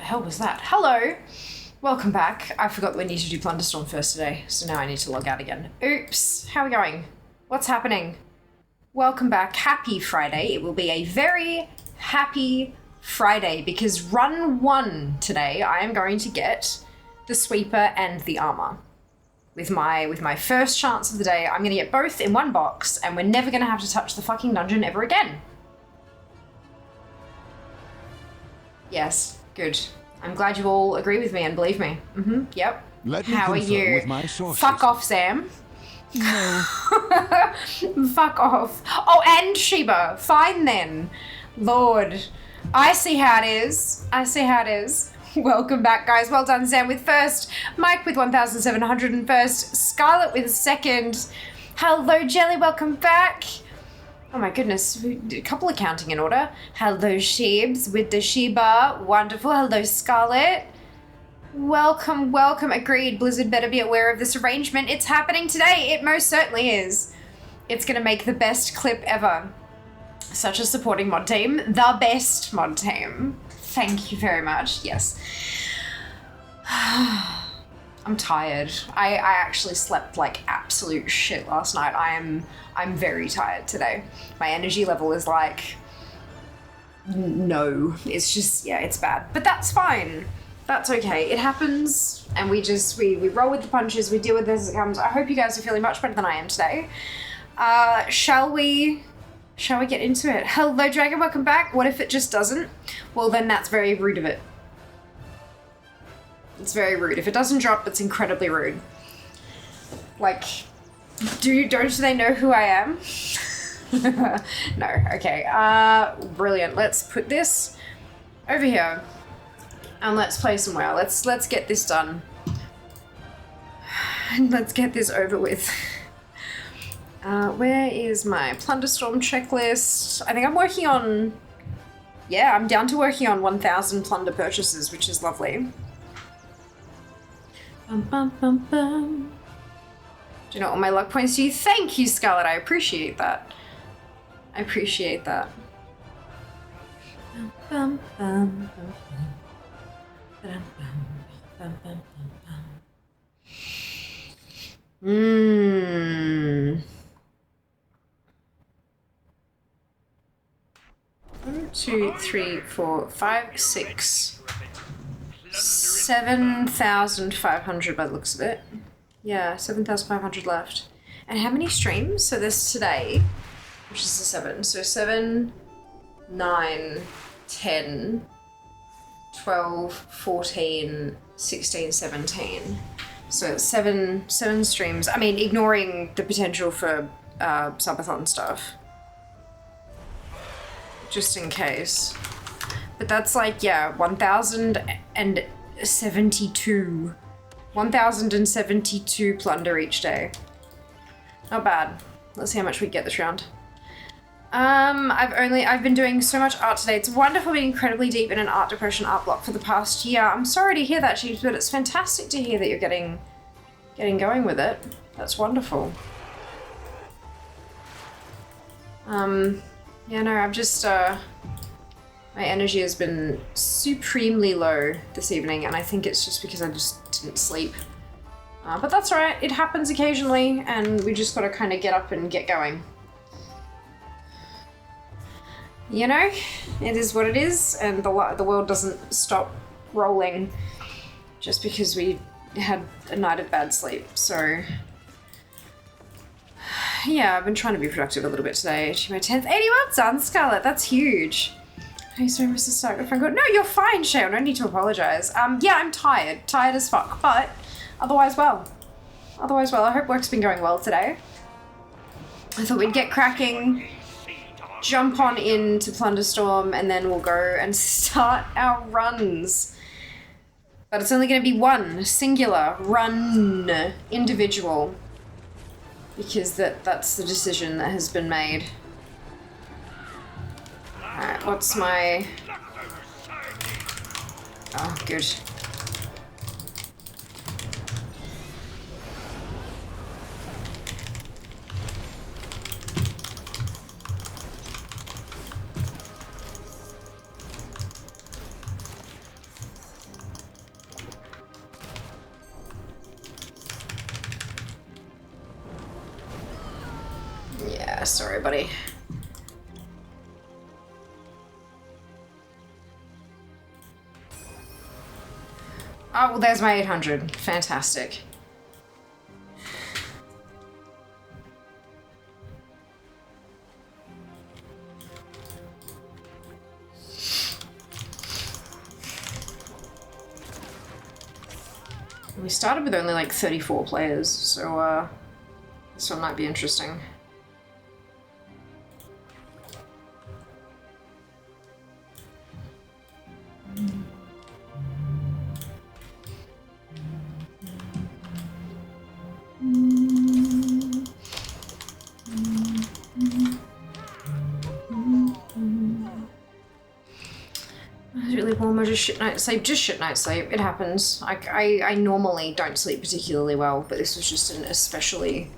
hell was that? Hello! Welcome back. I forgot that we need to do Plunderstorm first today, so now I need to log out again. Oops! How are we going? What's happening? Welcome back. Happy Friday. It will be a very happy Friday because run 1 today I am going to get the sweeper and the armor. With my first chance of the day, I'm going to get both in one box and we're never going to have to touch the fucking dungeon ever again. Yes, good. I'm glad you all agree with me and believe me. Yep. How are you? With my sources. Fuck off, Sam. No. Fuck off. Oh, and Sheba. Fine then. Lord. I see how it is. I see how it is. Welcome back, guys. Well done, Sam with first. Mike with 1,701st. Scarlet with second. Hello, Jelly. Welcome back. Oh my goodness, a couple of counting in order. Hello, Sheebs with the Sheba. Wonderful. Hello, Scarlet. Welcome, welcome. Agreed. Blizzard better be aware of this arrangement. It's happening today. It most certainly is. It's going to make the best clip ever. Such a supporting mod team. The best mod team. Thank you very much. Yes. I'm tired. I actually slept like absolute shit last night. I'm very tired today. My energy level is like, no. It's just, yeah, it's bad. But that's fine. That's okay. It happens, and we roll with the punches. We deal with this as it comes. I hope you guys are feeling much better than I am today. Shall we get into it? Hello, Dragon. Welcome back. What if it just doesn't? Well, then that's very rude of it. It's very rude. If it doesn't drop, it's incredibly rude. Like, don't they know who I am? No, okay. Brilliant. Let's put this over here. And let's play some WoW. Let's get this done. And let's get this over with. Where is my Plunderstorm checklist? I think I'm working on... Yeah, I'm down to working on 1,000 plunder purchases, which is lovely. Bum, bum, bum, bum. Do you know what my luck points to you? Thank you, Scarlet. I appreciate that. I appreciate that. Bum, bum, bum, bum, bum, bum, bum. 1, 2, 3, 4, 5, 6. 7,500 by the looks of it. Yeah, 7,500 left. And how many streams? So there's today, which is the 7. So 7, 9, 10, 12, 14, 16, 17. So it's seven streams. I mean, ignoring the potential for subathon stuff. Just in case. But that's like, yeah, 1,072. 1,072 plunder each day. Not bad. Let's see how much we get this round. I've been doing so much art today. It's wonderful being incredibly deep in an art depression art block for the past year. I'm sorry to hear that, Chiefs, but it's fantastic to hear that you're getting going with it. That's wonderful. Yeah, no, I've just, my energy has been supremely low this evening, and I think it's just because I just didn't sleep. But that's all right. It happens occasionally, and we just gotta kind of get up and get going. You know, it is what it is, and the world doesn't stop rolling just because we had a night of bad sleep. So, yeah, I've been trying to be productive a little bit today. My 10th 81 on Scarlet. That's huge. Hey, sorry, Mr. Stark. If I'm good. No, you're fine, Shale. No need to apologize. Yeah, I'm tired. Tired as fuck, but otherwise well. Otherwise well. I hope work's been going well today. I thought we'd get cracking, jump on into Plunderstorm, and then we'll go and start our runs. But it's only going to be one singular run, individual, because that's the decision that has been made. Alright, what's my... Oh, good. sorry, buddy. Oh, well, there's my 800. Fantastic. We started with only like 34 players, so this one might be interesting. Really warm or just shit night's sleep? Just shit night's sleep. It happens. I normally don't sleep particularly well, but this was just an especially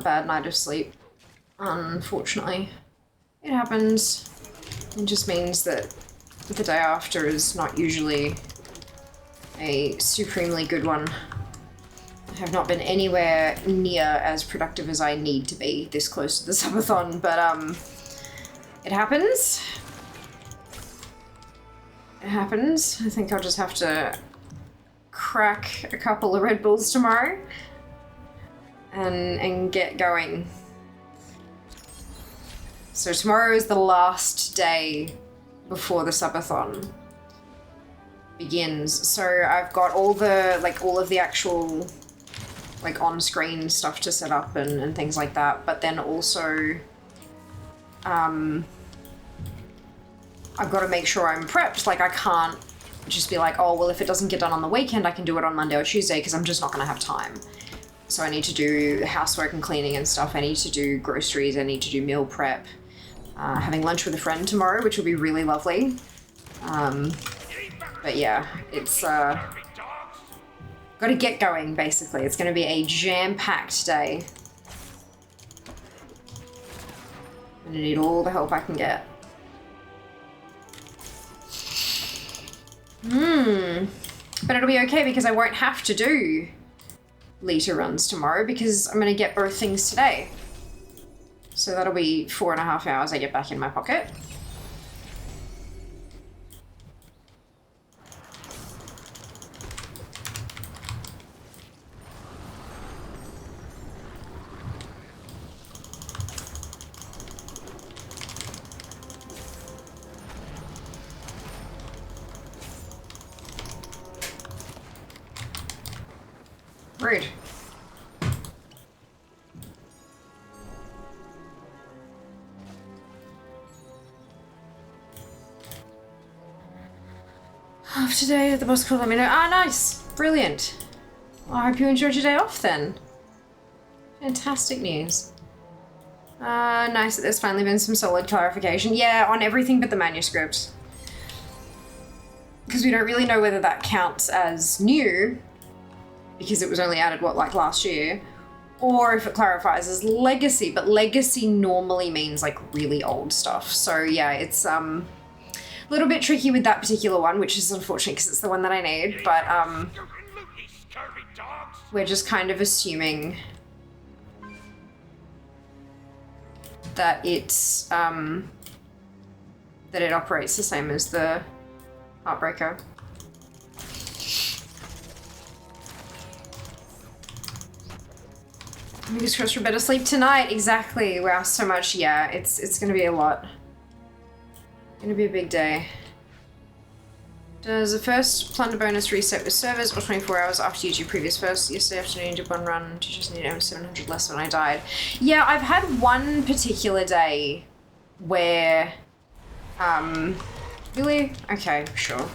bad night of sleep. Unfortunately. It happens. It just means that the day after is not usually a supremely good one. I have not been anywhere near as productive as I need to be this close to the subathon, but it happens. It happens. I think I'll just have to crack a couple of Red Bulls tomorrow and get going. So tomorrow is the last day before the subathon begins. So I've got all of the actual like on-screen stuff to set up and things like that, but then also I've got to make sure I'm prepped. Like, I can't just be like, oh, well, if it doesn't get done on the weekend, I can do it on Monday or Tuesday, because I'm just not going to have time. So I need to do housework and cleaning and stuff. I need to do groceries. I need to do meal prep. Having lunch with a friend tomorrow, which will be really lovely. But yeah, it's got to get going, basically. It's going to be a jam-packed day. I'm going to need all the help I can get. But it'll be okay because I won't have to do liter runs tomorrow because I'm going to get both things today. So that'll be 4.5 hours I get back in my pocket. Rude. Off today, the boss called, let me know. Ah, nice. Brilliant. Well, I hope you enjoyed your day off then. Fantastic news. Nice that there's finally been some solid clarification. Yeah, on everything but the manuscript. Because we don't really know whether that counts as new, because it was only added, what, like last year, or if it clarifies as legacy, but legacy normally means like really old stuff. So yeah, it's a little bit tricky with that particular one, which is unfortunate because it's the one that I need, but we're just kind of assuming that it's, that it operates the same as the Heartbreaker. Fingers crossed for better sleep tonight. Exactly. Wow, so much. Yeah, it's gonna be a lot. Gonna be a big day. Does the first plunder bonus reset with servers or 24 hours after you do previous first? Yesterday afternoon did one run to just need 700 less when I died. Yeah, I've had one particular day where really? Okay, sure.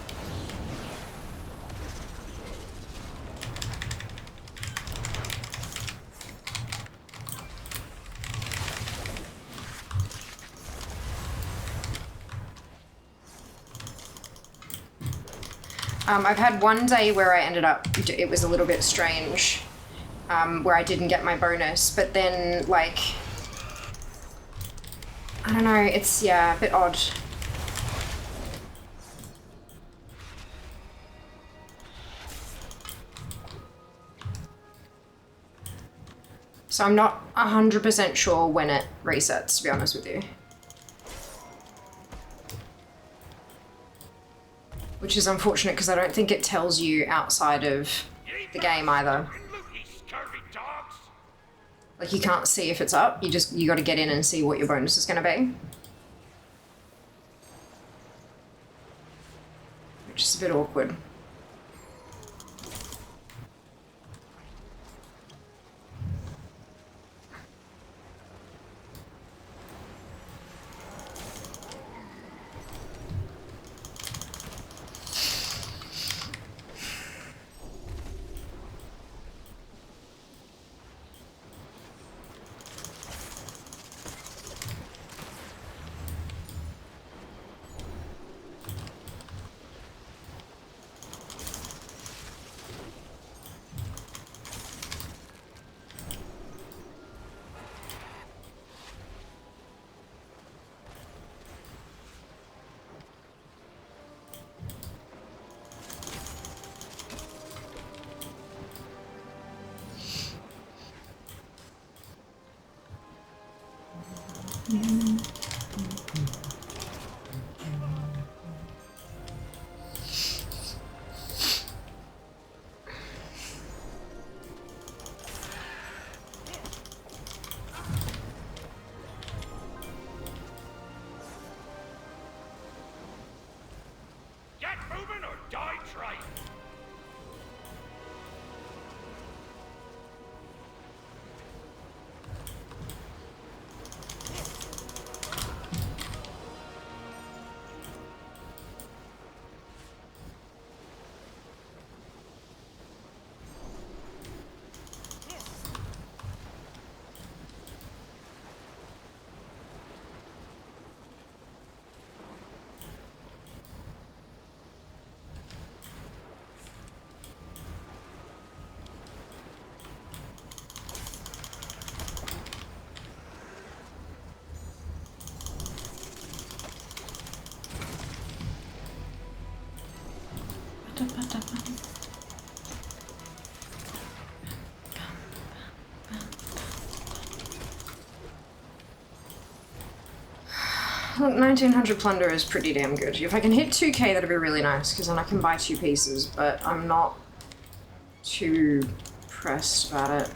I've had one day where I ended up, it was a little bit strange, where I didn't get my bonus, but then, like, I don't know, it's, yeah, a bit odd. So I'm not 100% sure when it resets, to be honest with you. Which is unfortunate because I don't think it tells you outside of the game either. Like you can't see if it's up, you got to get in and see what your bonus is going to be. Which is a bit awkward. Look, 1900 plunder is pretty damn good. If I can hit 2k, that'd be really nice, because then I can buy 2 pieces, but I'm not too pressed about it.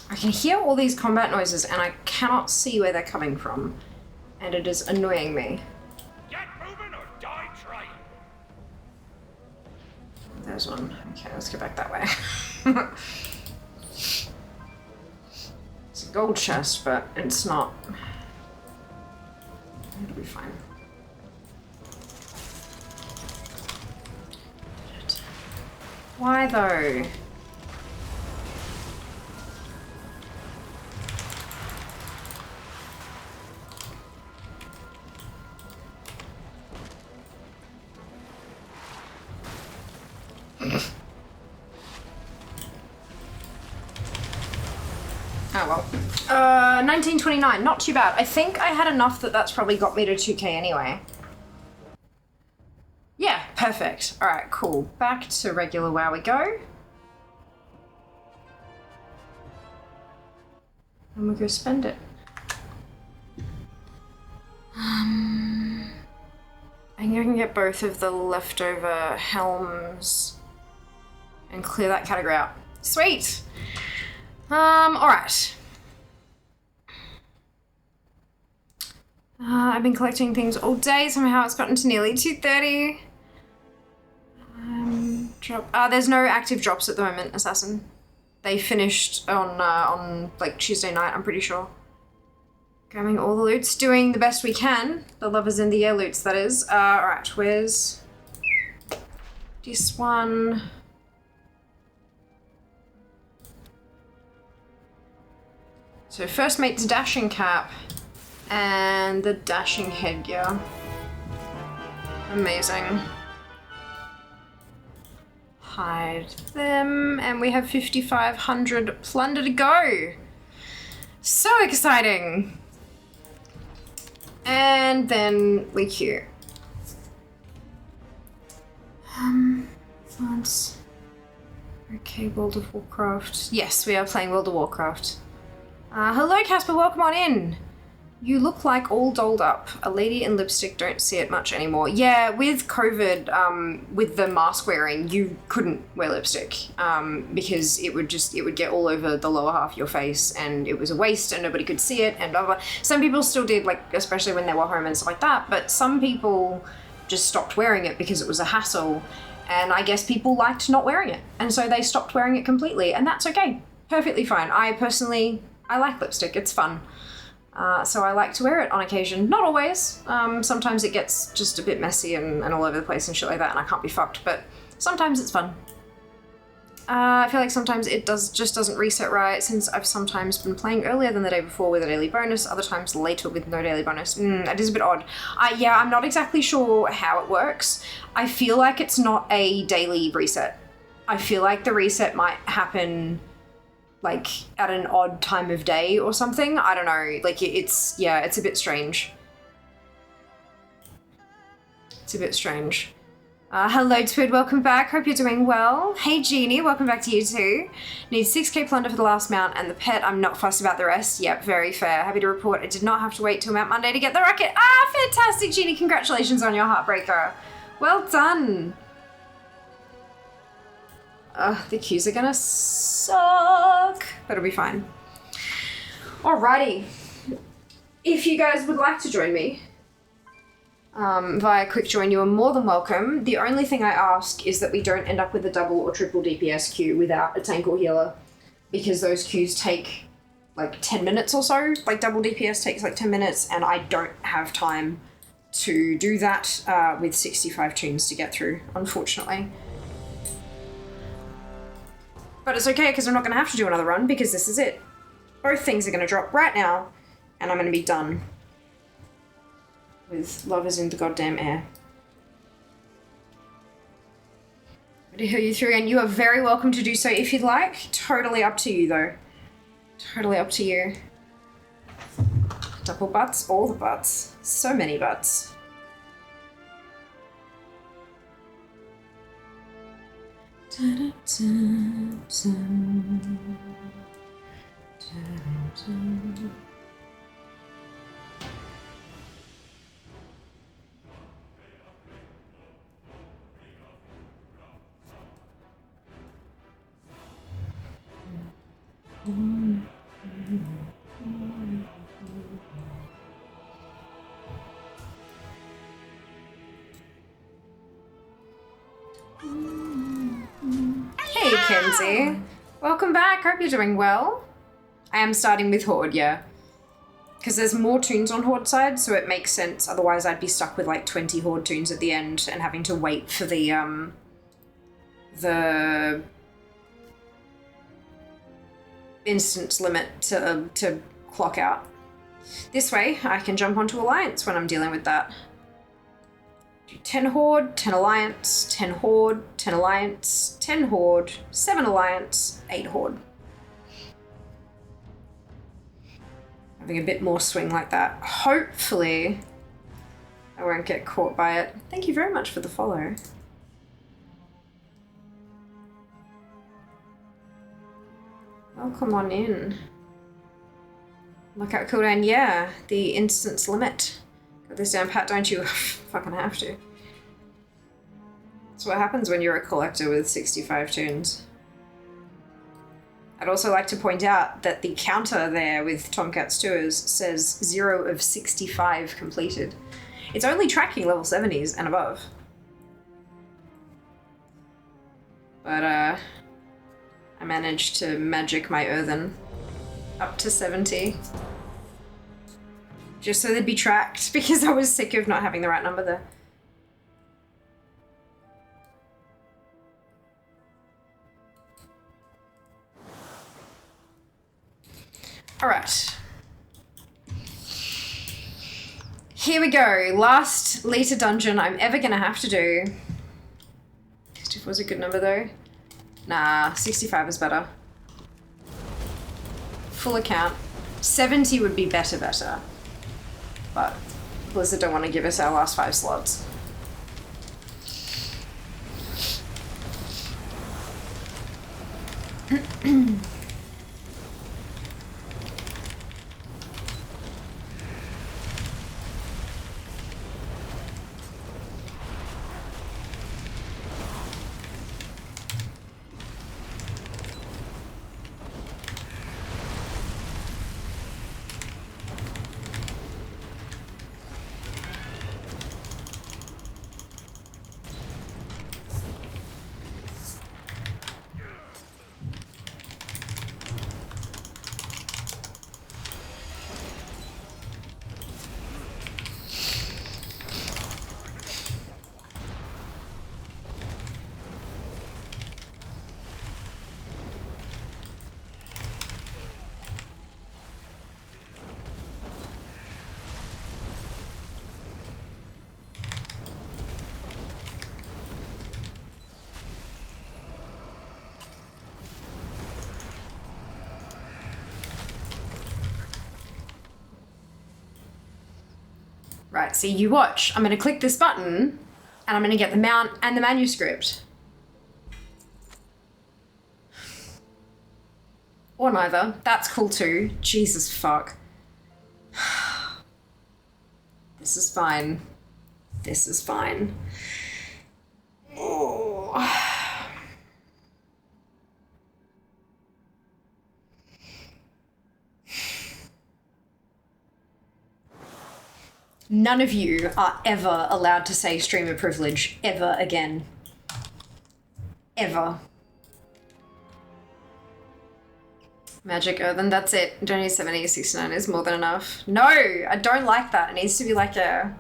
I can hear all these combat noises, and I cannot see where they're coming from, and it is annoying me. There's one. Okay, let's go back that way. It's a gold chest, but it's not. It'll be fine. Why though? Oh well. 1929, not too bad. I think I had enough that that's probably got me to 2k anyway. Yeah, perfect. Alright, cool. Back to regular WoW we go. And we go spend it. I'm gonna get both of the leftover helms and clear that category out. Sweet! Alright. I've been collecting things all day, somehow it's gotten to nearly 2:30. There's no active drops at the moment, Assassin. They finished on like Tuesday night, I'm pretty sure. Grabbing all the loots, doing the best we can. The lovers in the air loots, that is. Alright, where's this one? So first mate's dashing cap and the dashing headgear. Amazing. Hide them, and we have 5,500 plunder to go. So exciting. And then we queue. else? Okay, World of Warcraft. Yes, we are playing World of Warcraft. Hello, Casper, welcome on in. You look like all dolled up. A lady in lipstick, don't see it much anymore. Yeah, with COVID, with the mask wearing, you couldn't wear lipstick because it would get all over the lower half of your face and it was a waste and nobody could see it and blah, blah. Some people still did, like, especially when they were home and stuff like that, but some people just stopped wearing it because it was a hassle, and I guess people liked not wearing it, and so they stopped wearing it completely, and that's okay. Perfectly fine. I like lipstick. It's fun. So I like to wear it on occasion. Not always. Sometimes it gets just a bit messy and all over the place and shit like that, and I can't be fucked, but sometimes it's fun. I feel like sometimes it just doesn't reset right, since I've sometimes been playing earlier than the day before with a daily bonus, other times later with no daily bonus. That is a bit odd. I'm not exactly sure how it works. I feel like it's not a daily reset. I feel like the reset might happen like at an odd time of day or something. I don't know. Like it's a bit strange. It's a bit strange. Hello, Twid, welcome back. Hope you're doing well. Hey, Jeannie, welcome back to you too. Need 6k plunder for the last mount and the pet. I'm not fussed about the rest. Yep, very fair. Happy to report I did not have to wait till Mount Monday to get the rocket. Fantastic, Jeannie. Congratulations on your heartbreaker. Well done. The queues are gonna suck, but it'll be fine. Alrighty. If you guys would like to join me via quick join, you are more than welcome. The only thing I ask is that we don't end up with a double or triple DPS queue without a tank or healer, because those queues take like 10 minutes or so. Like double DPS takes like 10 minutes, and I don't have time to do that with 65 tunes to get through, unfortunately. But it's okay, because I'm not going to have to do another run, because this is it. Both things are going to drop right now, and I'm going to be done with Lovers in the Goddamn Air. To heal you through, and you are very welcome to do so if you'd like. Totally up to you, though. Totally up to you. Double butts, all the butts. So many butts. Hey, Kenzie. Welcome back. Hope you're doing well. I am starting with Horde, yeah. Because there's more tunes on Horde side, so it makes sense. Otherwise, I'd be stuck with like 20 Horde tunes at the end and having to wait for the instance limit to clock out. This way, I can jump onto Alliance when I'm dealing with that. 10 Horde, 10 Alliance, 10 Horde, 10 Alliance, 10 Horde, 7 Alliance, 8 Horde. Having a bit more swing like that. Hopefully, I won't get caught by it. Thank you very much for the follow. Welcome on in. Lockout cooldown, yeah, the instance limit. Got this down pat, don't you? Fucking have to. That's what happens when you're a collector with 65 tunes. I'd also like to point out that the counter there with Tomcat's Tours says 0 of 65 completed. It's only tracking level 70s and above. But I managed to magic my earthen up to 70. Just so they'd be tracked, because I was sick of not having the right number there. Alright. Here we go. Last Lita dungeon I'm ever gonna have to do. 64 was a good number though. Nah, 65 is better. Full account. 70 would be better. But Blizzard don't want to give us our last 5 slots. Right, so you watch. I'm going to click this button and I'm going to get the mount and the manuscript. Or neither. That's cool too. Jesus fuck. This is fine. This is fine. Oh. None of you are ever allowed to say streamer privilege ever again. Ever. Magic Earthen, that's it. Don't need 70, 69 is more than enough. No, I don't like that. It needs to be like a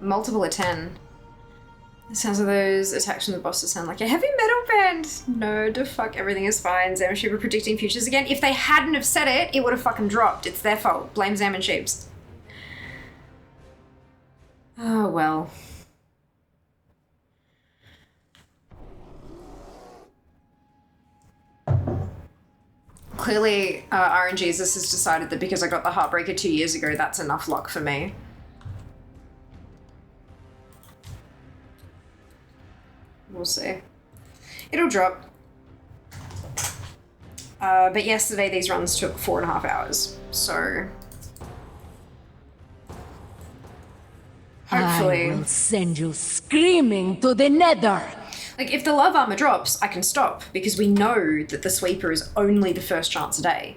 multiple of 10. It sounds like those attacks from the bosses sound like a heavy metal band. No, the fuck, everything is fine. Zam and Sheep are predicting futures again. If they hadn't have said it, it would have fucking dropped. It's their fault. Blame Zam and Sheeps. Oh, well. Clearly, RNGesus has decided that because I got the Heartbreaker 2 years ago, that's enough luck for me. We'll see. It'll drop. But yesterday these runs took 4.5 hours, so... hopefully... I will send you screaming to the nether! Like, if the love armor drops, I can stop, because we know that the sweeper is only the first chance a day.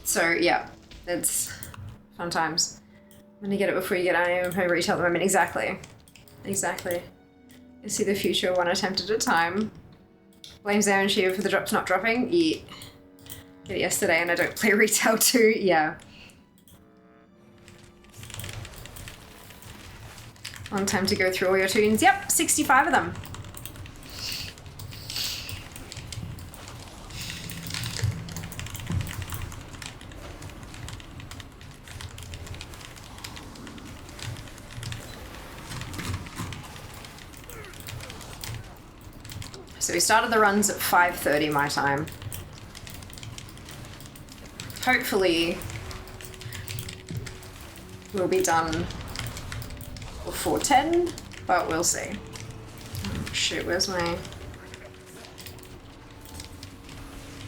So, yeah, it's fun times. I'm gonna get it before you get IMO retail at the moment. Exactly. Exactly. You see the future one attempt at a time. Blame Zam and Shiva for the drops not dropping? Yeah. Get it yesterday and I don't play retail too? Yeah. Long time to go through all your tunes. Yep, 65 of them. So we started the runs at 5:30 my time. Hopefully we'll be done before 10, but we'll see. Oh, shit, where's my...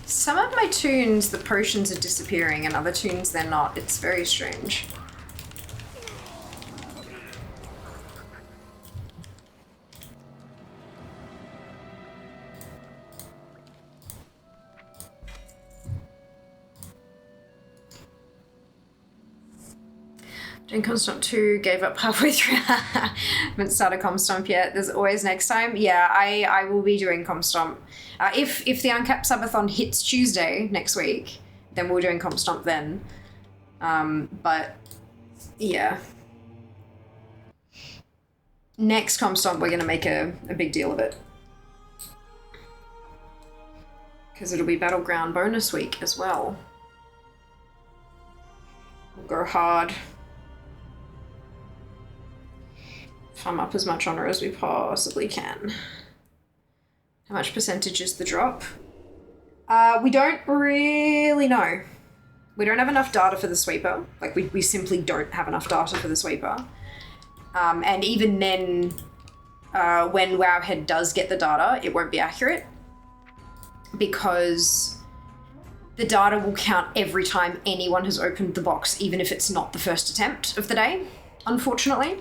Some of my tunes, the potions are disappearing, and other tunes they're not. It's very strange. Doing Comstomp 2, gave up halfway through. Haven't started Comstomp yet. There's always next time. Yeah, I will be doing Comstomp. If the Uncapped Subathon hits Tuesday next week, then we're doing Comstomp then. But yeah. Next Comstomp, we're going to make a big deal of it. Because it'll be Battleground bonus week as well. We'll go hard. Farm up as much honor as we possibly can. How much percentage is the drop? We don't really know. We don't have enough data for the sweeper. Like, we simply don't have enough data for the sweeper. And even then, when Wowhead does get the data, it won't be accurate. because the data will count every time anyone has opened the box, even if it's not the first attempt of the day, unfortunately.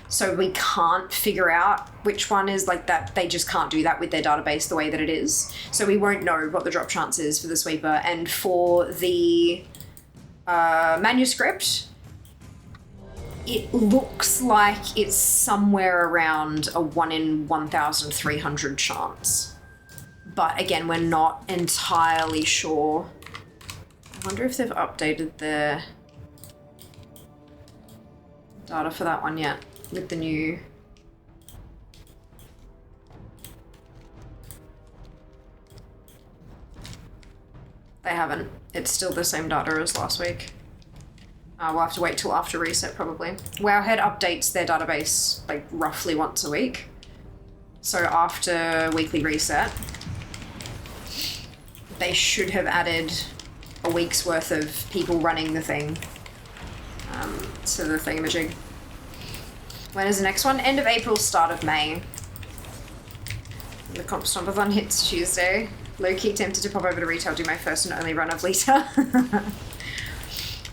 So we can't figure out which one is like that. They just can't do that with their database the way that it is. So we won't know what the drop chance is for the sweeper. And for the manuscript, it looks like it's somewhere around a 1 in 1,300 chance. But again, we're not entirely sure. I wonder if they've updated their data for that one yet with the new... They haven't. It's still the same data as last week. We'll have to wait till after reset probably. Wowhead updates their database like roughly once a week. So after weekly reset, they should have added a week's worth of people running the thing to the thingamajig. When is the next one? End of April, start of May. The comp stompathon hits Tuesday. Low-key tempted to pop over to retail, do my first and only run of Lita.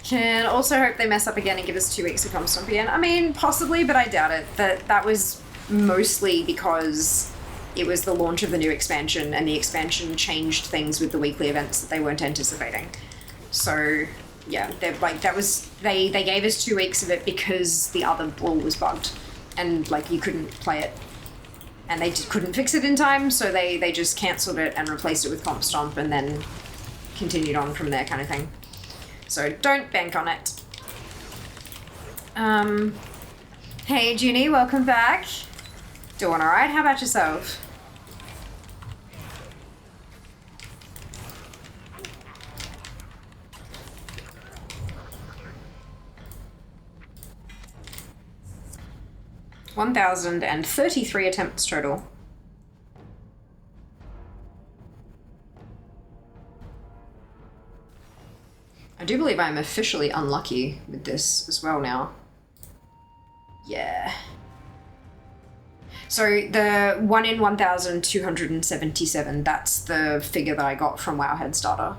Can also hope they mess up again and give us 2 weeks of comp stomp again. I mean, possibly, but I doubt it. That was mostly because it was the launch of the new expansion, and the expansion changed things with the weekly events that they weren't anticipating. So yeah, they're like, that was, they gave us 2 weeks of it because the other brawl was bugged and like you couldn't play it, and they couldn't fix it in time, so they just cancelled it and replaced it with comp stomp and then continued on from there, kind of thing. So don't bank on it. Hey Junie, welcome back. Doing all right? How about yourself? $1,033 attempts total. I do believe I'm officially unlucky with this as well now. Yeah. So the 1 in 1,277, that's the figure that I got from Wowhead's data.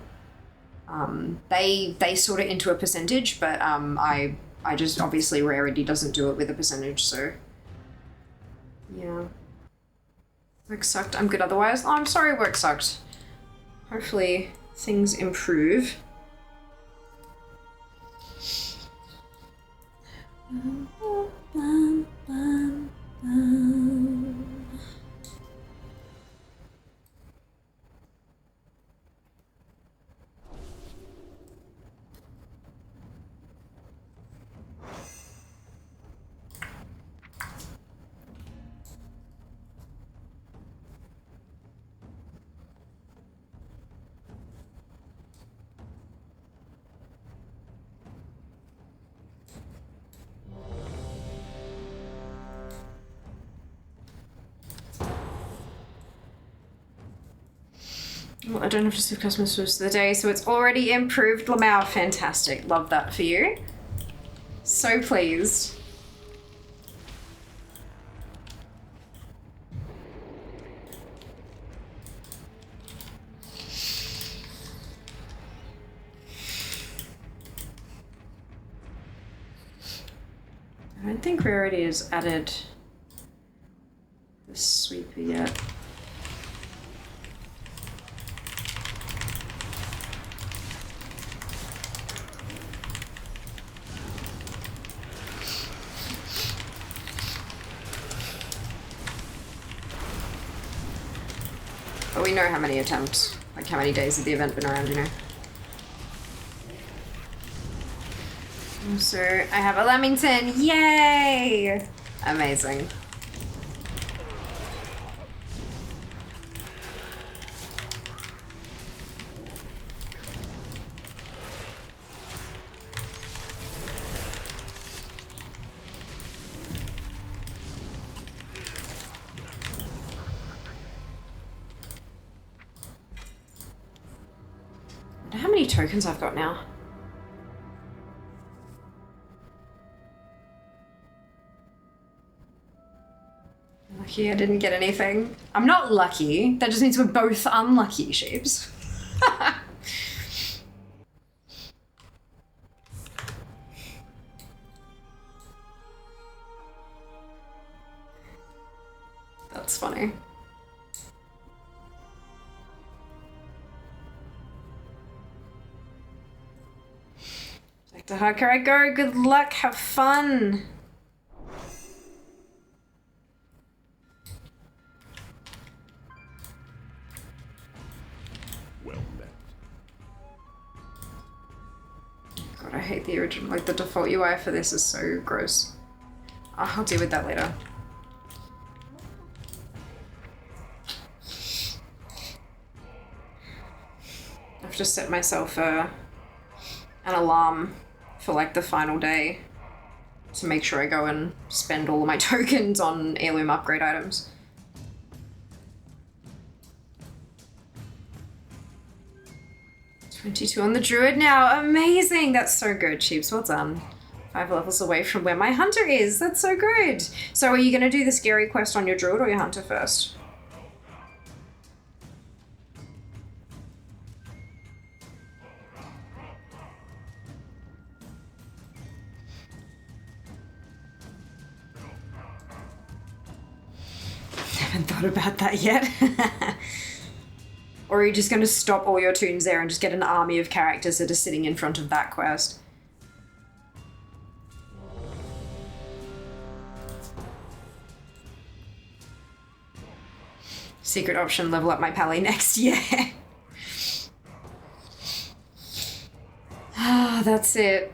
They sort it into a percentage, but I just, obviously Rarity doesn't do it with a percentage, so yeah. Work sucked. I'm good otherwise. Oh, I'm sorry work sucked. Hopefully things improve. Well, I don't have to receive customer service of the day, so it's already improved. Lamau, fantastic. Love that for you. So pleased. I don't think Rarity has added the sweeper yet. But we know how many attempts, like how many days have the event been around, you know. So I have a Lamington, yay! Amazing. How many tokens I've got now? Lucky I didn't get anything. I'm not lucky. That just means we're both unlucky, sheeps. That's funny. Back to hardcore I go. Good luck. Have fun. Well met. God, I hate the original. Like, the default UI for this is so gross. Oh, I'll deal with that later. I've just set myself an alarm for like the final day to make sure I go and spend all of my tokens on heirloom upgrade items. $22 on the druid now. Amazing! That's so good, Cheeps. Well done. 5 levels away from where my hunter is. That's so good. So are you going to do the scary quest on your druid or your hunter first? Haven't thought about that yet. Or are you just going to stop all your tunes there and just get an army of characters that are sitting in front of that quest? Secret option, level up my pally next year. Ah, that's it.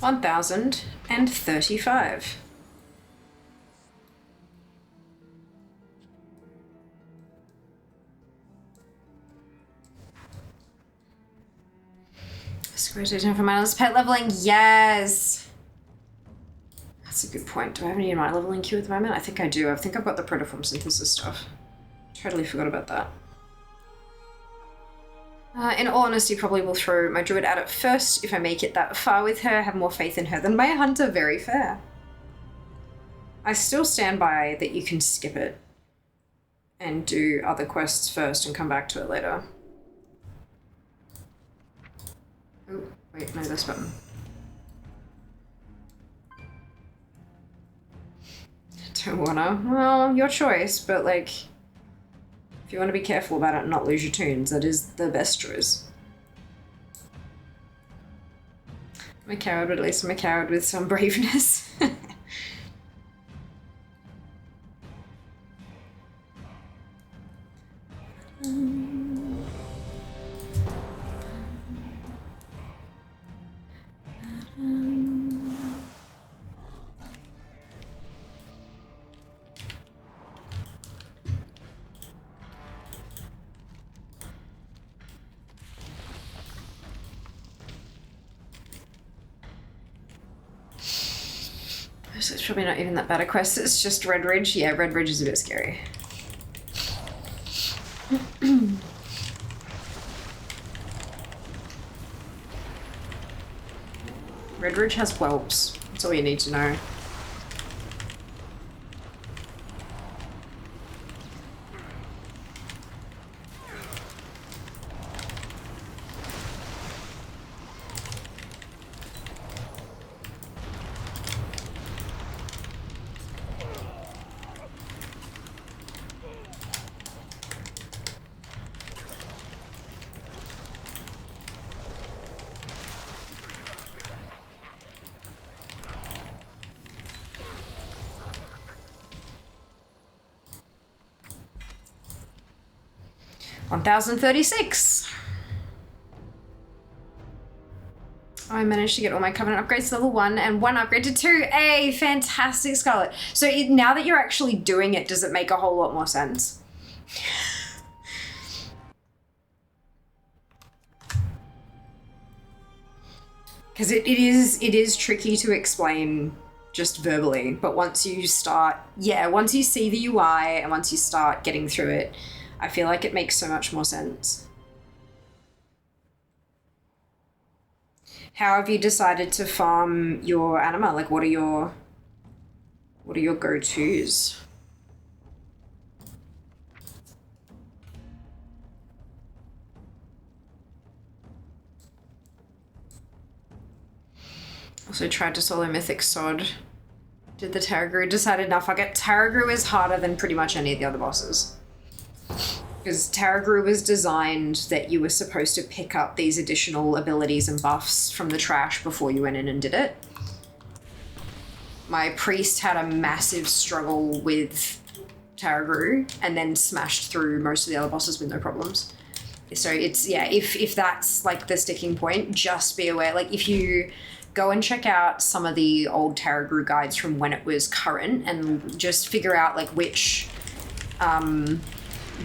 $1,035. Square station for mindless pet leveling. Yes. That's a good point. Do I have any in my leveling queue at the moment? I think I do. I think I've got the protoform synthesis stuff. Totally forgot about that. In all honesty, probably will throw my druid out at first if I make it that far with her. Have more faith in her than my hunter. Very fair. I still stand by that you can skip it and do other quests first and come back to it later. Oh, wait, no, this button. Don't wanna. Well, your choice, but like, if you want to be careful about it and not lose your tunes, that is the best choice. I'm a coward, but at least I'm a coward with some braveness. So it's probably not even that bad a quest, it's just Red Ridge. Yeah, Red Ridge is a bit scary. Red Ridge has whelps. That's all you need to know. 1036. I managed to get all my Covenant upgrades to level 1 and 1 upgrade to 2. A fantastic, Scarlet. So now that you're actually doing it, does it make a whole lot more sense? Because it is tricky to explain just verbally, but once you start, once you see the UI and once you start getting through it, I feel like it makes so much more sense. How have you decided to farm your anima? Like, what are your go-tos? Also tried to solo Mythic Sod. Did the Tarragrue, decided, nah, fuck it. Tarragrue is harder than pretty much any of the other bosses. Because Tarragrue was designed that you were supposed to pick up these additional abilities and buffs from the trash before you went in and did it. My priest had a massive struggle with Tarragrue and then smashed through most of the other bosses with no problems. So it's, if that's like the sticking point, just be aware. Like if you go and check out some of the old Tarragrue guides from when it was current and just figure out like which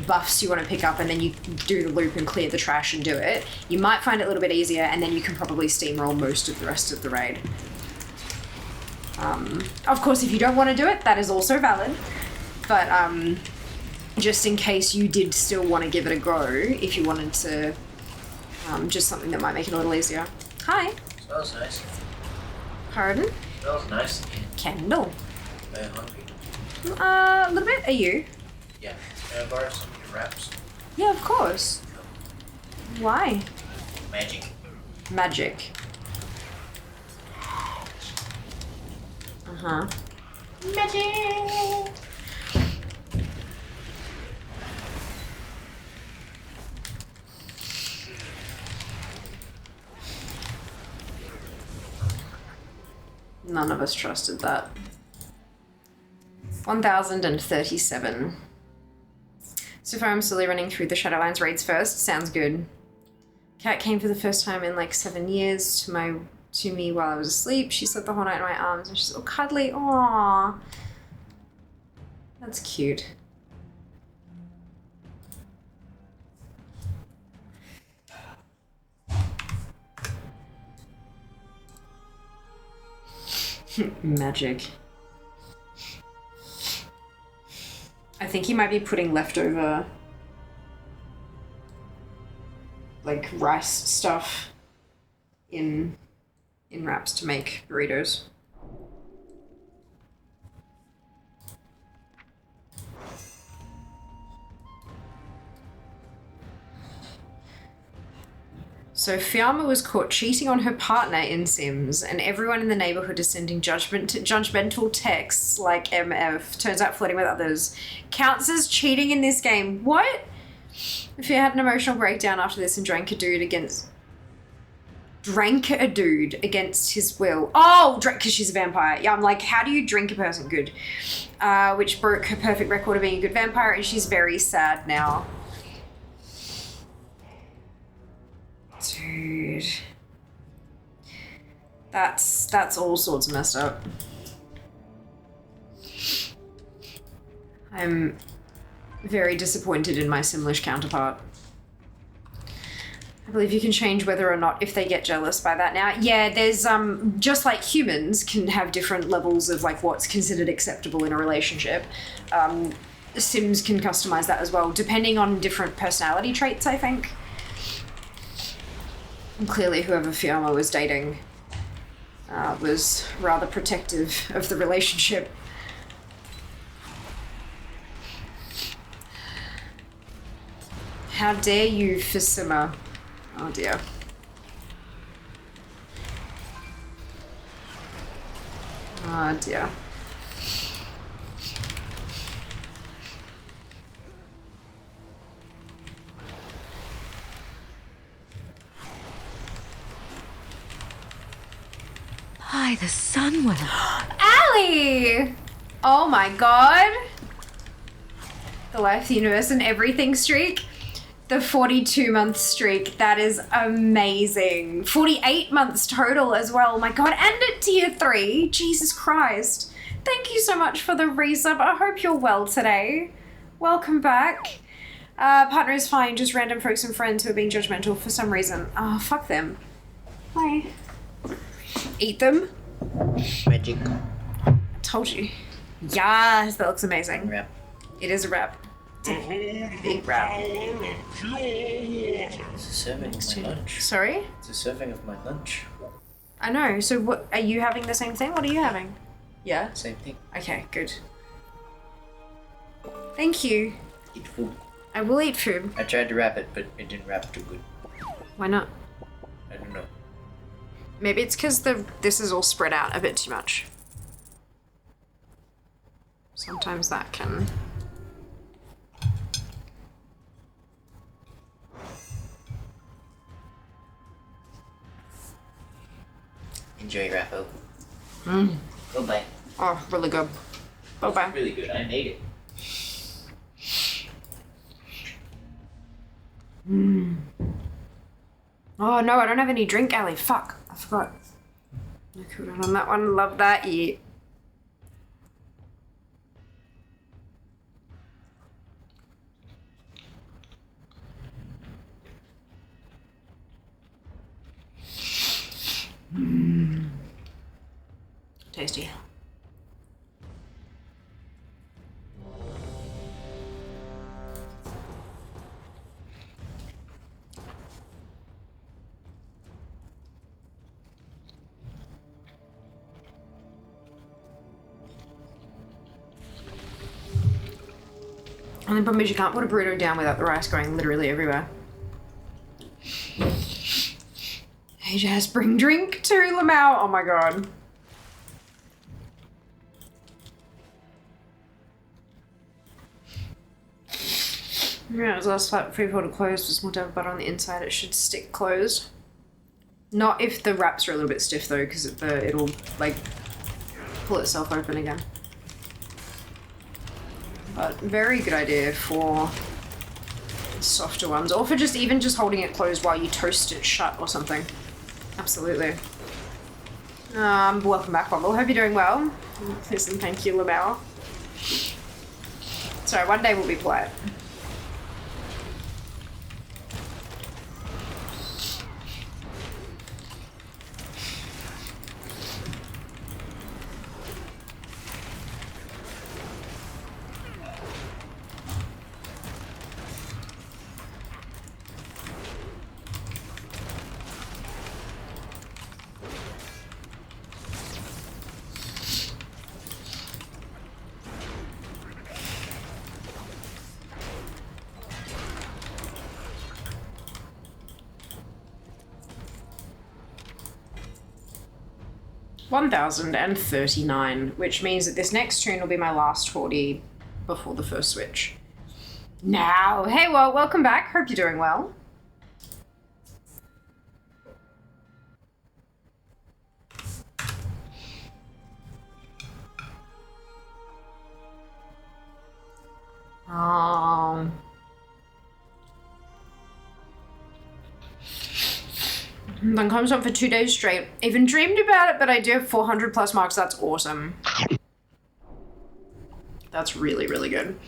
buffs you want to pick up, and then you do the loop and clear the trash and do it. You might find it a little bit easier, and then you can probably steamroll most of the rest of the raid. Of course, if you don't want to do it, that is also valid. But just in case you did still want to give it a go, if you wanted to, just something that might make it a little easier. Hi. Smells nice. Pardon? Smells nice. Kendall. Are you hungry? A little bit. Are you? Yeah. Can I borrow some of your wraps? Yeah, of course. Why? Magic. Magic. Uh-huh. Magic! None of us trusted that. 1037. So far I'm slowly running through the Shadowlands raids first. Sounds good. Cat came for the first time in like 7 years to me while I was asleep. She slept the whole night in my arms and she's all cuddly. Aww. That's cute. Magic. I think he might be putting leftover like rice stuff in wraps to make burritos. So Fiamma was caught cheating on her partner in Sims, and everyone in the neighborhood is sending judgmental texts like MF. Turns out flirting with others counts as cheating in this game. What? If you had an emotional breakdown after this and drank a dude against his will. Oh, because she's a vampire. Yeah, I'm like, how do you drink a person? Good. Which broke her perfect record of being a good vampire, and she's very sad now. Dude. That's all sorts of messed up. I'm very disappointed in my Simlish counterpart. I believe you can change whether or not if they get jealous by that now. Yeah, there's just like humans can have different levels of like what's considered acceptable in a relationship. Sims can customize that as well, depending on different personality traits, I think. And clearly whoever Fiamma was dating was rather protective of the relationship. How dare you, Fisima? Oh dear. Oh dear. Hi, the sun will. Allie! Oh my god. The life, the universe, and everything streak. The 42-month streak. That is amazing. 48 months total as well. My God. And at tier 3. Jesus Christ. Thank you so much for the resub. I hope you're well today. Welcome back. Partner is fine. Just random folks and friends who are being judgmental for some reason. Oh, fuck them. Hi. Eat them. Magic. Told you. Yes, that looks amazing. Wrap. It is a wrap. It's a big wrap. It's a serving of my lunch. Sorry? It's a serving of my lunch. I know. So what, are you having the same thing? What are you having? Yeah? Same thing. Okay, good. Thank you. Eat food. I will eat food. I tried to wrap it, but it didn't wrap too good. Why not? I don't know. Maybe it's because this is all spread out a bit too much. Sometimes that can... Enjoy, Rappo. Mm. Bye-bye. Oh, really good. Bye-bye. Really good. I made it. Mm. Oh no, I don't have any drink, Ali. Fuck, I forgot. I could have on that one. Love that. Yeah. Mm. Tasty. And the problem is you can't put a burrito down without the rice going literally everywhere. Hey Jazz, bring drink to Lamau. Oh my god. Yeah, it was last flat free to closed with small dab butter on the inside. It should stick closed. Not if the wraps are a little bit stiff though, because it'll like pull itself open again. But very good idea for softer ones, or for just even just holding it closed while you toast it shut or something. Absolutely. Welcome back, Bumble. Hope you're doing well. Listen, thank you, Lamau. Sorry, one day we'll be polite. $1,039, which means that this next tune will be my last 40 before the first switch. Now, hey, well, welcome back. Hope you're doing well. Then comes up for 2 days straight. Even dreamed about it, but I do have 400 plus marks. That's awesome. That's really, really good.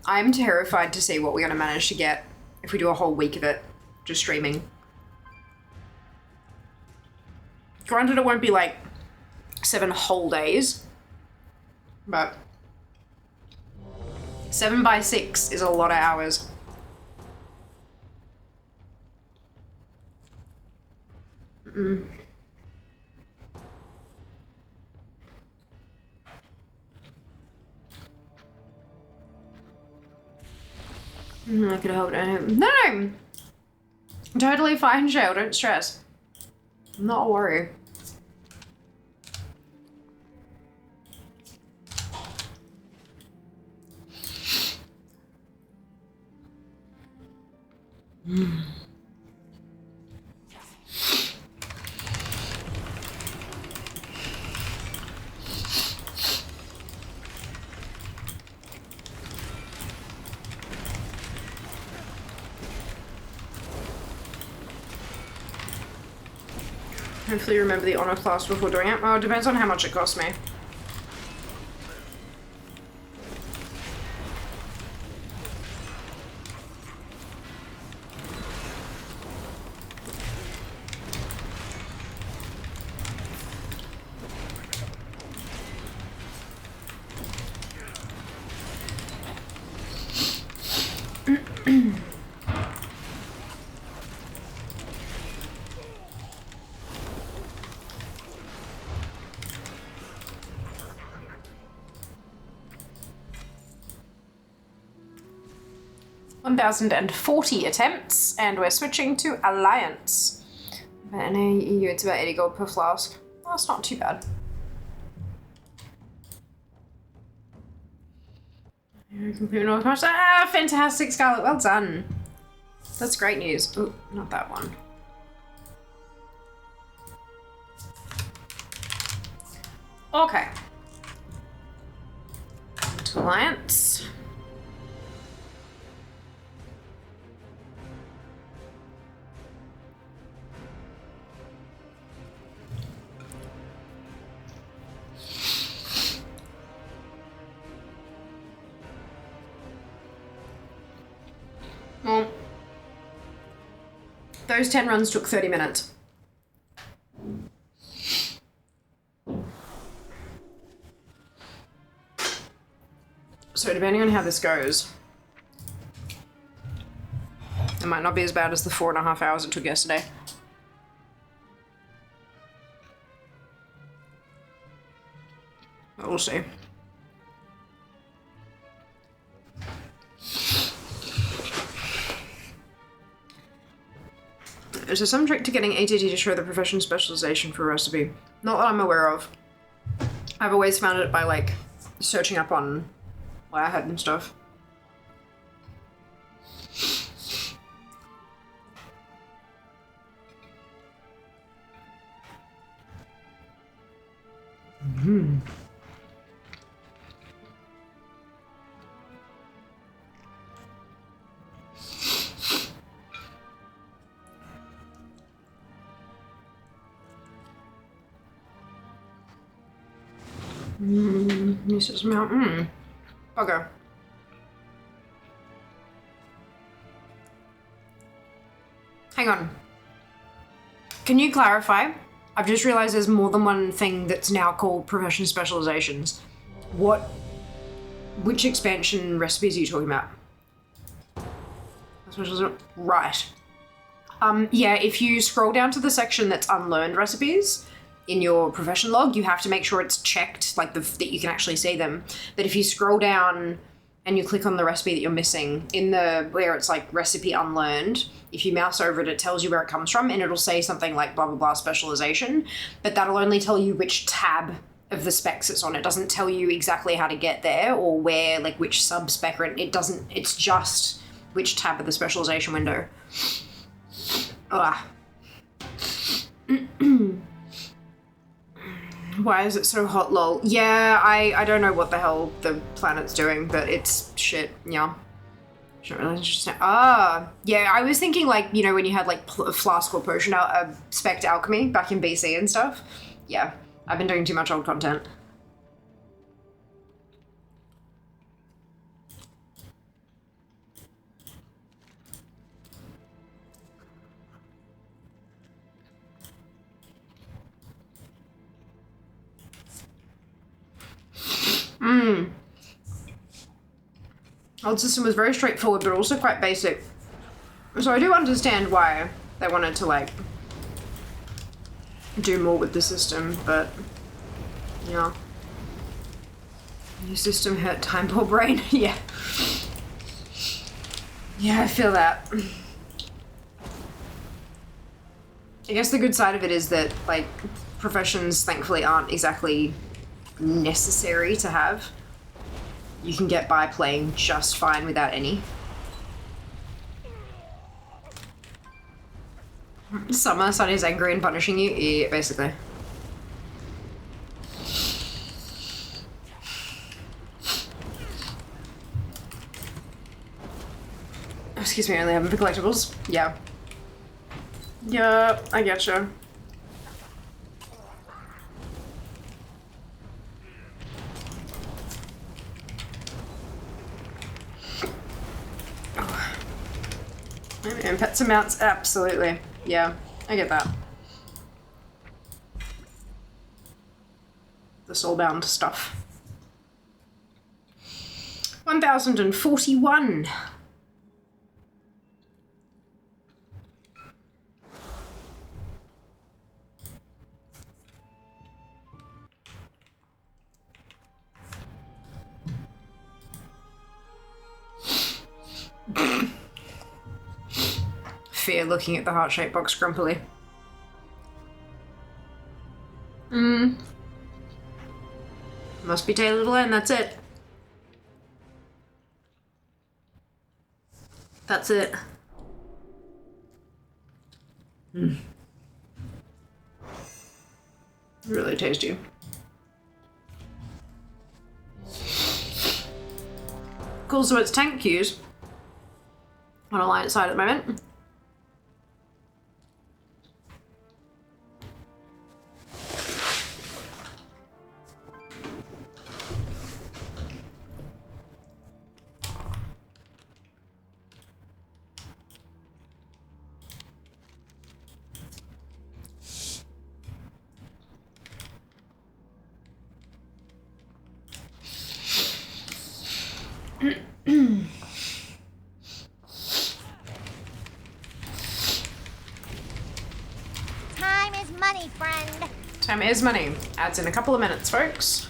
I'm terrified to see what we're going to manage to get if we do a whole week of it, just streaming. Granted, it won't be like 7 whole days, but 7 by 6 is a lot of hours. Mm. I could hold it. No! Totally fine, Shell. Don't stress. Not a worry. Hopefully remember the honor class before doing it. Well, it depends on how much it costs me. $1,040 attempts, and we're switching to Alliance. And EU, it's about 80 gold per flask. Well, that's not too bad. Ah, fantastic, Scarlet. Well done. That's great news. Oh, not that one. Okay. To Alliance. Well, those 10 runs took 30 minutes. So depending on how this goes, it might not be as bad as the 4.5 hours it took yesterday. But we'll see. Is there some trick to getting ATT to show the profession specialization for a recipe? Not that I'm aware of. I've always found it by, like, searching up on Wirehead and stuff. Mm-hmm. New system out. Okay. Hang on. Can you clarify? I've just realized there's more than one thing that's now called profession specializations. Which expansion recipes are you talking about? Right. Yeah, if you scroll down to the section that's unlearned recipes in your profession log, you have to make sure it's checked, like that you can actually see them. But if you scroll down and you click on the recipe that you're missing, in the where it's like recipe unlearned, if you mouse over it, it tells you where it comes from, and it'll say something like blah blah blah specialization, but that'll only tell you which tab of the specs it's on. It doesn't tell you exactly how to get there or where, like which sub spec, it doesn't, it's just which tab of the specialization window. Ugh. Why is it so hot, lol? Yeah, I don't know what the hell the planet's doing, but it's shit, yeah. Not really interesting. Ah, yeah, I was thinking like, you know, when you had like flask or potion spec alchemy back in BC and stuff. Yeah, I've been doing too much old content. Old system was very straightforward, but also quite basic. So I do understand why they wanted to, like, do more with the system, but, yeah. New system hurt time, poor brain. Yeah. Yeah, I feel that. I guess the good side of it is that, like, professions, thankfully, aren't exactly necessary to have. You can get by playing just fine without any. Summer, Sunny's angry and punishing you? Yeah, basically. Excuse me, I only have the collectibles. Yeah. Yeah, I getcha. And pets and mounts, absolutely. Yeah, I get that. The soulbound stuff. 1041. Fear looking at the heart-shaped box grumpily. Must be Taylor Delane, that's it. That's it. Really tasty. Cool, so it's tank queues on Alliance side at the moment. Time is money, friend. Time is money. Adds in a couple of minutes, folks.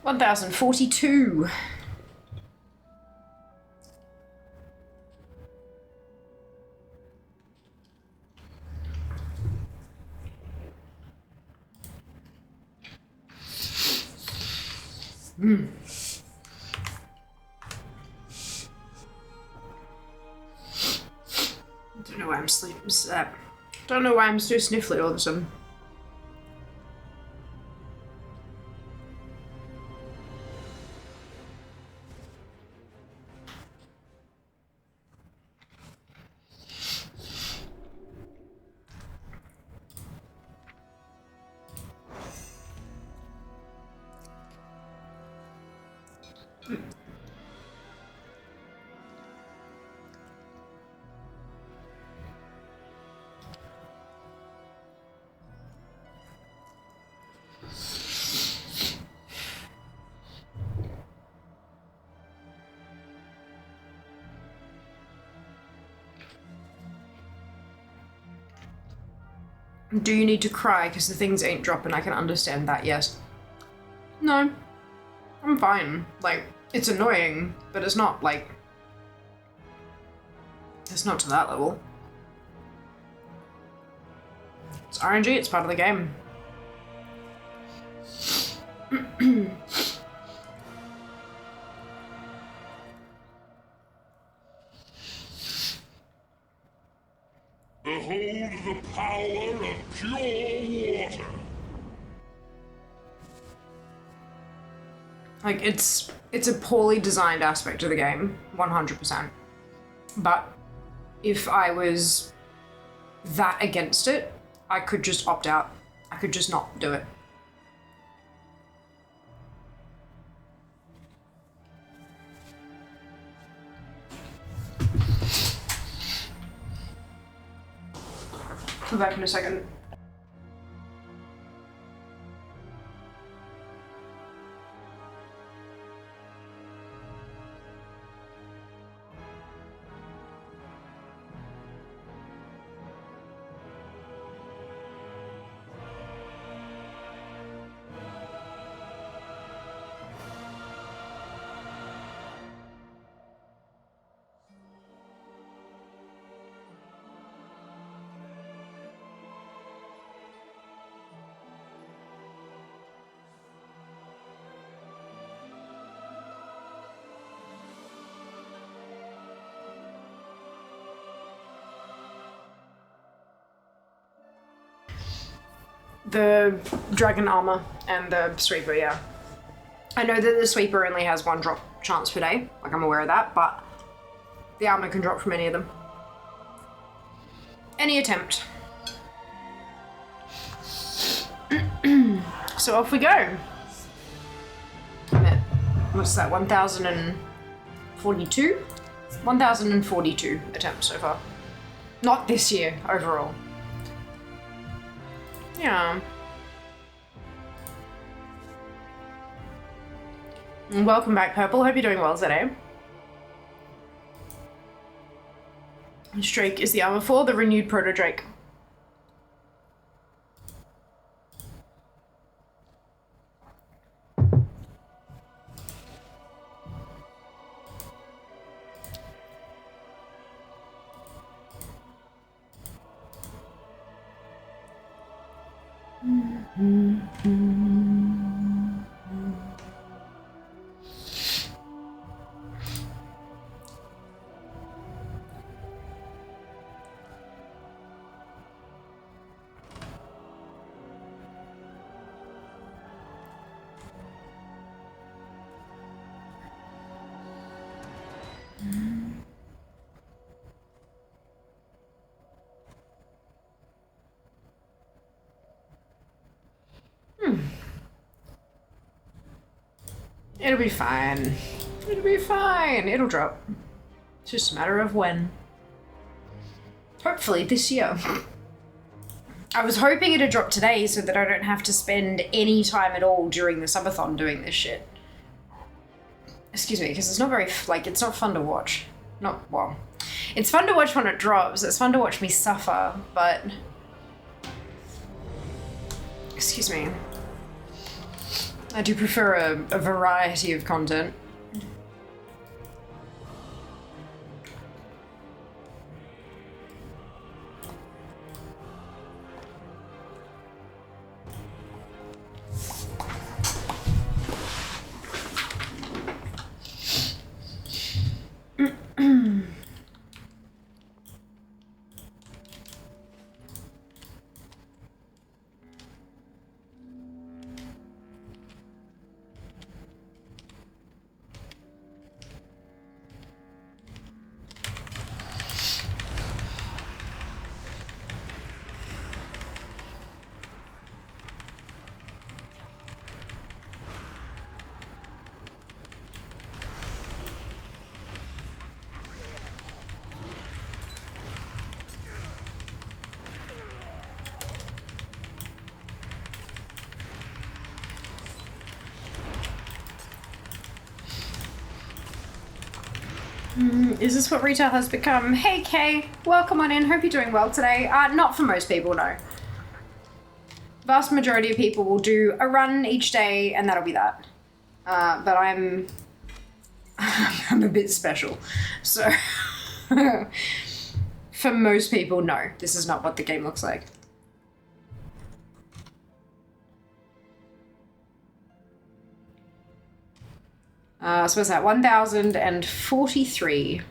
$1,042. Don't know why I'm sleeping. Don't know why I'm so sniffly all of a sudden. Do you need to cry because the things ain't dropping? I can understand that, yes. No. I'm fine. Like, it's annoying, but it's not, like... It's not to that level. It's RNG, it's part of the game. Behold the power of pure water. Like, it's a poorly designed aspect of the game, 100%. But if I was that against it, I could just opt out. I could just not do it. Come back in a second. The dragon armor and the sweeper, yeah. I know that the sweeper only has 1 drop chance per day, like I'm aware of that, but the armor can drop from any of them. Any attempt. So off we go. I'm at, what's that, 1,042? 1,042 attempts so far. Not this year, overall. Yeah. And welcome back, Purple. Hope you're doing well today. This Drake is the armor for the renewed Proto Drake. It'll be fine. It'll be fine. It'll drop. It's just a matter of when. Hopefully this year. I was hoping it'd drop today so that I don't have to spend any time at all during the subathon doing this shit. Excuse me, because it's not very, like, it's not fun to watch. Not, well, it's fun to watch when it drops. It's fun to watch me suffer, but... Excuse me. I do prefer a variety of content. Is this what retail has become? Hey Kay, welcome on in. Hope you're doing well today. Not for most people, no. Vast majority of people will do a run each day and that'll be that. But I'm a bit special. So for most people, no, this is not what the game looks like. So what's that? 1,043.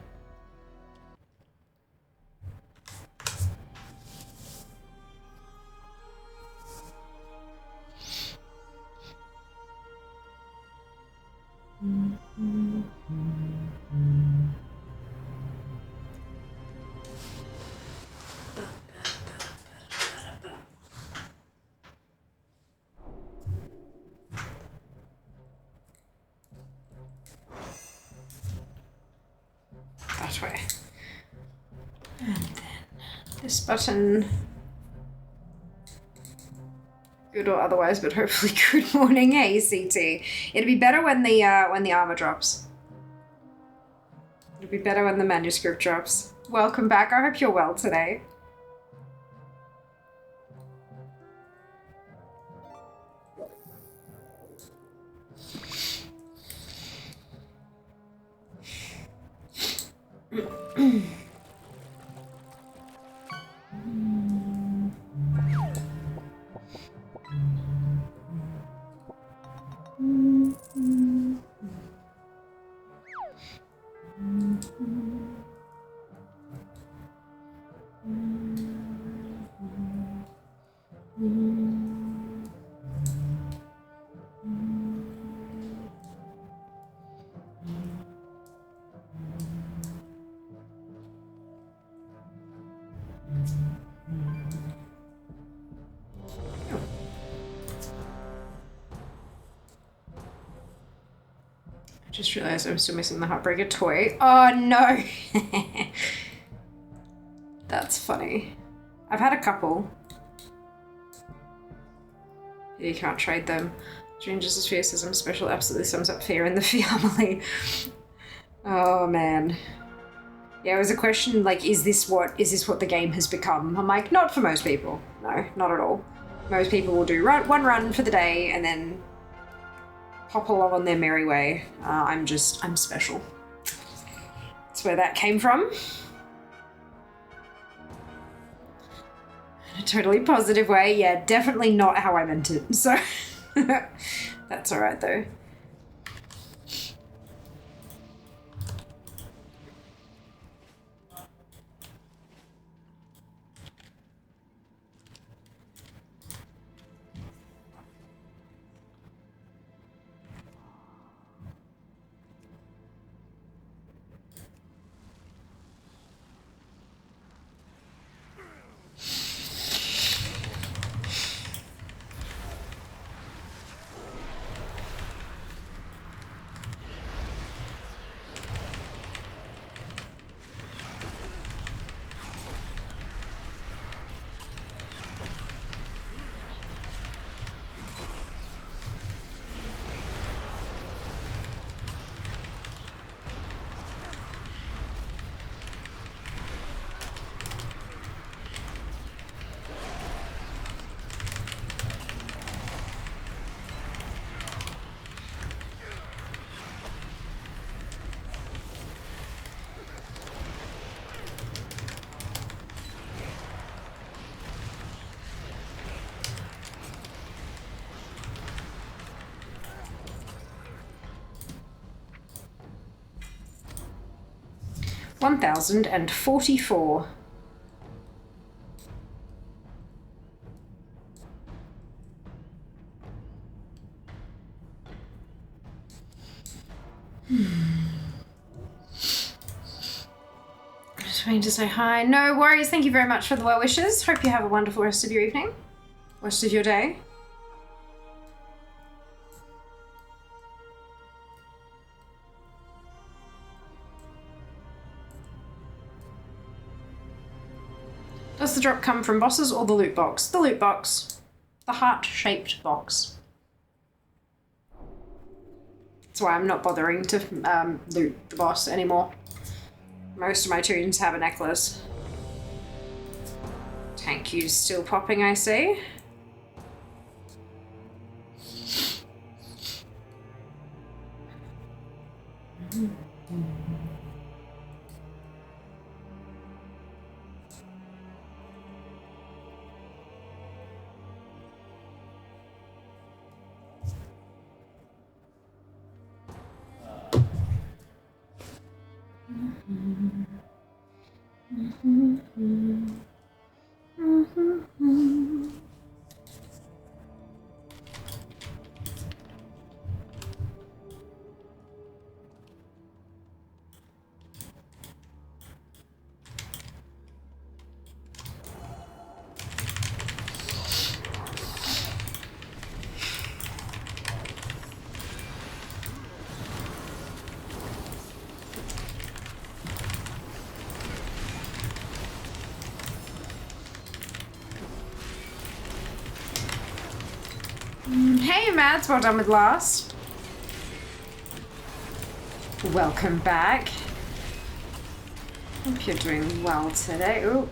That way. And then this button. Good or otherwise, but hopefully good morning. Hey, CT. It'll be better when the armor drops. It'll be better when the manuscript drops. Welcome back. I hope you're well today. Just realised I'm still missing the Heartbreaker toy. Oh no! That's funny. I've had a couple. You can't trade them. Strangers as fierce as I'm special absolutely sums up fear in the family. Oh man. Yeah, it was a question like, is this what the game has become? I'm like, not for most people. No, not at all. Most people will do one run for the day and then hop along on their merry way. I'm special. That's where that came from. In a totally positive way. Yeah, definitely not how I meant it. So that's all right though. $1,044. Just waiting to say hi. No worries. Thank you very much for the well wishes. Hope you have a wonderful rest of your evening. Rest of your day. Does the drop come from bosses or the loot box? The loot box. The heart-shaped box. That's why I'm not bothering to loot the boss anymore. Most of my tunes have a necklace. Tank U's still popping, I see. Hey Mads, well done with last. Welcome back. Hope you're doing well today. Ooh.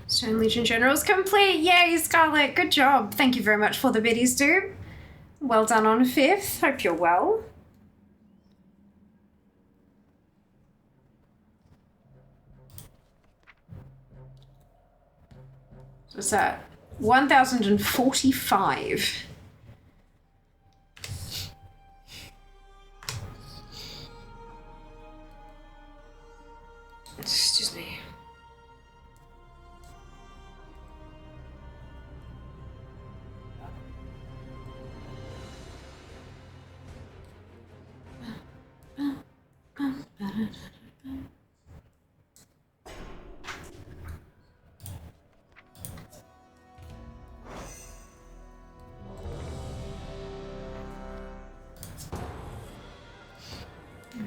Stone Legion General's complete. Yay, Scarlet. Good job. Thank you very much for the biddies, dude. Well done on 5th. Hope you're well. What's that? 1,045. Excuse me.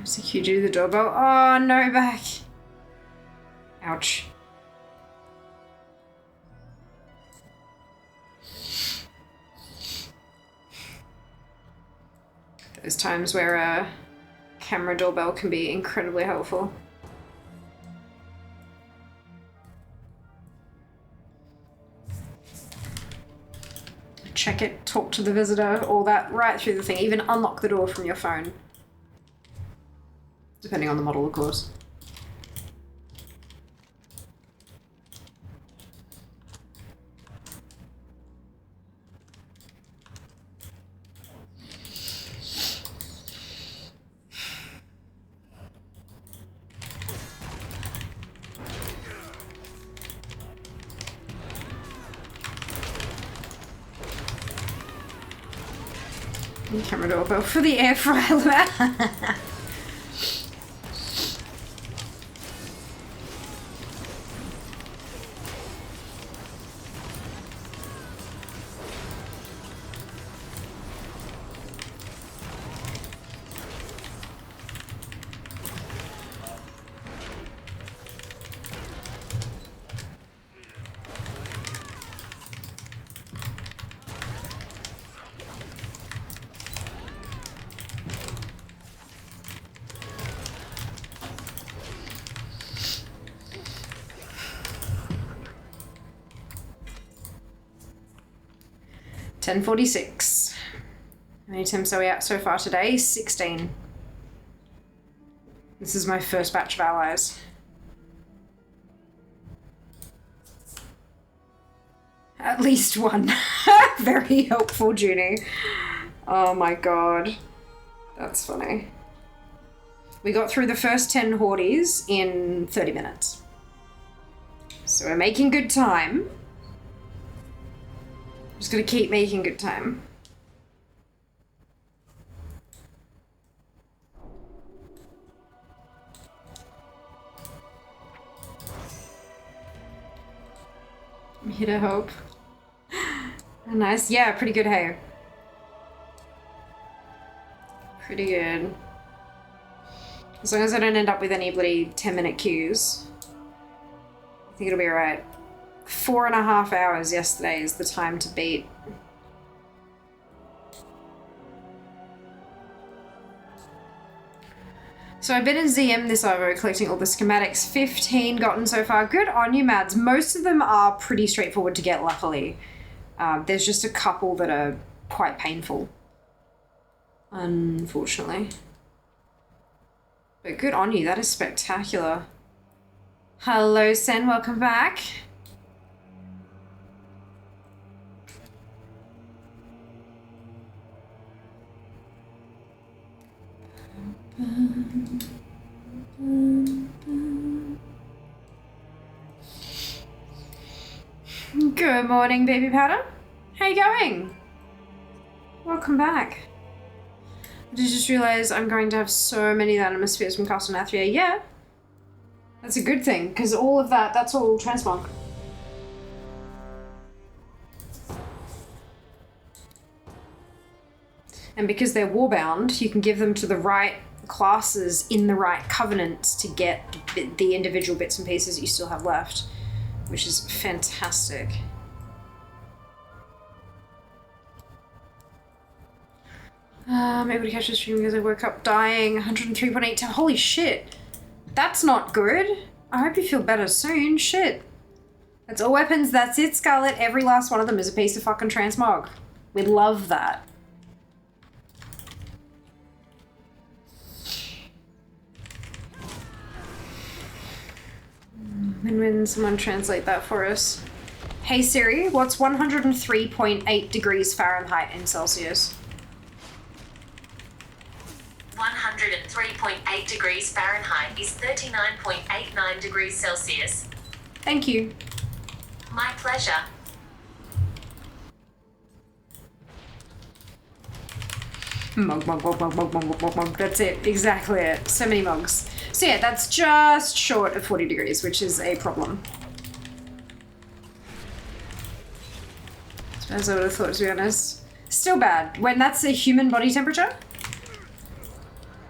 Secure to the doorbell. Oh, no, back. Ouch. There's times where a camera doorbell can be incredibly helpful. Check it, talk to the visitor, all that right through the thing. Even unlock the door from your phone. Depending on the model, of course. Camera doorbell for the air fryer. 10:46. How many attempts are we at so far today? 16. This is my first batch of allies. At least one. Very helpful, Junie. Oh my god. That's funny. We got through the first 10 hordes in 30 minutes. So we're making good time. Just gonna keep making good time. I'm here to hope. Nice. Yeah, pretty good, hey. Pretty good. As long as I don't end up with any bloody 10-minute queues, I think it'll be alright. 4.5 hours yesterday is the time to beat. So I've been in ZM this over, collecting all the schematics. 15 gotten so far. Good on you, Mads. Most of them are pretty straightforward to get, luckily. There's just a couple that are quite painful, unfortunately. But good on you, that is spectacular. Hello, Sen, welcome back. Good morning, baby powder. How you going? Welcome back. I just realized I'm going to have so many Animospheres from Castle Nathria. Yeah, that's a good thing, because all of that, that's all transmog. And because they're warbound, you can give them to the right classes in the right covenants to get the individual bits and pieces that you still have left, which is fantastic. I'm able to catch the stream because I woke up dying. 103.8. Holy shit. That's not good. I hope you feel better soon. Shit. That's all weapons. That's it, Scarlet. Every last one of them is a piece of fucking transmog. We love that. And when someone translate that for us. Hey Siri, what's 103.8 degrees Fahrenheit in Celsius? 103.8 degrees Fahrenheit is 39.89 degrees Celsius. Thank you. My pleasure. Mug. That's it. Exactly it. So many mugs. So yeah, that's just short of 40 degrees, which is a problem. As I would have thought, to be honest. Still bad. When that's a human body temperature,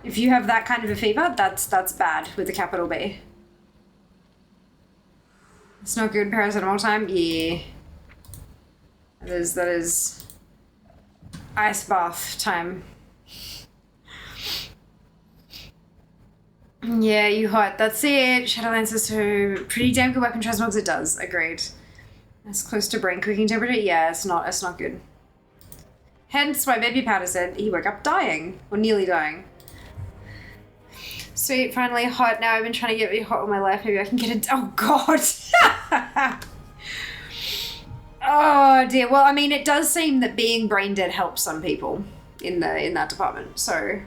if you have that kind of a fever, that's bad with a capital B. It's not good. Paracetamol time? Yeah. That is ice bath time. Yeah, you hot. That's it. Shadowlands is so pretty damn good weapon transmogs. It does. Agreed. That's close to brain cooking temperature. Yeah, it's not good. Hence why baby powder said he woke up dying or nearly dying. Sweet, finally hot. Now I've been trying to get really hot all my life. Maybe I can get it. Oh god. Oh dear. Well, I mean, it does seem that being brain dead helps some people in that department. So.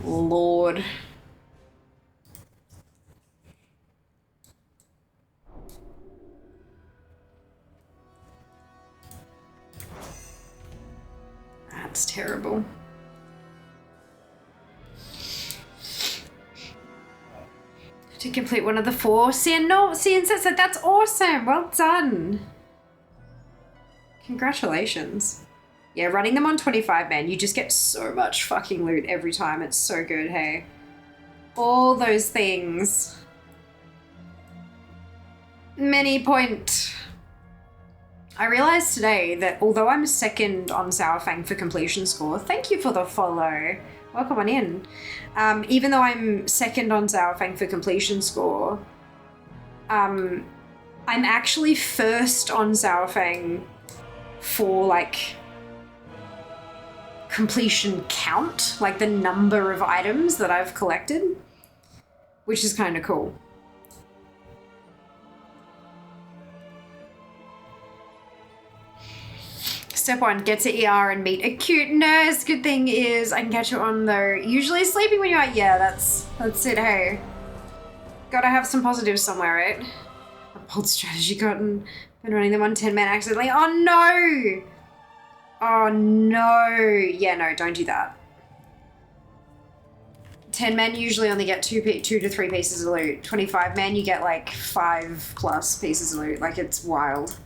Lord. That's terrible. To complete one of the 4. Cian said that's awesome. Well done. Congratulations. Yeah, running them on 25, man, you just get so much fucking loot every time. It's so good, hey. All those things. Many point. I realized today that although I'm second on Sourfang for completion score, thank you for the follow. Welcome on in. Even though I'm second on Sourfang for completion score, I'm actually first on Sourfang for like completion count, like the number of items that I've collected, which is kind of cool. Step 1, get to ER and meet a cute nurse. Good thing is I can catch you on though. Usually sleeping when you're out. Yeah, that's it, hey. Gotta have some positives somewhere, right? A bold strategy gotten. Been running them on 10 men accidentally. Oh no! Oh no. Yeah, no, don't do that. 10 men usually only get 2 to 3 pieces of loot. 25 men, you get like 5+ pieces of loot. Like, it's wild.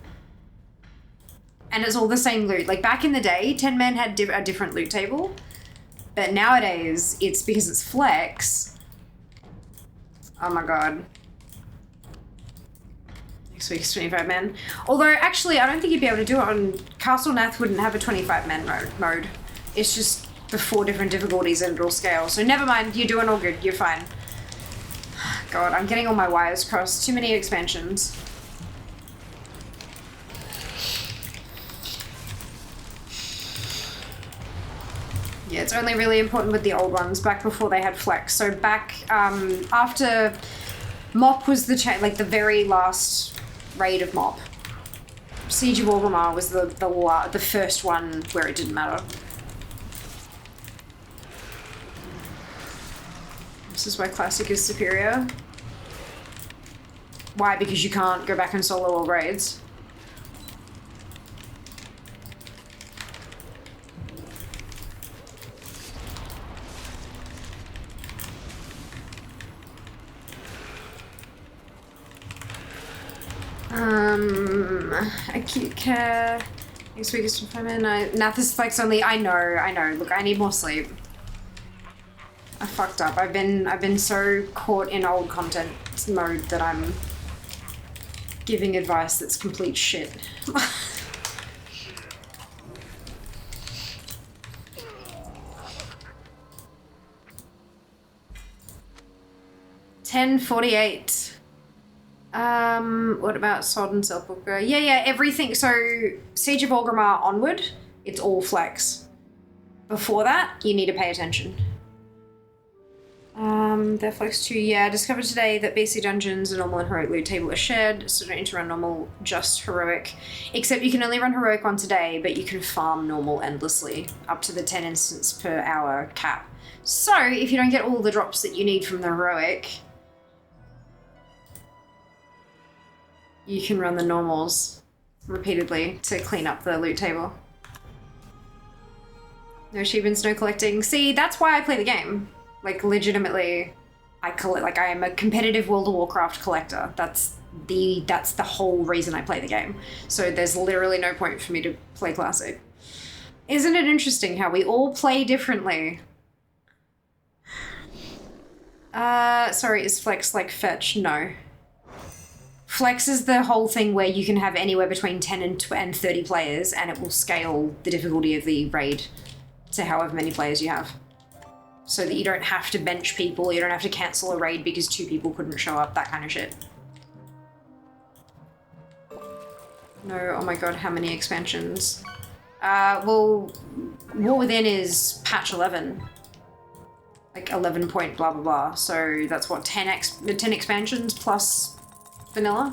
And it's all the same loot. Like, back in the day, 10 men had a different loot table. But nowadays, it's because it's flex. Oh my god. Next week's 25 men. Although, actually, I don't think you'd be able to do it on... Castle Nath wouldn't have a 25 men mode. It's just the 4 different difficulties and it'll scale. So never mind, you're doing all good. You're fine. God, I'm getting all my wires crossed. Too many expansions. Yeah, it's only really important with the old ones, back before they had flex. So back after Mop was the the very last raid of Mop. Siege of Orgrimmar was the first one where it didn't matter. This is why Classic is superior. Why? Because you can't go back and solo all raids. Acute care. Next week is 25 men. Nath is flex only. I know. Look, I need more sleep. I fucked up. I've been so caught in old content mode that I'm giving advice that's complete shit. $10.48. What about Sod and Sepulchre? Yeah, everything. So, Siege of Orgrimmar onward, it's all flex. Before that, you need to pay attention. They're flex too. Yeah, discovered today that BC Dungeons, the normal and heroic loot table are shared, so don't need to run normal, just heroic. Except you can only run heroic once a day, but you can farm normal endlessly, up to the 10 instance per hour cap. So, if you don't get all the drops that you need from the heroic, you can run the normals repeatedly to clean up the loot table. No achievements, no collecting. See, that's why I play the game. Like, legitimately, I am a competitive World of Warcraft collector. That's the whole reason I play the game. So there's literally no point for me to play Classic. Isn't it interesting how we all play differently? Sorry, is Flex like Fetch? No. Flex is the whole thing where you can have anywhere between 10 and 30 players, and it will scale the difficulty of the raid to however many players you have. So that you don't have to bench people, you don't have to cancel a raid because 2 people couldn't show up, that kind of shit. No, oh my god, how many expansions? Well, War Within is patch 11. Like 11 point blah blah blah. So that's what, 10 expansions plus vanilla?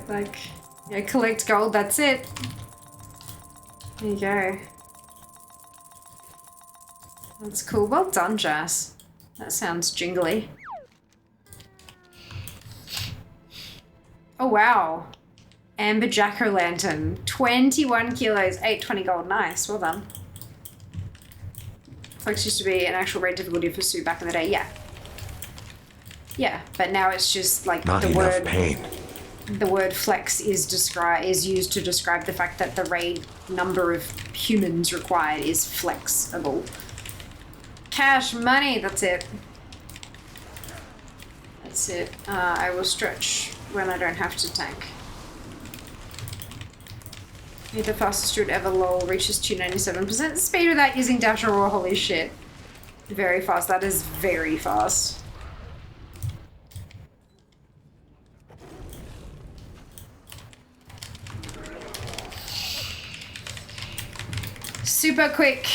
Like, yeah, collect gold, that's it. There you go. That's cool. Well done, Jazz. That sounds jingly. Oh, wow. Amber Jack-o'-lantern. 21 kilos, 820 gold. Nice. Well done. Flex used to be an actual raid difficulty for Sue back in the day. Yeah. Yeah, but now it's just like Not the enough word... pain. The word flex is used to describe the fact that the raid number of humans required is flexible. Cash, money, that's it. That's it. I will stretch when I don't have to tank. Need the fastest route ever, lol, reaches 297% speed without using dash or raw, holy shit. Very fast, that is very fast. Super quick.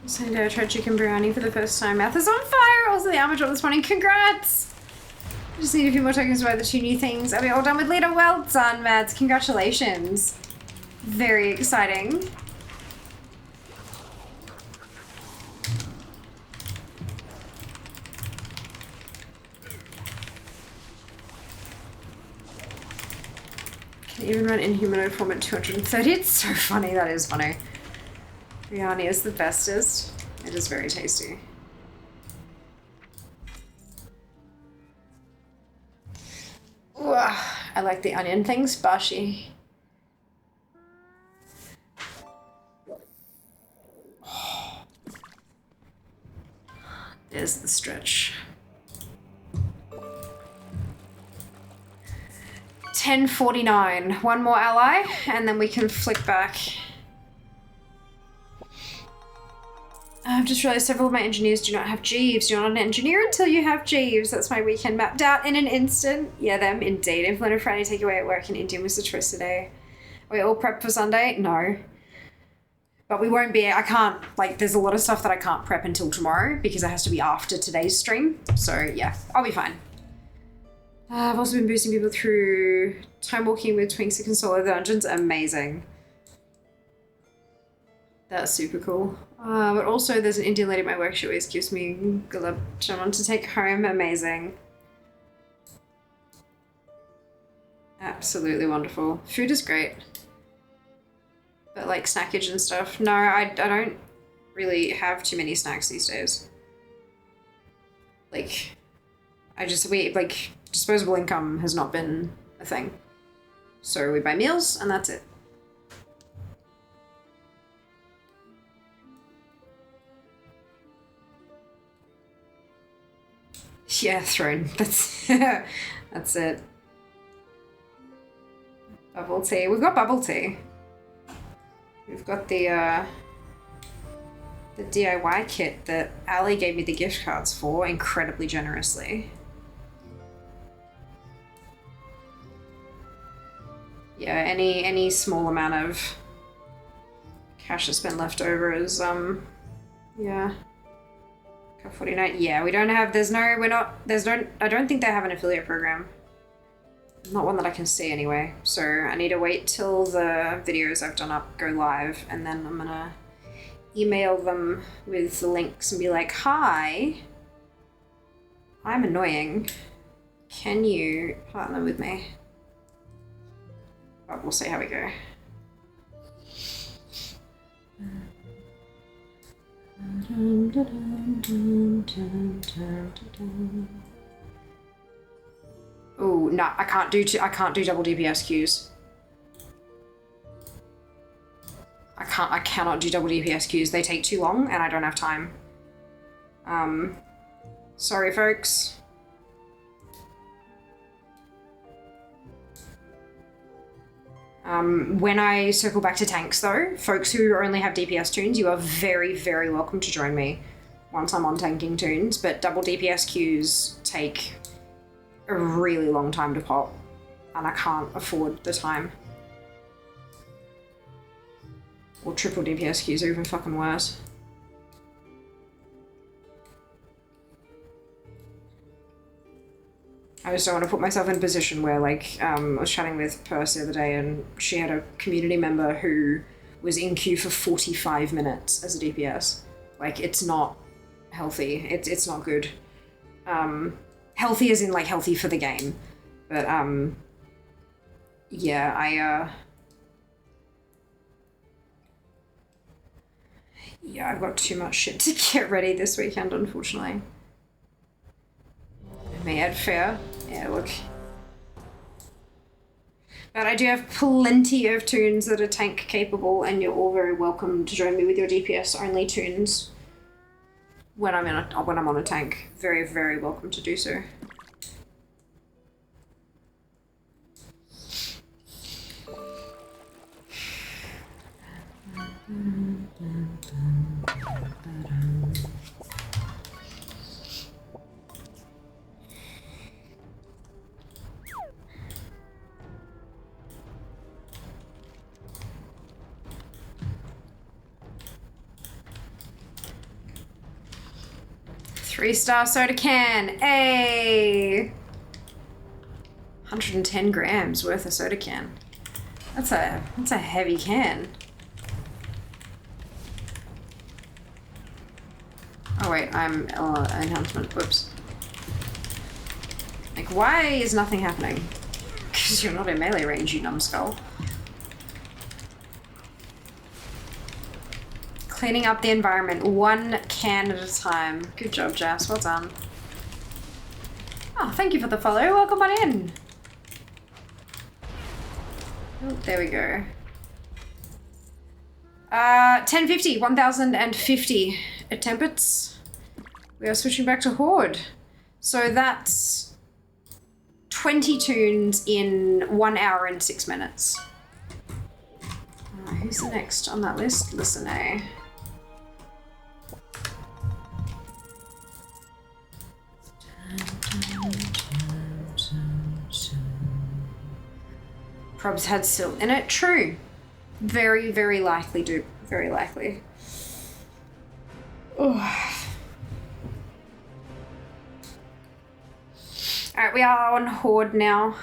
Sunday I tried chicken biryani for the first time. Mouth is on fire. Also the armor drop this morning. Congrats. Just need a few more tokens to buy the 2 new things. Are we all done with Lita? Well done, Mads. Congratulations. Very exciting. Can even run Inhumanoid form at 230. It's so funny. That is funny. Biryani is the bestest. It is very tasty. Ooh, I like the onion things. Bashi. There's the stretch. 1049. One more ally, and then we can flick back. I've just realized several of my engineers do not have Jeeves. You're not an engineer until you have Jeeves. That's my weekend mapped out in an instant. Yeah, them indeed. Implemented Friday takeaway at work in Indian was the choice today. Are we all prepped for Sunday? No. But we won't be, I can't, like, there's a lot of stuff that I can't prep until tomorrow because it has to be after today's stream. So yeah, I'll be fine. I've also been boosting people through time walking with Twinks and solo dungeons. Amazing. That's super cool. But also there's an Indian lady at my work. She always gives me gulab jamun to take home. Amazing. Absolutely wonderful. Food is great. But like snackage and stuff. No, I don't really have too many snacks these days. Like, disposable income has not been a thing. So we buy meals and that's it. Yeah, throne. That's that's it. Bubble tea. We've got bubble tea. We've got the DIY kit that Ali gave me the gift cards for incredibly generously. Yeah, any small amount of cash that's been left over is yeah. 49. Yeah, we don't have, I don't think they have an affiliate program. Not one that I can see anyway. So I need to wait till the videos I've done up go live, and then I'm gonna email them with the links and be like, hi, I'm annoying. Can you partner with me? But we'll see how we go. Oh no, I can't do double DPS queues. I cannot do double DPS queues. They take too long and I don't have time. Sorry folks. When I circle back to tanks though, folks who only have DPS tunes, you are very, very welcome to join me once I'm on tanking tunes, but double DPS queues take a really long time to pop, and I can't afford the time. Or triple DPS queues are even fucking worse. I just don't want to put myself in a position where, like, I was chatting with Purse the other day and she had a community member who was in queue for 45 minutes as a DPS. Like, it's not healthy. It's not good. Healthy as in, like, healthy for the game. But, yeah, yeah, I've got too much shit to get ready this weekend, unfortunately. Mad fair. Yeah, look. But I do have plenty of tunes that are tank capable, and you're all very welcome to join me with your DPS only tunes when I'm on a tank. Very, very welcome to do so. Three-star soda can, hey! 110 grams worth of soda can. That's a heavy can. Oh wait, I'm enhancement. Whoops. Like, why is nothing happening? Because you're not in melee range, you numbskull. Cleaning up the environment, one can at a time. Good job, Jas. Well done. Oh, thank you for the follow. Welcome on in. Oh, there we go. 1050, 1050 attempts. We are switching back to Horde. So that's 20 tunes in 1 hour and 6 minutes. Who's the next on that list? Listen, eh? Probs had silt in it. True. Very, very likely, dude. Very likely. Alright, we are on Horde now.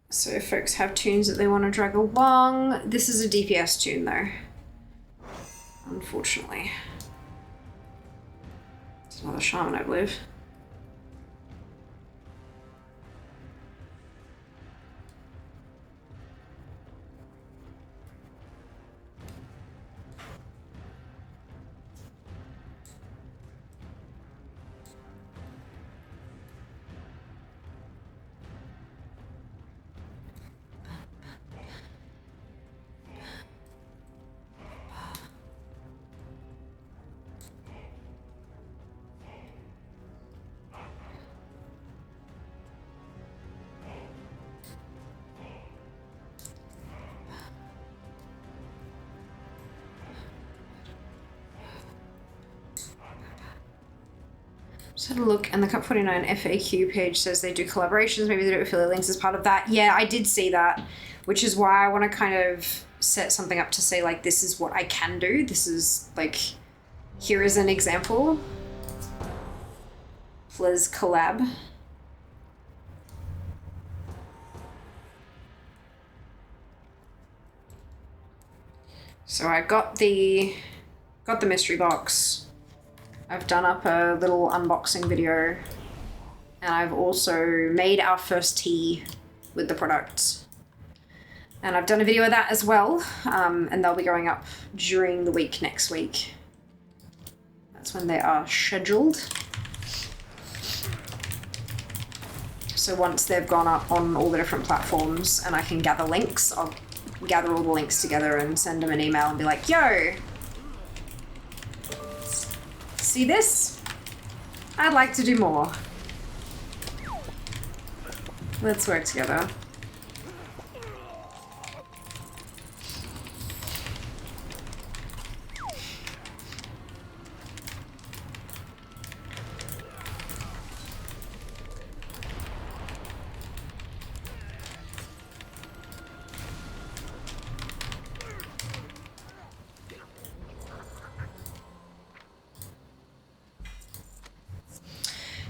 So if folks have tunes that they want to drag along. This is a DPS tune though. Unfortunately. It's another shaman, I believe. Just had a look, and the Cup 49 FAQ page says they do collaborations. Maybe they do affiliate links as part of that. Yeah, I did see that, which is why I want to kind of set something up to say, like, this is what I can do. This is, like, here is an example. Fliz collab. So I got the mystery box. I've done up a little unboxing video, and I've also made our first tea with the products. And I've done a video of that as well, and they'll be going up during the week next week. That's when they are scheduled. So once they've gone up on all the different platforms and I can gather links, I'll gather all the links together and send them an email and be like, yo, see this? I'd like to do more. Let's work together.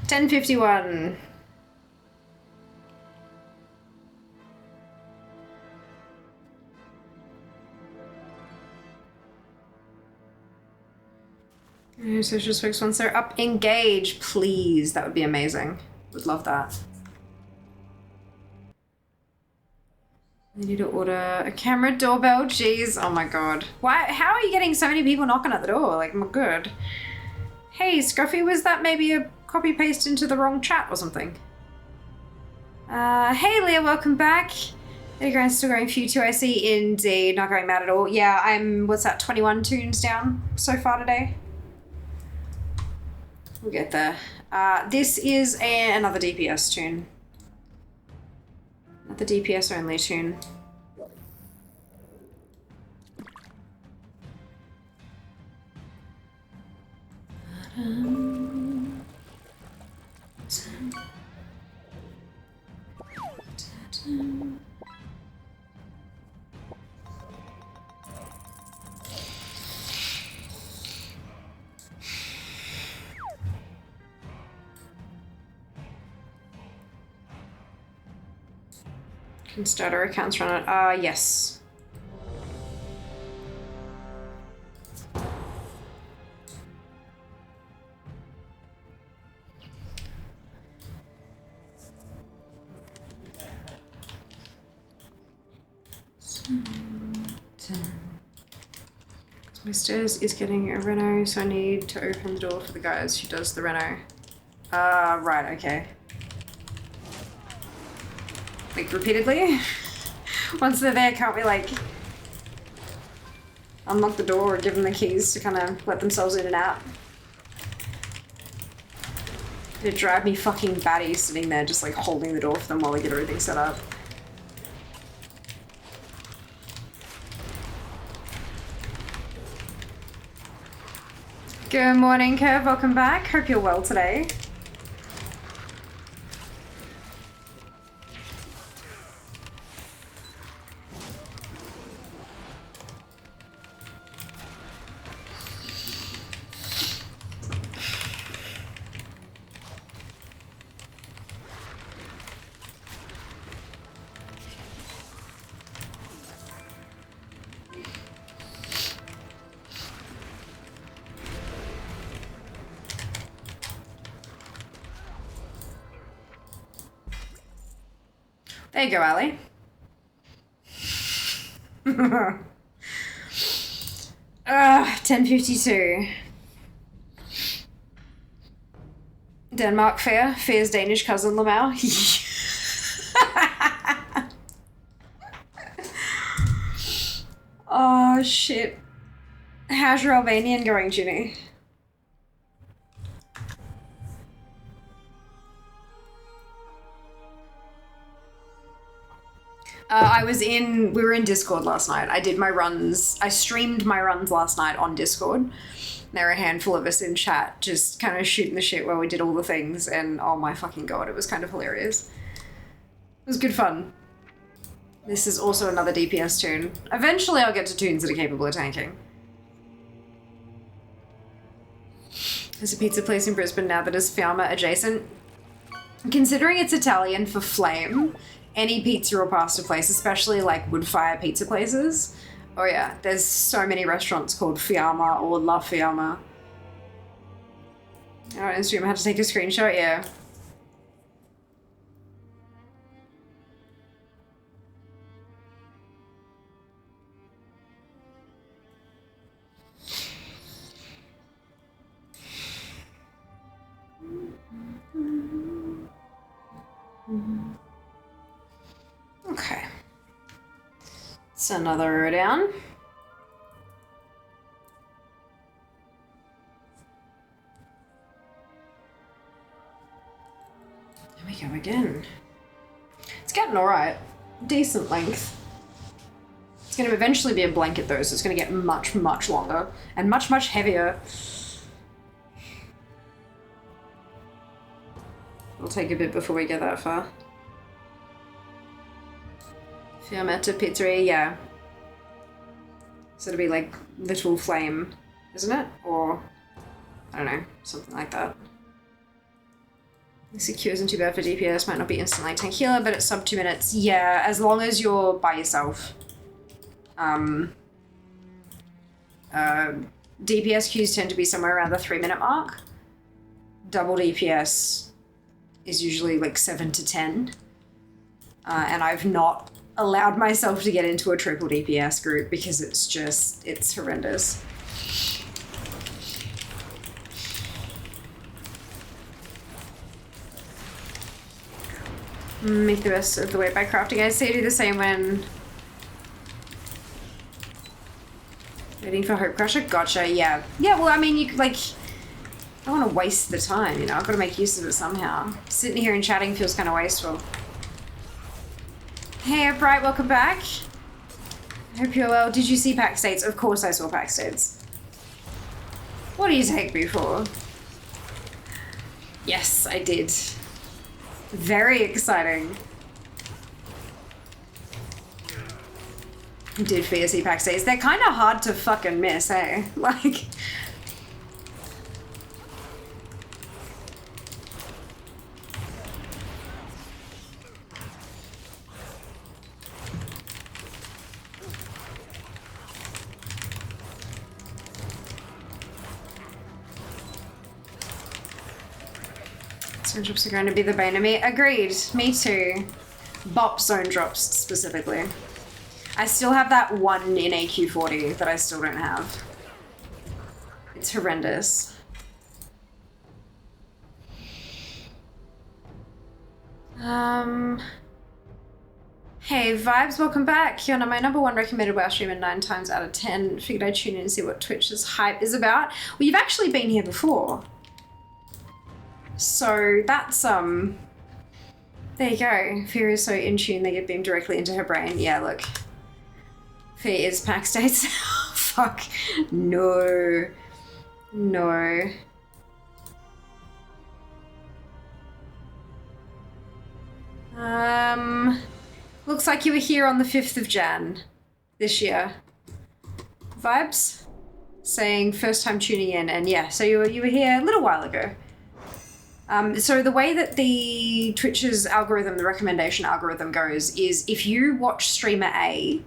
$10.51. Social Speaks once they're up, engage, please. That would be amazing. Would love that. I need to order a camera doorbell. Jeez, oh my god. Why? How are you getting so many people knocking at the door? Like, my god. Hey, Scruffy, was that maybe a copy paste into the wrong chat or something? Hey Leah, welcome back. Are you guys still going for you two? I see. Indeed, not going mad at all. Yeah, I'm, what's that, 21 tunes down so far today? We'll get there. This is another DPS tune. Another DPS only tune. Can start our accounts run it. Yes. My stairs is getting a reno, so I need to open the door for the guys who does the reno. Right, okay. Like, repeatedly? Once they're there, can't we, like, unlock the door or give them the keys to kind of let themselves in and out? It'd drive me fucking batty sitting there just, like, holding the door for them while they get everything set up. Good morning, Kev. Welcome back. Hope you're well today. There you go, Ali. 10:52. Denmark fair. Fair's Danish cousin Lamau. Oh shit. How's your Albanian going, Ginny? We were in Discord last night. I did my runs, I streamed my runs last night on Discord. There were a handful of us in chat just kind of shooting the shit while we did all the things, and oh my fucking god, it was kind of hilarious. It was good fun. This is also another DPS tune. Eventually I'll get to tunes that are capable of tanking. There's a pizza place in Brisbane now that is Fiamma adjacent. Considering it's Italian for flame, any pizza or pasta place, especially like wood fire pizza places, Oh yeah, there's so many restaurants called Fiamma or La Fiamma. Oh, Instagram, I had to take a screenshot, yeah. Okay. It's another row down. There we go again. It's getting alright. Decent length. It's going to eventually be a blanket though, so it's going to get much, much longer and much, much heavier. It'll take a bit before we get that far. Fiammetta Pizzeria, yeah. So it'll be like Little Flame, isn't it? Or, I don't know, something like that. This cure isn't too bad for DPS, might not be instant like tank healer, but it's sub 2 minutes. Yeah, as long as you're by yourself. DPS queues tend to be somewhere around the 3-minute mark. Double DPS is usually like 7 to 10. And I've not allowed myself to get into a triple DPS group because it's horrendous. Make the best of the way by crafting. I say do the same when waiting for Hope Crusher. Gotcha, yeah. Yeah, well, I mean, you like, I don't want to waste the time, you know? I've got to make use of it somehow. Sitting here and chatting feels kind of wasteful. Hey, Bright, welcome back. Hope you're well. Did you see Pack States? Of course I saw Pack States. What do you take me for? Yes, I did. Very exciting. Did fear see Pack States. They're kind of hard to fucking miss, eh? Like... Zone drops are going to be the bane of me. Agreed. Me too. Bop zone drops specifically. I still have that one in AQ40 that I still don't have. It's horrendous. Hey, Vibes, welcome back. You're my #1 recommended WoW streamer 9 times out of 10. Figured I'd tune in and see what Twitch's hype is about. Well, you've actually been here before. So that's, there you go. Fear is so in tune, they get beamed directly into her brain. Yeah, look. Fear is Pack States. Fuck. No. No. Looks like you were here on the 5th of Jan this year. Vibes? Saying first time tuning in, and yeah, so you were here a little while ago. So the way that the Twitch's algorithm, the recommendation algorithm goes is if you watch streamer A,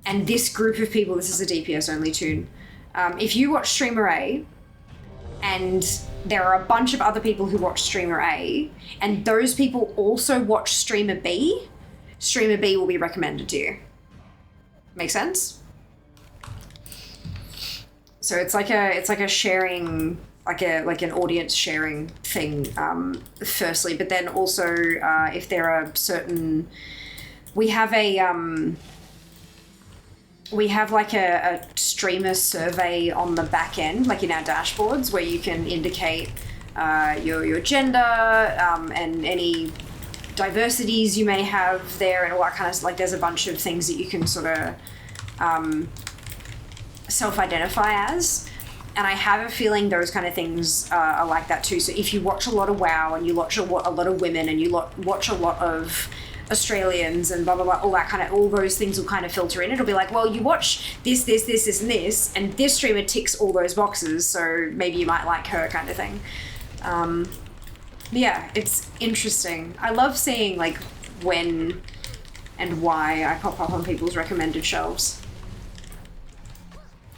and this group of people, this is a DPS only tune, if you watch streamer A, and there are a bunch of other people who watch streamer A, and those people also watch streamer B will be recommended to you. Make sense? So it's like a sharing, like an audience sharing thing, firstly, but then also if there are certain, we have like a streamer survey on the back end, like in our dashboards, where you can indicate your gender and any diversities you may have there and all that kind of, like there's a bunch of things that you can sort of self-identify as. And I have a feeling those kind of things are like that too. So if you watch a lot of WoW and you watch a lot of women and you watch a lot of Australians and blah, blah, blah, all those things will kind of filter in. It'll be like, well, you watch this, and this, and this streamer ticks all those boxes, so maybe you might like her kind of thing. Yeah, it's interesting. I love seeing like when and why I pop up on people's recommended shelves.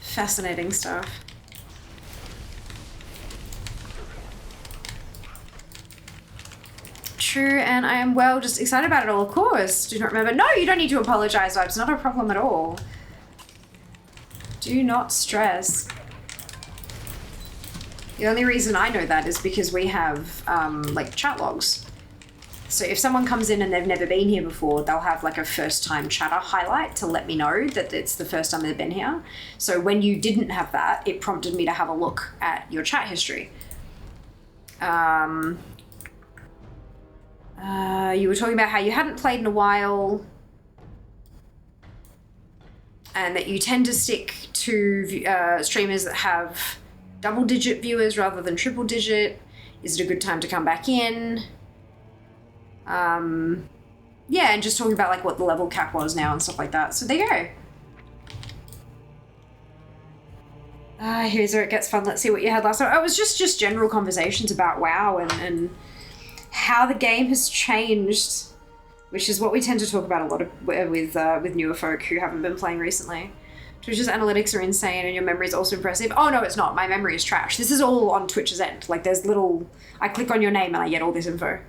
Fascinating stuff. True, and I am, well, just excited about it all, of course. Do not remember. No, you don't need to apologize, Vibes. Not a problem at all. Do not stress. The only reason I know that is because we have, like, chat logs. So if someone comes in and they've never been here before, they'll have, like, a first-time chatter highlight to let me know that it's the first time they've been here. So when you didn't have that, it prompted me to have a look at your chat history. You were talking about how you hadn't played in a while and that you tend to stick to streamers that have double-digit viewers rather than triple-digit. Is it a good time to come back in? Yeah, and just talking about like what the level cap was now and stuff like that. So there you go. Here's where it gets fun. Let's see what you had last time. Oh, it was just general conversations about WoW and how the game has changed, which is what we tend to talk about a lot of with newer folk who haven't been playing recently. Twitch's analytics are insane and your memory is also impressive. Oh no, it's not. My memory is trash. This is all on Twitch's end. Like there's little, I click on your name and I get all this info.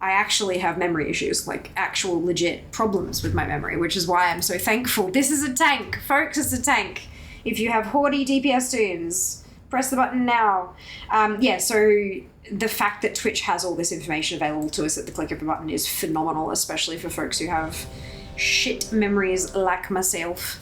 I actually have memory issues, like actual legit problems with my memory, which is why I'm so thankful. This is a tank, folks, it's a tank. If you have Hordy DPS tunes, press the button now. Yeah, so the fact that Twitch has all this information available to us at the click of a button is phenomenal, especially for folks who have shit memories like myself.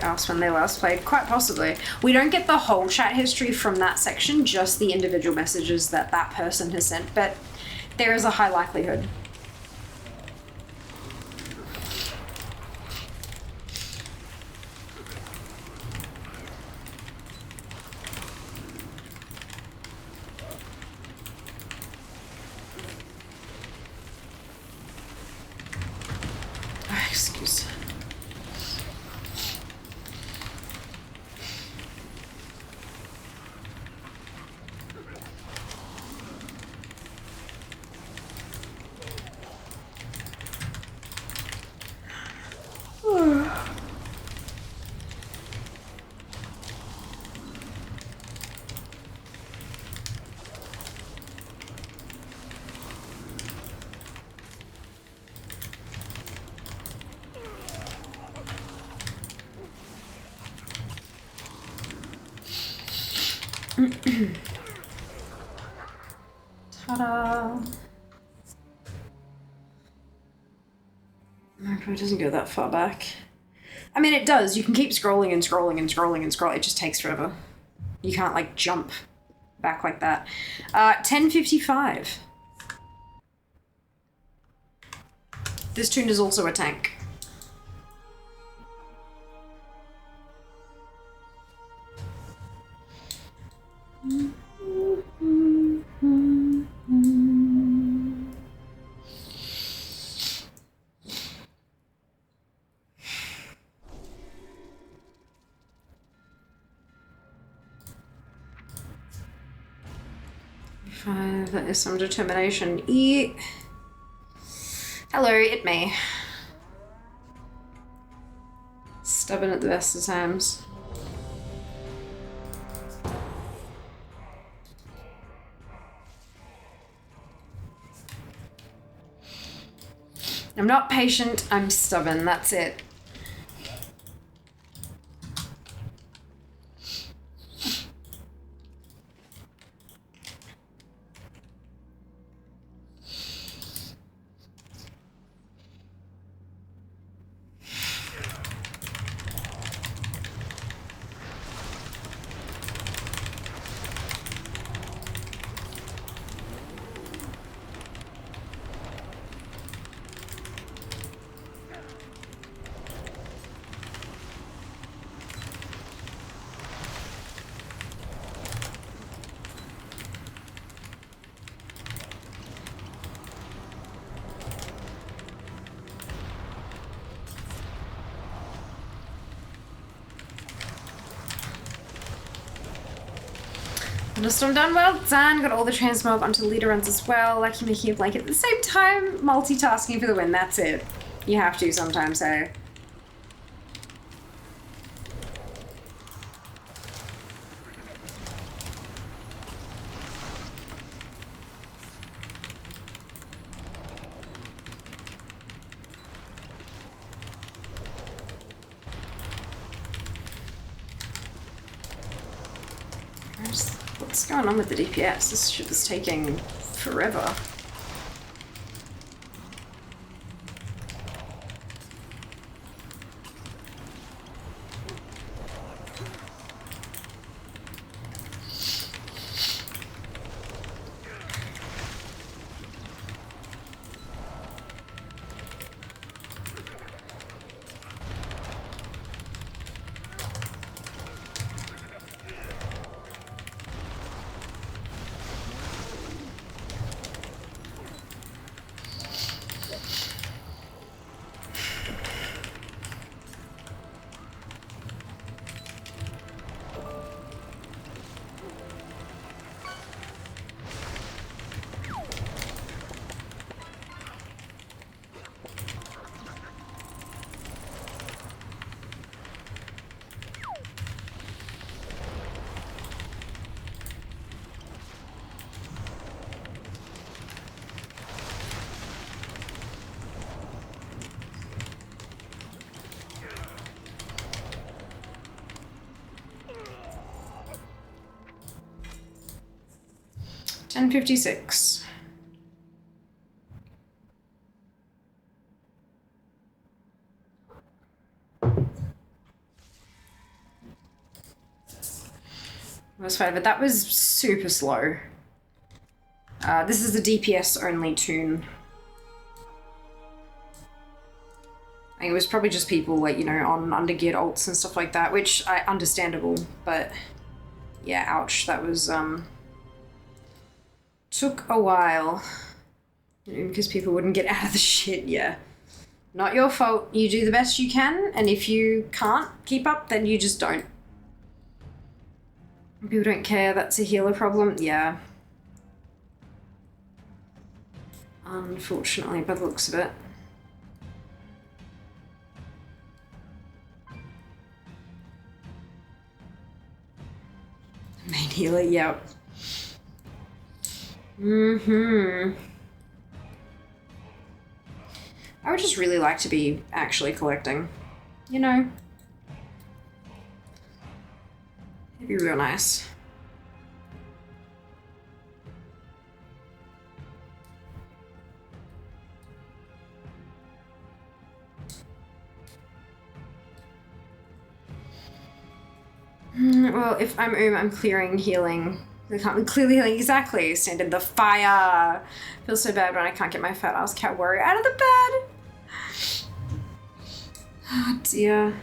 Asked when they last played, quite possibly. We don't get the whole chat history from that section, just the individual messages that that person has sent, but there is a high likelihood. Excuse. Ta-da! It doesn't go that far back. I mean, it does. You can keep scrolling and scrolling and scrolling and scrolling. It just takes forever. You can't, like, jump back like that. 10:55. This tune is also a tank. That is some determination. Hello, it me. Stubborn at the best of times. I'm not patient, I'm stubborn, that's it. Thunderstorm done, well done. Got all the transmob onto leader runs as well. Lucky making a blanket at the same time. Multitasking for the win, that's it. You have to sometimes, hey. What's going on with the DPS? This shit is taking forever. $10.56. Was fine, but that was super slow. This is a DPS only tune. I think it was probably just people like, you know, on undergeared ults and stuff like that, which understandable, but yeah, ouch, that was took a while. Because people wouldn't get out of the shit, yeah. Not your fault. You do the best you can, and if you can't keep up, then you just don't. People don't care, that's a healer problem, yeah. Unfortunately, by the looks of it. Main healer, yep. I would just really like to be actually collecting, you know? It'd be real nice. Well, if I'm I'm clearing healing. I can't be clearly healing, exactly. Stand in the fire. Feels so bad when I can't get my fat ass cat warrior out of the bed. Oh dear.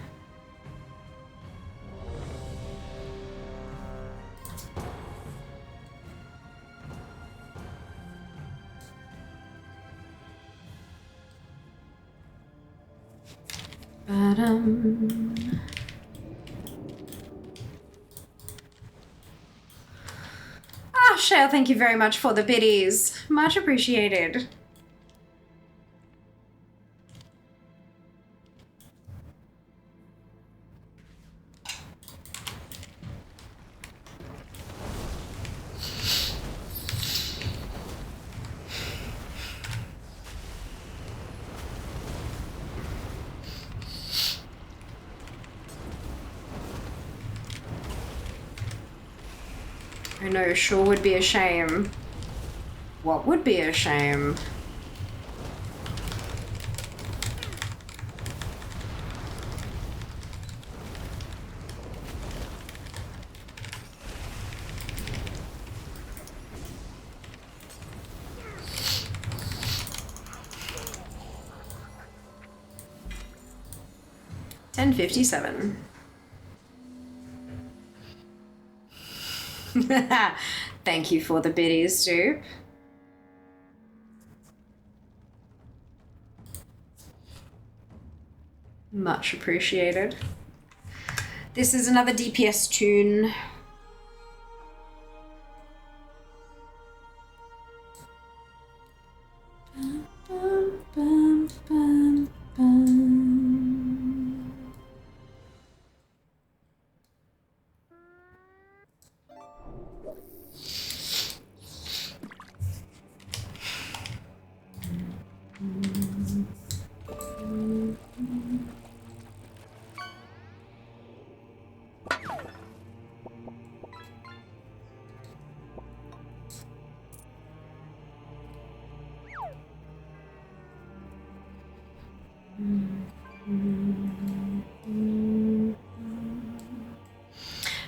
Ah, Shale, thank you very much for the biddies. Much appreciated. I know, sure would be a shame. What would be a shame? $10.57. Thank you for the biddies, dupe. Much appreciated. This is another DPS tune.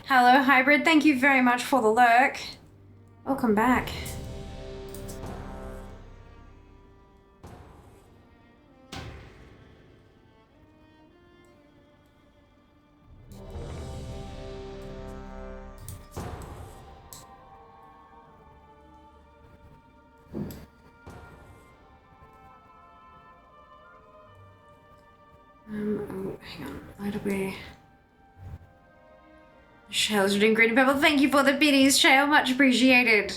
Hello, Hybrid. Thank you very much for the lurk. Welcome back. Oh, hang on. Where do we... Shale's doing green and purple. Thank you for the biddies, Shale. Much appreciated.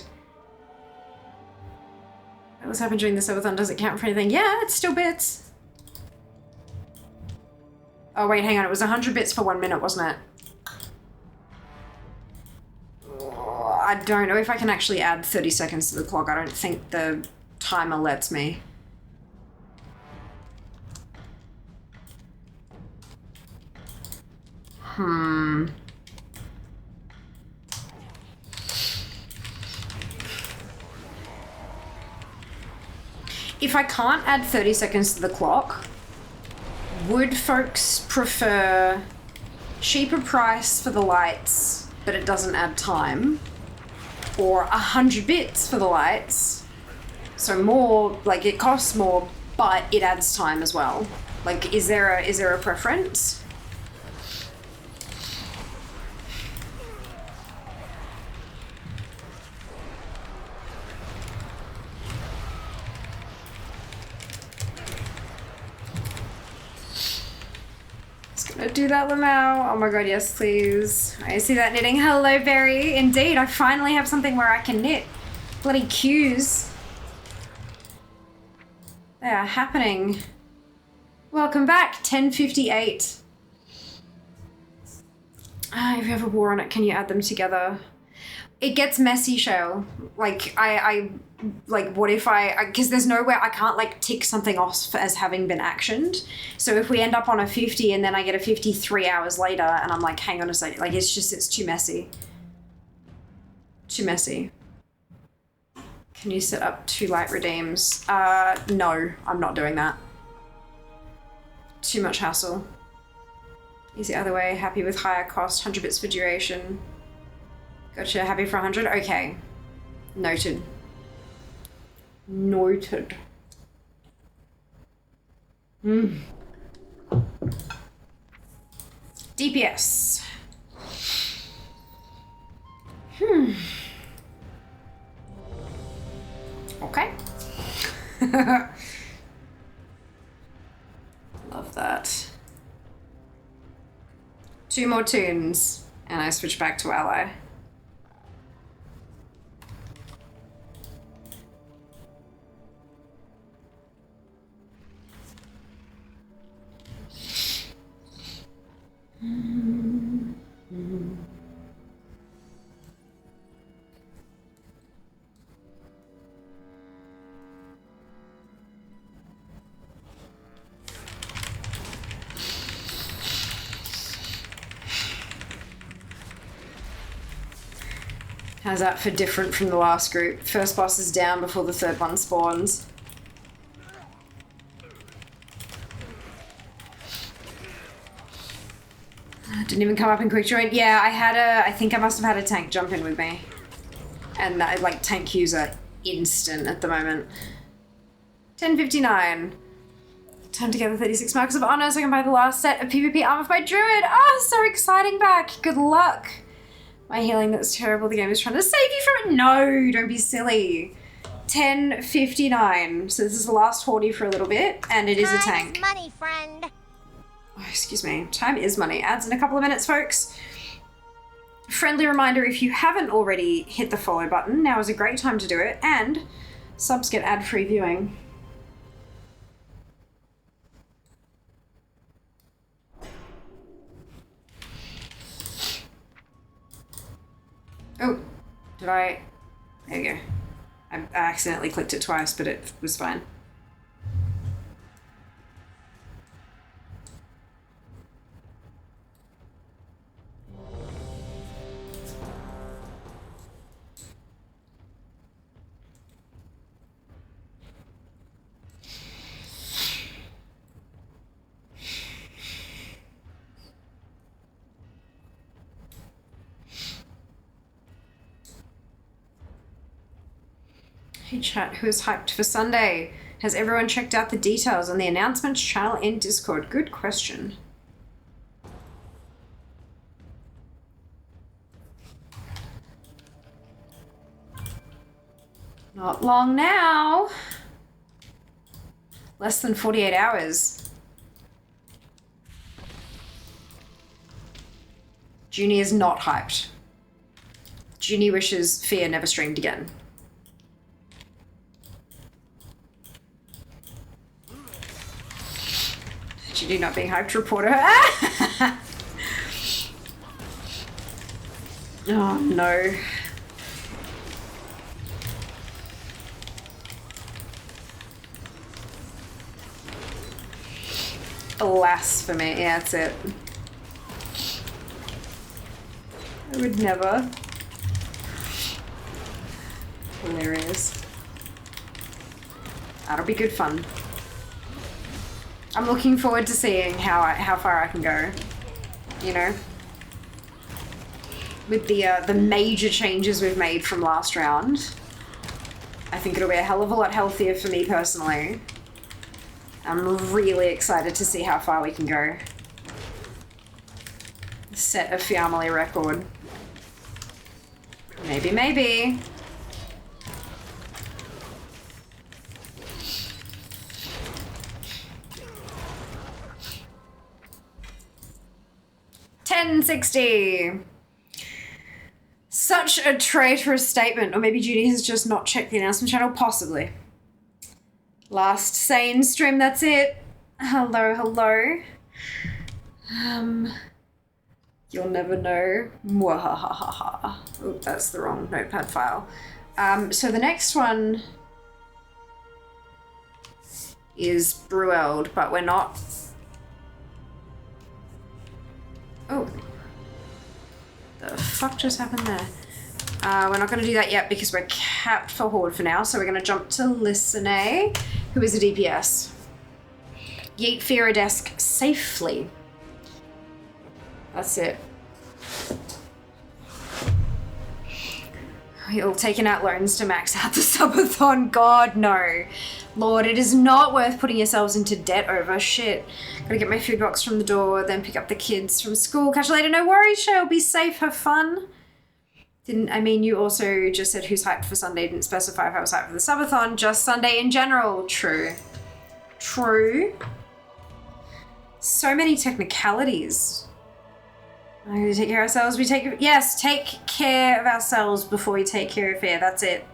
What was happened during the subathon? Does it count for anything? Yeah, it's still bits. Oh, wait, hang on. It was 100 bits for 1 minute, wasn't it? Oh, I don't know if I can actually add 30 seconds to the clock. I don't think the timer lets me. If I can't add 30 seconds to the clock, would folks prefer cheaper price for the lights, but it doesn't add time? Or 100 bits for the lights, so more, like it costs more, but it adds time as well? Like, is there a preference? Do that, Lamau. Oh my god, yes, please. I see that knitting. Hello, Berry. Indeed, I finally have something where I can knit. Bloody cues. They are happening. Welcome back, 10:58. If you have a war on it, can you add them together? It gets messy, Shale. Like, like, what if because there's nowhere I can't, like, tick something off as having been actioned. So if we end up on a 50 and then I get a 53 hours later and I'm like, hang on a second, like, it's too messy. Too messy. Can you set up 2 light redeems? No, I'm not doing that. Too much hassle. Easy other way, happy with higher cost, 100 bits for duration. Gotcha, happy for 100? Okay. Noted. Noted. DPS. Okay. Love that. 2 more tunes, and I switch back to ally. How's that for different from the last group? First boss is down before the third one spawns. Didn't even come up in quick join. Yeah, I think I must have had a tank jump in with me. And that, like, tank queues are instant at the moment. 10:59. Time to gather 36 marks of honor so I can buy the last set of PvP armor for my druid. Oh, so exciting back. Good luck. My healing, that's terrible. The game is trying to save you from it. No, don't be silly. 10:59. So this is the last 40 for a little bit, and it is a tank. Time is money, friend. Oh, excuse me. Time is money. Adds in a couple of minutes, folks. Friendly reminder, if you haven't already hit the follow button, now is a great time to do it, and subs get ad-free viewing. Oh, did I? There you go. I accidentally clicked it twice, but it was fine. Hey chat, who's hyped for Sunday? Has everyone checked out the details on the announcements channel in Discord? Good question. Not long now. Less than 48 hours. Junie is not hyped. Junie wishes Fear never streamed again. Junie not being hyped, report her. Oh no. Blasphemy, yeah, that's it. I would never. Hilarious. That'll be good fun. I'm looking forward to seeing how far I can go. You know? With the major changes we've made from last round. I think it'll be a hell of a lot healthier for me personally. I'm really excited to see how far we can go. Set a family record. Maybe, maybe. $10.60. Such a traitorous statement. Or maybe Judy has just not checked the announcement channel. Possibly. Last sane stream, that's it. Hello, hello. You'll never know. Mwahahaha. Oh, that's the wrong notepad file. So the next one is Brueld, but we're not. Oh. The fuck just happened there? We're not going to do that yet because we're capped for Horde for now, so we're going to jump to Listener, who is a DPS. Yeet Fear a desk safely. That's it. We're all taking out loans to max out the subathon. God, no. Lord, it is not worth putting yourselves into debt over. Shit. Gotta get my food box from the door, then pick up the kids from school. Catch you later. No worries, Shale. Be safe. Have fun. You also just said who's hyped for Sunday. Didn't specify if I was hyped for the subathon. Just Sunday in general. True. True. So many technicalities. We take care of ourselves. Yes, take care of ourselves before we take care of Fear. That's it.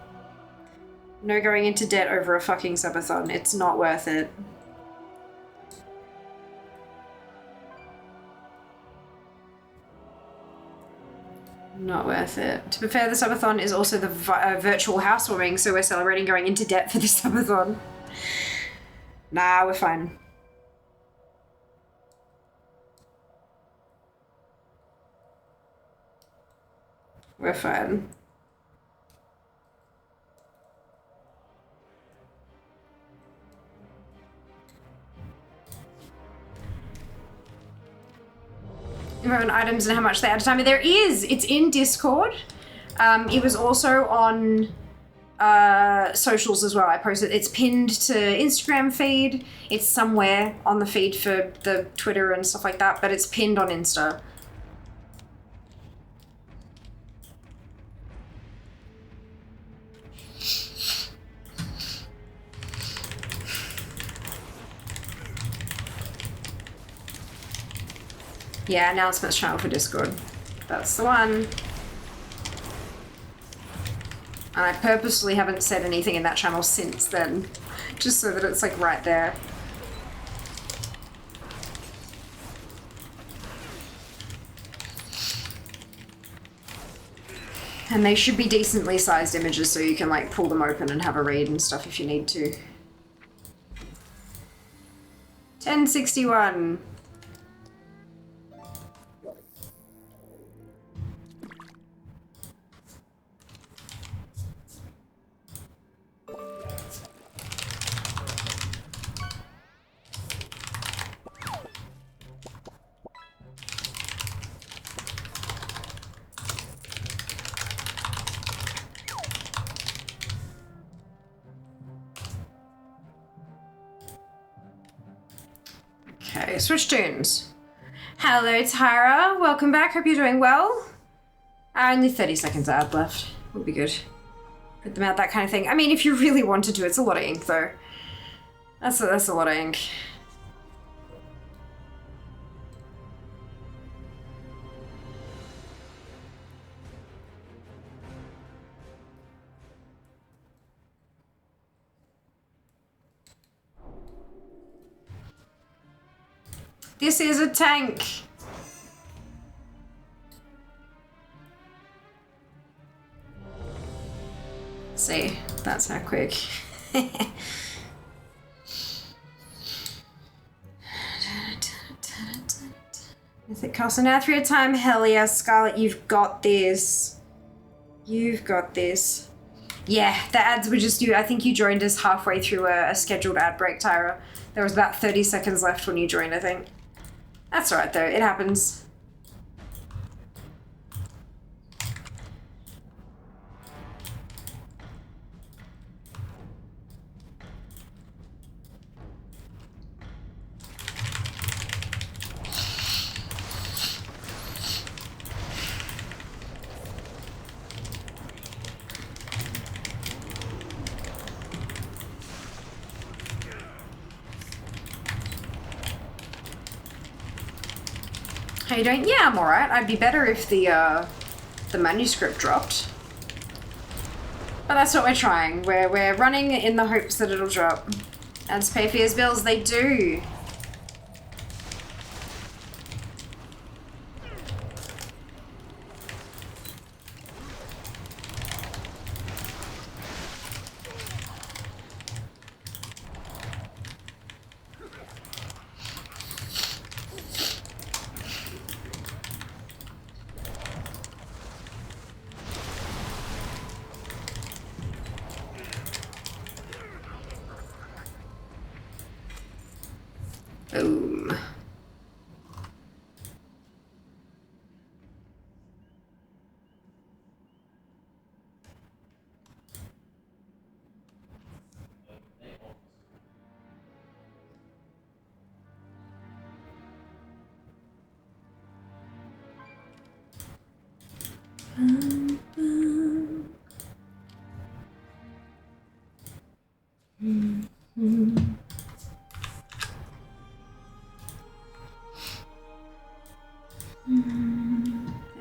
No going into debt over a fucking subathon. It's not worth it. Not worth it. To be fair, the subathon is also the virtual housewarming, so we're celebrating going into debt for the subathon. Nah, we're fine. We're fine. Environment items and how much they add to time. There is. It's in Discord. It was also on socials as well. I posted. It's pinned to Instagram feed. It's somewhere on the feed for the Twitter and stuff like that, but it's pinned on Insta. Yeah, announcements channel for Discord. That's the one. And I purposely haven't said anything in that channel since then, just so that it's like right there. And they should be decently sized images so you can like pull them open and have a read and stuff if you need to. 1061. Okay, switch tunes. Hello, Tyra. Welcome back. Hope you're doing well. Only 30 seconds ad left. Would be good. Put them out, that kind of thing. I mean, if you really wanted to, it's a lot of ink, though. That's a lot of ink. This is a tank. See, that's how quick. Mythic Castle now 3 at a time. Hell yeah, Scarlet, you've got this. You've got this. Yeah, the ads were just you. I think you joined us halfway through a scheduled ad break, Tyra. There was about 30 seconds left when you joined, I think. That's alright though, it happens. How you doing? Yeah, I'm alright. I'd be better if the manuscript dropped. But that's what we're trying. We're running in the hopes that it'll drop. Ads pay for his bills, they do. Boom.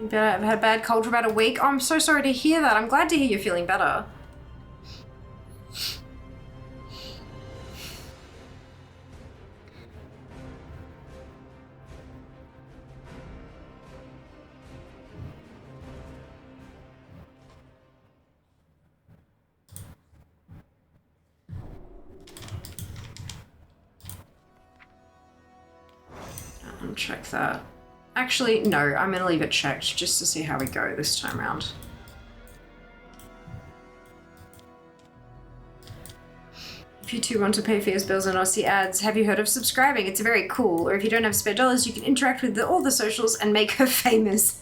I've had a bad cold for about a week. Oh, I'm so sorry to hear that. I'm glad to hear you're feeling better. Check that. Actually, no, I'm gonna leave it checked just to see how we go this time around. If you too want to pay for your bills and not see ads, have you heard of subscribing? It's very cool. Or if you don't have spare dollars, you can interact with all the socials and make her famous.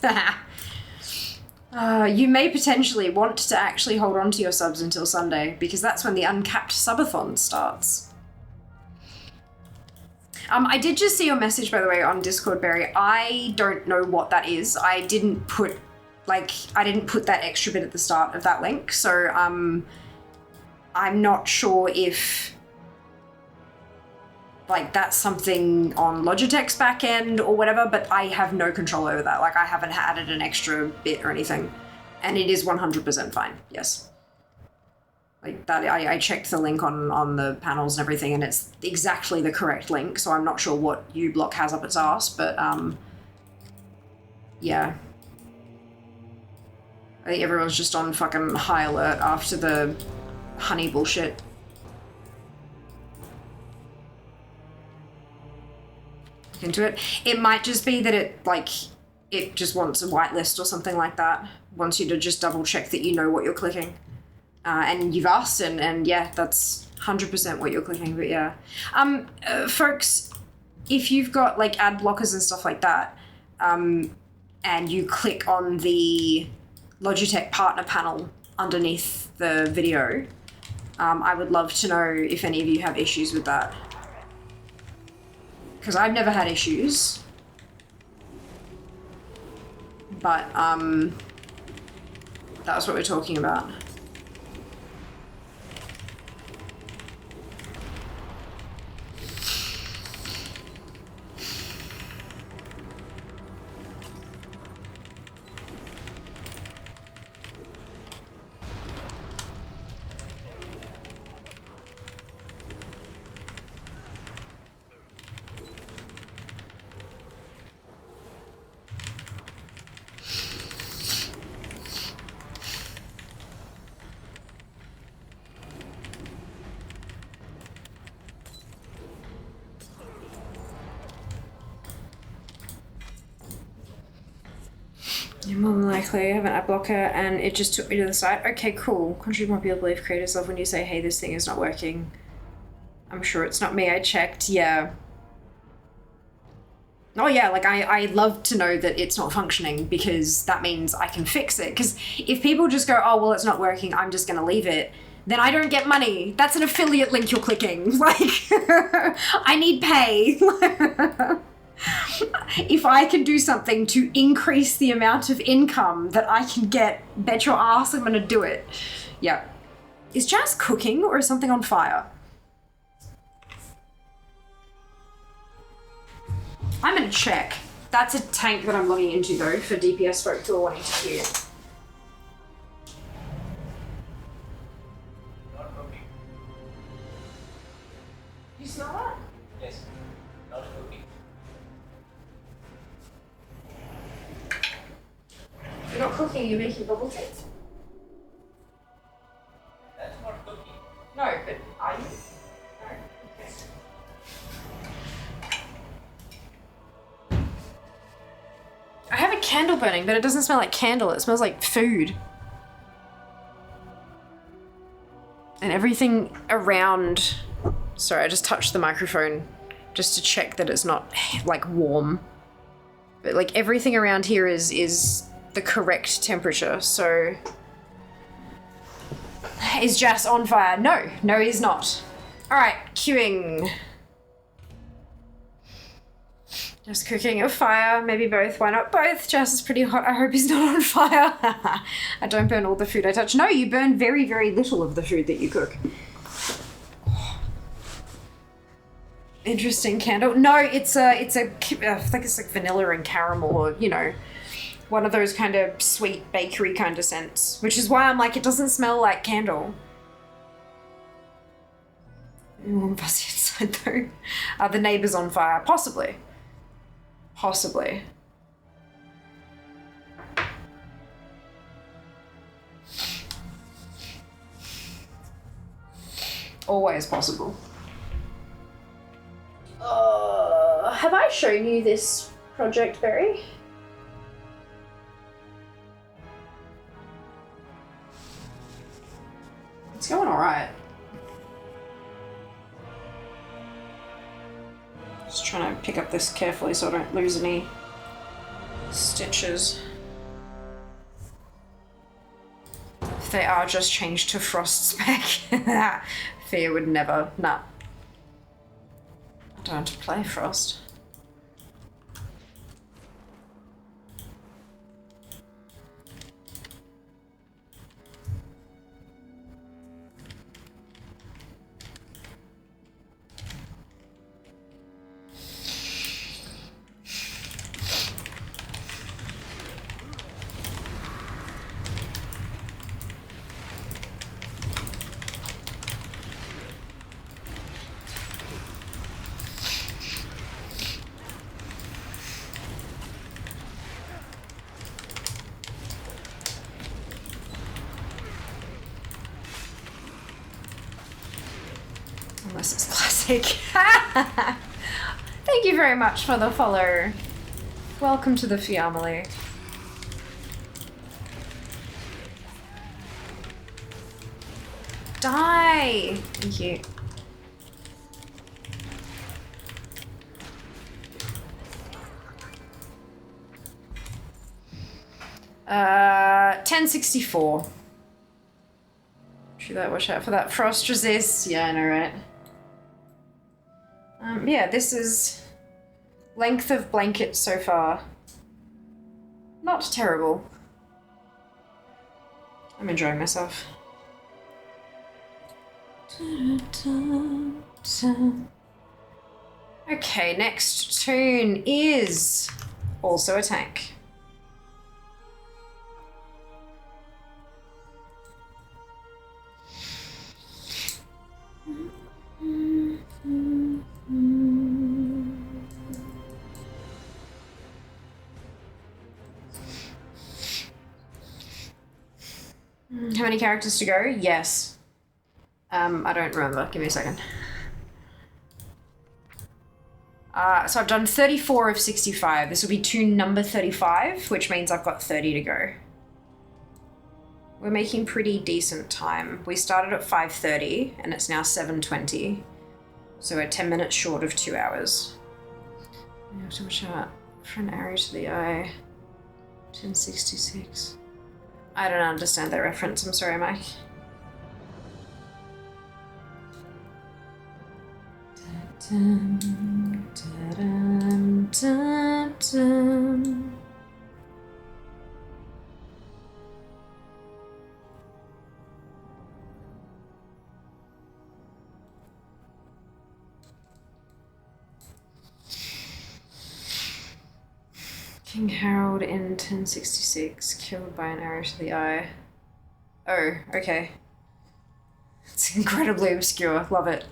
You may potentially want to actually hold on to your subs until Sunday, because that's when the uncapped subathon starts. I did just see your message, by the way, on Discord, Barry. I don't know what that is. I didn't put that extra bit at the start of that link, so I'm not sure if that's something on Logitech's back end or whatever, but I have no control over that. I haven't added an extra bit or anything, and it is 100% fine. Yes. That, I checked the link on the panels and everything, and it's exactly the correct link, so I'm not sure what uBlock has up its arse, but, yeah. I think everyone's just on fucking high alert after the honey bullshit. Look into it. It might just be that it just wants a whitelist or something like that. Wants you to just double check that you know what you're clicking. And you've asked, and yeah, that's 100% what you're clicking, but yeah. Folks, if you've got ad blockers and stuff like that, and you click on the Logitech partner panel underneath the video, I would love to know if any of you have issues with that. Because I've never had issues. But, that's what we're talking about. You're more than likely I have an ad blocker and it just took me to the site. Okay, cool. Country popular belief creators love when you say, hey, this thing is not working. I'm sure it's not me. I checked. Yeah. Oh yeah, like I love to know that it's not functioning because that means I can fix it. Because if people just go, oh, well, it's not working, I'm just going to leave it, then I don't get money. That's an affiliate link you're clicking. Like, I need pay. If I can do something to increase the amount of income that I can get, bet your ass I'm gonna do it. Yeah. Is Jazz cooking or is something on fire? I'm gonna check. That's a tank that I'm logging into though for DPS folk who are wanting to queue. Not cooking. You smell that? Yes. Not cooking. You're not cooking, you're making bubble tea. That's not cooking. No, but are you? No. Okay. I have a candle burning, but it doesn't smell like candle, it smells like food. And everything around... Sorry, I just touched the microphone just to check that it's not, like, warm. But, like, everything around here is the correct temperature, so... Is Jas on fire? No. No, he's not. Alright, queuing. Just cooking or fire, maybe both. Why not both? Jas is pretty hot. I hope he's not on fire. I don't burn all the food I touch. No, you burn very, very little of the food that you cook. Interesting candle. No, it's I think it's like vanilla and caramel, or, you know, one of those kind of sweet bakery kind of scents, which is why I'm like, it doesn't smell like candle. Warm fuzzy inside though. The neighbor's on fire. Possibly. Possibly. Always possible. Have I shown you this project, Berry? It's going alright. Just trying to pick up this carefully so I don't lose any stitches. If they are just changed to frost spec. Fear would never. Nah. I don't want to play frost. Unless it's classic. Thank you very much for the follow. Welcome to the family. Die! Thank you. Uh, 1064. True that, watch out for that frost resist. Yeah, I know, right? Yeah, this is Length of blanket so far. Not terrible. I'm enjoying myself. Okay, next tune is also a tank. How many characters to go? Yes. I don't remember. Give me a second. So I've done 34 of 65. This will be tune number 35, which means I've got 30 to go. We're making pretty decent time. We started at 5:30 and it's now 7:20. So we're 10 minutes short of 2 hours. We have to watch out for an arrow to the eye. 1066. I don't understand that reference. I'm sorry, Mike. Dun, dun, dun, dun. King Harold in 1066, killed by an arrow to the eye. Oh, okay. It's incredibly obscure. Love it.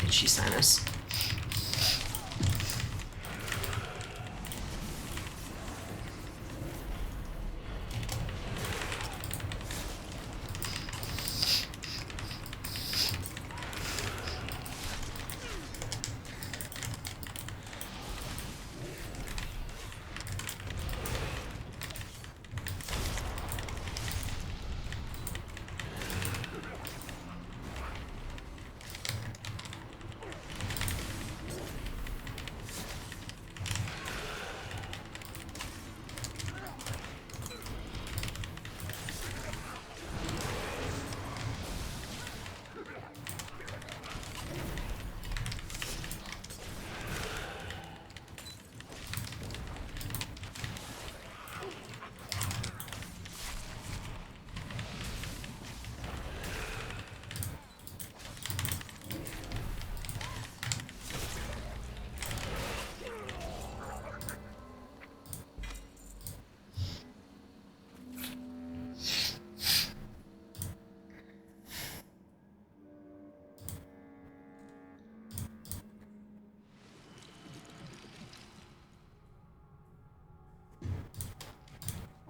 Itchy sinus.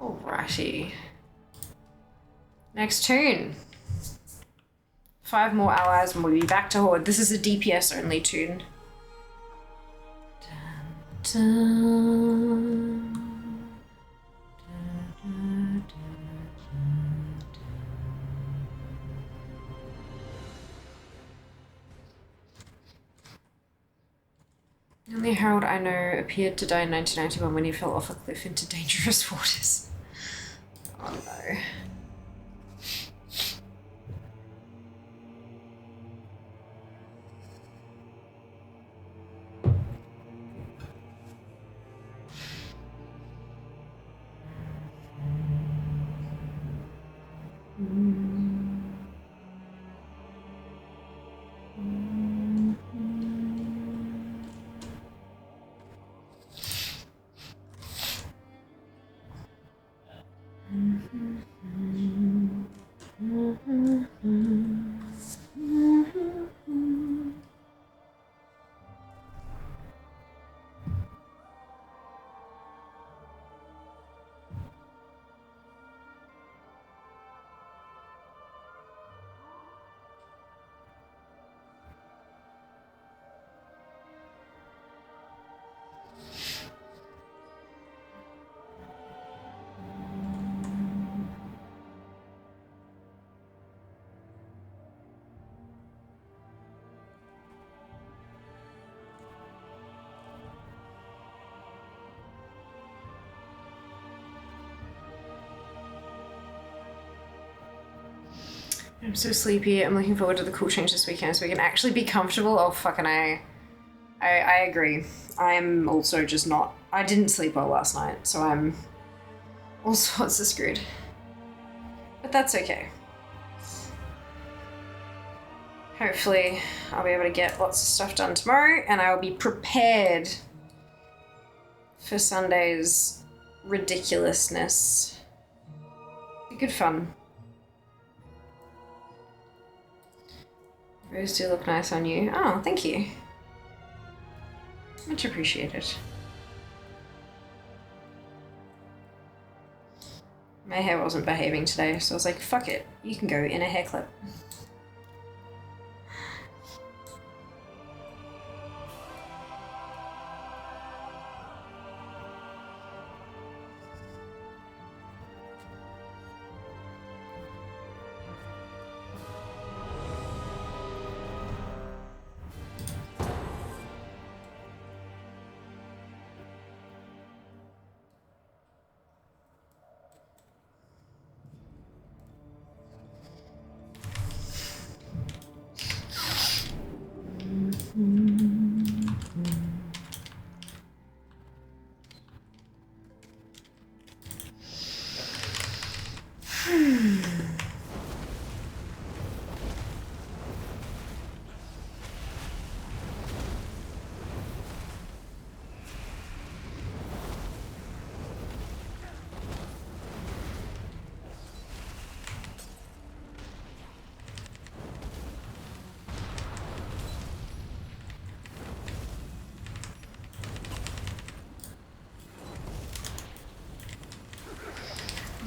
Alrighty. Next tune. 5 more allies and we'll be back to Horde. This is a DPS only tune. Dun, dun. The only Harold I know appeared to die in 1991 when he fell off a cliff into dangerous waters. Oh no. I'm so sleepy. I'm looking forward to the cool change this weekend so we can actually be comfortable. Oh, fucking I agree. I'm also just not... I didn't sleep well last night, so I'm all sorts of screwed. But that's okay. Hopefully I'll be able to get lots of stuff done tomorrow and I'll be prepared for Sunday's ridiculousness. Be good fun. Rose do look nice on you. Oh, thank you. Much appreciated. My hair wasn't behaving today, so I was like, fuck it, you can go in a hair clip.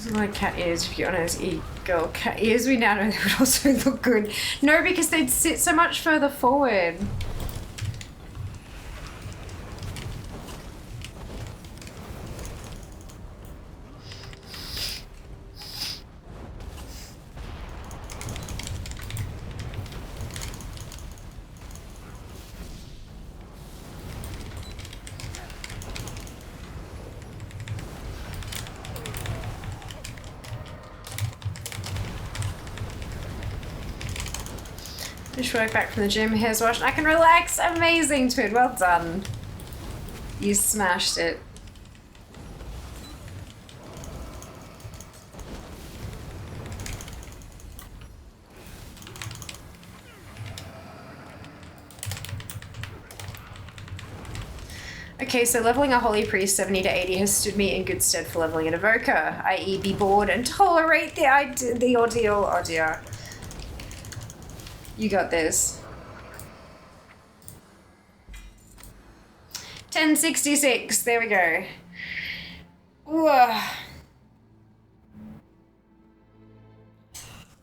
Like cat ears, if you're honest, girl, cat ears we now know they would also look good. No, because they'd sit so much further forward. Just right back from the gym, hair's washed, I can relax. Amazing, Twid, well done. You smashed it. Okay, so leveling a Holy Priest 70 to 80 has stood me in good stead for leveling an Evoker, i.e. be bored and tolerate the ordeal. Oh dear. You got this. 1066, there we go. Ooh.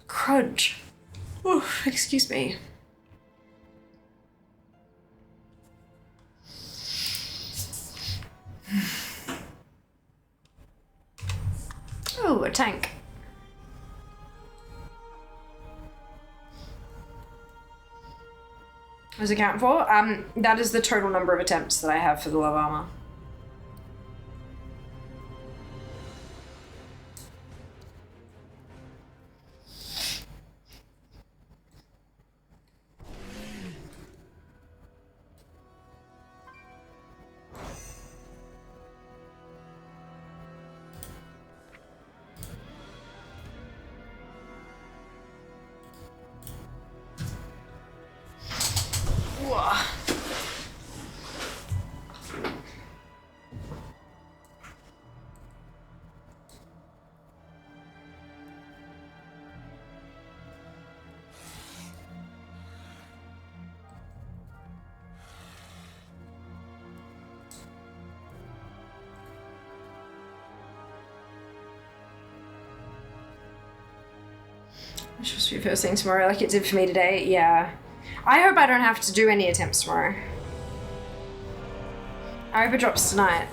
Crunch. Ooh, excuse me. Oh, a tank. What does it count for? That is the total number of attempts that I have for the love armor. It's supposed to be first thing tomorrow like it did for me today. Yeah. I hope I don't have to do any attempts tomorrow. I hope it drops tonight.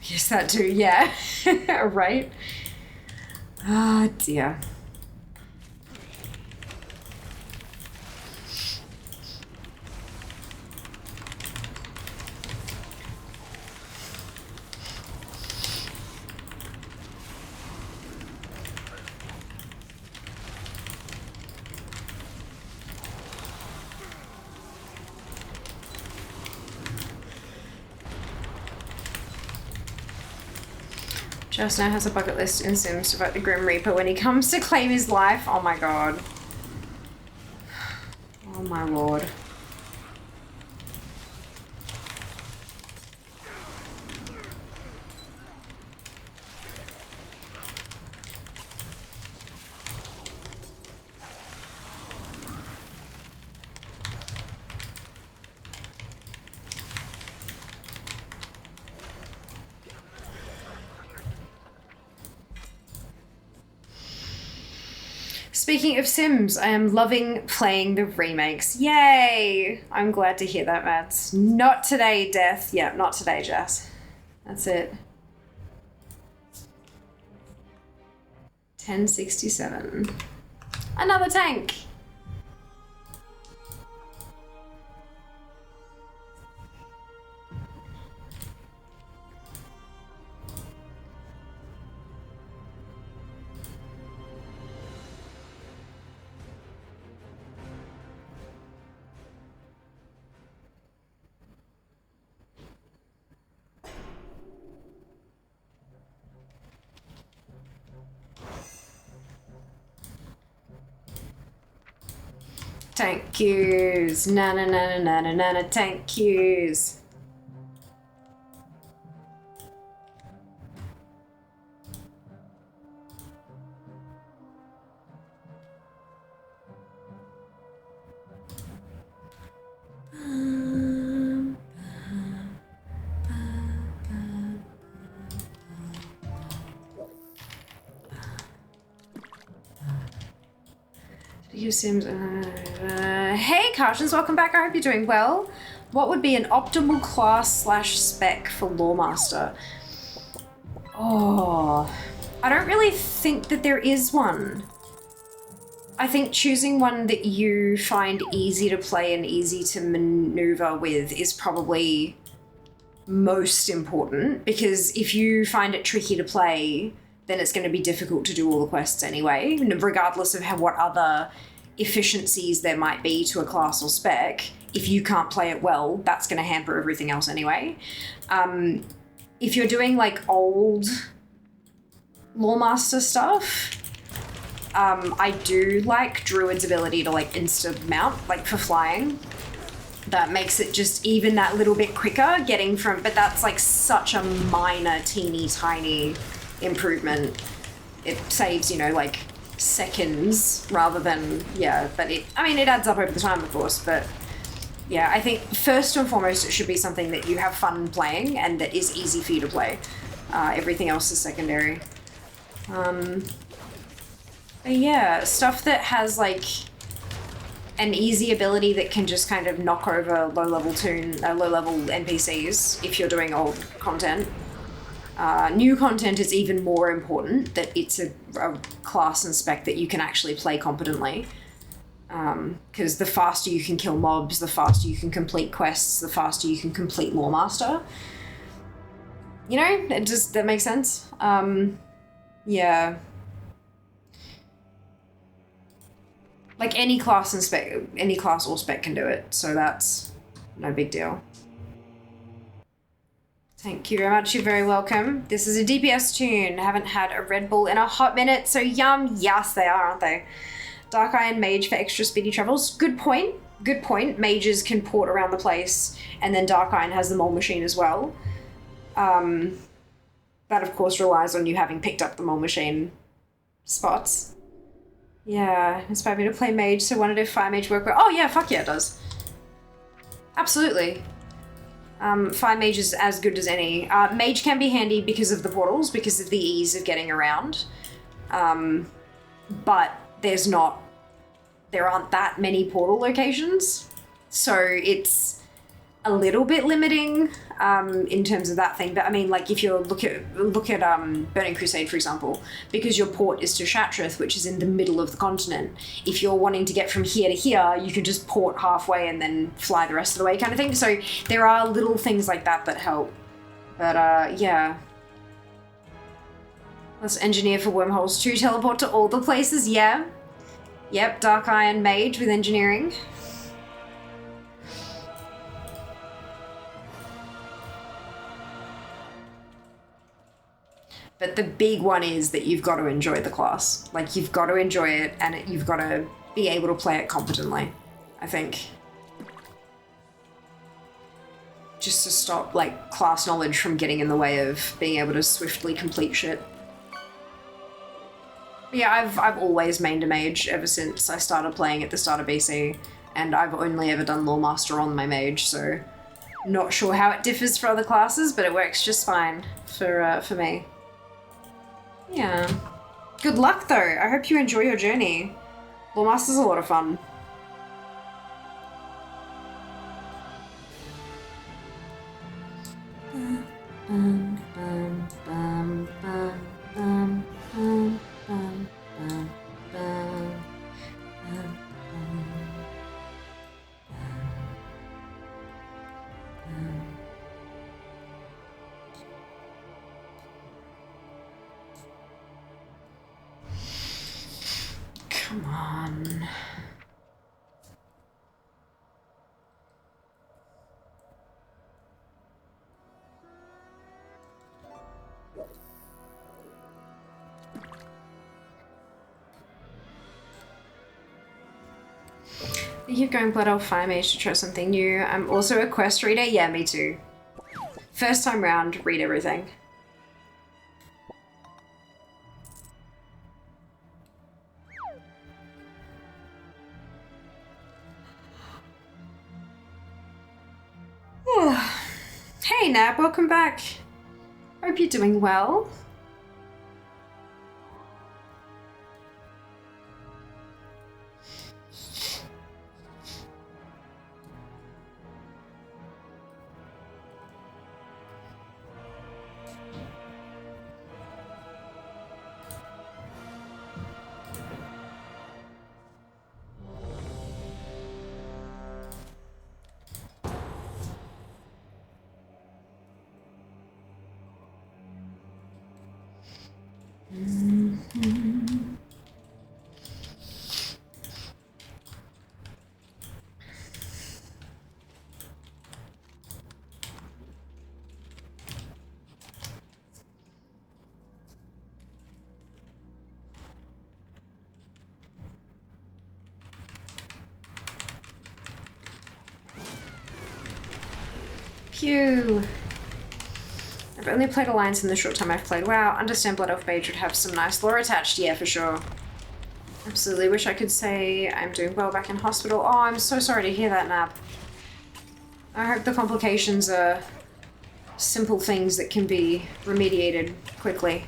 Yes, that too, yeah. Right? Ah, dear. Just now has a bucket list in Sims to fight the Grim Reaper when he comes to claim his life. Oh my god. Oh my lord. Speaking of Sims, I am loving playing the remakes. Yay! I'm glad to hear that, Mads. Not today, Death. Yeah, not today, Jess. That's it. 1067. Another tank! Tank queues. Na na na na na na na tank queues. You Sims. Hey, Carshans, welcome back. I hope you're doing well. What would be an optimal class slash spec for Lawmaster? Oh, I don't really think that there is one. I think choosing one that you find easy to play and easy to maneuver with is probably most important, because if you find it tricky to play, then it's going to be difficult to do all the quests anyway, regardless of what other efficiencies there might be to a class or spec. If you can't play it well, that's going to hamper everything else anyway. If you're doing like old Lawmaster stuff, I do like Druid's ability to like insta-mount, like for flying. That makes it just even that little bit quicker getting from, but that's like such a minor, teeny tiny improvement. It saves, you know, like seconds rather than, yeah, but it adds up over the time, of course, but yeah, I think first and foremost it should be something that you have fun playing and that is easy for you to play. Everything else is secondary. But yeah, stuff that has like an easy ability that can just kind of knock over low-level NPCs if you're doing old content. New content is even more important, that it's a class and spec that you can actually play competently. Because the faster you can kill mobs, the faster you can complete quests, the faster you can complete Lawmaster. You know, that makes sense. Yeah. Like any class or spec can do it, so that's no big deal. Thank you very much, you're very welcome. This is a DPS tune. Haven't had a Red Bull in a hot minute, so yum. Yes, they are, aren't they? Dark Eye and Mage for extra speedy travels. Good point. Good point. Mages can port around the place, and then Dark Eye has the mole machine as well. That, of course, relies on you having picked up the mole machine spots. Yeah, inspired me to play Mage, so wondered if Fire Mage work well. Oh yeah, fuck yeah, it does. Absolutely. Fire Mage is as good as any. Mage can be handy because of the portals, because of the ease of getting around. But there aren't that many portal locations, so it's a little bit limiting in terms of that thing. But I mean, like if you look at Burning Crusade, for example, because your port is to Shattrath, which is in the middle of the continent, if you're wanting to get from here to here, you can just port halfway and then fly the rest of the way kind of thing. So there are little things like that that help. But yeah. Let's engineer for wormholes to teleport to all the places, yeah. Yep, Dark Iron Mage with engineering. But the big one is that you've got to enjoy the class. Like, you've got to enjoy it, and you've got to be able to play it competently, I think. Just to stop, like, class knowledge from getting in the way of being able to swiftly complete shit. But yeah, I've always mained a mage ever since I started playing at the start of BC, and I've only ever done Lawemaster on my mage, so not sure how it differs for other classes, but it works just fine for me. Yeah. Good luck, though. I hope you enjoy your journey. Lawemaster's a lot of fun. Come on. You're going Blood Elf Fire Mage to try something new. I'm also a quest reader. Yeah, me too. First time round, read everything. Hey Nab, welcome back. Hope you're doing well. Phew. I've only played Alliance in the short time I've played WoW. Understand Blood Elf Mage would have some nice lore attached. Yeah, for sure. Absolutely. Wish I could say I'm doing well back in hospital. Oh, I'm so sorry to hear that, Nap. I hope the complications are simple things that can be remediated quickly.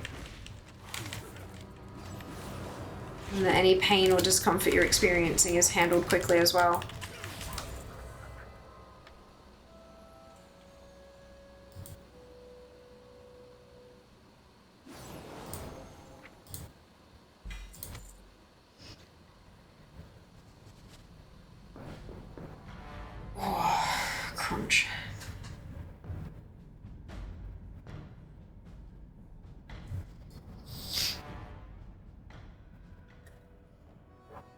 And that any pain or discomfort you're experiencing is handled quickly as well. Crunch.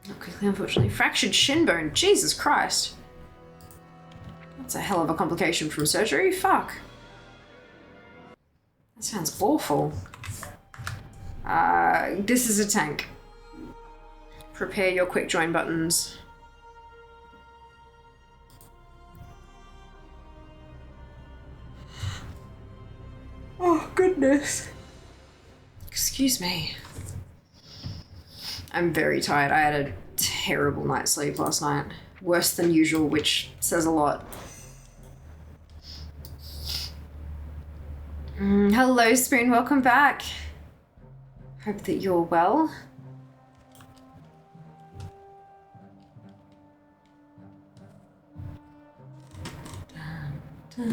Not quickly, unfortunately. Fractured shin bone. Jesus Christ. That's a hell of a complication from surgery. Fuck. That sounds awful. This is a tank. Prepare your quick join buttons. Oh, goodness. Excuse me. I'm very tired. I had a terrible night's sleep last night. Worse than usual, which says a lot. Hello, Spoon. Welcome back. Hope that you're well. Trying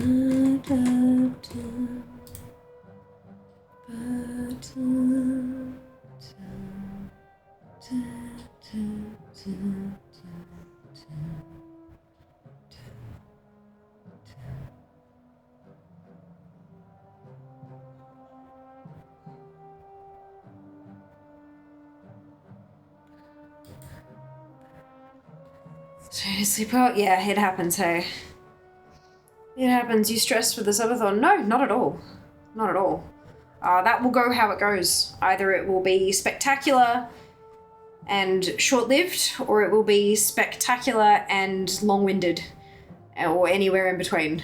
to sleep well? Yeah, it happens, hey. It happens. You stressed for the subathon? No, not at all. Not at all. That will go how it goes. Either it will be spectacular and short-lived, or it will be spectacular and long-winded, or anywhere in between.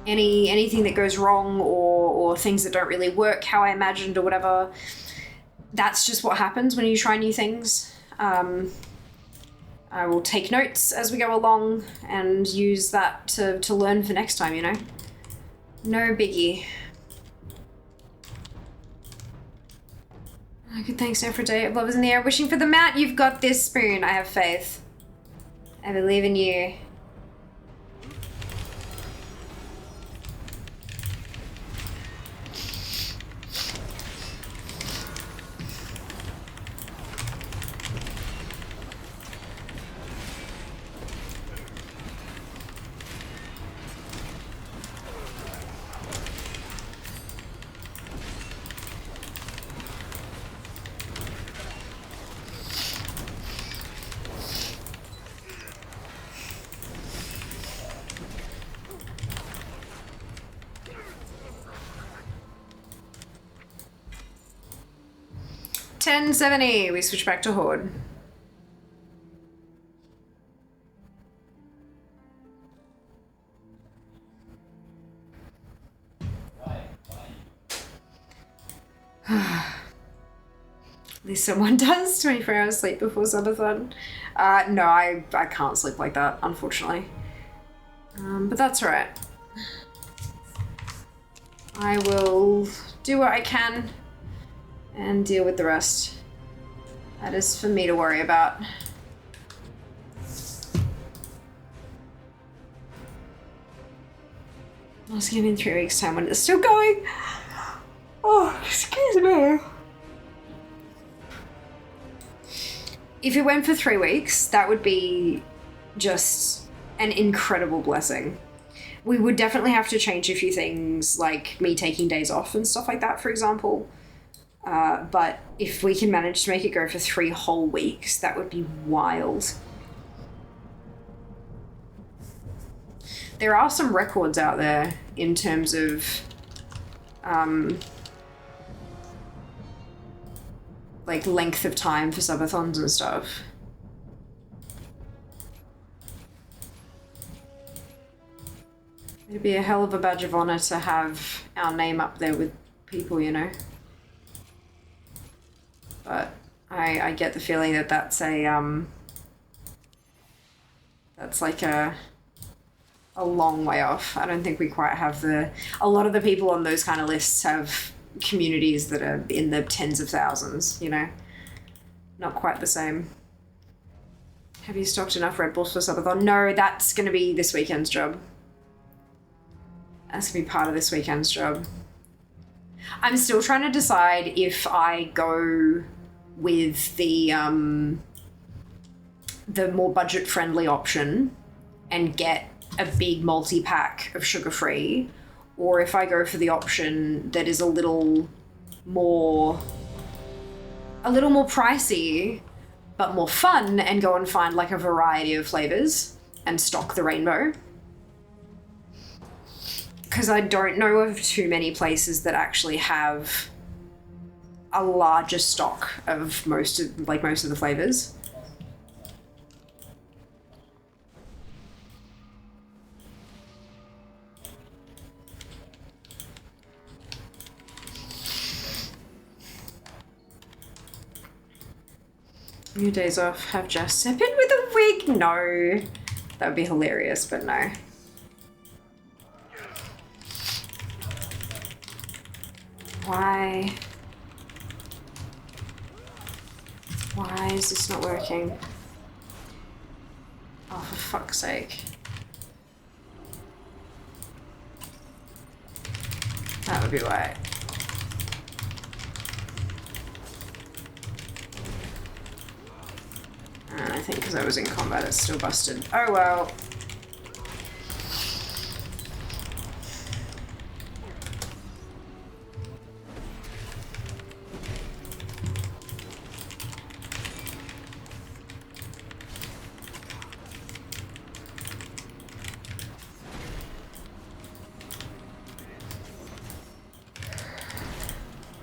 Anything that goes wrong, or things that don't really work how I imagined or whatever, that's just what happens when you try new things. I will take notes as we go along and use that to learn for next time, you know? No biggie. Oh, good, thanks, Aphrodite. Of love is in the air. Wishing for the mount. You've got this, Spoon. I have faith. I believe in you. $10.70. We switch back to Horde. At least someone does 24 hours sleep before subathon. No, I can't sleep like that, unfortunately. But that's alright. I will do what I can and deal with the rest. That is for me to worry about. I'll just give me in 3 weeks' time when it's still going. Oh, excuse me. If it went for 3 weeks, that would be just an incredible blessing. We would definitely have to change a few things, like me taking days off and stuff like that, for example. But if we can manage to make it go for 3 whole weeks, that would be wild. There are some records out there in terms of like length of time for subathons and stuff. It'd be a hell of a badge of honor to have our name up there with people, you know. But I get the feeling that that's a that's like a long way off. I don't think we quite have a lot of the people on those kind of lists have communities that are in the tens of thousands, you know. Not quite the same. Have you stocked enough Red Bulls for subathon? No, that's going to be this weekend's job. That's going to be part of this weekend's job. I'm still trying to decide if I go with the more budget-friendly option and get a big multi-pack of sugar-free, or if I go for the option that is a little more pricey but more fun and go and find like a variety of flavors and stock the rainbow. Because I don't know of too many places that actually have a larger stock of most of the flavors. New days off, have just step in with a wig? No. That would be hilarious, but no. Why? Why is this not working? Oh, for fuck's sake. That would be why. And I think because I was in combat, it's still busted. Oh well.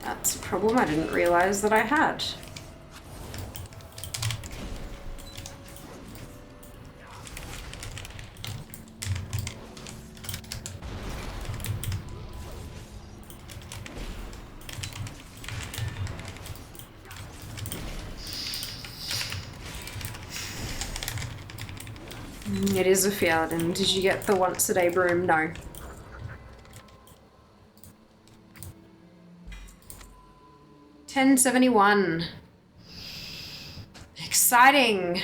That's a problem I didn't realize that I had. It is a Fjorden. Did you get the once a day broom? No. $10.71. Exciting.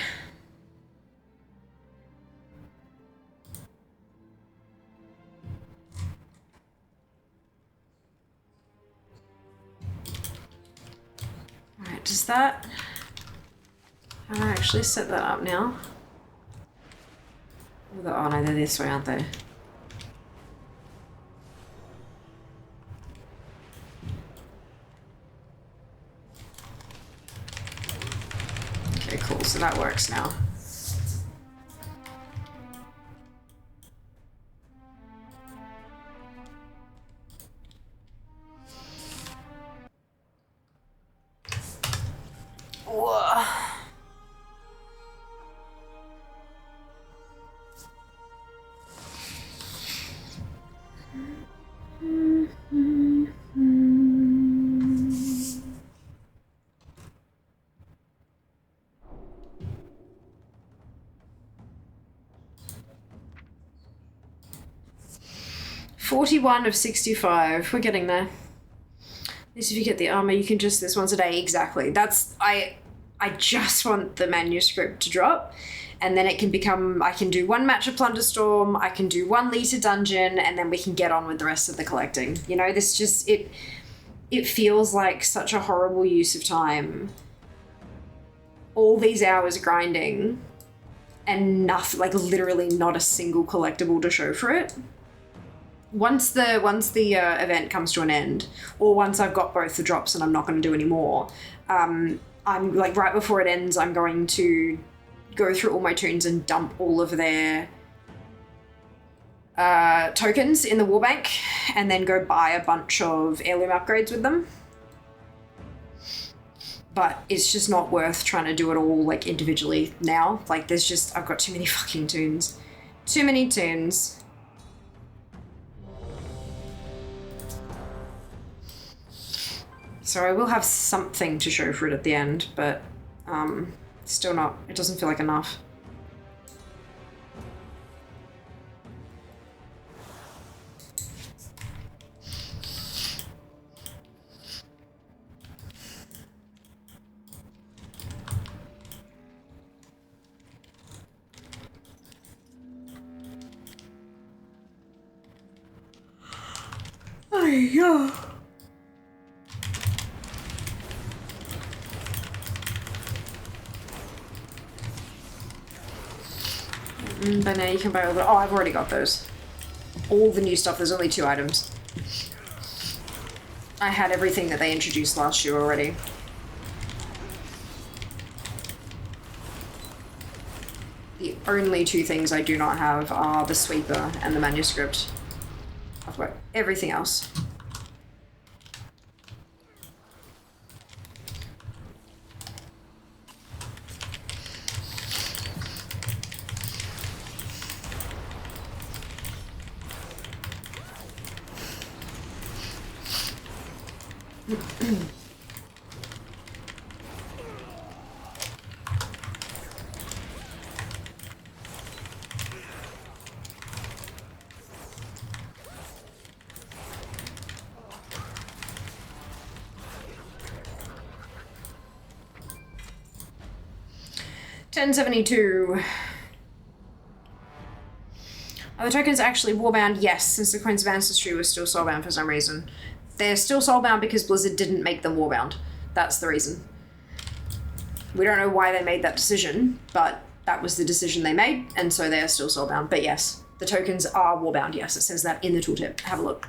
Alright, does that... How do I actually set that up now? Oh no, they're this way, aren't they? Okay, cool, so that works now. Whoa. $41 of 65. We're getting there. At least if you get the armor, you can just this once a day. Exactly. That's I just want the manuscript to drop, and then it can become. I can do one match of Plunderstorm. I can do 1 liter dungeon, and then we can get on with the rest of the collecting. You know, this just it feels like such a horrible use of time. All these hours grinding, and nothing, like literally not a single collectible to show for it. Once the event comes to an end, or once I've got both the drops and I'm not going to do any more, I'm like right before it ends, I'm going to go through all my tunes and dump all of their tokens in the warbank, and then go buy a bunch of heirloom upgrades with them. But it's just not worth trying to do it all like individually now. Like there's just, I've got too many fucking tunes. Too many tunes. So I will have something to show for it at the end, but still not, it doesn't feel like enough. Oh yeah. By now you can buy all the... Oh, I've already got those. All the new stuff, there's only 2 items. I had everything that they introduced last year already. The only 2 things I do not have are the sweeper and the manuscript. I've got everything else. $10.72. Are the tokens actually warbound? Yes, since the Coins of Ancestry was still soulbound for some reason. They're still soulbound because Blizzard didn't make them warbound. That's the reason. We don't know why they made that decision, but that was the decision they made, and so they are still soulbound. But yes, the tokens are warbound. Yes, it says that in the tooltip. Have a look.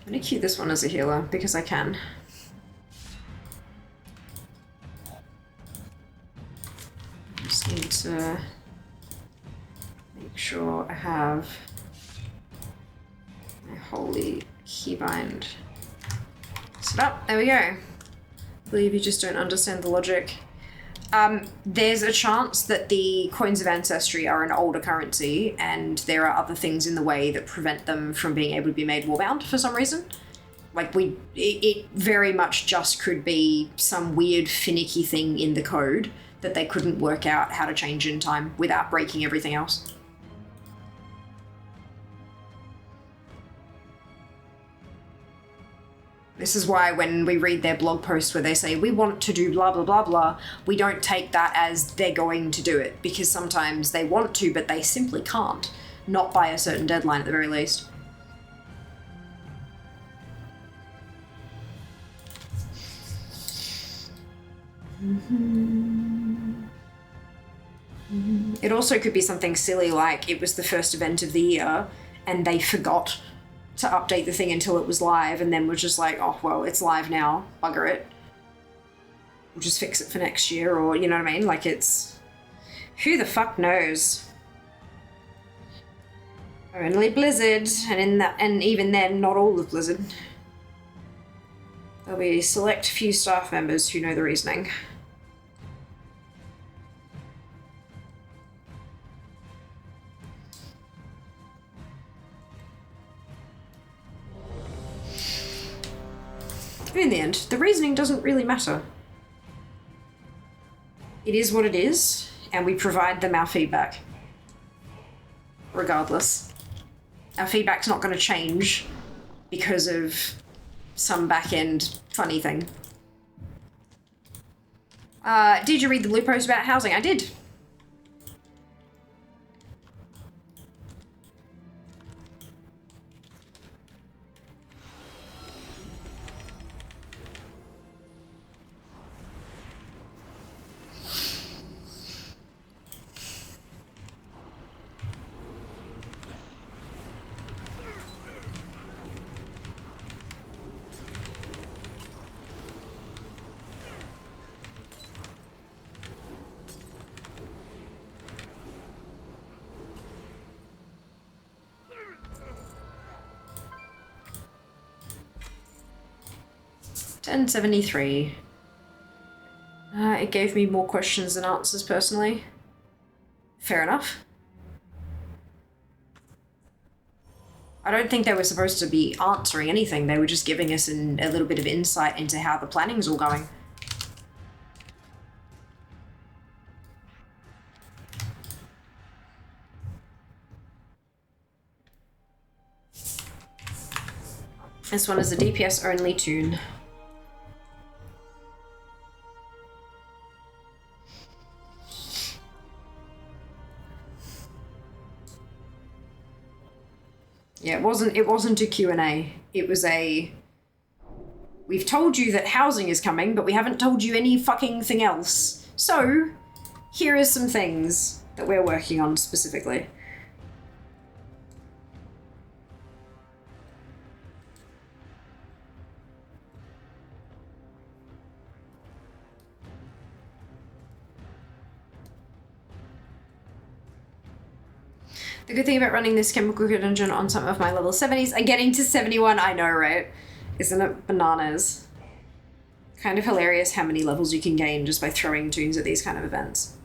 I'm gonna queue this one as a healer because I can. Just need to make sure I have my holy keybind set up. There we go. I believe you just don't understand the logic. There's a chance that the Coins of Ancestry are an older currency and there are other things in the way that prevent them from being able to be made warbound for some reason. Like, it very much just could be some weird finicky thing in the code that they couldn't work out how to change in time without breaking everything else. This is why when we read their blog post where they say, we want to do blah, blah, blah, blah, we don't take that as they're going to do it, because sometimes they want to, but they simply can't. Not by a certain deadline at the very least. It also could be something silly like it was the first event of the year and they forgot to update the thing until it was live and then was just like, oh, well, it's live now, bugger it. We'll just fix it for next year, or, you know what I mean? Like, it's... who the fuck knows? Only Blizzard, and even then, not all of Blizzard. There'll be a select few staff members who know the reasoning. In the end, the reasoning doesn't really matter. It is what it is, and we provide them our feedback. Regardless. Our feedback's not going to change because of some back-end funny thing. Did you read the blue post about housing? I did. $10.73. It gave me more questions than answers, personally. Fair enough. I don't think they were supposed to be answering anything. They were just giving us a little bit of insight into how the planning's all going. This one is a DPS only tune. Yeah, it wasn't a Q&A. It was a... we've told you that housing is coming, but we haven't told you any fucking thing else. So, here are some things that we're working on specifically. The good thing about running this chemical dungeon on some of my level 70s and getting to 71, I know, right? Isn't it bananas? Kind of hilarious how many levels you can gain just by throwing tunes at these kind of events.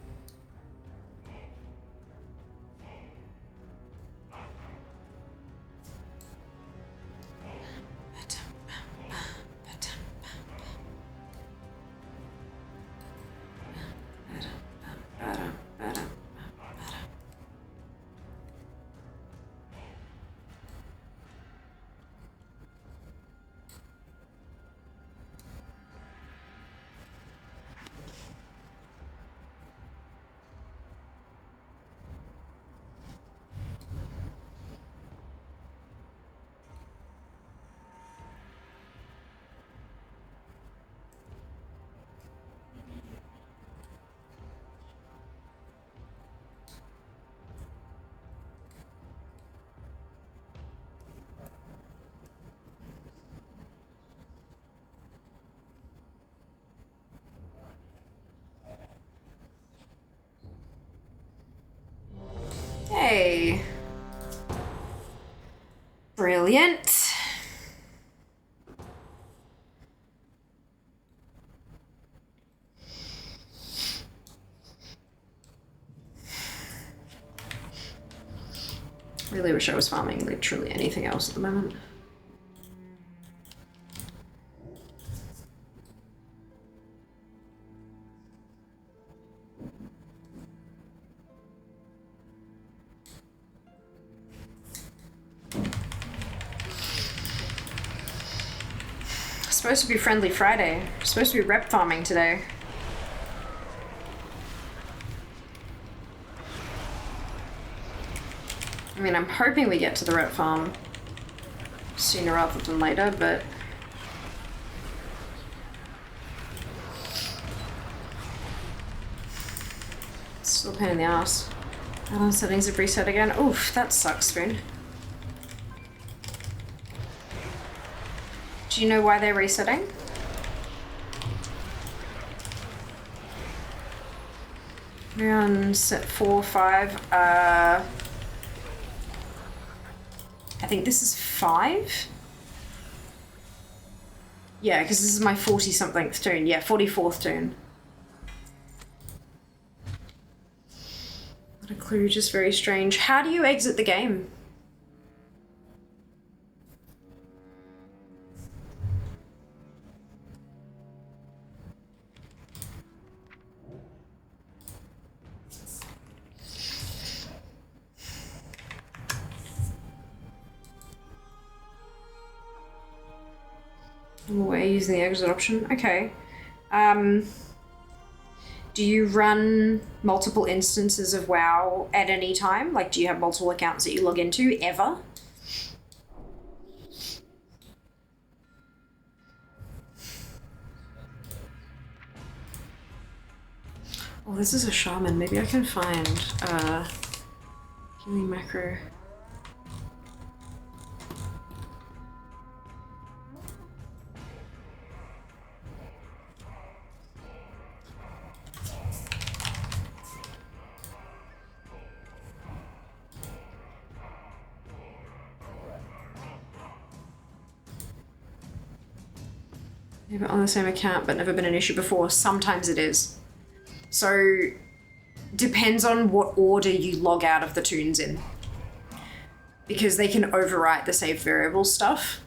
Brilliant. Really wish I was farming literally anything else at the moment. Supposed to be Friendly Friday. Supposed to be rep farming today. I mean, I'm hoping we get to the rep farm sooner rather than later, but it's still a pain in the ass. Add-on settings have reset again. Oof, that sucks, Spoon. Do you know why they're resetting? We're on set 4, 5. I think this is 5? Yeah, because this is my 40-somethingth tune. Yeah, 44th tune. Not a clue, just very strange. How do you exit the game? We're using the exit option. Okay. Do you run multiple instances of WoW at any time? Like, do you have multiple accounts that you log into ever? Oh, this is a shaman. Maybe I can find healing macro. Never on the same account, but never been an issue before. Sometimes it is. So, depends on what order you log out of the tunes in. Because they can overwrite the saved variable stuff.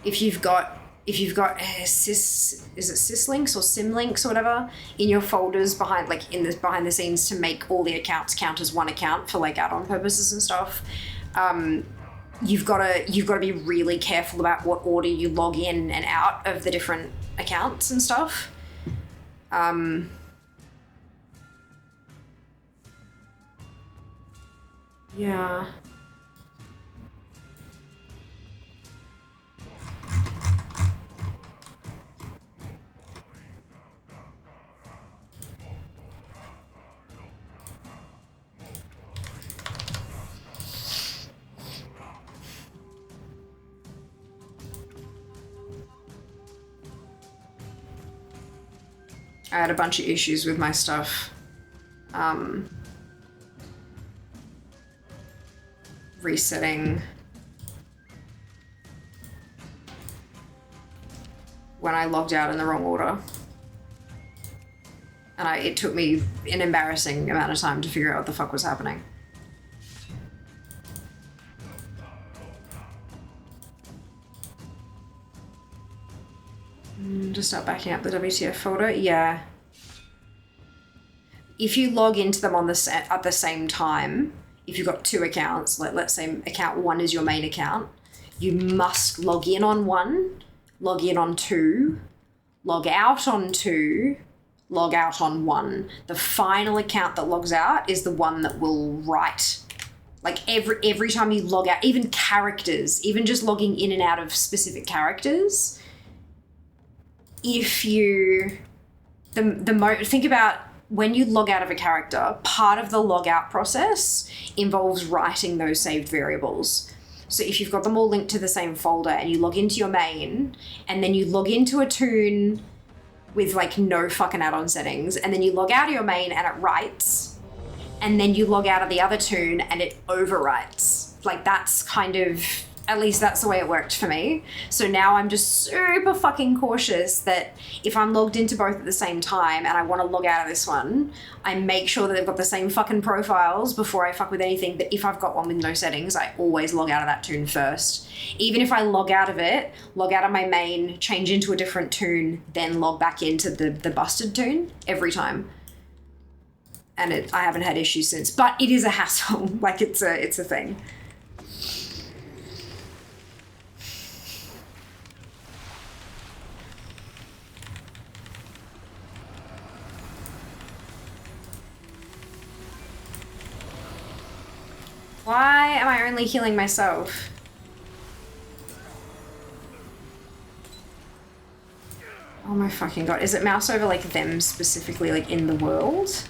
If you've got syslinks or symlinks or whatever in your folders behind the scenes to make all the accounts count as one account for like add-on purposes and stuff, you've got to be really careful about what order you log in and out of the different accounts and stuff. Yeah. I had a bunch of issues with my stuff. Resetting when I logged out in the wrong order. And it took me an embarrassing amount of time to figure out what the fuck was happening. Just start backing up the WTF folder. Yeah. If you log into them on at the same time, if you've got two accounts, like let's say account 1 is your main account, you must log in on 1, log in on 2, log out on 2, log out on 1. The final account that logs out is the one that will write. Like every time you log out, even characters, even just logging in and out of specific characters, if you think about when you log out of a character, part of the log out process involves writing those saved variables. So if you've got them all linked to the same folder and you log into your main and then you log into a tune with like no fucking add-on settings and then you log out of your main and it writes and then you log out of the other tune and it overwrites. like that's kind of, at least that's the way it worked for me. So now I'm just super fucking cautious that if I'm logged into both at the same time and I want to log out of this one, I make sure that they've got the same fucking profiles before I fuck with anything. But if I've got one with no settings, I always log out of that toon first. Even if I log out of it, log out of my main, change into a different toon, then log back into the busted toon every time. And I haven't had issues since, but it is a hassle. Like it's a thing. Why am I only healing myself? Oh my fucking god. Is it mouse over like them specifically, like in the world?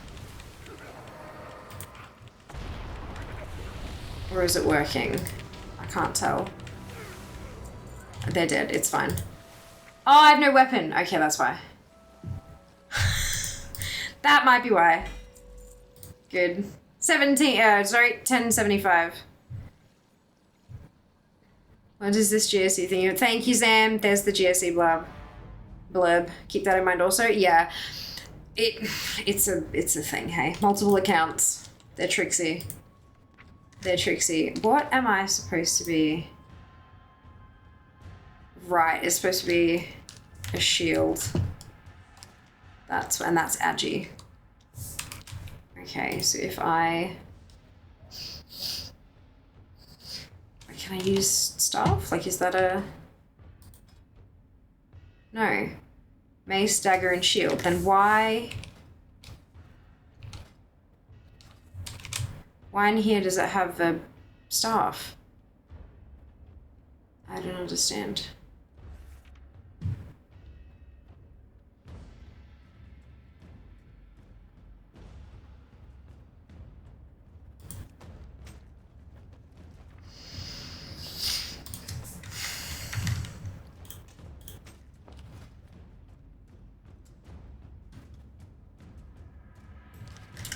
Or is it working? I can't tell. They're dead. It's fine. Oh, I have no weapon. Okay, that's why. That might be why. Good. 1075. What is this GSE thing? Thank you, Sam. There's the GSE blurb. Keep that in mind also. Yeah. It's a thing, hey. Multiple accounts. They're tricksy. They're tricksy. What am I supposed to be? Right, it's supposed to be a shield. That's Agi. Okay, so if can I use stuff? Like, is that a... No. Mace, dagger, and shield. Then why in here does it have the staff? I don't understand.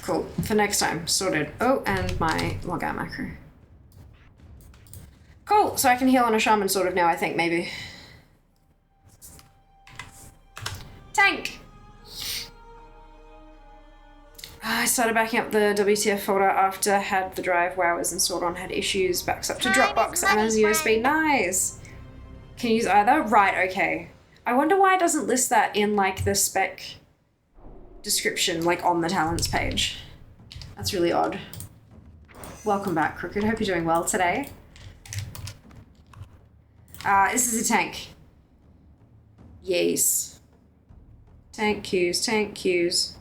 Cool. For next time. Sorted. Oh, and my logout macro. Cool. So I can heal on a shaman sort of now, I think, maybe. Tank! I started backing up the WTF folder after I had the drive where I was installed on had issues. Backs up to Dropbox and as USB. Nice! Can you use either? Right, okay. I wonder why it doesn't list that in, like, the spec description, like on the talents page. That's really odd. Welcome back, Crooked. Hope you're doing well today. This is a tank. Yes. Tank queues.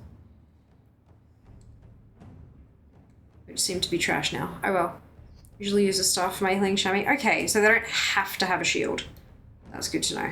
Which seem to be trash now. Oh well. Usually use a staff for my healing chamois. Okay, so they don't have to have a shield. That's good to know.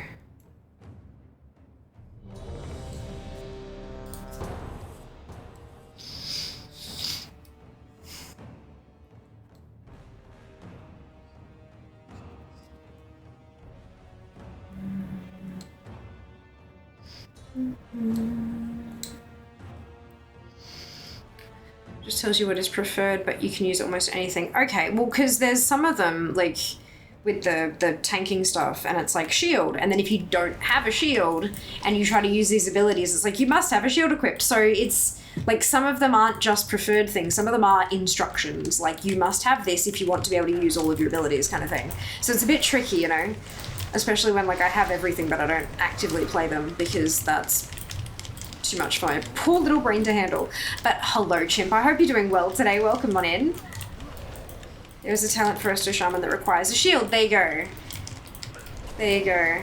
Just tells you what is preferred, but you can use almost anything. Okay, well, because there's some of them, like, with the tanking stuff, and it's like shield, and then if you don't have a shield, and you try to use these abilities, it's like, you must have a shield equipped. So it's, like, some of them aren't just preferred things, some of them are instructions, like, you must have this if you want to be able to use all of your abilities kind of thing. So it's a bit tricky, you know? Especially when, like, I have everything, but I don't actively play them, because that's too much for my poor little brain to handle. But hello, Chimp. I hope you're doing well today. Welcome on in. There's a talent for Resto Shaman that requires a shield. There you go. There you go.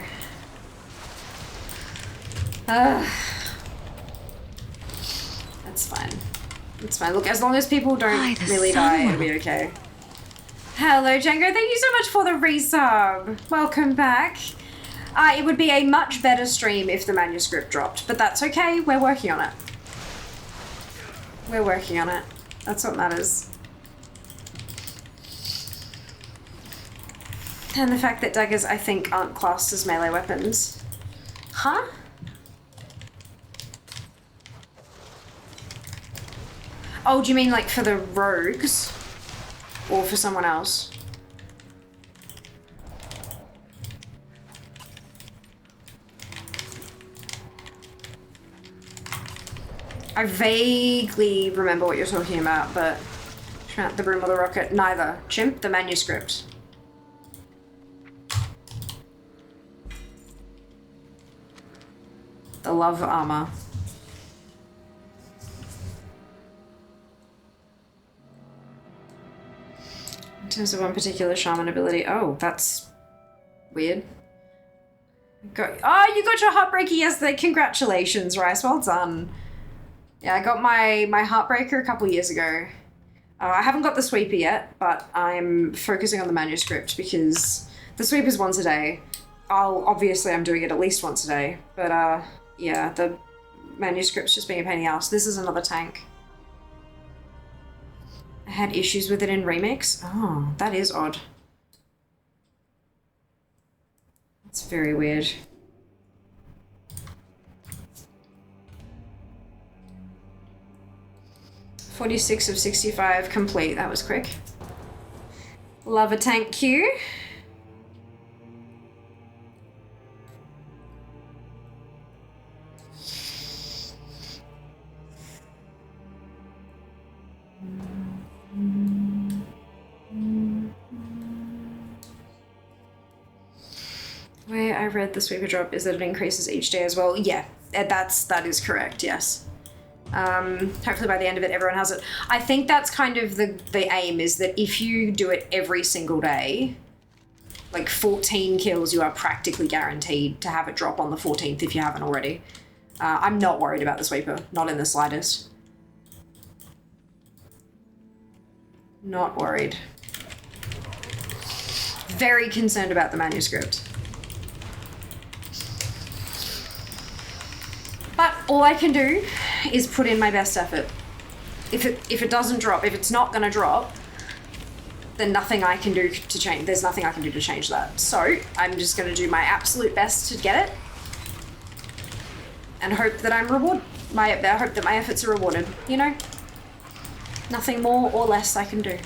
That's fine. It's fine. Look, as long as people don't really die, it'll be okay. Hello, Django. Thank you so much for the resub. Welcome back. It would be a much better stream if the manuscript dropped, but that's okay. We're working on it. We're working on it. That's what matters. And the fact that daggers, I think, aren't classed as melee weapons. Huh? Oh, do you mean like for the rogues? Or for someone else? I vaguely remember what you're talking about, but the broom or the rocket, neither. Chimp, the manuscript. The love armor. In terms of one particular shaman ability, oh, that's weird. You got your Heartbreaker yesterday. Congratulations, Rice. Well done. Yeah, I got my Heartbreaker a couple years ago. I haven't got the Sweeper yet, but I'm focusing on the manuscript because the Sweeper's once a day. I'm doing it at least once a day. But yeah, the manuscript's just being a pain in the ass. This is another tank. I had issues with it in Remix. Oh, that is odd. That's very weird. $46 of 65 complete. That was quick. Love a tank queue. Where I read the Sweeper drop is that it increases each day as well. Yeah, that is correct, yes. Hopefully by the end of it, everyone has it. I think that's kind of the aim, is that if you do it every single day, like 14 kills, you are practically guaranteed to have it drop on the 14th if you haven't already. I'm not worried about the Sweeper, not in the slightest. Not worried. Very concerned about the manuscript. But all I can do is put in my best effort. If it doesn't drop, if it's not gonna drop, then nothing I can do to change. There's nothing I can do to change that. So I'm just gonna do my absolute best to get it, and hope that I'm rewarded. I hope that my efforts are rewarded. You know, nothing more or less I can do.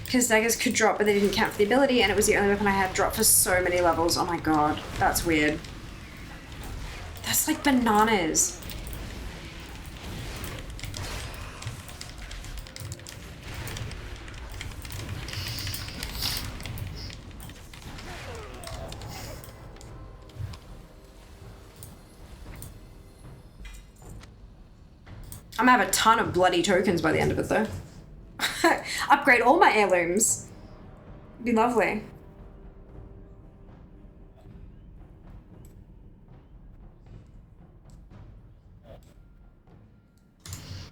Because daggers could drop, but they didn't count for the ability, and it was the only weapon I had drop for so many levels. Oh my god, that's weird. That's like bananas. I'm gonna have a ton of bloody tokens by the end of it though. Upgrade all my heirlooms. Be lovely.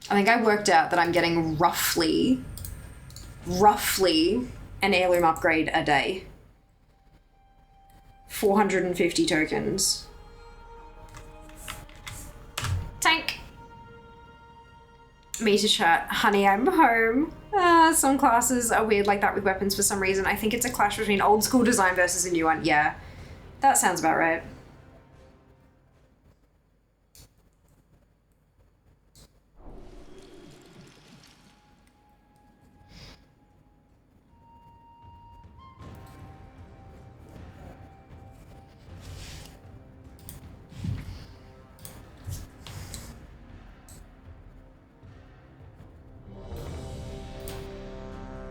I think I worked out that I'm getting roughly an heirloom upgrade a day. 450 tokens. Tank. Meta chat. Honey, I'm home. Some classes are weird like that with weapons for some reason. I think it's a clash between old school design versus a new one. Yeah, that sounds about right.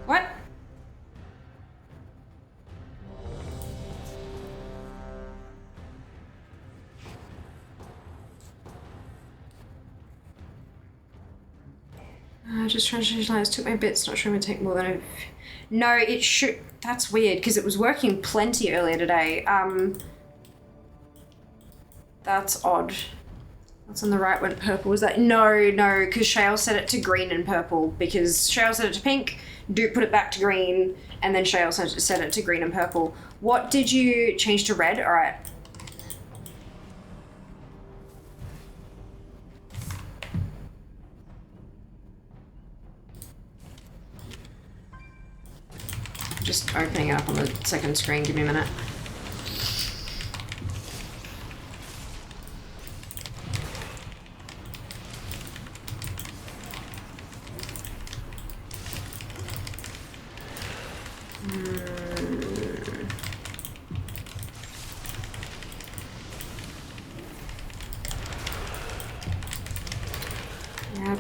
What? Just trying to change lines. Took my bits. Not sure it would take more than a... No, it should... That's weird, because it was working plenty earlier today. That's odd. What's on the right went purple? Was that... No, because Shale set it to green and purple, because Shale set it to pink, Duke put it back to green, and then Shale set it to green and purple. What did you change to red? All right. Just opening it up on the second screen. Give me a minute.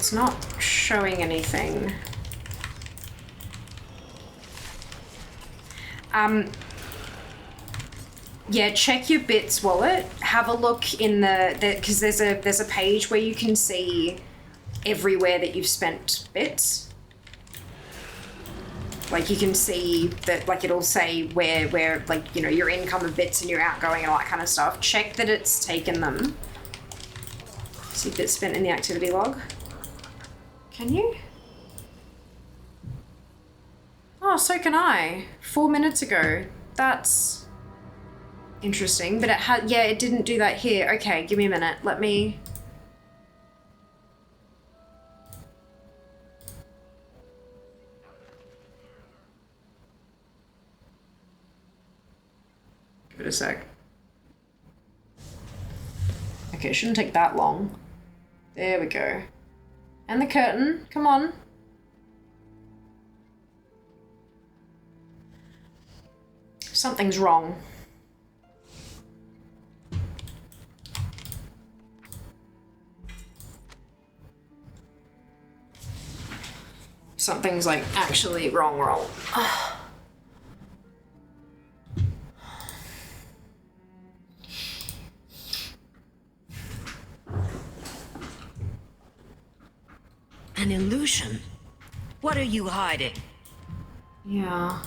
It's not showing anything. Yeah, check your bits wallet. Have a look in the because there's a page where you can see everywhere that you've spent bits. Like you can see that, like it'll say where like, you know, your income of bits and your outgoing and all that kind of stuff. Check that it's taken them. See bits spent in the activity log. Can you? Oh, so can I. 4 minutes ago. That's interesting, but it had, yeah, it didn't do that here. Okay, give me a minute. Let me... Give it a sec. Okay, it shouldn't take that long. There we go. And the curtain, come on. Something's wrong. Something's like actually wrong. An illusion? What are you hiding? Yeah.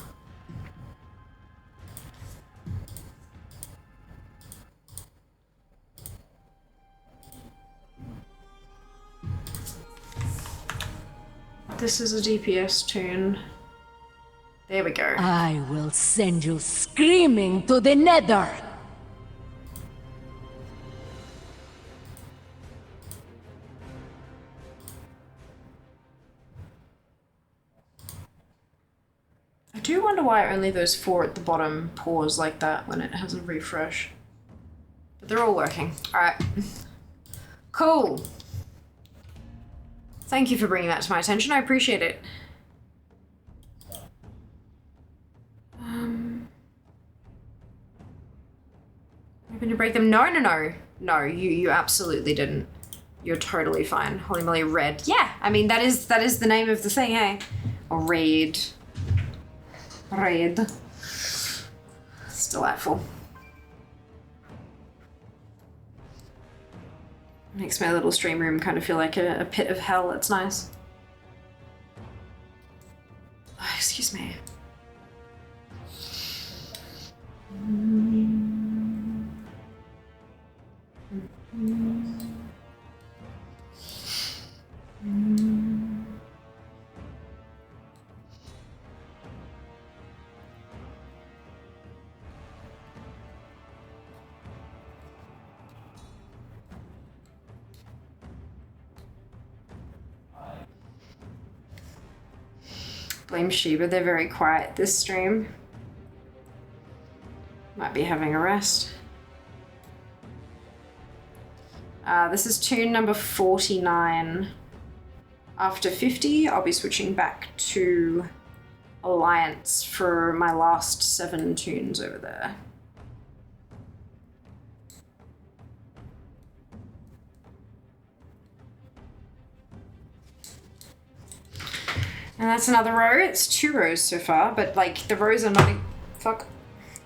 This is a DPS tune. There we go. I will send you screaming to the nether! I do wonder why only those 4 at the bottom pause like that when it has a refresh. But they're all working. Alright. Cool. Thank you for bringing that to my attention. I appreciate it. Hoping to break them? No. No, you absolutely didn't. You're totally fine. Holy moly, red. Yeah, I mean, that is the name of the thing, eh? A raid. Raid. It's delightful. Makes my little stream room kind of feel like a pit of hell. It's nice. Oh, excuse me. Blame Sheba, they're very quiet this stream. Might be having a rest. This is tune number 49. After 50, I'll be switching back to Alliance for my last 7 tunes over there. And that's another row. It's 2 rows so far, but like the rows are not,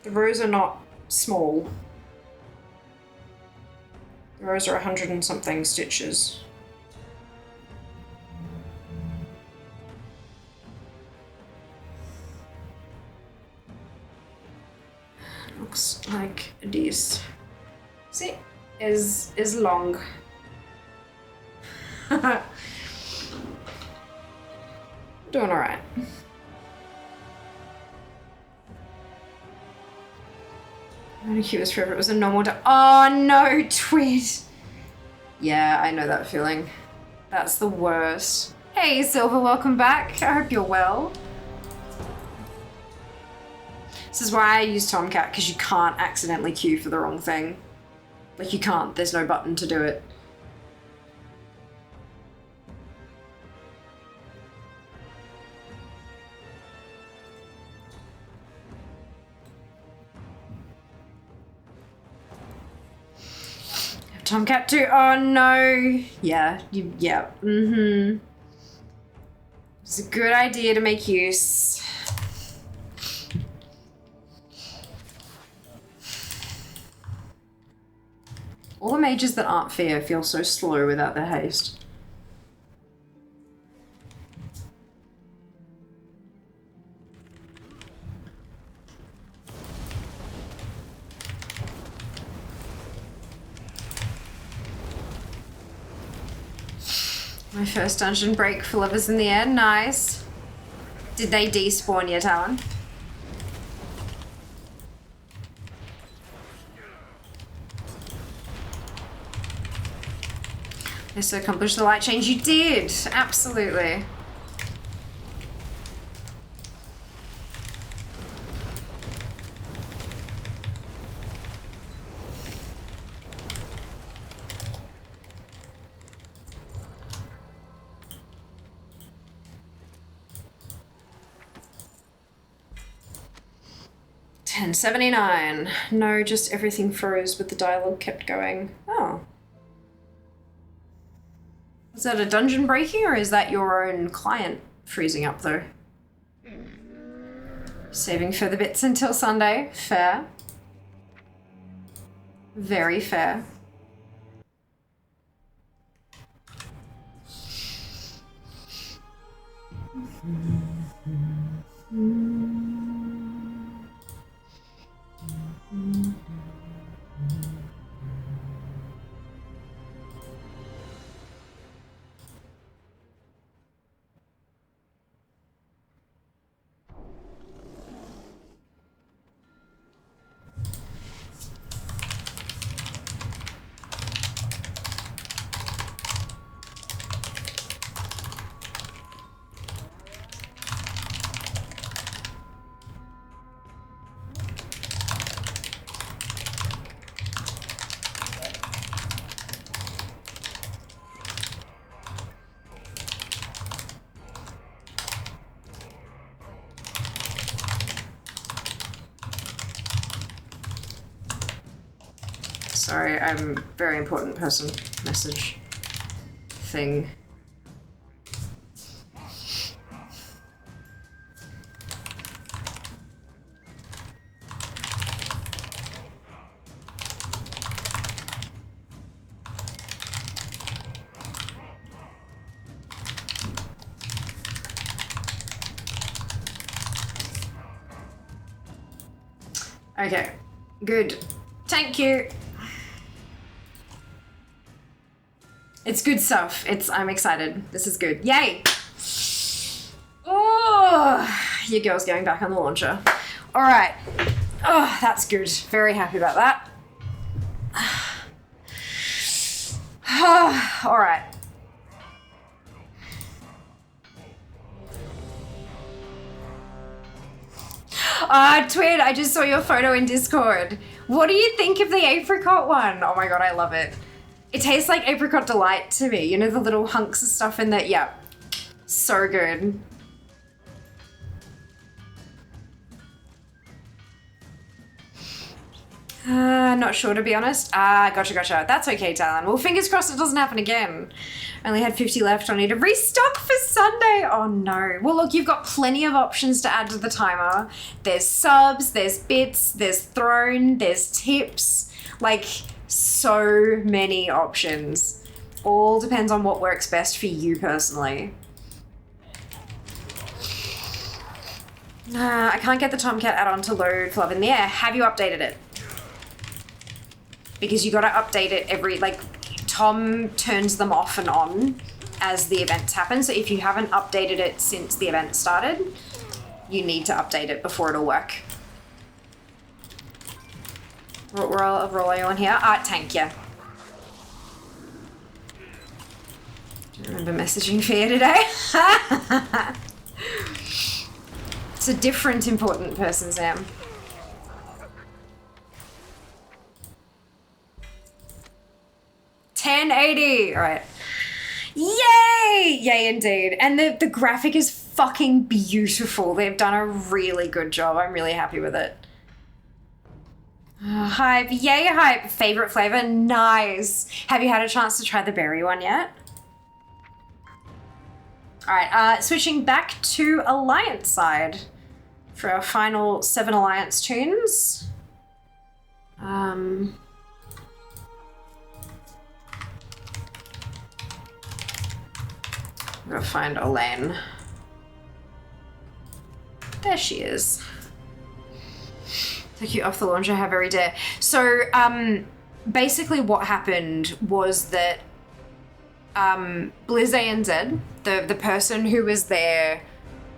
the rows are not small. The rows are 100 and something stitches. Looks like this. See, is long. Doing all right. I'm gonna keep this forever. It was a normal day. Oh no, Twit. Yeah, I know that feeling. That's the worst. Hey, Silver, welcome back. I hope you're well. This is why I use Tomcat, because you can't accidentally queue for the wrong thing. Like, you can't. There's no button to do it. Tomcat too. Oh no. Yeah. Yeah. Mm-hmm. It's a good idea to make use. All the mages that aren't fair feel so slow without their haste. My first dungeon break for Lovers in the Air. Nice. Did they despawn yet, Alan? Yes, to accomplish the light change. You did. Absolutely. $10.79. No, just everything froze, but the dialogue kept going. Oh. Is that a dungeon breaking, or is that your own client freezing up, though? Saving further bits until Sunday. Fair. Very fair. Sorry, I'm a very important person. Message. Thing. Okay, good. Thank you. It's good stuff. I'm excited. This is good. Yay! Oh, your girl's going back on the launcher. All right. Oh, that's good. Very happy about that. All right. Twin, I just saw your photo in Discord. What do you think of the apricot one? Oh my god, I love it. It tastes like apricot delight to me. You know, the little hunks of stuff in that? Yeah. So good. Not sure, to be honest. Gotcha. That's okay, Talon. Well, fingers crossed it doesn't happen again. Only had 50 left. I need to restock for Sunday. Oh, no. Well, look, you've got plenty of options to add to the timer. There's subs, there's bits, there's throne, there's tips. Like, so many options. All depends on what works best for you personally. I can't get the Tomcat add-on to load for Love in the Air. Have you updated it? Because you got to update it every, like, Tom turns them off and on as the events happen. So if you haven't updated it since the event started, you need to update it before it'll work. Roll you on here? Thank you. Do you remember messaging for you today? It's a different important person, Sam. $10.80. All right. Yay! Yay, indeed. And the graphic is fucking beautiful. They've done a really good job. I'm really happy with it. Hype, yay hype. Favorite flavor? Nice. Have you had a chance to try the berry one yet? All right, switching back to Alliance side for our final 7 Alliance tunes. I'm gonna find Elaine. There she is. Took you off the launcher, how very dare. So, basically what happened was that Blizz ANZ, the person who was there,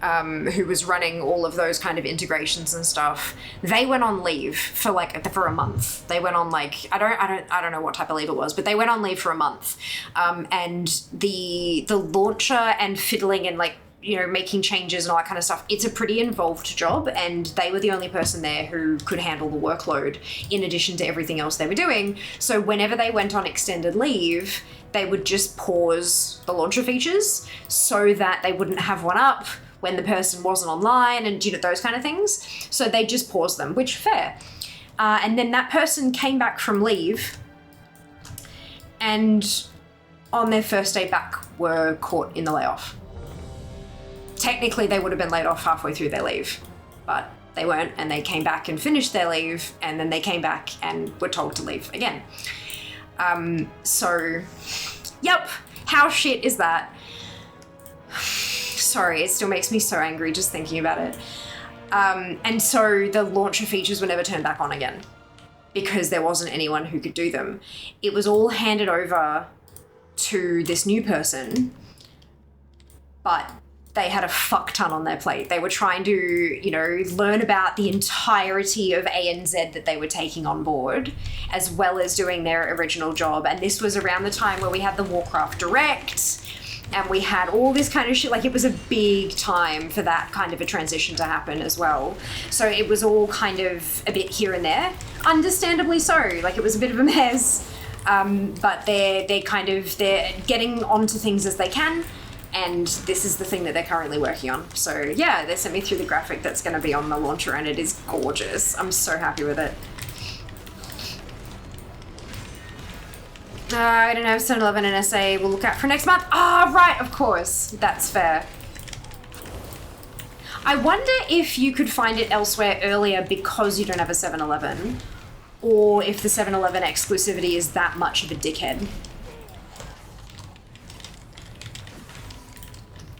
who was running all of those kind of integrations and stuff, they went on leave for a month. They went on like I don't know what type of leave it was, but they went on leave for a month. And the launcher and fiddling and making changes and all that kind of stuff, it's a pretty involved job, and they were the only person there who could handle the workload in addition to everything else they were doing. So whenever they went on extended leave, they would just pause the launcher features so that they wouldn't have one up when the person wasn't online and those kind of things. So they just paused them, which fair. And then that person came back from leave and on their first day back were caught in the layoff. Technically, they would have been laid off halfway through their leave, but they weren't, and they came back and finished their leave, and then they came back and were told to leave again. So, yep, how shit is that? Sorry, it still makes me so angry just thinking about it. And so the launcher features were never turned back on again because there wasn't anyone who could do them. It was all handed over to this new person, but they had a fuck ton on their plate. They were trying to, learn about the entirety of ANZ that they were taking on board, as well as doing their original job. And this was around the time where we had the Warcraft Direct, and we had all this kind of shit. Like, it was a big time for that kind of a transition to happen as well. So it was all kind of a bit here and there. Understandably so. Like, it was a bit of a mess. But they're getting onto things as they can. And this is the thing that they're currently working on. So yeah, they sent me through the graphic that's going to be on the launcher, and it is gorgeous. I'm so happy with it. I don't have 7-Eleven and SA. We'll look out for next month. Right, of course. That's fair. I wonder if you could find it elsewhere earlier because you don't have a 7-Eleven, or if the 7-Eleven exclusivity is that much of a dickhead.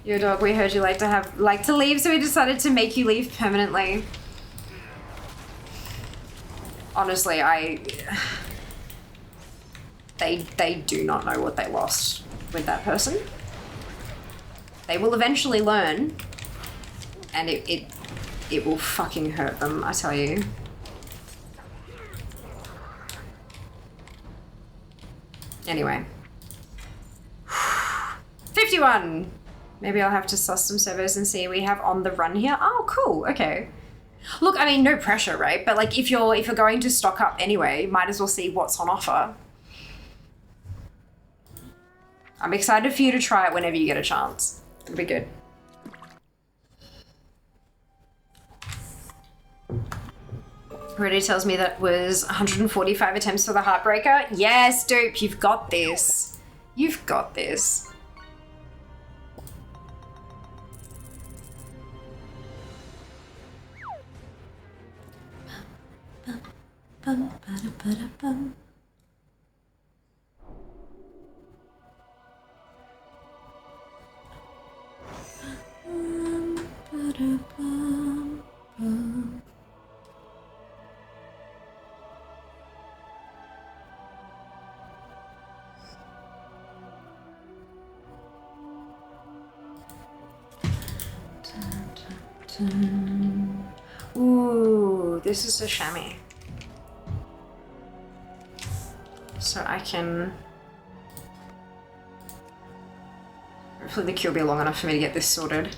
Your dog, we heard you like to leave, so we decided to make you leave permanently. Honestly, they do not know what they lost with that person. They will eventually learn, and it will fucking hurt them, I tell you. Anyway. 51! Maybe I'll have to suss some servers and see what we have on the run here. Oh, cool. Okay. Look, I mean, no pressure, right? But like, if you're going to stock up anyway, might as well see what's on offer. I'm excited for you to try it whenever you get a chance. It'll be good. Already tells me that was 145 attempts for the Heartbreaker. Yes, dupe, you've got this. You've got this. Bum, ba-da-ba-da-bum. Ooh, this is a chamois. So I can... Hopefully the queue will be long enough for me to get this sorted.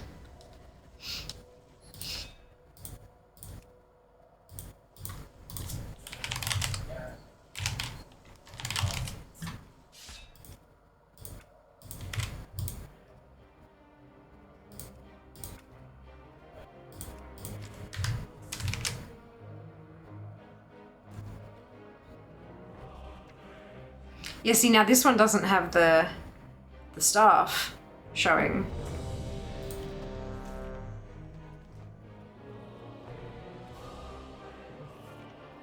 Yeah, see, now this one doesn't have the staff showing.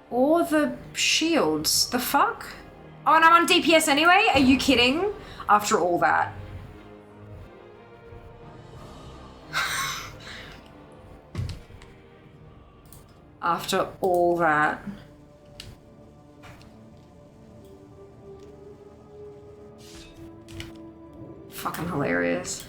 Or the shields. The fuck? Oh, and I'm on DPS anyway? Are you kidding? After all that. After all that. Fucking hilarious.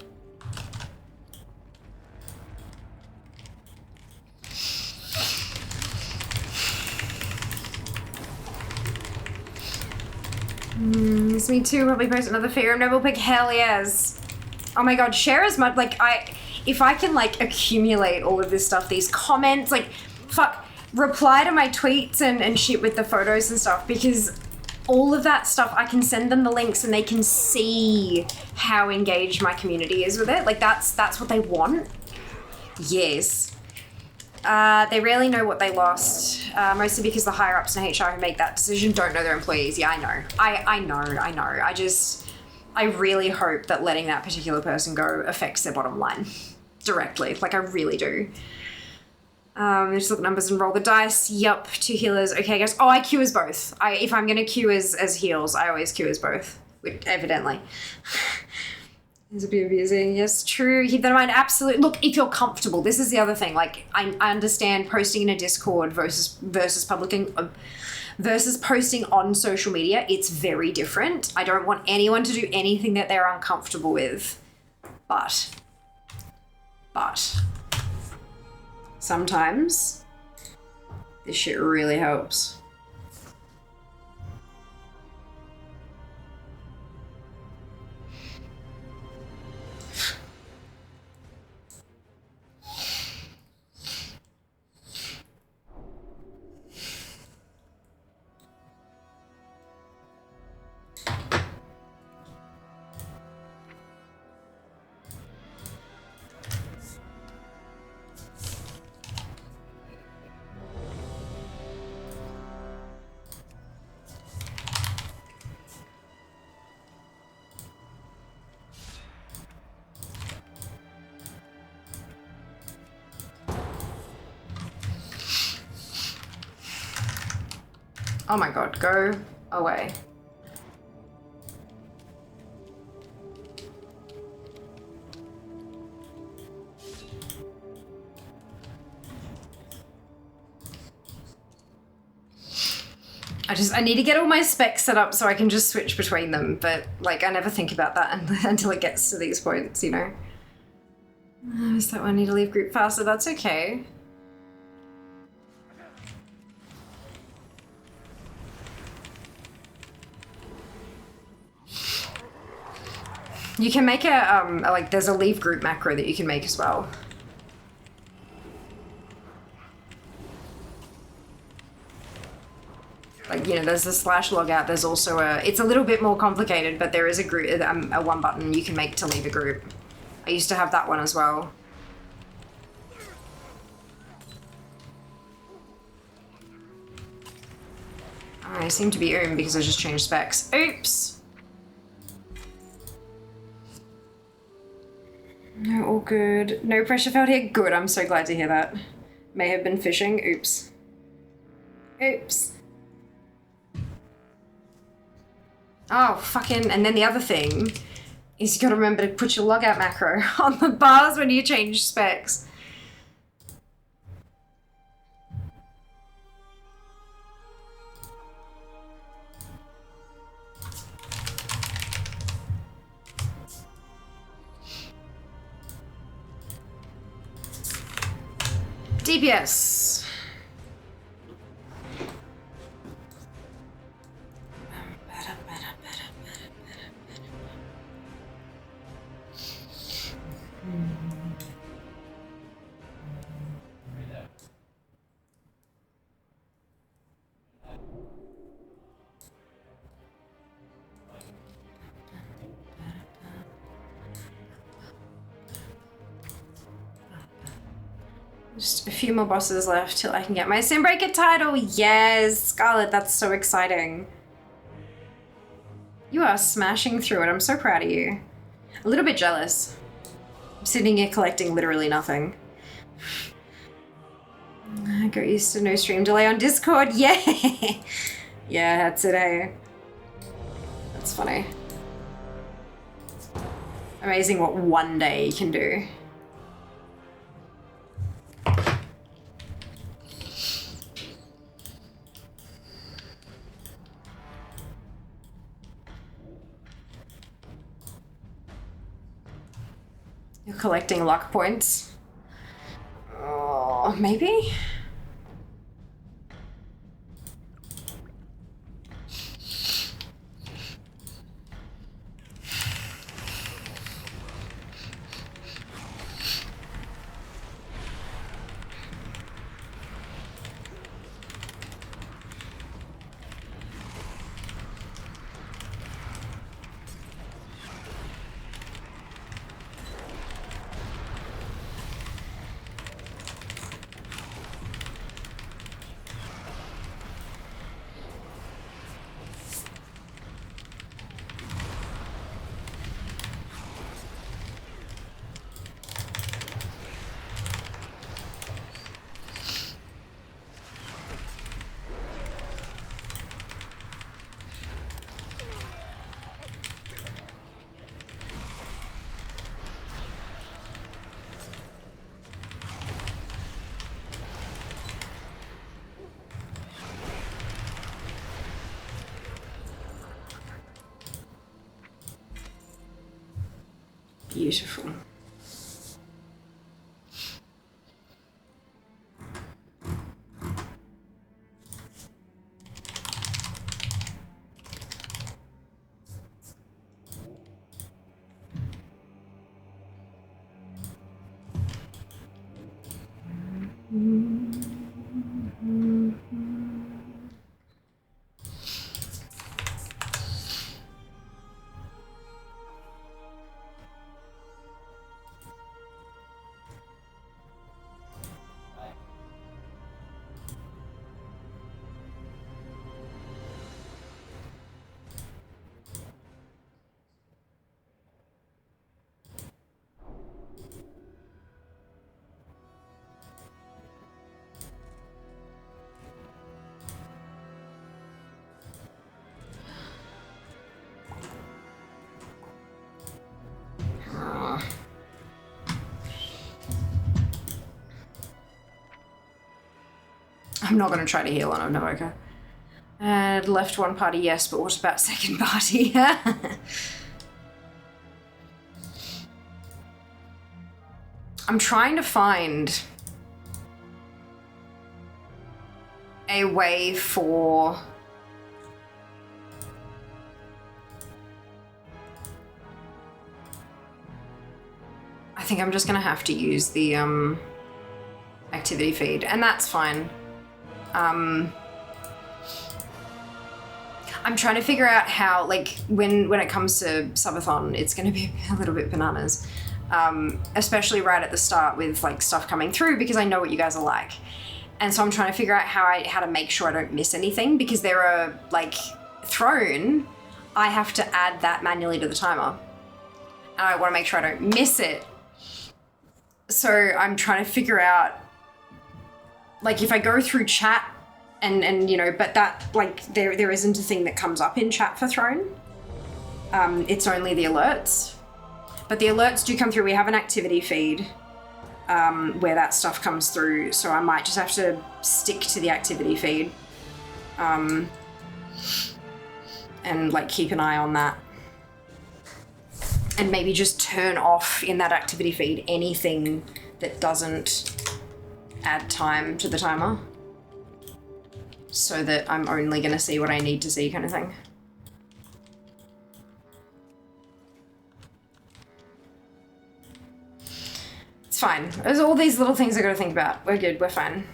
It's me too. Probably post another Fair Noble pick. Hell yes. Oh my god, share as much. Like, if I can like accumulate all of this stuff, these comments, like, fuck, reply to my tweets and shit with the photos and stuff, because all of that stuff, I can send them the links and they can see how engaged my community is with it. Like, that's what they want. Yes. They rarely know what they lost, mostly because the higher ups in HR who make that decision don't know their employees. Yeah, I know. I know. I really hope that letting that particular person go affects their bottom line directly. Like, I really do. Just look at numbers and roll the dice. Yup, 2 healers. Okay, guys. Oh, I queue as both. If I'm gonna queue as heals, I always queue as both. Evidently. It's a bit abusing. Yes, true. Keep that in mind. Absolutely. Look, if you're comfortable, this is the other thing. Like, I understand posting in a Discord versus posting on social media. It's very different. I don't want anyone to do anything that they're uncomfortable with. But sometimes this shit really helps. Oh my god, go away. I need to get all my specs set up so I can just switch between them, but like I never think about that until it gets to these points, you know? Is that I need to leave group faster? That's okay. You can make like there's a leave group macro that you can make as well. Like, you know, there's the /logout, there's also it's a little bit more complicated, but there is a group, a one button you can make to leave a group. I used to have that one as well. I seem to be because I just changed specs. Oops! No, all good. No pressure felt here. Good, I'm so glad to hear that. May have been fishing. Oops. Oops. Oh, fucking, and then the other thing is you gotta remember to put your logout macro on the bars when you change specs. DPS. Just a few more bosses left till I can get my Simbreaker title. Yes, Scarlet, that's so exciting. You are smashing through it. I'm so proud of you. A little bit jealous. I'm sitting here collecting literally nothing. I got used to no stream delay on Discord. Yeah. Yeah, that's it, eh? That's funny. Amazing what one day can do. You're collecting luck points. Oh, maybe? Beautiful. I'm not going to try to heal on Navoka. Left one party, yes, but what about second party? I'm trying to find a way for... I think I'm just going to have to use the activity feed, and that's fine. I'm trying to figure out how, like, when it comes to subathon, it's going to be a little bit bananas, especially right at the start with like stuff coming through, because I know what you guys are like, and so I'm trying to figure out how to make sure I don't miss anything, because there are like Throne, I have to add that manually to the timer, and I want to make sure I don't miss it. So I'm trying to figure out, like, if I go through chat and you know, but that, like, there isn't a thing that comes up in chat for Throne. It's only the alerts. But the alerts do come through. We have an activity feed where that stuff comes through, so I might just have to stick to the activity feed and, like, keep an eye on that. And maybe just turn off in that activity feed anything that doesn't add time to the timer, so that I'm only going to see what I need to see, kind of thing. It's fine. There's all these little things I got to think about. We're good. We're fine.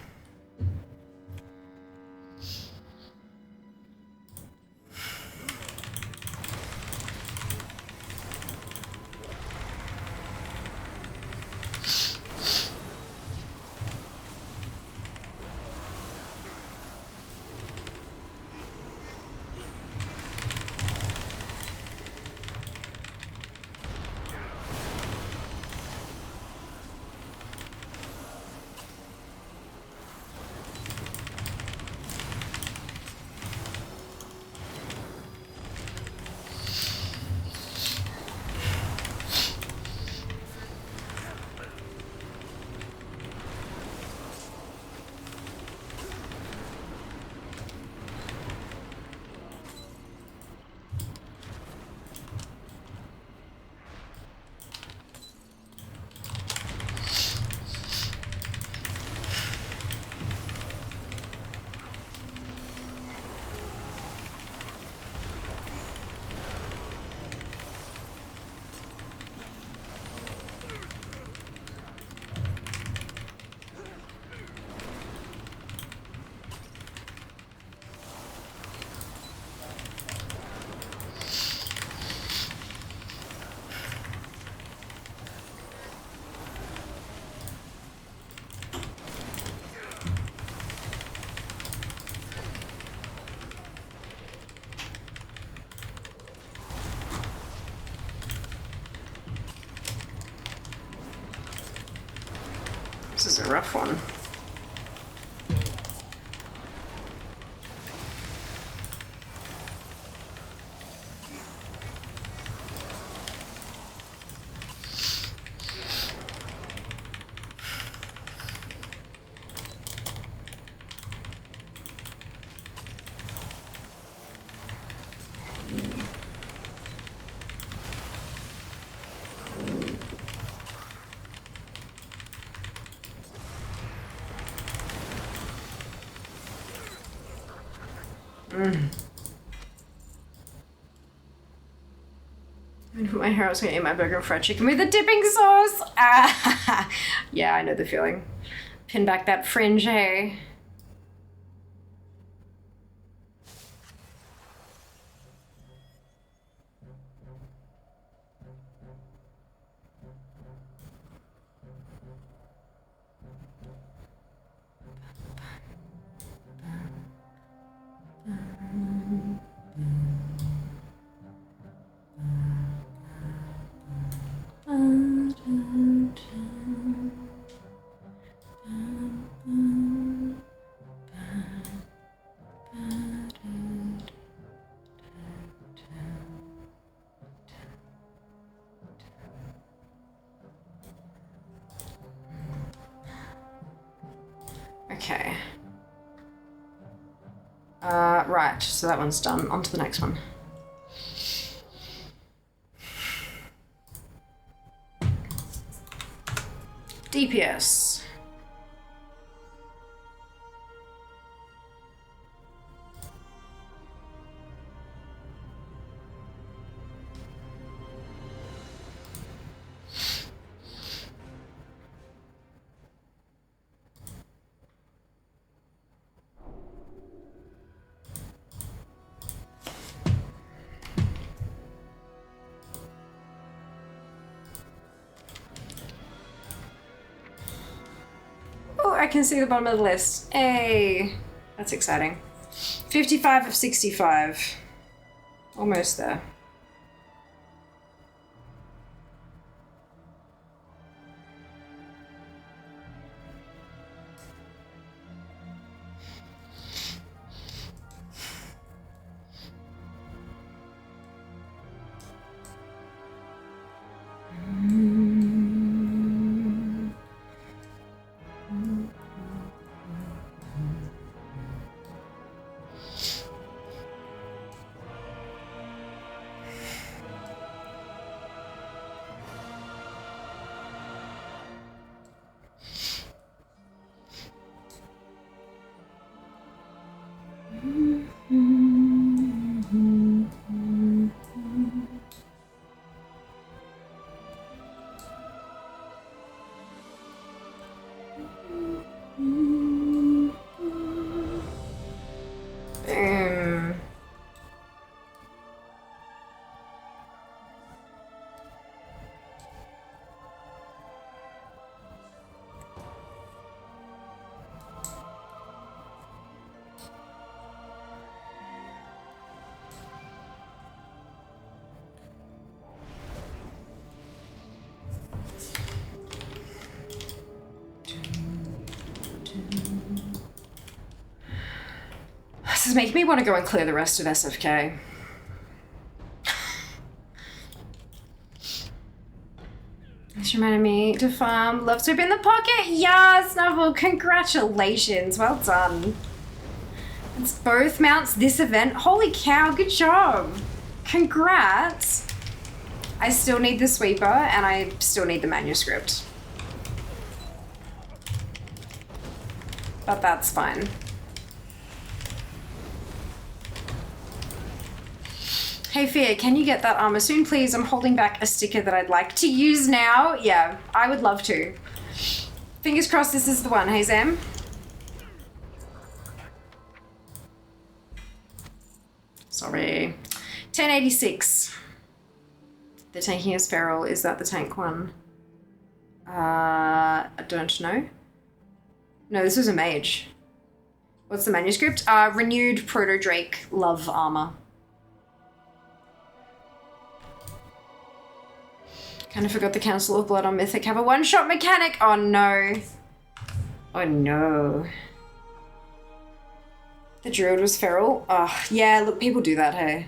This is a rough one. I'm gonna put my hair, I was gonna eat my burger and fried chicken with a dipping sauce. Ah, yeah, I know the feeling. Pin back that fringe, hey. Okay. Right, so that one's done. On to the next one. DPS. Oh, I can see the bottom of the list. Hey, that's exciting. 55 of 65. Almost there. This is making me want to go and clear the rest of SFK. This reminded me to farm Love Soup in the Pocket. Yeah, Snubble, congratulations. Well done. It's both mounts this event. Holy cow, good job. Congrats. I still need the sweeper and I still need the manuscript. But that's fine. Hey Fear, can you get that armor soon, please? I'm holding back a sticker that I'd like to use now. Yeah, I would love to. Fingers crossed this is the one. Hey, Zam? Sorry. 1086. The tanking is feral. Is that the tank one? I don't know. No, this was a mage. What's the manuscript? Renewed Proto-Drake Love Armor. Kind of forgot the Council of Blood on Mythic have a one-shot mechanic. Oh no. Oh no. The druid was feral? Oh, yeah, look, people do that, hey.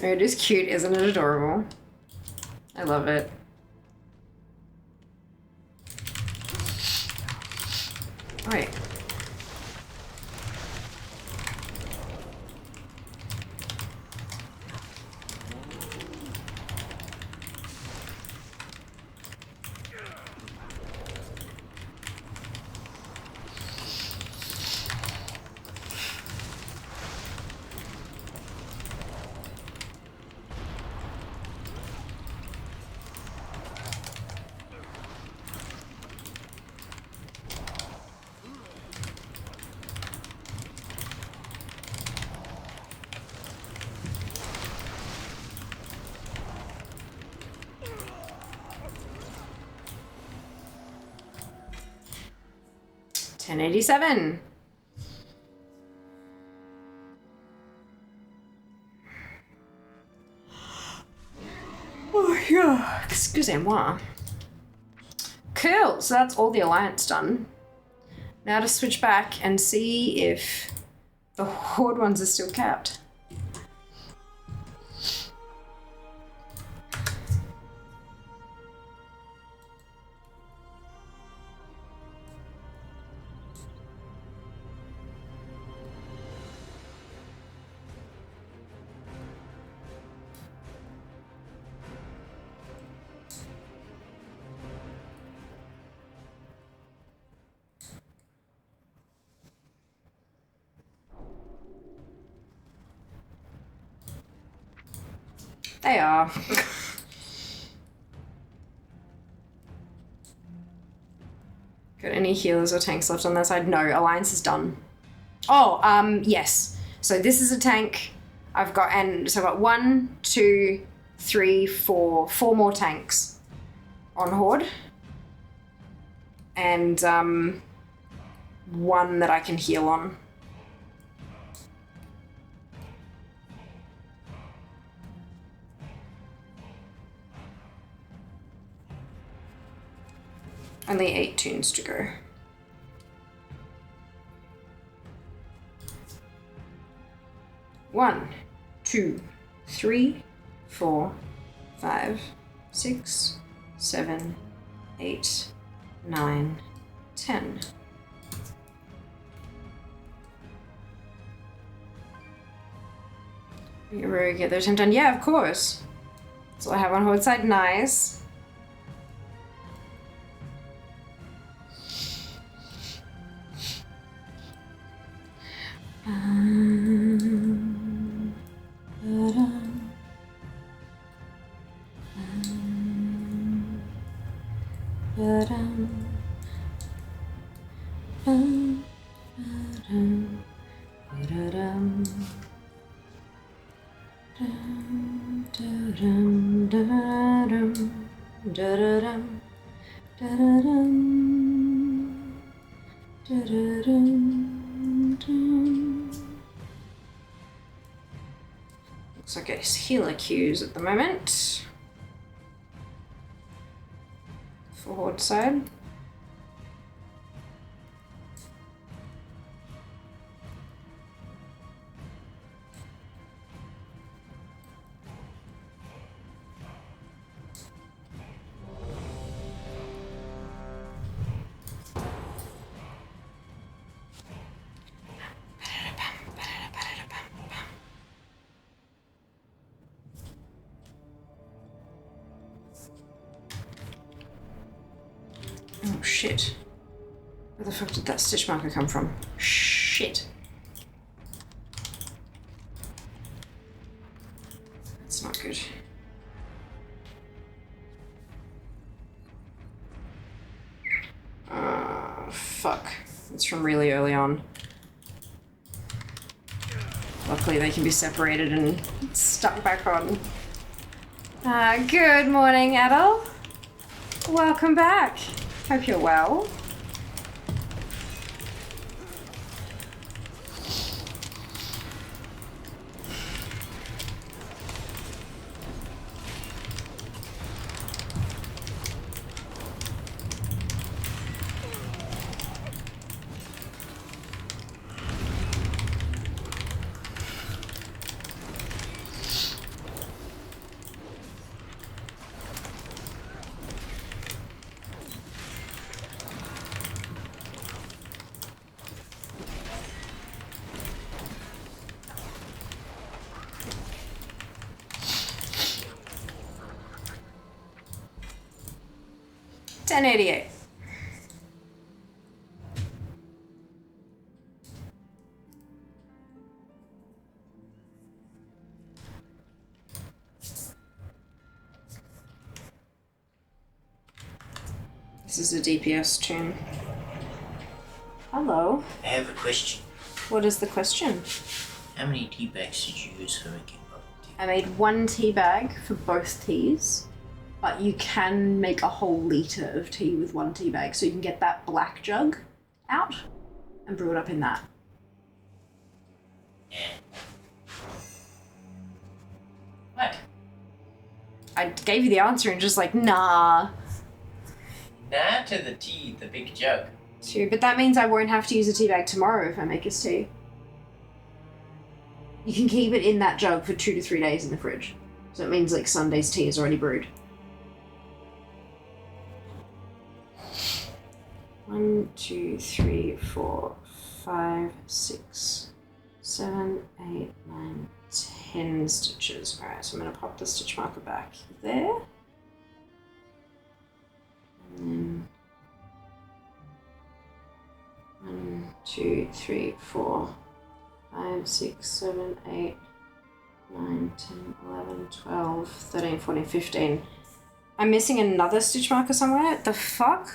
It is cute, isn't it adorable? I love it. Wait. $10.87. Oh yeah, excusez-moi. Cool, so that's all the alliance done. Now to switch back and see if the horde ones are still capped. They are. Got any healers or tanks left on that side? No, alliance is done. Oh, yes. So this is a tank. I've got 1, 2, 3, 4 more tanks on horde. And one that I can heal on. Only 8 tunes to go. One, 2, 3, 4, 5, 6, 7, 8, 9, 10. You get their attempt done? Yeah, of course. So I have on horde side, nice. Looks like it's healer queues at the moment. For horde side. shit. Where the fuck did that stitch marker come from? Shit. That's not good. Fuck. It's from really early on. Luckily they can be separated and stuck back on. Good morning, Adel. Welcome back. Hope you're well. $10.88. This is a DPS tune. Hello. I have a question. What is the question? How many tea bags did you use for making bubble tea? I made one tea bag for both teas, but you can make a whole litre of tea with one tea bag, so you can get that black jug out and brew it up in that. Yeah. What? I gave you the answer and just like, nah. Nah to the tea, the big jug. True, but that means I won't have to use a tea bag tomorrow if I make us tea. You can keep it in that jug for 2 to 3 days in the fridge. So it means like Sunday's tea is already brewed. 1, 2, 3, 4, 5, 6, 7, 8, 9, 10 stitches. Alright, so I'm going to pop the stitch marker back there. And then 1, 2, 3, 4, 5, 6, 7, 8, 9, 10, 11, 12, 13, 14, 15. I'm missing another stitch marker somewhere. The fuck?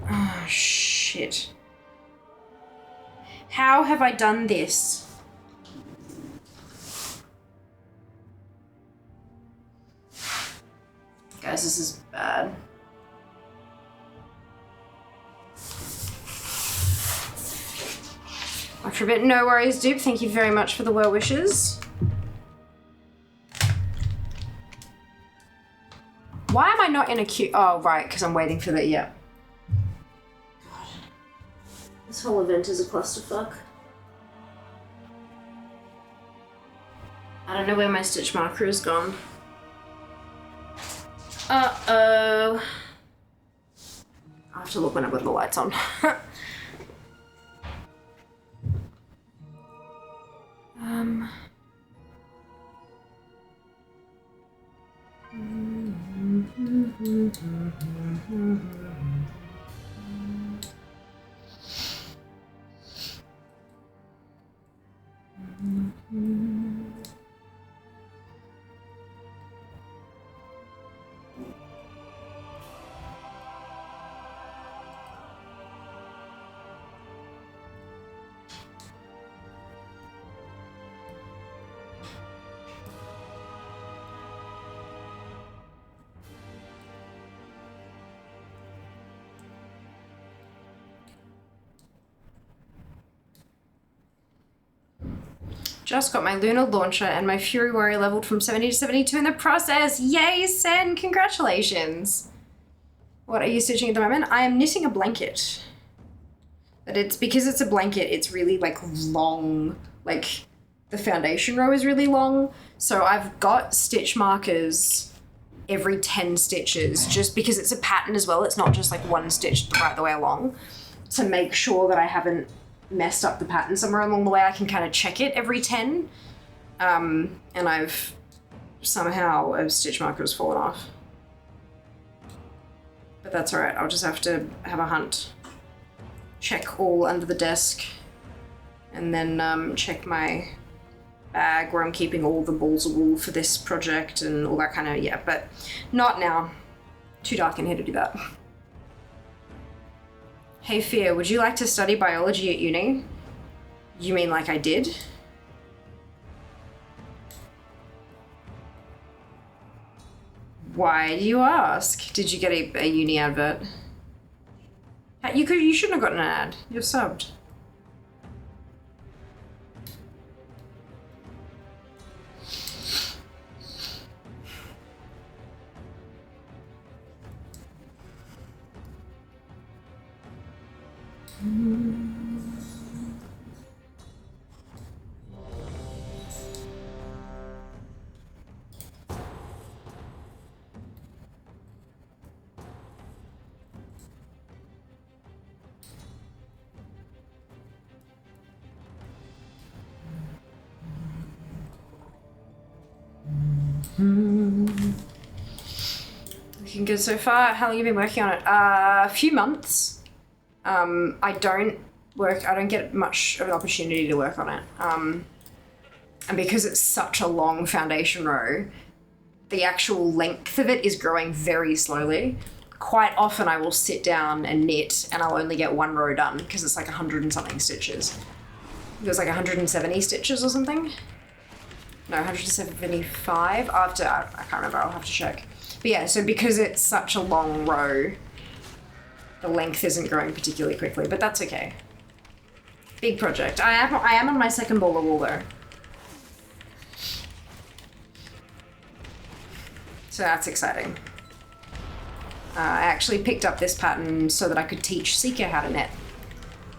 Oh, shit. How have I done this? Guys, this is bad. After a bit, no worries, dupe. Thank you very much for the well wishes. Why am I not in a queue? Oh, right, because I'm waiting for the, yeah. God. This whole event is a clusterfuck. I don't know where my stitch marker has gone. Uh-oh. I have to look when I've got the lights on. Just got my lunar launcher and my Fury Warrior leveled from 70 to 72 in the process. Yay, Sen! Congratulations! What are you stitching at the moment? I am knitting a blanket. But it's because it's a blanket, it's really like long, like the foundation row is really long. So I've got stitch markers every 10 stitches just because it's a pattern as well. It's not just like one stitch right the way along, to make sure that I haven't messed up the pattern somewhere along the way. I can kind of check it every 10. And I've somehow a stitch marker has fallen off. But that's alright, I'll just have to have a hunt. Check all under the desk. And then check my bag where I'm keeping all the balls of wool for this project and all that kind of, yeah, but not now. Too dark in here to do that. Hey Fia, would you like to study biology at uni? You mean like I did? Why do you ask? Did you get a uni advert? You shouldn't have gotten an ad. You're subbed. Looking good so far. How long have you been working on it? A few months. I don't get much of an opportunity to work on it. And because it's such a long foundation row, the actual length of it is growing very slowly. Quite often I will sit down and knit and I'll only get one row done because it's like 100 and something stitches. It was like 170 stitches or something. No, 175 after, I can't remember, I'll have to check. But yeah, so because it's such a long row, the length isn't growing particularly quickly, but that's okay. Big project. I am on my second ball of wool though. So that's exciting. I actually picked up this pattern so that I could teach Seeker how to knit.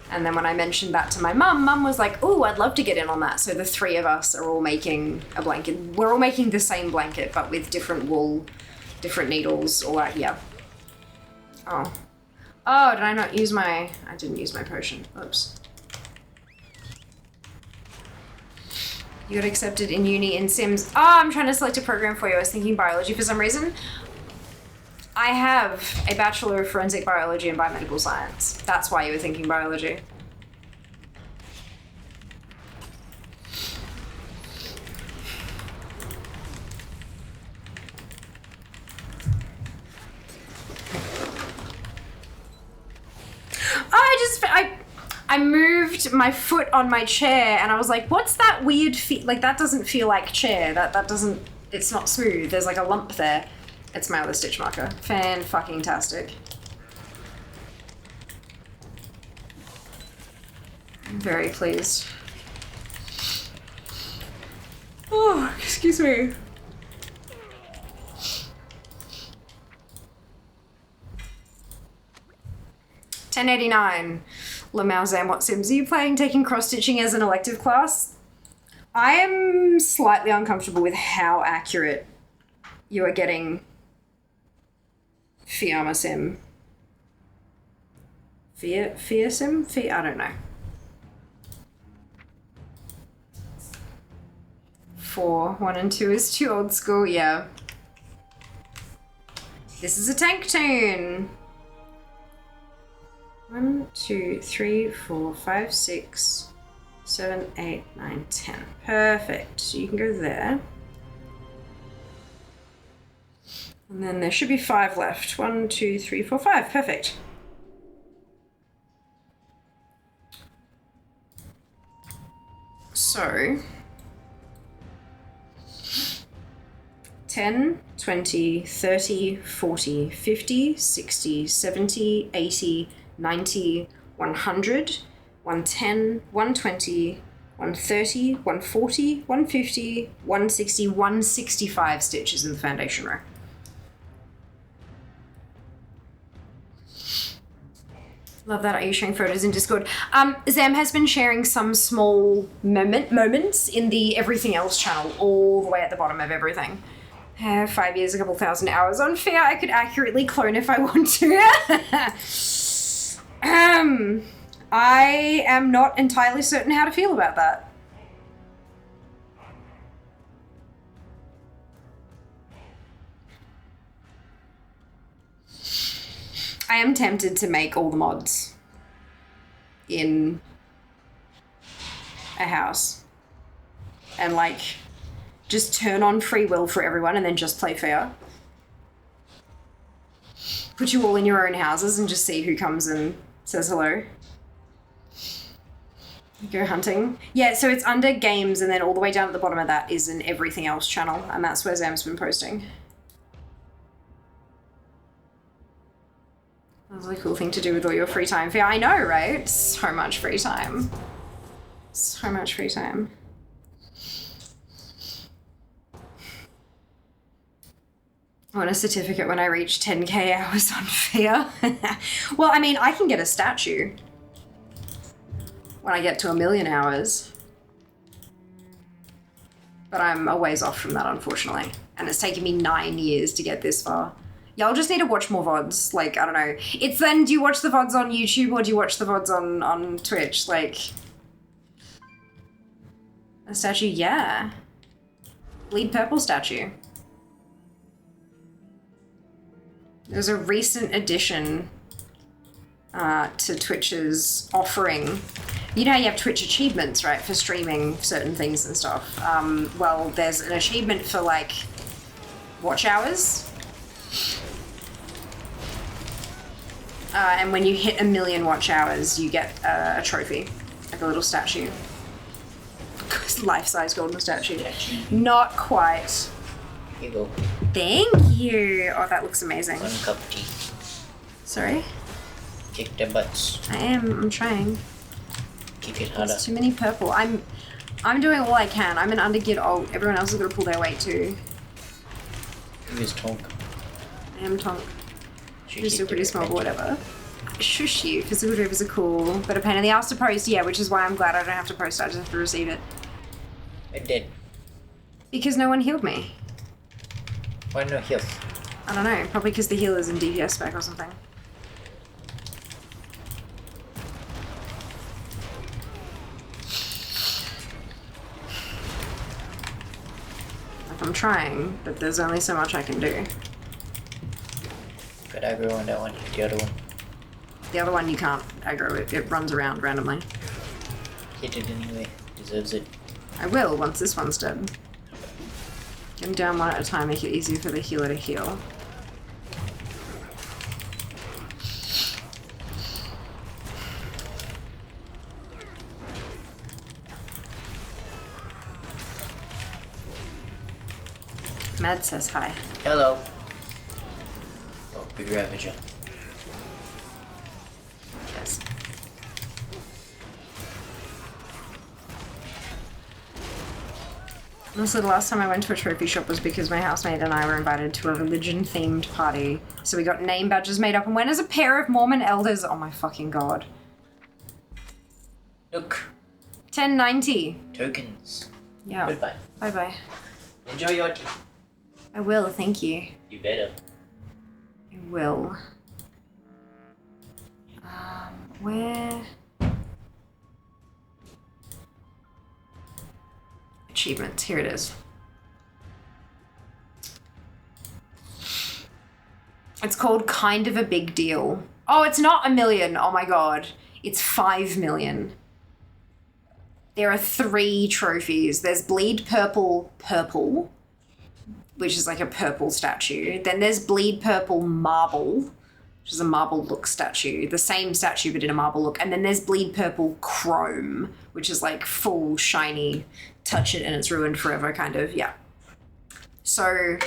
And then when I mentioned that to my mum was like, "Oh, I'd love to get in on that." So the three of us are all making a blanket. We're all making the same blanket, but with different wool, different needles, all that, yeah. Oh, did I not use my, I didn't use my potion, oops. You got accepted in uni in Sims. Oh, I'm trying to select a program for you. I was thinking biology for some reason. I have a Bachelor of Forensic Biology and Biomedical Science. That's why you were thinking biology. I moved my foot on my chair and I was like, what's that weird feel? Like, that doesn't feel like chair. That doesn't, it's not smooth. There's like a lump there. It's my other stitch marker. Fan-fucking-tastic. I'm very pleased. Oh, excuse me. $10.89. Lamauzam, what Sims are you playing? Taking cross-stitching as an elective class? I am slightly uncomfortable with how accurate you are getting Fiamma Sim. Fia Sim? I don't know. 4, 1 and 2 is too old school, yeah. This is a tank tune. 1, 2, 3, 4, 5, 6, 7, 8, 9, 10. Perfect. So you can go there. And then there should be 5 left. 1, 2, 3, 4, 5. Perfect. So 10, 20, 30, 40, 50, 60, 70, 80, 90, 100, 110, 120, 130, 140, 150, 160, 165 stitches in the foundation row. Love that. Are you sharing photos in Discord? Zam has been sharing some small moments in the everything else channel, all the way at the bottom of everything. 5 years, a couple thousand hours on Fair. I could accurately clone if I want to. I am not entirely certain how to feel about that. I am tempted to make all the mods in a house and like just turn on free will for everyone and then just play fair. Put you all in your own houses and just see who comes and says hello. Go hunting. Yeah, so it's under games and then all the way down at the bottom of that is an everything else channel and that's where Zam's been posting. That's a really cool thing to do with all your free time. Yeah, I know, right? So much free time. So much free time. I want a certificate when I reach 10k hours on Fear. Well, I mean, I can get a statue when I get to 1,000,000 hours. But I'm a ways off from that, unfortunately. And it's taken me 9 years to get this far. Y'all just need to watch more VODs. Like, I don't know. It's then, do you watch the VODs on YouTube or do you watch the VODs on Twitch? Like, a statue, yeah. Bleed purple statue. There's a recent addition to Twitch's offering. You know how you have Twitch achievements, right, for streaming certain things and stuff? Well, there's an achievement for, like, watch hours. And when you hit 1,000,000 watch hours, you get a trophy, like a little statue. Life-size golden statue. Not quite. Here you go. Thank you. Oh, that looks amazing. 1 cup tea. Sorry? Kick the butts. I'm trying. Kick it harder. There's too many purple. I'm doing all I can. I'm an undergid alt. Everyone else is gonna pull their weight too. Who is Tonk? I am Tonk. She's still pretty small, but whatever. Shush you. Physical drivers are cool, but a pain in the ass to post. Yeah, which is why I'm glad I don't have to post. I just have to receive it. I'm dead. Because no one healed me. Why no heals? I don't know. Probably because the healer's in DPS spec or something. Like, I'm trying, but there's only so much I can do. Could aggro on that one, the other one. The other one you can't aggro it. It runs around randomly. Hit it anyway. Deserves it. I will once this one's dead. Get them down one at a time, make it easier for the healer to heal. Med says hi. Hello. Oh, big Ravager. Yes. Honestly, the last time I went to a trophy shop was because my housemate and I were invited to a religion-themed party. So we got name badges made up and went as a pair of Mormon elders. Oh my fucking god. Look. 1090. Tokens. Yeah. Goodbye. Bye-bye. Enjoy your tea. I will, thank you. You better. I will. Where? Achievements, here it is. It's called Kind of a Big Deal. Oh, it's not 1,000,000. Oh my god. It's 5,000,000. There are 3 trophies. There's Bleed Purple Purple, which is like a purple statue. Then there's Bleed Purple Marble, which is a marble look statue. The same statue, but in a marble look. And then there's Bleed Purple Chrome, which is like full shiny, touch it and it's ruined forever kind of, yeah. So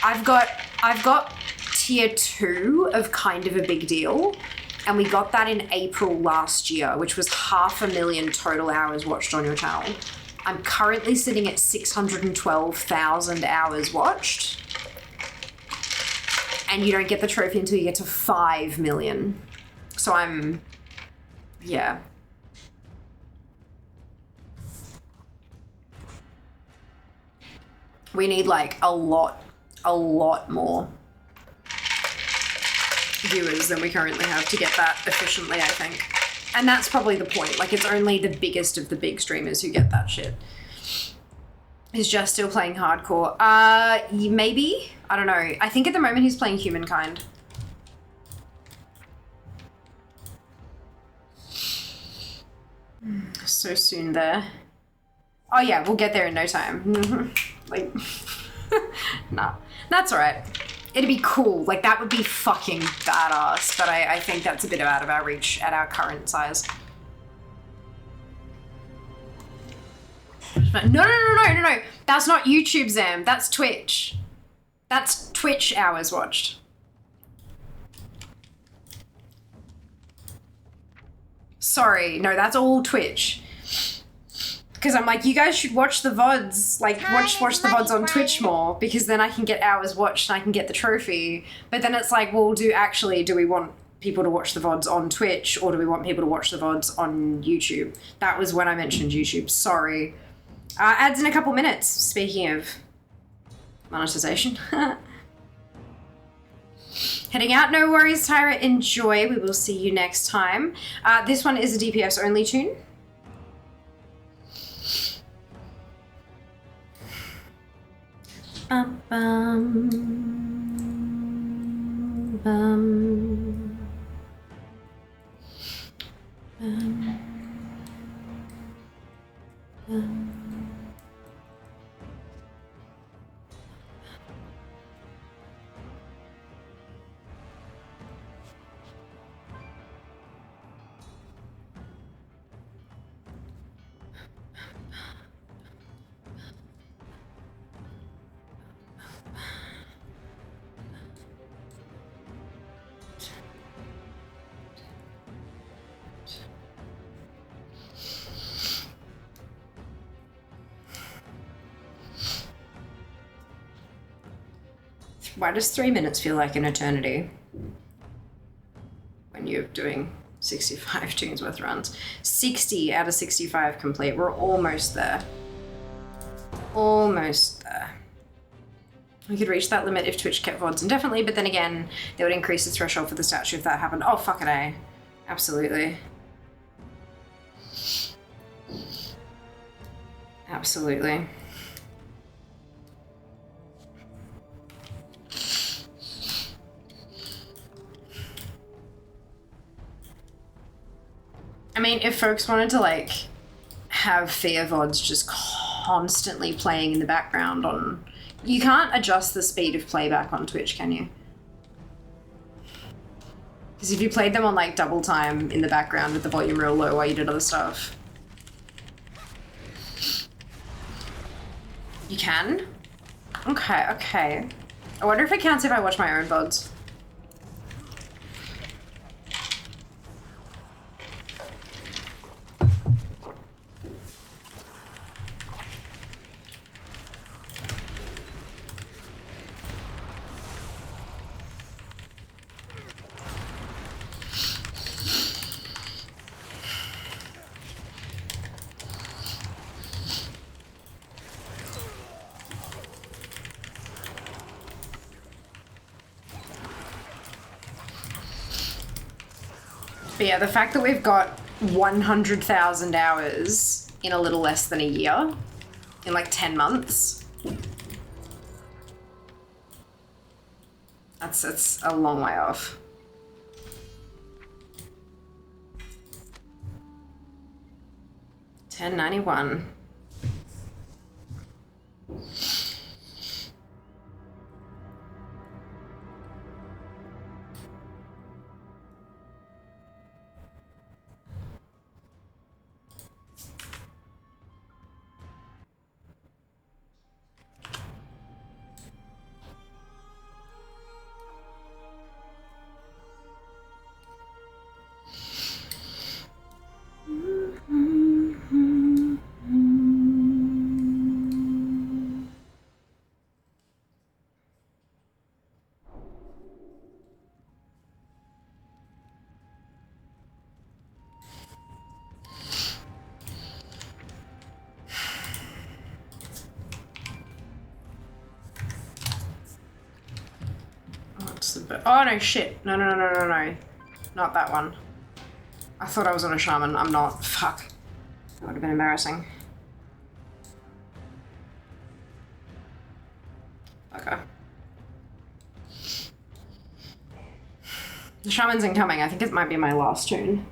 I've got tier 2 of Kind of a Big Deal. And we got that in April last year, which was 500,000 total hours watched on your channel. I'm currently sitting at 612,000 hours watched. And you don't get the trophy until you get to 5,000,000. So I'm, yeah. We need like a lot more viewers than we currently have to get that efficiently, I think. And that's probably the point. Like, it's only the biggest of the big streamers who get that shit. Is Just still playing hardcore? Maybe? I don't know. I think at the moment he's playing Humankind. So soon there. Oh yeah, we'll get there in no time. Like, nah, that's alright. It'd be cool. Like, that would be fucking badass, but I think that's a bit out of our reach at our current size. No. That's not YouTube, Zam. That's Twitch. That's Twitch hours watched. Sorry, no, that's all Twitch. Because I'm like, you guys should watch the VODs, like watch the VODs on Twitch more, because then I can get hours watched and I can get the trophy. But then it's like, well, do we want people to watch the VODs on Twitch, or do we want people to watch the VODs on YouTube? That was when I mentioned YouTube, sorry. Ads in a couple minutes, speaking of monetization. Heading out, no worries, Tyra, enjoy. We will see you next time. This one is a DPS only tune. Bum, bum, bum, bum, bum. Why does 3 minutes feel like an eternity when you're doing 65 tunes worth runs? 60 out of 65 complete. We're almost there. Almost there. We could reach that limit if Twitch kept VODs indefinitely, but then again, they would increase the threshold for the statue if that happened. Oh, fucking A. Absolutely. Absolutely. I mean, if folks wanted to, like, have Fear VODs just constantly playing in the background on... You can't adjust the speed of playback on Twitch, can you? Because if you played them on, like, double time in the background with the volume real low while you did other stuff... You can? Okay, okay. I wonder if it counts if I watch my own VODs. But yeah, the fact that we've got 100,000 hours in a little less than a year, in like 10 months, that's a long way off. $10.91. Oh no, shit. No. Not that one. I thought I was on a shaman. I'm not. Fuck. That would have been embarrassing. Okay. The shaman's incoming. I think it might be my last tune.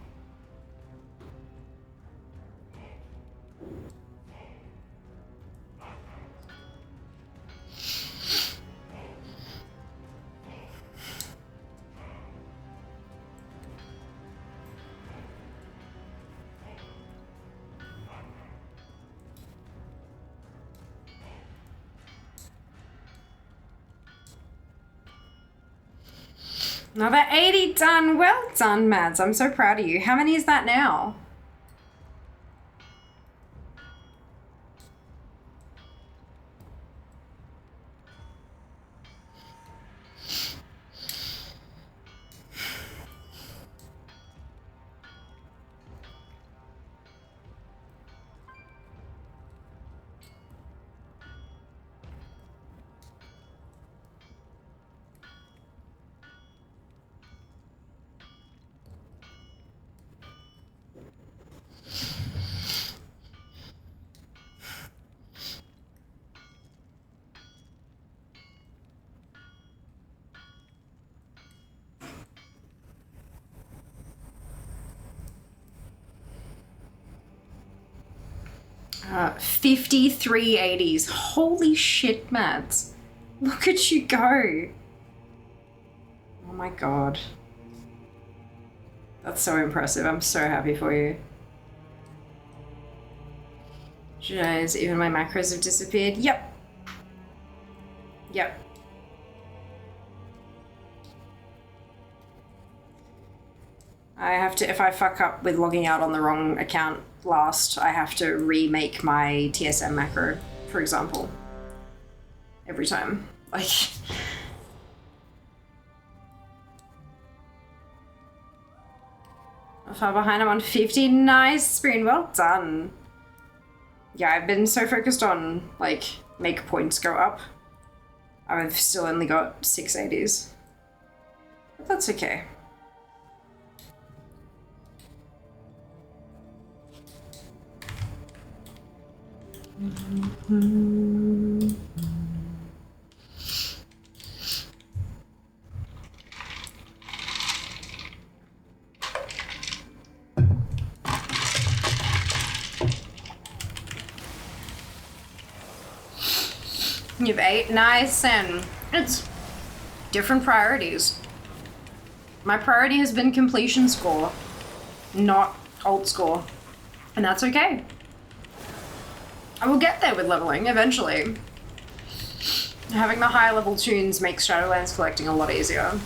Another 80 done. Well done, Mads. I'm so proud of you. How many is that now? Uh, 53 80s. Holy shit, Mads. Look at you go. Oh my god. That's so impressive. I'm so happy for you. Jeez, even my macros have disappeared. Yep. Yep. I have to, if I fuck up with logging out on the wrong account last, I have to remake my TSM macro, for example. Every time. Like... I'm far behind, I'm on 50. Nice, Spoon, well done. Yeah, I've been so focused on, like, make points go up. I've still only got 680s. But that's okay. You have 8, nice, and it's different priorities. My priority has been completion score, not ult score, and that's okay. I will get there with leveling eventually. Having the higher level tunes makes Shadowlands collecting a lot easier.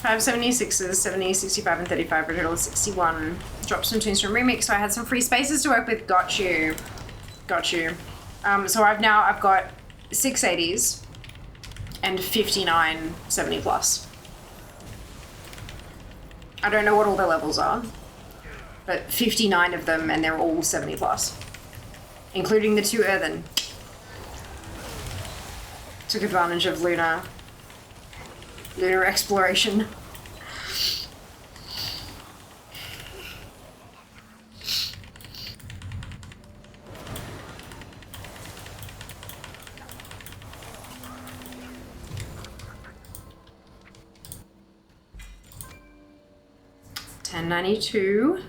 576s, 70, 65, and 35 for a total of 61. Dropped some tunes from Remix, so I had some free spaces to work with. Got you. Got you. So I've got 680s and 59 70 plus. I don't know what all their levels are, but 59 of them, and they're all 70 plus, including the 2 earthen. Took advantage of lunar exploration. $10.92.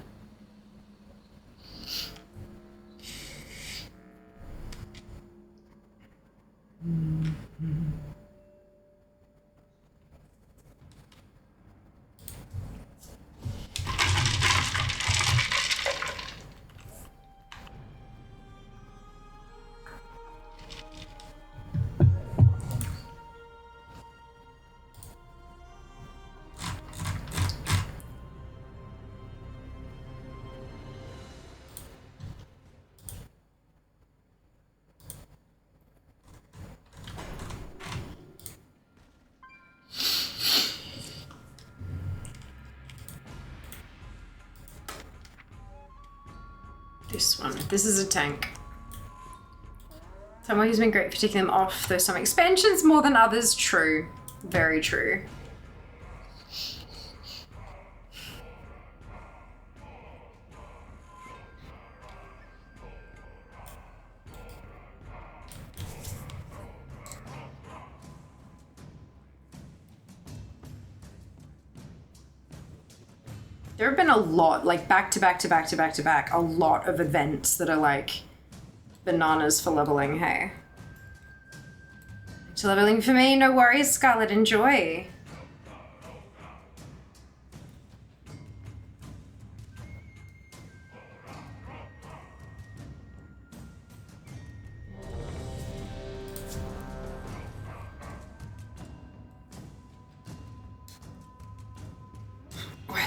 This one. This is a tank. Someone who's been great for taking them off, though some expansions more than others. True. Very true. There have been a lot, like back to back to back to back to back, a lot of events that are like bananas for leveling, hey? To leveling for me, no worries, Scarlet, enjoy.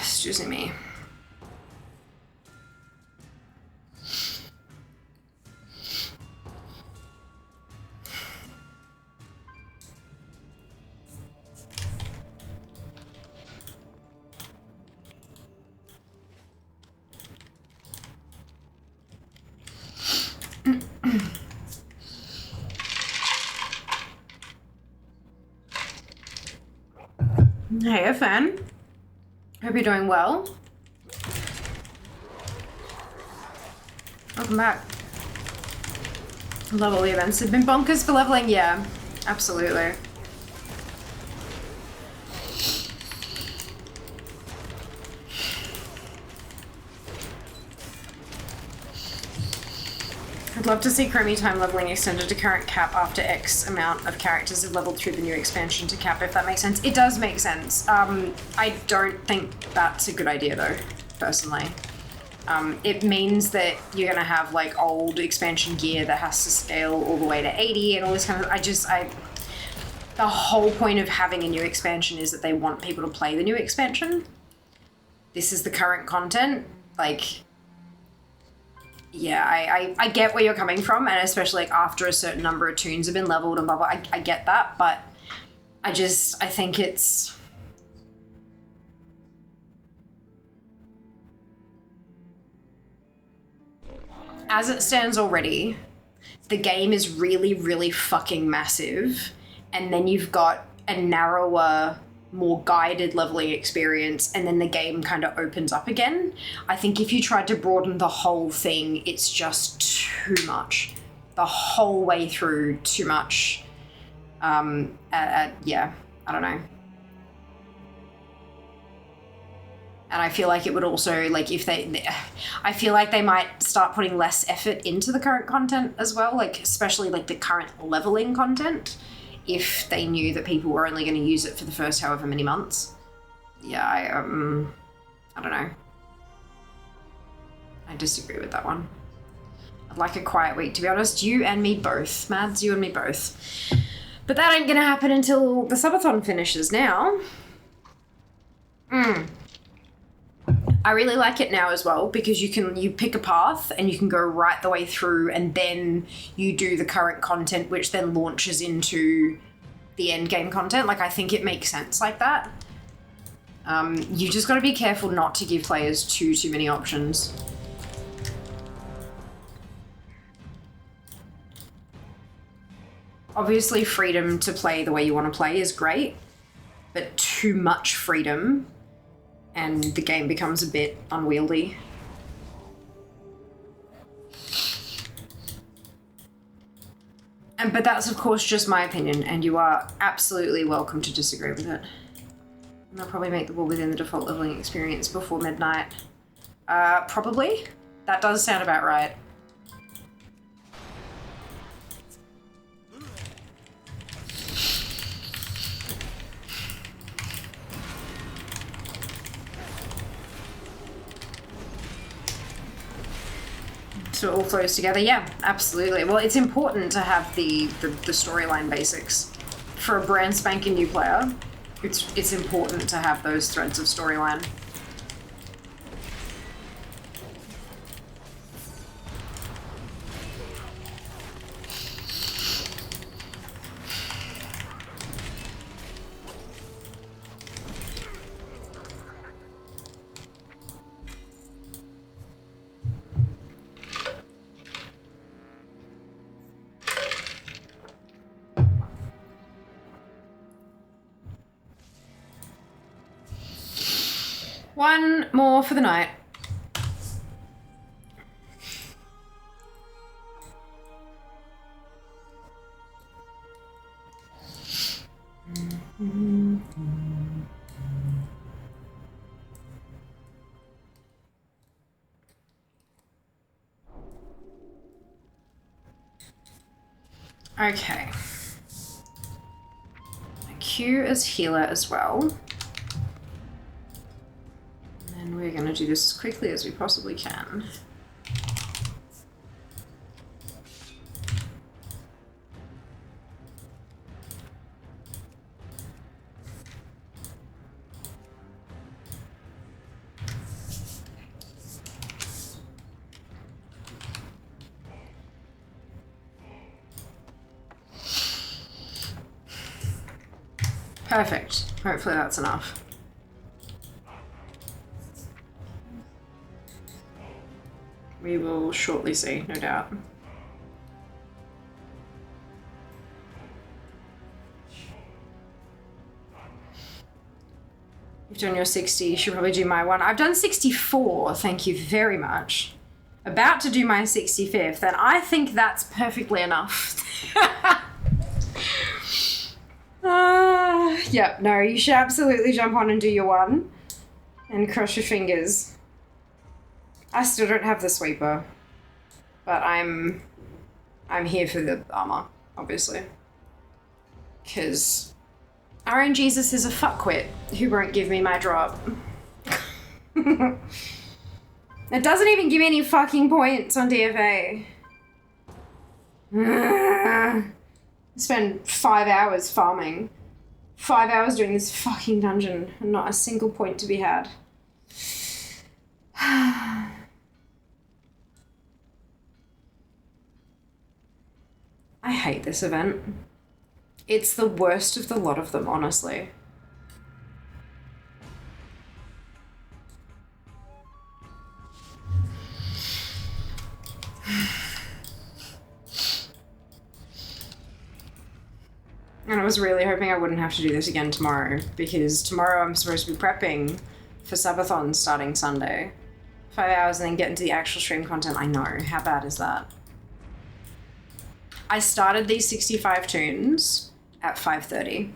Excuse me. Hey, fan. Hope you're doing well. Welcome back. Love all the events. Have been bonkers for leveling? Yeah, absolutely. I'd love to see Chromie time leveling extended to current cap after X amount of characters have leveled through the new expansion to cap, if that makes sense. It does make sense. I don't think that's a good idea though, personally. It means that you're gonna have like old expansion gear that has to scale all the way to 80 and all this kind of, the whole point of having a new expansion is that they want people to play the new expansion. This is the current content, like, yeah, I get where you're coming from, and especially like after a certain number of tunes have been leveled and blah blah, I get that, but I think it's, as it stands already, the game is really, really fucking massive, and then you've got a narrower, more guided leveling experience, and then the game kind of opens up again. I think if you tried to broaden the whole thing, it's just too much. The whole way through, too much. Yeah, I don't know. And I feel like it would also, like, if I feel like they might start putting less effort into the current content as well, like, especially, like, the current leveling content, if they knew that people were only going to use it for the first however many months. Yeah, I don't know. I disagree with that one. I'd like a quiet week, to be honest. You and me both. Mads, you and me both. But that ain't going to happen until the subathon finishes now. I really like it now as well, because you pick a path and you can go right the way through, and then you do the current content, which then launches into the end game content. Like, I think it makes sense like that. You just got to be careful not to give players too many options. Obviously, freedom to play the way you want to play is great, but too much freedom and the game becomes a bit unwieldy. But that's, of course, just my opinion, and you are absolutely welcome to disagree with it. And I'll probably make the wall within the default leveling experience before midnight. Probably. That does sound about right. So it all flows together. Yeah, absolutely. Well, it's important to have the storyline basics. For a brand spanking new player, it's important to have those threads of storyline. One more for the night. Okay. Q as healer as well. And we're going to do this as quickly as we possibly can. Perfect. Hopefully that's enough. We will shortly see, no doubt. You've done your 60, you should probably do my one. I've done 64, thank you very much. About to do my 65th, and I think that's perfectly enough. Yep, no, you should absolutely jump on and do your one. And cross your fingers. I still don't have the sweeper. But I'm here for the armor, obviously. Because RN Jesus is a fuckwit who won't give me my drop. It doesn't even give me any fucking points on DFA. Spend 5 hours farming. 5 hours doing this fucking dungeon and not a single point to be had. I hate this event. It's the worst of the lot of them, honestly. And I was really hoping I wouldn't have to do this again tomorrow, because tomorrow I'm supposed to be prepping for Subathon starting Sunday. 5 hours and then get into the actual stream content. I know. How bad is that? I started these 65 tunes at 5:30.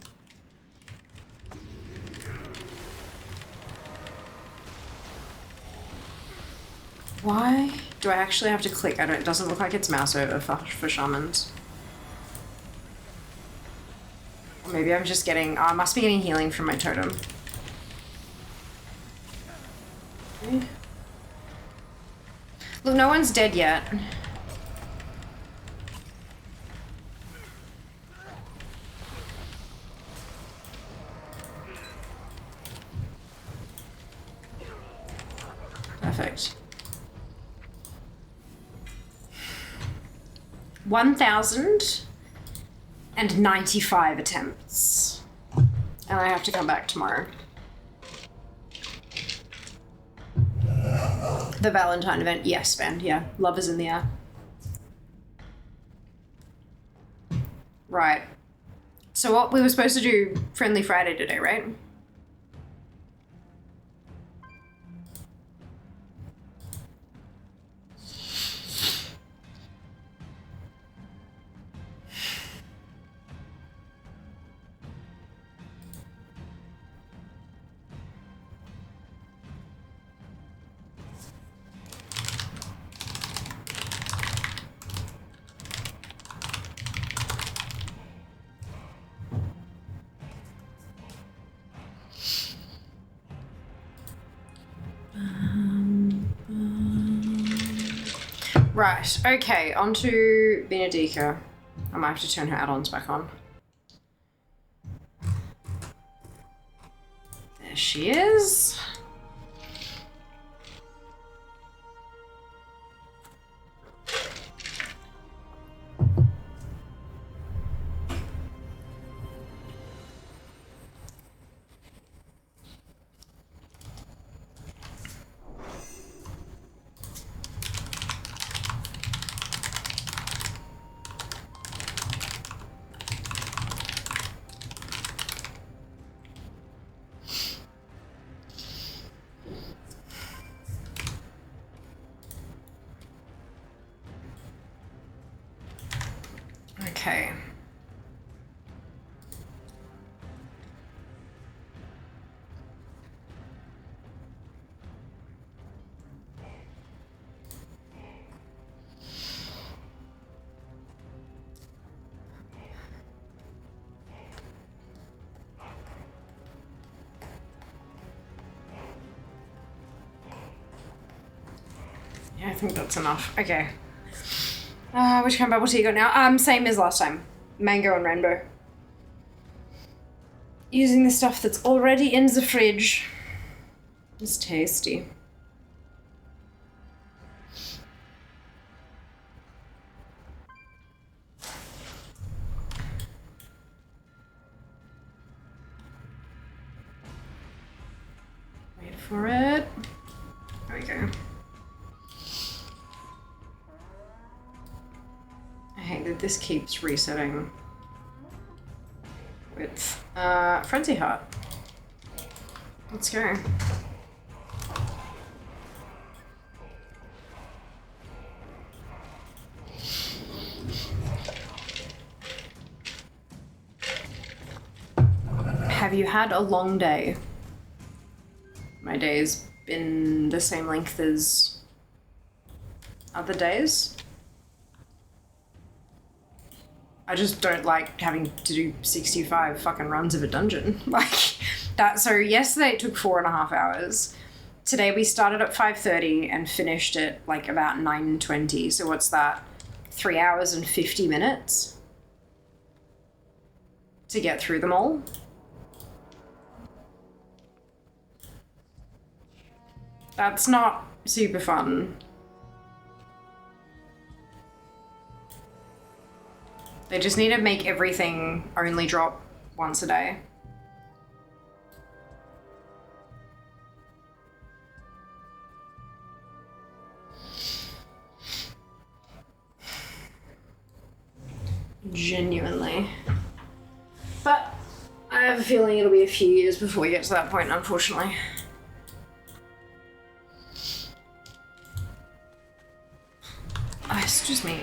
Why do I actually have to click? It doesn't look like it's mouse over for shamans. Or maybe I'm just getting... I must be getting healing from my totem. Okay. Look, no one's dead yet. Perfect. 1,095 attempts. And I have to come back tomorrow. The Valentine event, yes, Ben, yeah. Love is in the air. Right. So what we were supposed to do Friendly Friday today, right? Right, okay, on to Benedica. I might have to turn her add-ons back on. There she is. Okay. Yeah, I think that's enough. Okay. Which kind of bubble tea you got now? Same as last time. Mango and rainbow. Using the stuff that's already in the fridge. It's tasty. for it. There we go. I hate that this keeps resetting with Frenzy Heart. Let's go. Have you had a long day? My day's been the same length as other days. I just don't like having to do 65 fucking runs of a dungeon. Like that. So yesterday it took 4.5 hours. Today we started at 5:30 and finished at like about 9:20. So what's that? 3 hours and 50 minutes to get through them all. That's not super fun. They just need to make everything only drop once a day. Genuinely. But I have a feeling it'll be a few years before we get to that point, unfortunately. Oh, excuse me.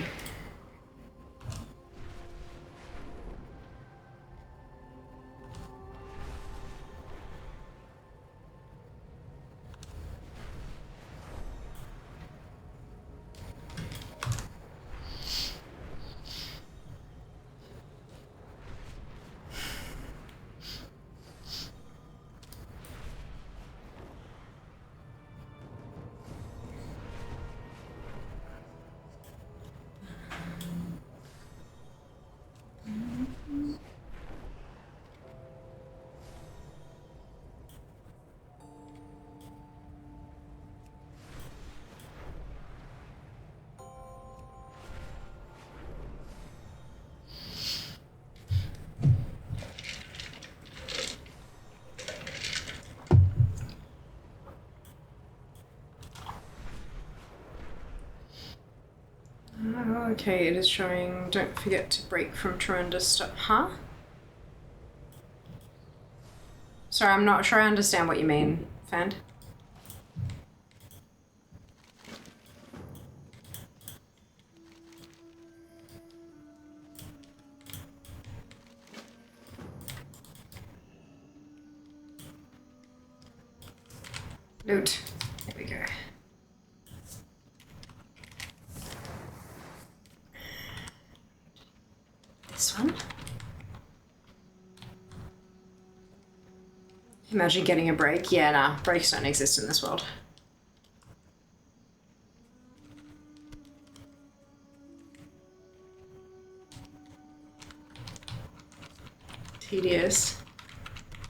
Okay, it is showing, don't forget to break from tremendous stuff. Huh? Sorry, I'm not sure I understand what you mean, Fand. Loot. There we go. This one. Imagine getting a break. Yeah, nah, breaks don't exist in this world. Tedious.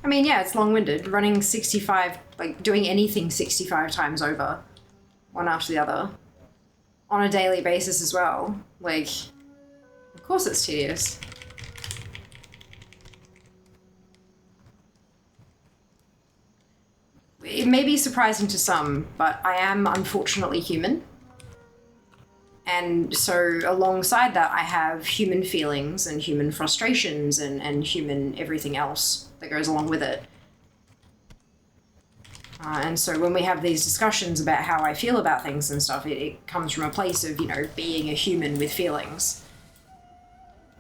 I mean, yeah, it's long-winded. Running 65, like doing anything 65 times over, one after the other, on a daily basis as well. Like, of course it's tedious. It may be surprising to some, but I am unfortunately human. And so alongside that, I have human feelings and human frustrations and human everything else that goes along with it. And so when we have these discussions about how I feel about things and stuff, it comes from a place of, you know, being a human with feelings.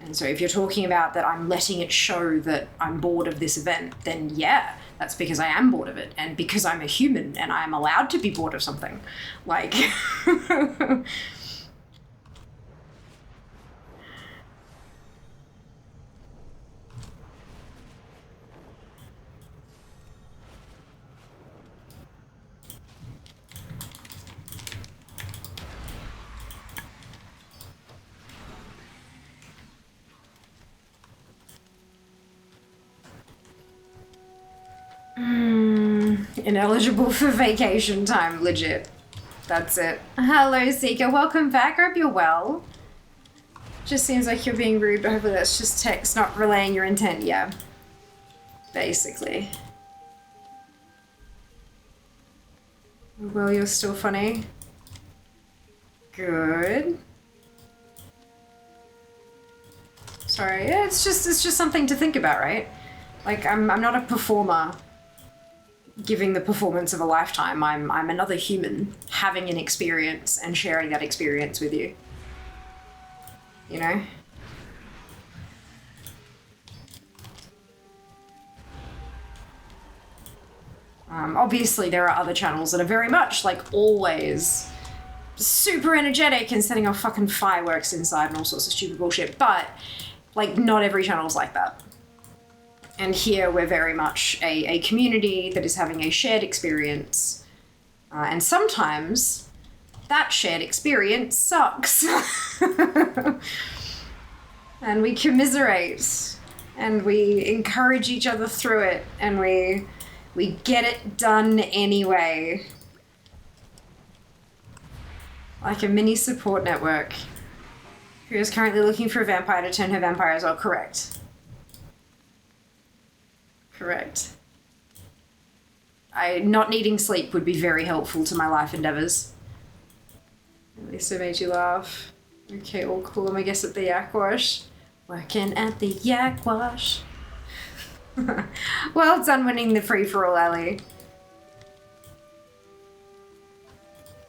And so if you're talking about that I'm letting it show that I'm bored of this event, then yeah, that's because I am bored of it. And because I'm a human and I'm allowed to be bored of something. Like... Ineligible for vacation time, legit. That's it. Hello, Seeker. Welcome back. Hope you're well. Just seems like you're being rude, but hopefully that's just text, not relaying your intent. Yeah. Basically. Well, you're still funny. Good. Sorry, yeah, it's just something to think about, right? Like, I'm not a performer giving the performance of a lifetime. I'm another human having an experience and sharing that experience with you. You know? Obviously, there are other channels that are very much, like, always super energetic and setting off fucking fireworks inside and all sorts of stupid bullshit, but, like, not every channel's like that. And here we're very much a community that is having a shared experience. And sometimes that shared experience sucks. And we commiserate. And we encourage each other through it. And we get it done anyway. Like a mini support network. Who is currently looking for a vampire to turn her vampire as well. Correct. Correct. Not needing sleep would be very helpful to my life endeavors. At least it made you laugh. Okay, all cool. I guess at the yak wash. Working at the yak wash. Well done winning the free-for-all, Ellie.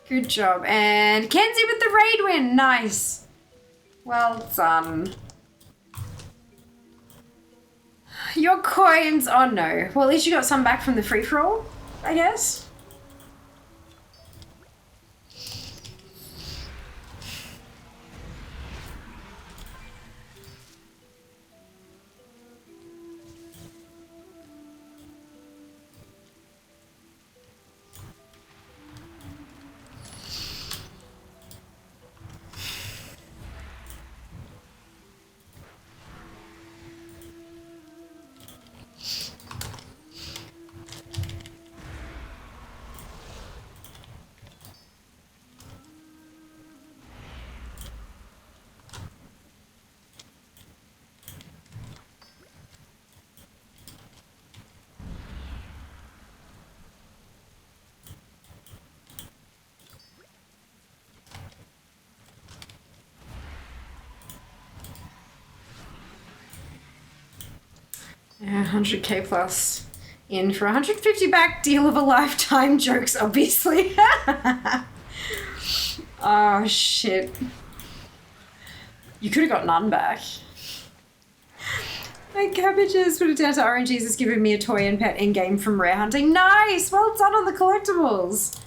Good job. And Kenzie with the raid win. Nice. Well done. Your coins. Oh no. Well, at least you got some back from the free-for-all, I guess. Yeah, 100k plus in for 150 back, deal of a lifetime, jokes obviously. Oh shit. You could have got none back. My cabbages put it down to RNGs has given me a toy and pet in-game from rare hunting. Nice! Well done on the collectibles.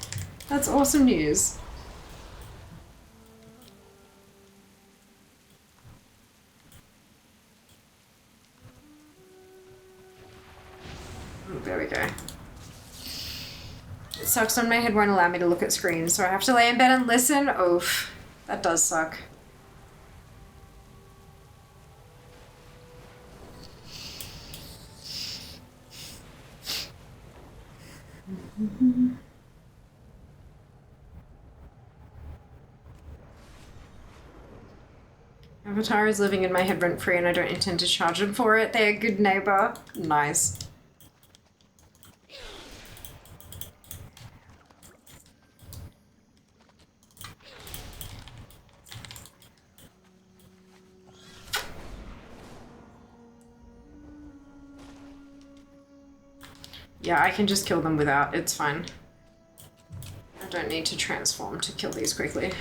That's awesome news. There we go. It sucks when my head won't allow me to look at screens, so I have to lay in bed and listen. Oof. That does suck. Avatar is living in my head rent-free and I don't intend to charge him for it. They're a good neighbor. Nice. Yeah, I can just kill them without. It's fine. I don't need to transform to kill these quickly.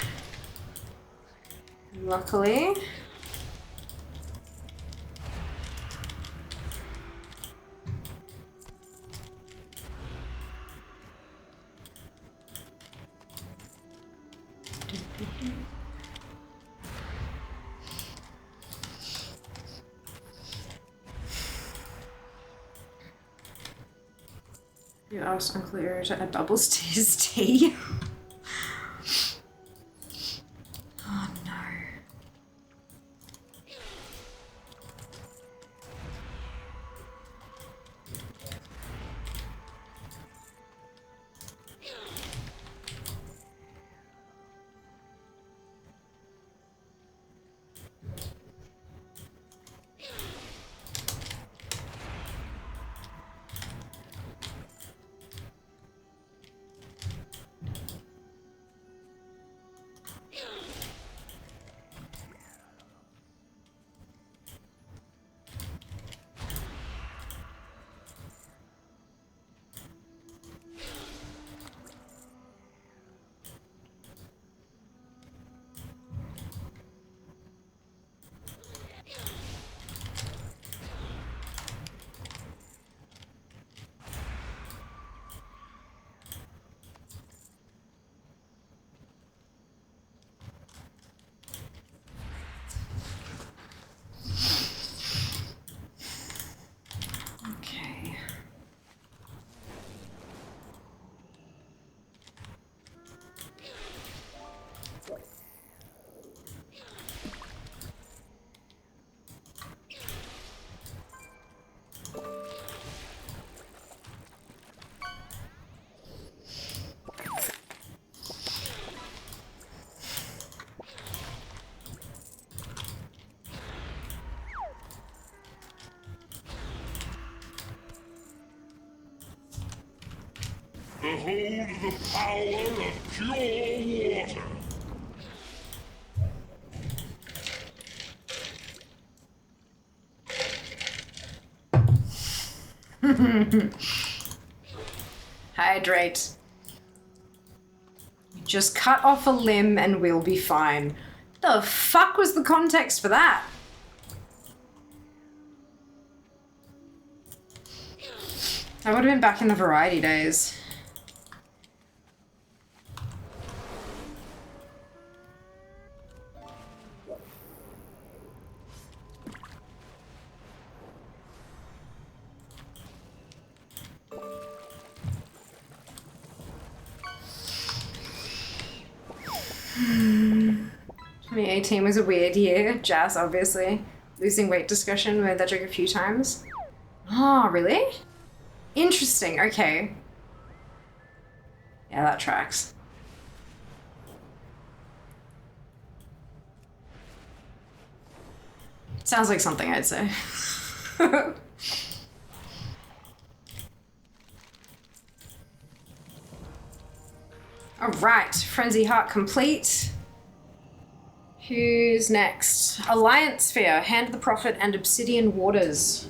Luckily. You asked Uncle Ira to add bubbles to his tea. Oh no. Behold the power of pure water. Hydrate. Just cut off a limb and we'll be fine. The fuck was the context for that? I would have been back in the variety days. Hmm. 2018 was a weird year. Jazz, obviously. Losing weight discussion, we had that joke a few times. Oh, really? Interesting, okay. Yeah, that tracks. Sounds like something I'd say. Alright, Frenzy Heart complete. Who's next? Alliance Sphere, Hand of the Prophet, and Obsidian Waters.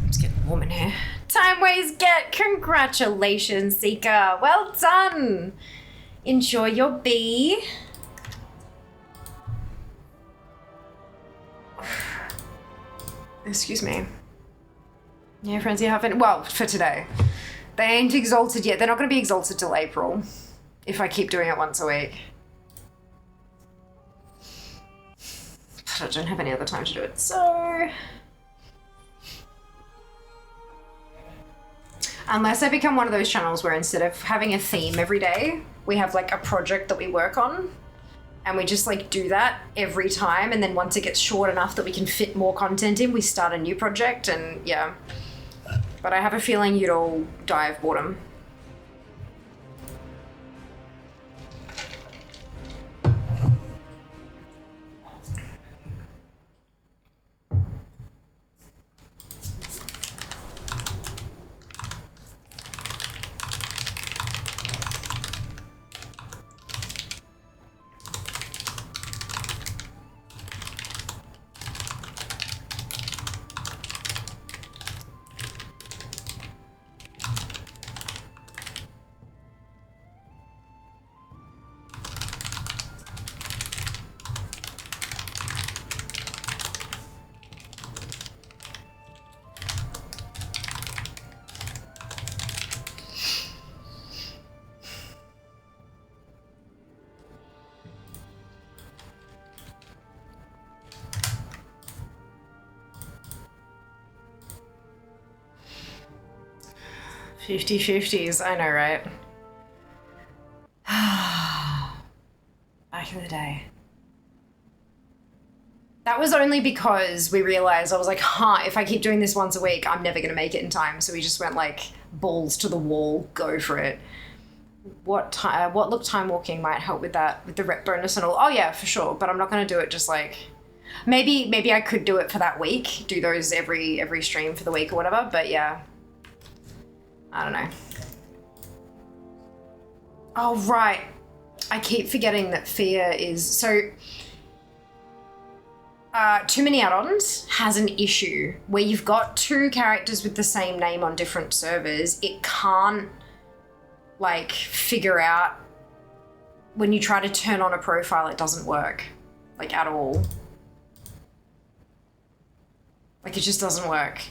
It's getting warm in here. Time ways get. Congratulations, Seeker. Well done. Enjoy your bee. Excuse me. Yeah, Frenzy Heart. Well, for today. They ain't exalted yet. They're not going to be exalted till April. If I keep doing it once a week. But I don't have any other time to do it, so... Unless I become one of those channels where instead of having a theme every day, we have like a project that we work on. And we just like do that every time. And then once it gets short enough that we can fit more content in, we start a new project and yeah. But I have a feeling you'd all die of boredom. Fifty-fifties, I know, right? Back in the day. That was only because we realized, I was like, if I keep doing this once a week, I'm never going to make it in time. So we just went like balls to the wall, go for it. What look time walking might help with that, with the rep bonus and all. Oh yeah, for sure. But I'm not going to do it just like, maybe I could do it for that week, do those every stream for the week or whatever. But yeah. I don't know. Oh, right. I keep forgetting that Fear is... So, Too Many Add-ons has an issue where you've got two characters with the same name on different servers. It can't, like, figure out... When you try to turn on a profile, it doesn't work. Like, at all. Like, it just doesn't work.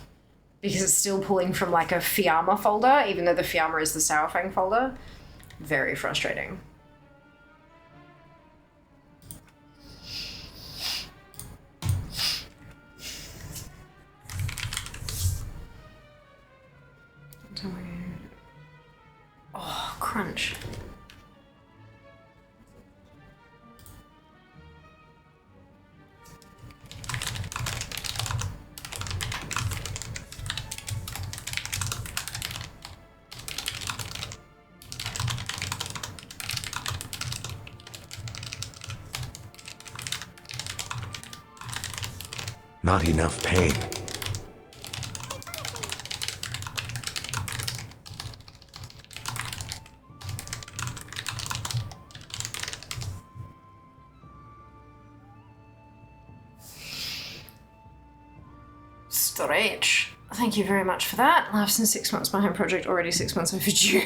Because it's still pulling from like a Fiamma folder, even though the Fiamma is the Sourfang folder. Very frustrating. Oh, crunch. Not enough pain. Sweet. Thank you very much for that. Laughs in 6 months behind project, already 6 months overdue.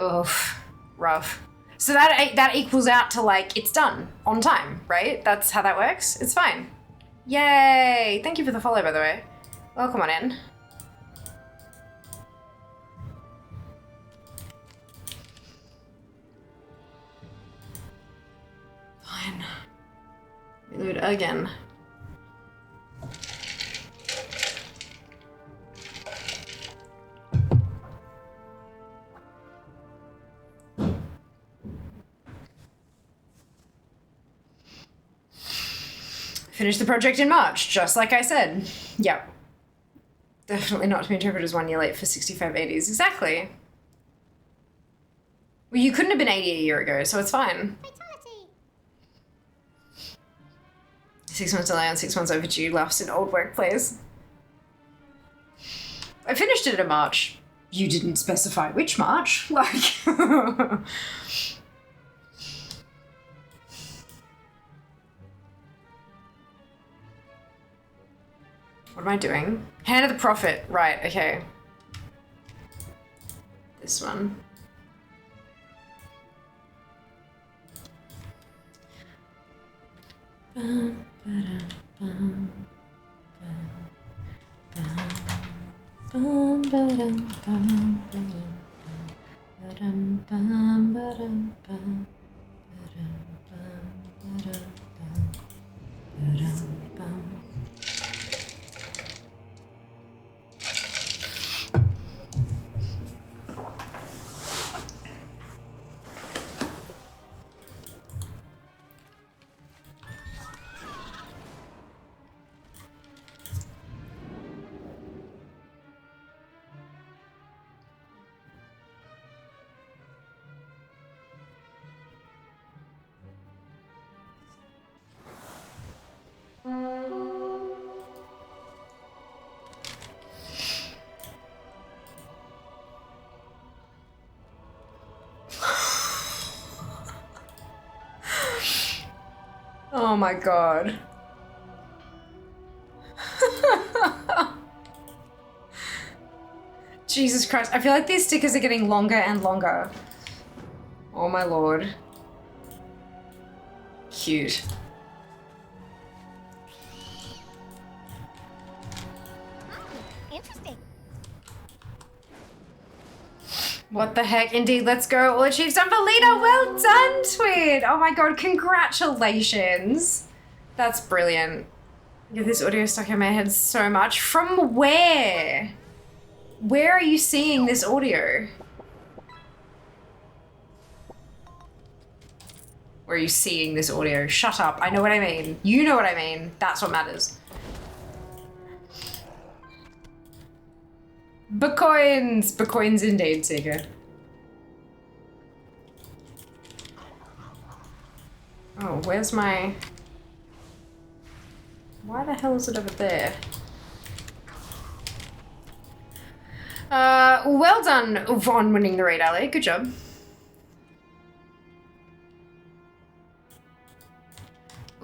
Oof. Rough. So that equals out to like, it's done on time, right? That's how that works? It's fine. Yay! Thank you for the follow, by the way. Welcome on in. Fine. Reload again. Finish the project in March, just like I said. Yep. Definitely not to be interpreted as 1 year late for 65 80s. Exactly. Well, you couldn't have been 80 a year ago, so it's fine. Fatality. 6 months delay on 6 months overdue, laughs in old workplace. I finished it in March. You didn't specify which March. Like... What am I doing? Hand of the Prophet. Right, okay. This one. Oh my god. Jesus Christ. I feel like these stickers are getting longer and longer. Oh my lord. Cute. Interesting. What the heck? Indeed, let's go. All achieved done for leader. Well done, Twid. Oh my god, congratulations. That's brilliant. Yeah, this audio stuck in my head so much. From where? Where are you seeing this audio? Where are you seeing this audio? Shut up. I know what I mean. You know what I mean. That's what matters. Bitcoins! Bitcoins indeed, Seeker. Oh, where's my... Why the hell is it over there? Well done on winning the raid, Ali. Good job.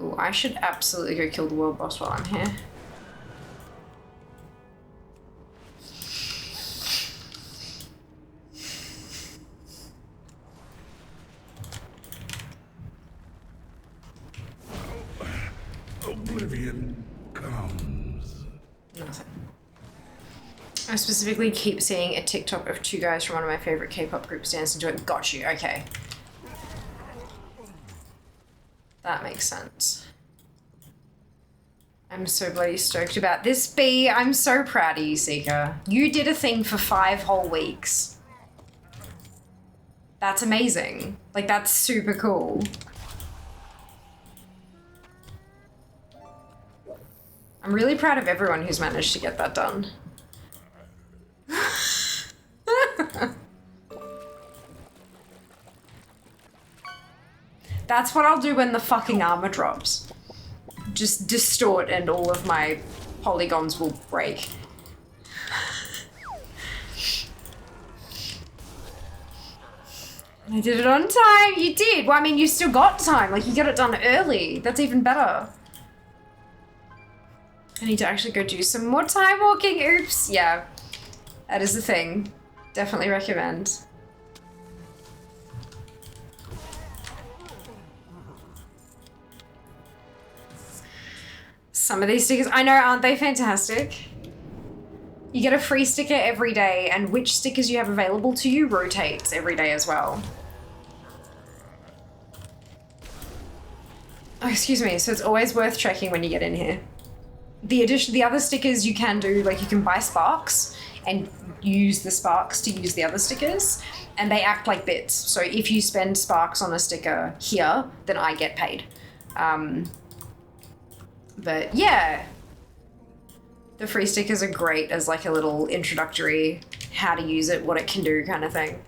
Ooh, I should absolutely go kill the world boss while I'm here. Oblivion comes. Nothing. I specifically keep seeing a TikTok of two guys from one of my favorite K-pop groups dancing to it. Got you. Okay. That makes sense. I'm so bloody stoked about this, B. I'm so proud of you, Seeker. You did a thing for 5 whole weeks. That's amazing. Like, that's super cool. I'm really proud of everyone who's managed to get that done. That's what I'll do when the fucking armor drops. Just distort and all of my polygons will break. I did it on time. You did. Well, I mean, you still got time. Like, you got it done early. That's even better. I need to actually go do some more time walking. Oops. Yeah, that is the thing. Definitely recommend. Some of these stickers, I know, aren't they fantastic? You get a free sticker every day, and which stickers you have available to you rotates every day as well. Oh, excuse me, so it's always worth checking when you get in here. The other stickers you can do, like you can buy sparks and use the sparks to use the other stickers, and they act like bits. So if you spend sparks on a sticker here, then I get paid. But yeah, the free stickers are great as like a little introductory how to use it, what it can do kind of thing.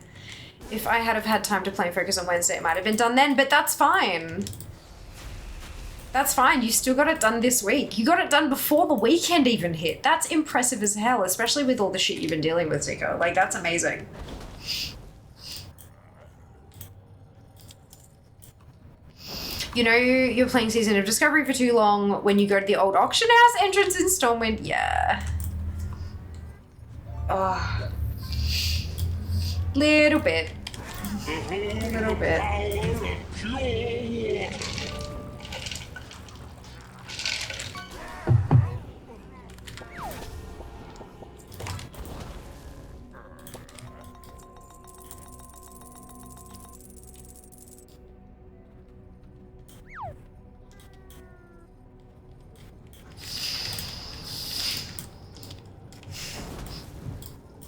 If I had have had time to play and focus on Wednesday, it might have been done then, but that's fine. That's fine, you still got it done this week. You got it done before the weekend even hit. That's impressive as hell, especially with all the shit you've been dealing with, Zico. Like, that's amazing. You know, you're playing Season of Discovery for too long when you go to the old auction house entrance in Stormwind. Yeah. Oh. Little bit. A little bit. Power of pure water.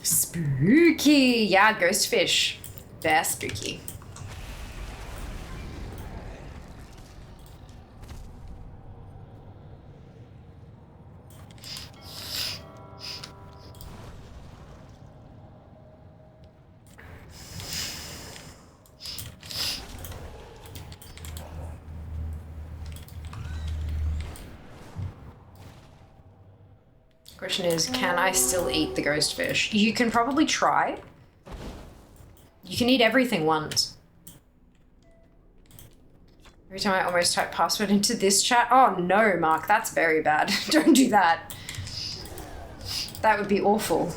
Spooky. Yeah, ghost fish. They're spooky. Question is, can I still eat the ghost fish? You can probably try. You can eat everything once. Every time I almost type password into this chat. Oh no, Mark, that's very bad. Don't do that. That would be awful.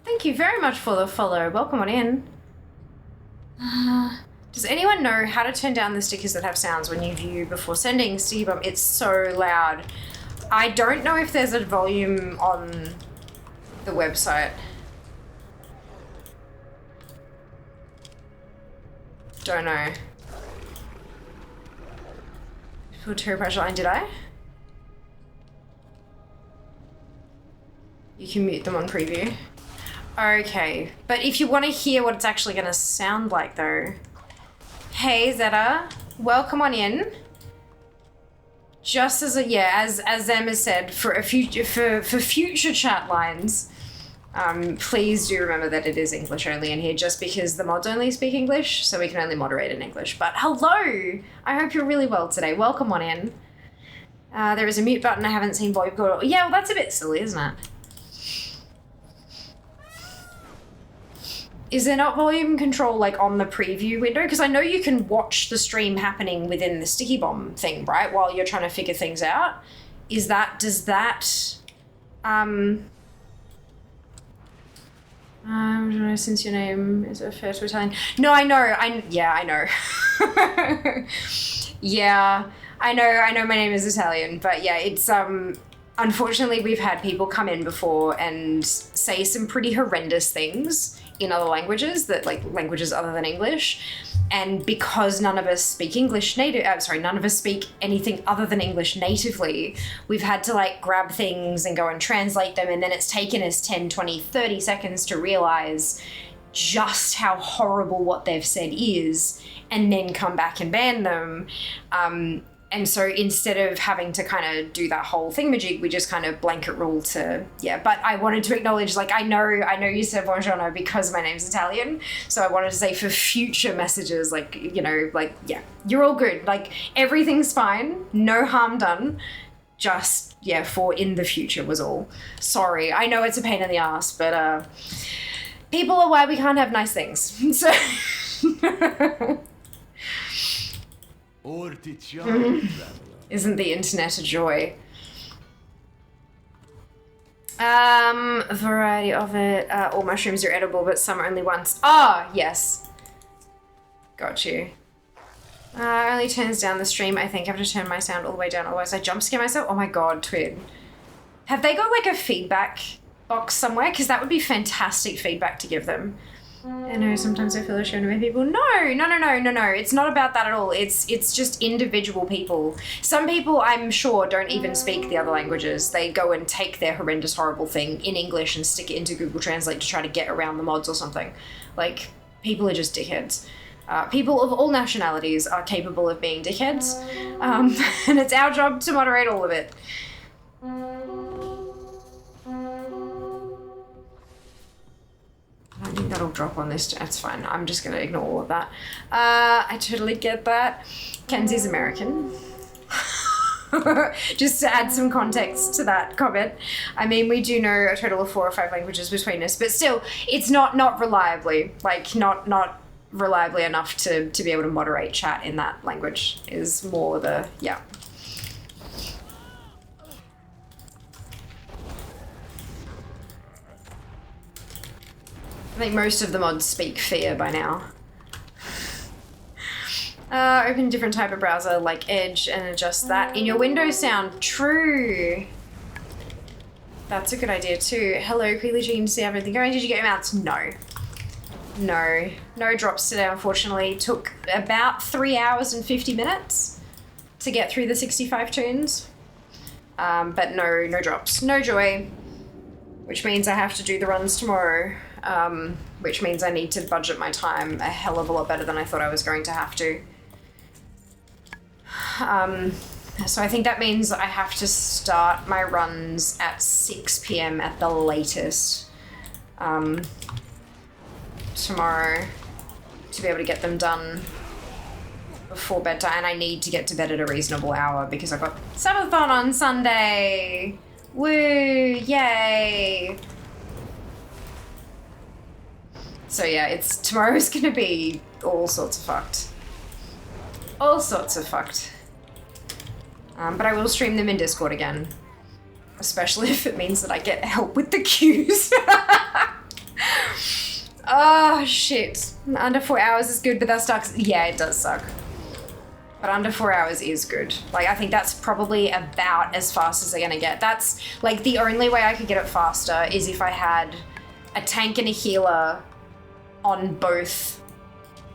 Thank you very much for the follow. Welcome on in. Does anyone know how to turn down the stickers that have sounds when you view before sending? Sticky Bump, it's so loud. I don't know if there's a volume on the website. Don't know. Put Terry Pressure Line, did I? You can mute them on preview. Okay, but if you want to hear what it's actually going to sound like though. Hey Zeta, welcome on in. Just as as Zem has said, for future chat lines, please do remember that it is English only in here, just because the mods only speak English, so we can only moderate in English. But hello, I hope you're really well today. Welcome on in. There is a mute button. I haven't seen volume control. Yeah, well that's a bit silly, isn't it? Is there not volume control like on the preview window? Because I know you can watch the stream happening within the Sticky Bomb thing, right? While you're trying to figure things out. Does that, since your name is a first Italian. No, I know, I know. Yeah. I know my name is Italian, but yeah, it's unfortunately we've had people come in before and say some pretty horrendous things in other languages, that like languages other than English. And because none of us speak none of us speak anything other than English natively, we've had to like grab things and go and translate them, and then it's taken us 10, 20, 30 seconds to realize just how horrible what they've said is, and then come back and ban them. And so instead of having to kind of do that whole thingamajig, we just kind of blanket rule to, yeah. But I wanted to acknowledge, like, I know you said buongiorno because my name's Italian. So I wanted to say for future messages, like, you know, like, yeah, you're all good. Like, everything's fine. No harm done. Just, yeah, for in the future was all. Sorry. I know it's a pain in the ass, but people are why we can't have nice things. So... Isn't the internet a joy? Variety of it. All mushrooms are edible, but some only once. Ah, yes. Got you. Only turns down the stream. I think I have to turn my sound all the way down, otherwise I jump scare myself. Oh my god, Twin. Have they got like a feedback box somewhere? Because that would be fantastic feedback to give them. I know sometimes I feel ashamed of my people. No. It's not about that at all. It's just individual people. Some people, I'm sure, don't even speak the other languages. They go and take their horrendous, horrible thing in English and stick it into Google Translate to try to get around the mods or something. Like, people are just dickheads. People of all nationalities are capable of being dickheads. And it's our job to moderate all of it. I think that'll drop on this. That's fine. I'm just going to ignore all of that. I totally get that. Kenzie's American. Just to add some context to that comment. I mean, we do know a total of 4 or 5 languages between us, but still, it's not reliably. Like, not reliably enough to be able to moderate chat in that language is more the, yeah. I think most of the mods speak Fear by now. Open a different type of browser like Edge and adjust that in your Windows sound. True. That's a good idea too. Hello, Queely Jean, see everything going. Did you get your mounts? No. No drops today, unfortunately. Took about 3 hours and 50 minutes to get through the 65 tunes. But no drops. No joy. Which means I have to do the runs tomorrow. Which means I need to budget my time a hell of a lot better than I thought I was going to have to. So I think that means I have to start my runs at 6 p.m. at the latest tomorrow to be able to get them done before bedtime. And I need to get to bed at a reasonable hour because I've got Subathon on Sunday. Woo! Yay! So yeah, tomorrow's gonna be all sorts of fucked. All sorts of fucked. But I will stream them in Discord again. Especially if it means that I get help with the queues. Oh, shit. Under 4 hours is good, but that sucks. Yeah, it does suck. But under 4 hours is good. Like, I think that's probably about as fast as they're gonna get. That's, like, the only way I could get it faster is if I had a tank and a healer on both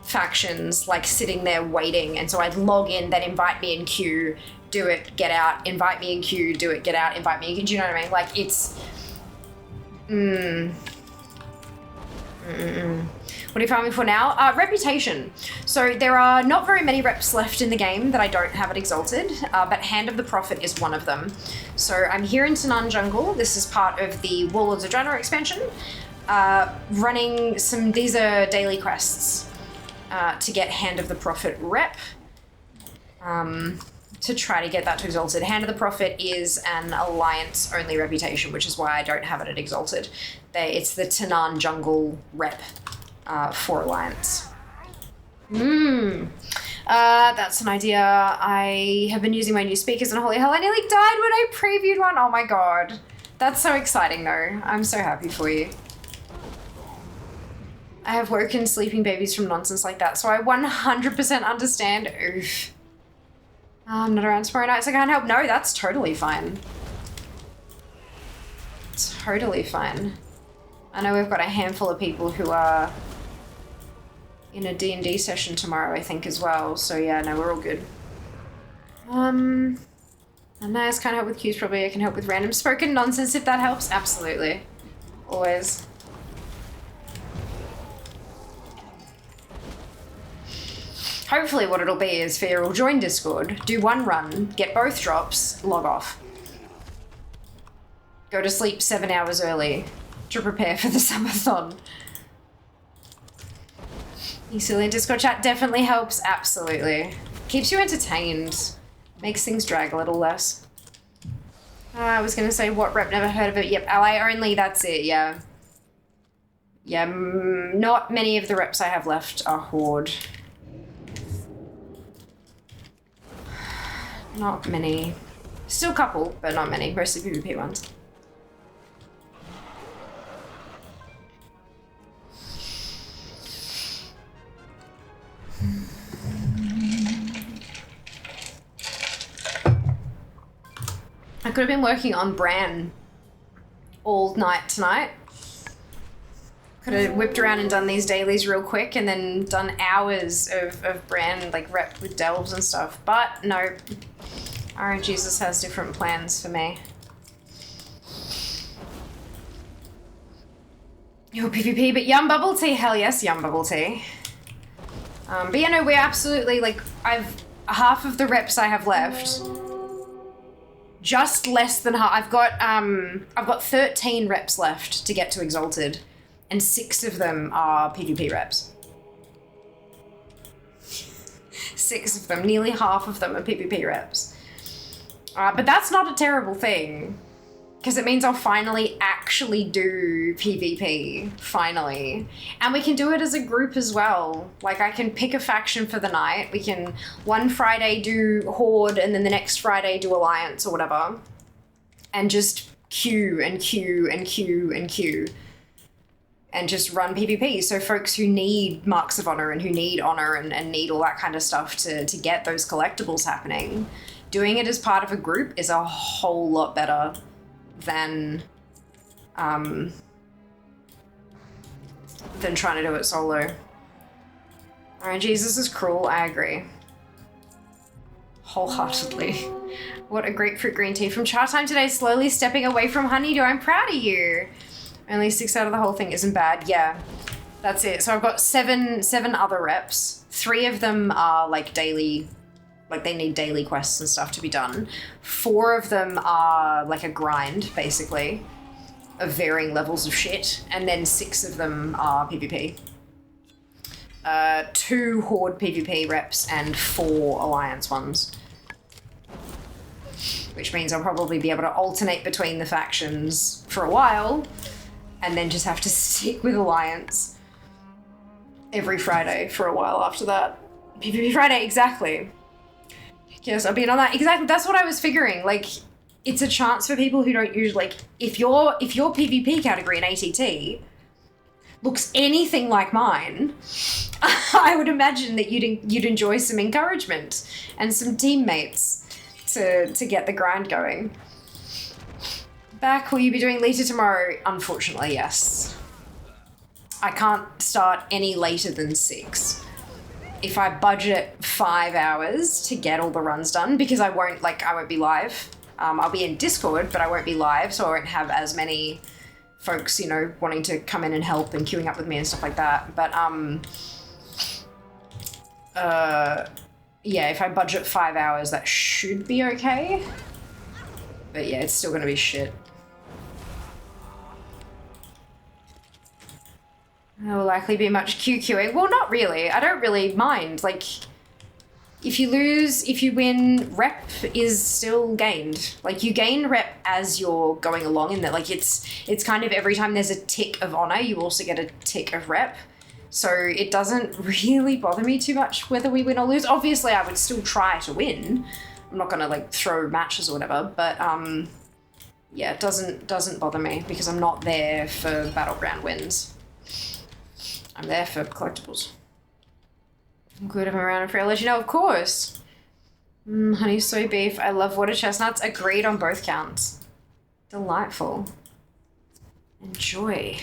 factions, like, sitting there waiting. And so I'd log in, then invite me in queue, do it, get out, invite me in queue, do it, get out, invite me in queue. Do you know what I mean? Like, it's... What are you farming for now? Reputation. So there are not very many reps left in the game that I don't have it exalted, but Hand of the Prophet is one of them. So I'm here in Tanan Jungle. This is part of the Warlords of Draenor expansion. Running these are daily quests to get Hand of the Prophet rep. To try to get that to exalted. Hand of the Prophet is an alliance only reputation, which is why I don't have it at exalted. It's the Tanan Jungle rep for alliance. That's an idea. I have been using my new speakers and holy hell, I nearly died when I previewed one. Oh my god. That's so exciting though. I'm so happy for you. I have woken sleeping babies from nonsense like that, so I 100% understand. Oof. I'm not around tomorrow night, so I can't help. No, that's totally fine. Totally fine. I know we've got a handful of people who are in a D&D session tomorrow, I think, as well. So yeah, no, we're all good. Nice, can't help with cues, probably I can help with random spoken nonsense if that helps. Absolutely. Always. Hopefully what it'll be is Fear will join Discord, do one run, get both drops, log off. Go to sleep 7 hours early to prepare for the summerthon. You silly Discord chat definitely helps, absolutely. Keeps you entertained. Makes things drag a little less. I was gonna say what rep, never heard of it. Yep, ally only, that's it, yeah. Yeah, not many of the reps I have left are Horde. Not many. Still a couple, but not many. Mostly PvP ones. I could have been working on Bran all night tonight. Could have whipped around and done these dailies real quick and then done hours of Bran, like rep with delves and stuff. But no, Iron Jesus has different plans for me. Your PvP, but Yum Bubble Tea, hell yes, Yum Bubble Tea. But yeah, no, we're absolutely, like, half of the reps I have left. Just less than half. I've got 13 reps left to get to Exalted, and 6 of them are PvP reps. 6 of them, nearly half of them are PvP reps. But that's not a terrible thing, because it means I'll finally actually do PvP, finally. And we can do it as a group as well. Like, I can pick a faction for the night. We can one Friday do Horde, and then the next Friday do Alliance or whatever. And just queue and queue and queue and queue. And just run PvP. So folks who need Marks of Honor and who need Honor and need all that kind of stuff to get those collectibles happening, doing it as part of a group is a whole lot better than trying to do it solo. Alright, Jesus is cruel, I agree. Wholeheartedly. What a grapefruit green tea from Char Time today, slowly stepping away from honeydew. I'm proud of you. Only 6 out of the whole thing isn't bad. Yeah, that's it. So I've got seven other reps. 3 of them are like daily, like they need daily quests and stuff to be done. 4 of them are like a grind, basically, of varying levels of shit. And then 6 of them are PvP. 2 Horde PvP reps and 4 Alliance ones. Which means I'll probably be able to alternate between the factions for a while, and then just have to stick with Alliance every Friday for a while after that. PvP Friday, exactly. Yes, I'll be in on that. Exactly, that's what I was figuring. Like, it's a chance for people who don't usually, like, if your PvP category in ATT looks anything like mine, I would imagine that you'd enjoy some encouragement and some teammates to get the grind going. Back, will you be doing later tomorrow? Unfortunately, yes. I can't start any later than 6. If I budget 5 hours to get all the runs done, because I won't be live. I'll be in Discord, but I won't be live, so I won't have as many folks, you know, wanting to come in and help and queuing up with me and stuff like that. But, yeah, if I budget 5 hours, that should be okay. But yeah, it's still gonna be shit. There will likely be much queuing. Well, not really. I don't really mind. Like, if you lose, if you win, rep is still gained. Like, you gain rep as you're going along in that. Like, it's kind of every time there's a tick of honor, you also get a tick of rep. So it doesn't really bother me too much whether we win or lose. Obviously, I would still try to win. I'm not gonna, like, throw matches or whatever, but, yeah, it doesn't bother me because I'm not there for Battleground wins. I'm there for collectibles. I'm good if I'm around and free. I'll let you know, of course. Honey soy beef. I love water chestnuts. Agreed on both counts. Delightful. Enjoy.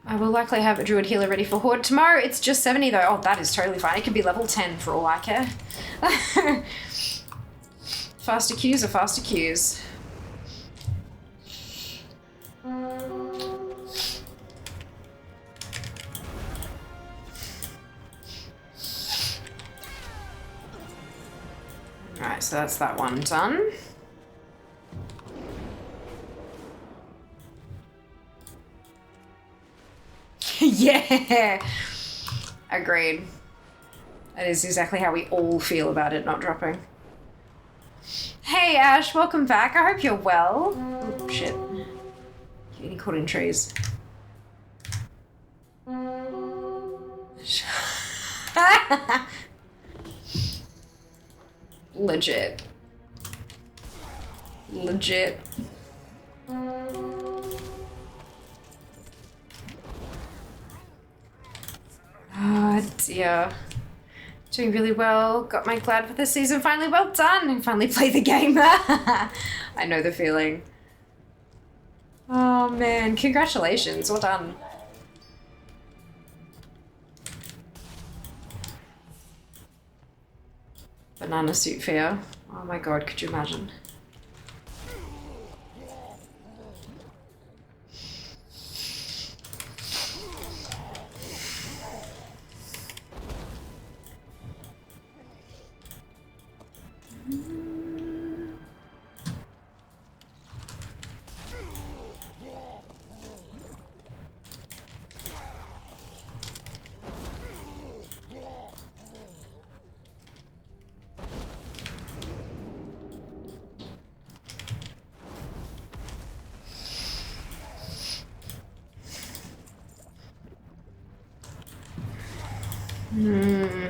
I will likely have a druid healer ready for Horde tomorrow. It's just 70 though. Oh, that is totally fine. It could be level 10 for all I care. Faster queues are faster queues. Alright, so that's that one done. Yeah! Agreed. That is exactly how we all feel about it not dropping. Hey Ash, welcome back. I hope you're well. Oh, shit. Getting caught in trees. Legit. Legit. Oh dear. Doing really well. Got my glad for the season finally. Well done. And finally play the game. I know the feeling. Oh man, congratulations. Well done. Banana suit fear. Oh my god, could you imagine?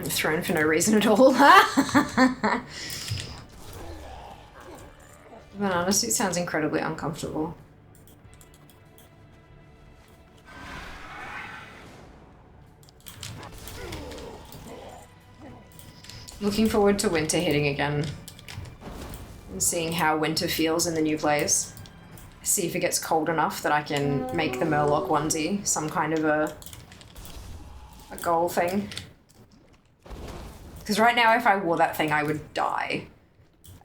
Thrown for no reason at all. Banana suit sounds incredibly uncomfortable. Looking forward to winter hitting again. And seeing how winter feels in the new place. See if it gets cold enough that I can make the Murloc onesie some kind of a goal thing. Because right now, if I wore that thing, I would die.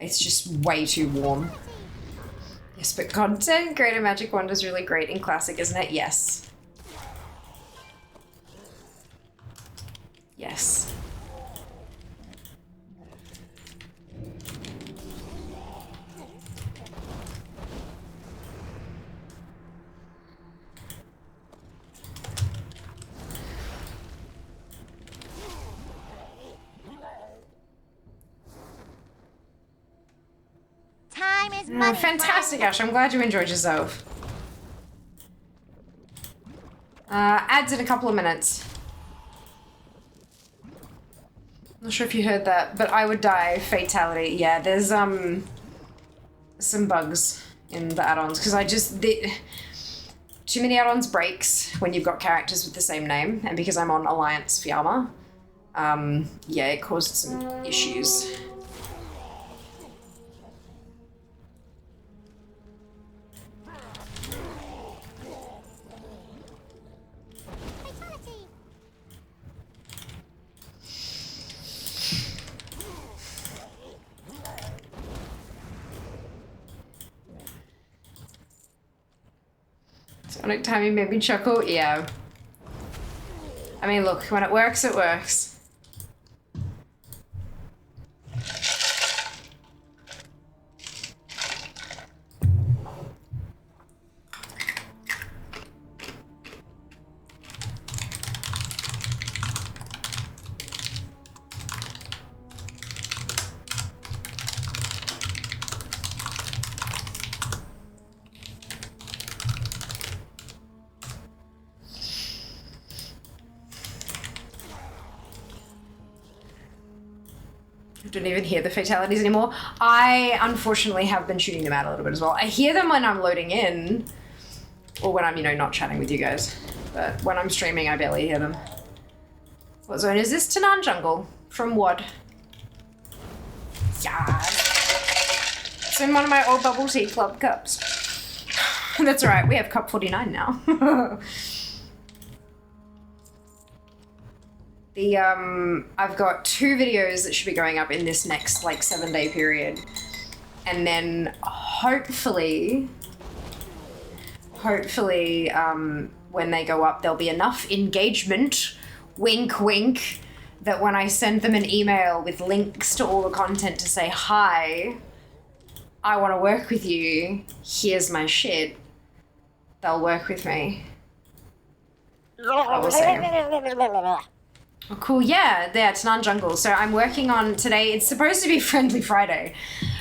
It's just way too warm. Yes, but content, Greater Magic Wonder's really great in Classic, isn't it? Yes. Yes. Time is money. Fantastic, Ash. I'm glad you enjoyed yourself. Ads in a couple of minutes. Not sure if you heard that, but I would die. Fatality. Yeah, there's some bugs in the add-ons because too many add-ons breaks when you've got characters with the same name, and because I'm on Alliance Fiamma, yeah, it caused some issues. Sonic timing made me chuckle. Yeah. I mean, look, when it works, it works. I don't even hear the fatalities anymore. I unfortunately have been shooting them out a little bit as well. I hear them when I'm loading in, or when I'm, you know, not chatting with you guys. But when I'm streaming, I barely hear them. What zone is this? Tanan Jungle from WOD. Yeah. It's in one of my old bubble tea club cups. That's alright, we have cup 49 now. I've got 2 videos that should be going up in this next, like, 7-day period. And then hopefully, when they go up, there'll be enough engagement, wink wink, that when I send them an email with links to all the content to say, hi, I want to work with you, here's my shit, they'll work with me. I will say. Oh, cool, yeah, it's non-jungle. So I'm working on today, it's supposed to be Friendly Friday,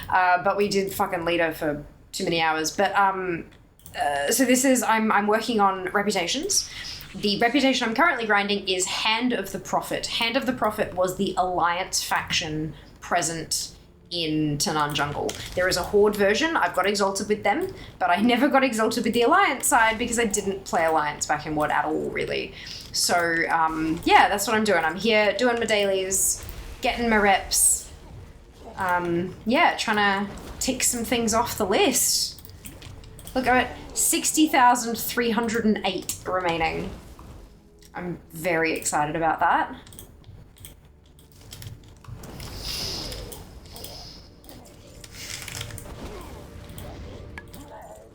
but we did fucking leader for too many hours. But, so this is, I'm working on reputations. The reputation I'm currently grinding is Hand of the Prophet. Hand of the Prophet was the Alliance faction present in Tanan Jungle. There is a Horde version. I've got exalted with them, but I never got exalted with the Alliance side because I didn't play Alliance back in WOD at all, really. So, yeah, that's what I'm doing. I'm here doing my dailies, getting my reps. Yeah, trying to tick some things off the list. Look, I'm at 60,308 remaining. I'm very excited about that.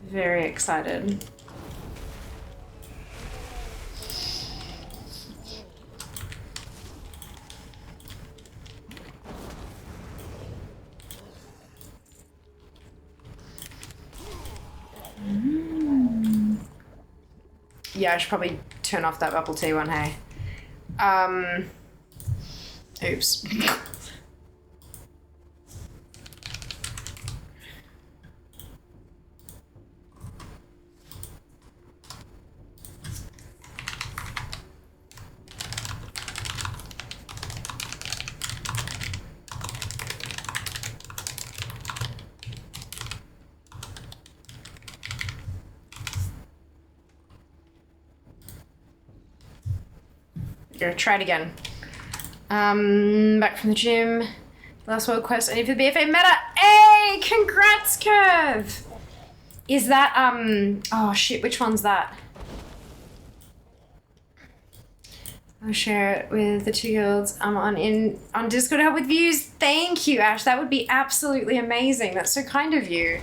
Very excited. Yeah, I should probably turn off that bubble tea one, hey. Oops. Gonna try it again. Back from the gym. Last world quest, I need for the BFA meta. Hey, congrats, Curve! Is that, oh shit, which one's that? I'll share it with the 2 guilds I'm on Discord to help with views. Thank you, Ash. That would be absolutely amazing. That's so kind of you.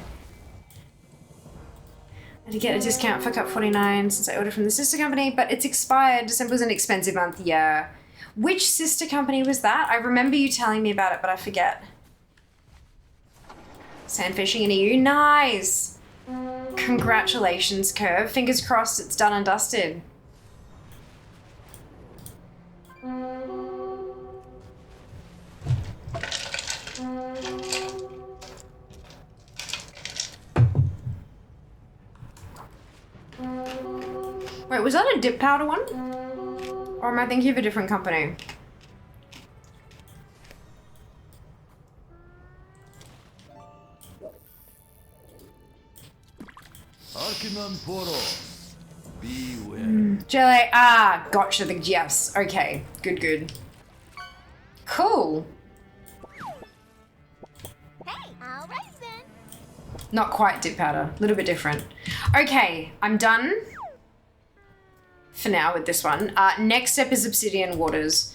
I had to get a discount for Cup 49 since I ordered from the sister company, but it's expired. December was an expensive month, yeah. Which sister company was that? I remember you telling me about it, but I forget. Sand fishing in EU, nice. Congratulations, Curve. Fingers crossed it's done and dusted. Wait, was that a dip powder one? Or am I thinking of a different company? Jelly, gotcha, yes, okay, good. Cool. Hey, all right then. Not quite dip powder, a little bit different. Okay, I'm done for now with this one. Next step is Obsidian Waters,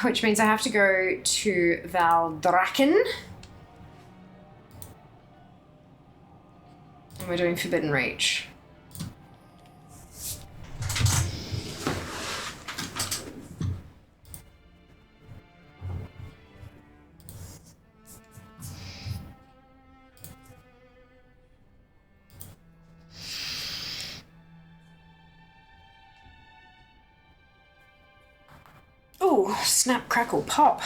which means I have to go to Valdraken. And we're doing Forbidden Reach. Ooh, snap, crackle, pop.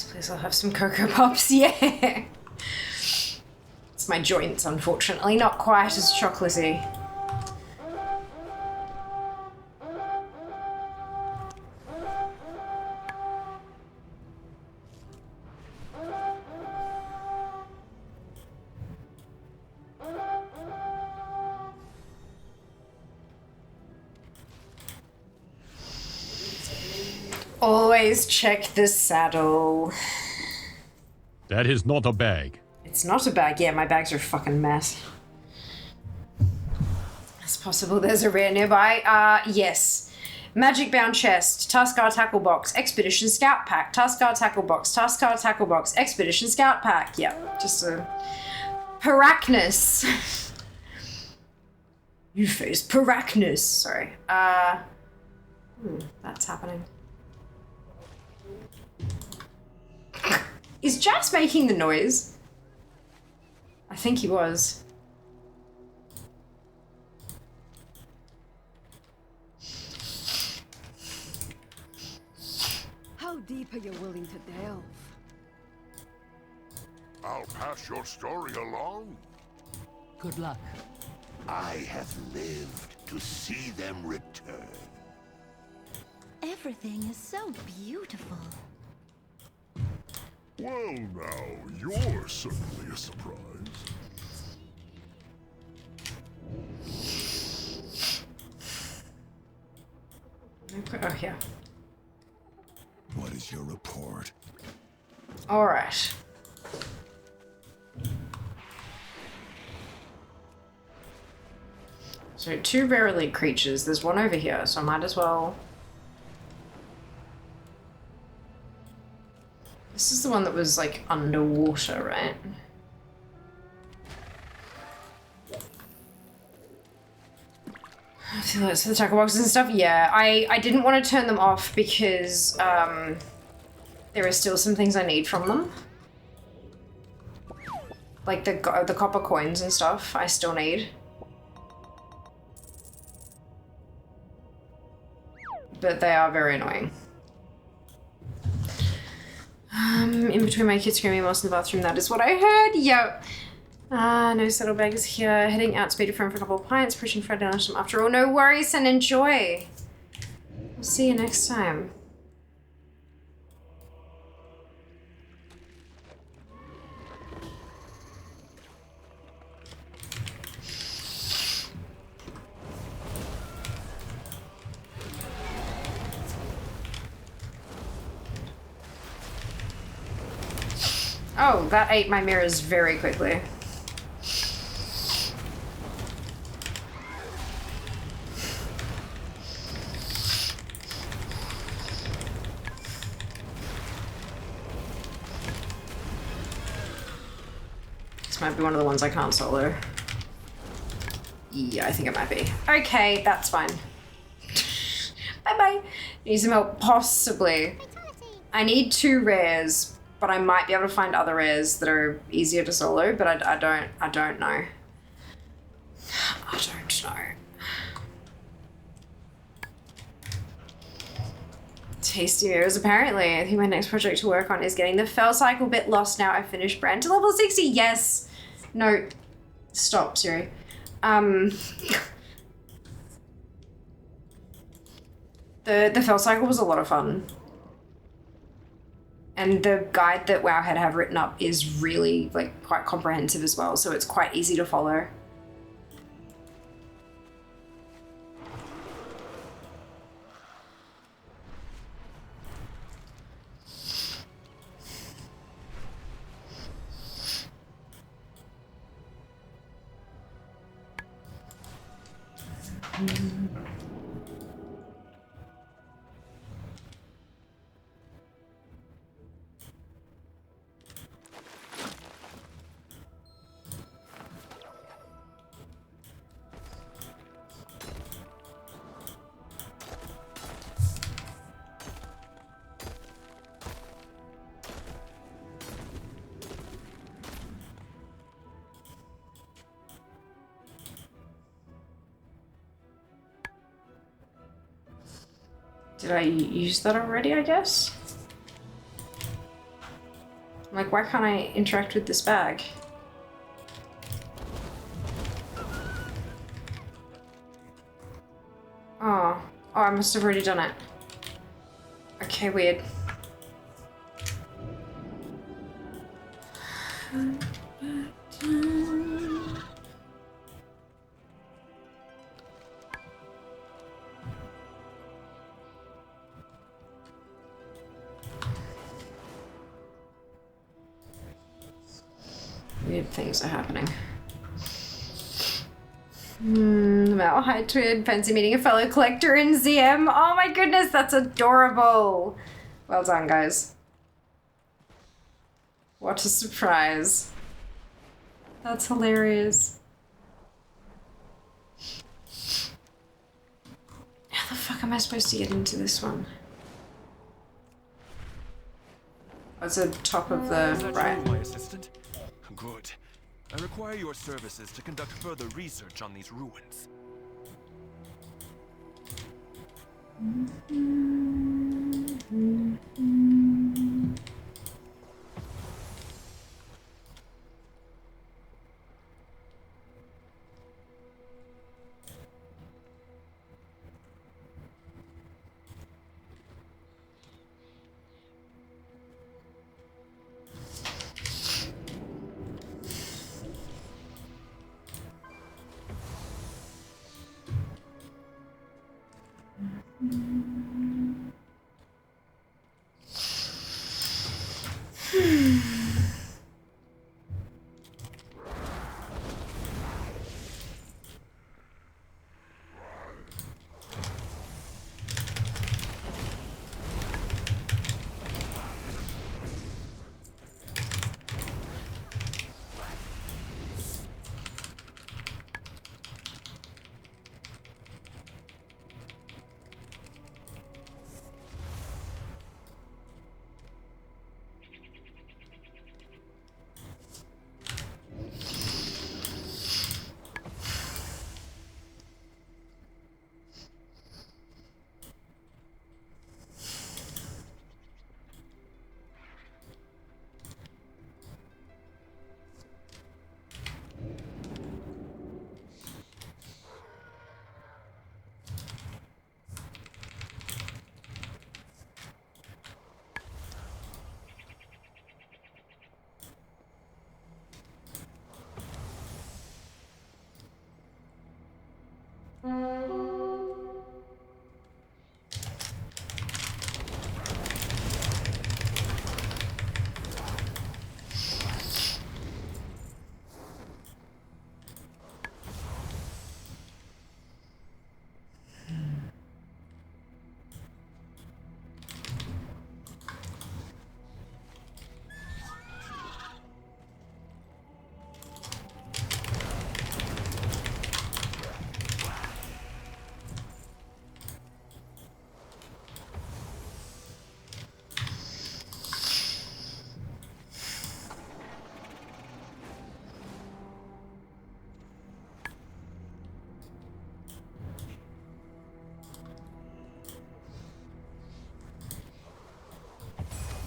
Please, I'll have some Cocoa Pops. Yeah. It's my joints, unfortunately, not quite as chocolatey. Always check the saddle. That is not a bag. It's not a bag. Yeah, my bags are a fucking mess. It's possible there's a rare nearby. Yes. Magic bound chest, Tuskar tackle box, expedition scout pack, Tuskar tackle box, Tuskar tackle box, expedition scout pack. Yeah, just a Parachnus. You face Parachnus. Sorry. That's happening. Is Jas making the noise? I think he was. How deep are you willing to delve? I'll pass your story along. Good luck. I have lived to see them return. Everything is so beautiful. Well, now, you're certainly a surprise. Oh, yeah. What is your report? All right. So 2 rare elite creatures. There's one over here, so I might as well. This is the one that was like underwater, right? I feel like it's for the tackle boxes and stuff. Yeah, I didn't want to turn them off because there are still some things I need from them. Like the copper coins and stuff I still need. But they are very annoying. In between my kids screaming whilst in the bathroom, that is what I heard. Yep. No saddlebags here. Heading out to be different for a couple of pints, pushing Fred down after all. No worries and enjoy. We'll see you next time. Oh, that ate my mirrors very quickly. This might be one of the ones I can't solo. Yeah, I think it might be. Okay, that's fine. Bye-bye. Need some help, possibly. I need 2 rares. But I might be able to find other rares that are easier to solo, but I don't know. I don't know. Tasty mirrors, apparently. I think my next project to work on is getting the fell cycle bit lost now. I finished Brand to level 60. Yes. No. Stop, Siri. The fell cycle was a lot of fun. And the guide that Wowhead have written up is really, like, quite comprehensive as well, so it's quite easy to follow. Did I use that already, I guess? Like, why can't I interact with this bag? Oh. Oh, I must have already done it. Okay, weird. Weird things are happening. Malahide twin, fancy meeting a fellow collector in ZM. Oh my goodness, that's adorable. Well done, guys. What a surprise. That's hilarious. How the fuck am I supposed to get into this one? Oh, it's at the top of the right. My assistant? Good. I require your services to conduct further research on these ruins.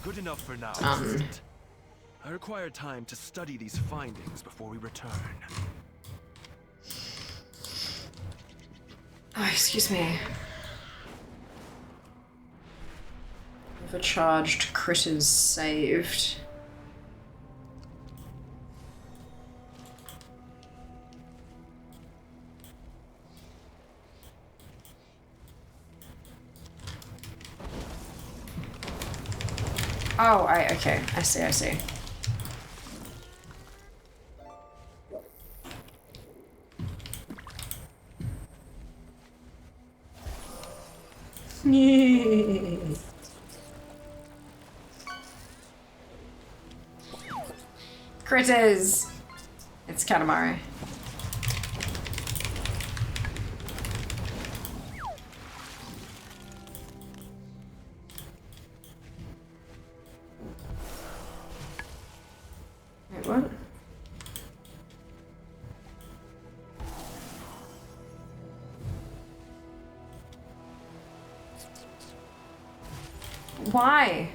Good enough for now, assistant. I require time to study these findings before we return. Oh, excuse me. Overcharged critters saved. Oh, okay. I see. Critters! It's Katamari. Wait, what? Why?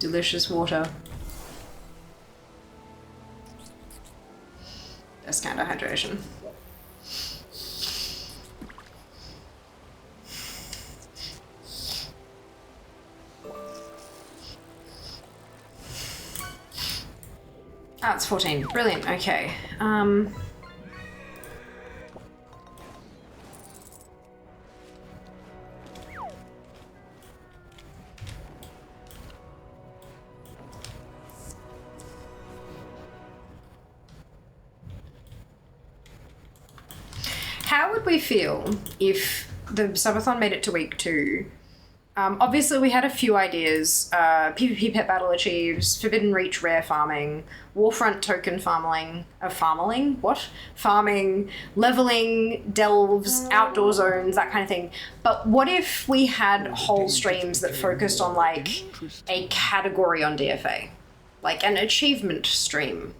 delicious water. Best kind of hydration. Oh, it's 14. Brilliant. Okay. How would we feel if the subathon made it to week 2? Obviously, we had a few ideas. PvP pet battle achieves, Forbidden Reach rare farming, Warfront token farming, farming, leveling, delves, outdoor zones, that kind of thing. But what if we had whole streams that focused on like a category on DFA? Like an achievement stream,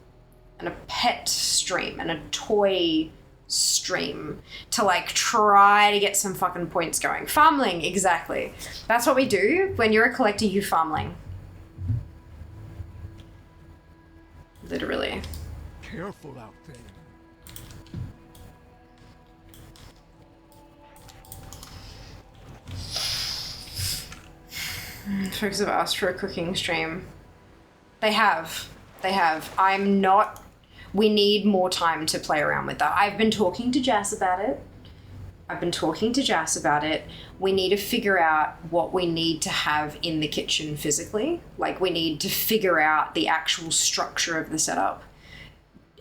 and a pet stream, and a toy stream to like try to get some fucking points going. Farmling, exactly. That's what we do. When you're a collector, you farmling. Literally. Careful out there. Folks have asked for a cooking stream. They have. We need more time to play around with that. I've been talking to Jas about it. We need to figure out what we need to have in the kitchen physically. Like, we need to figure out the actual structure of the setup.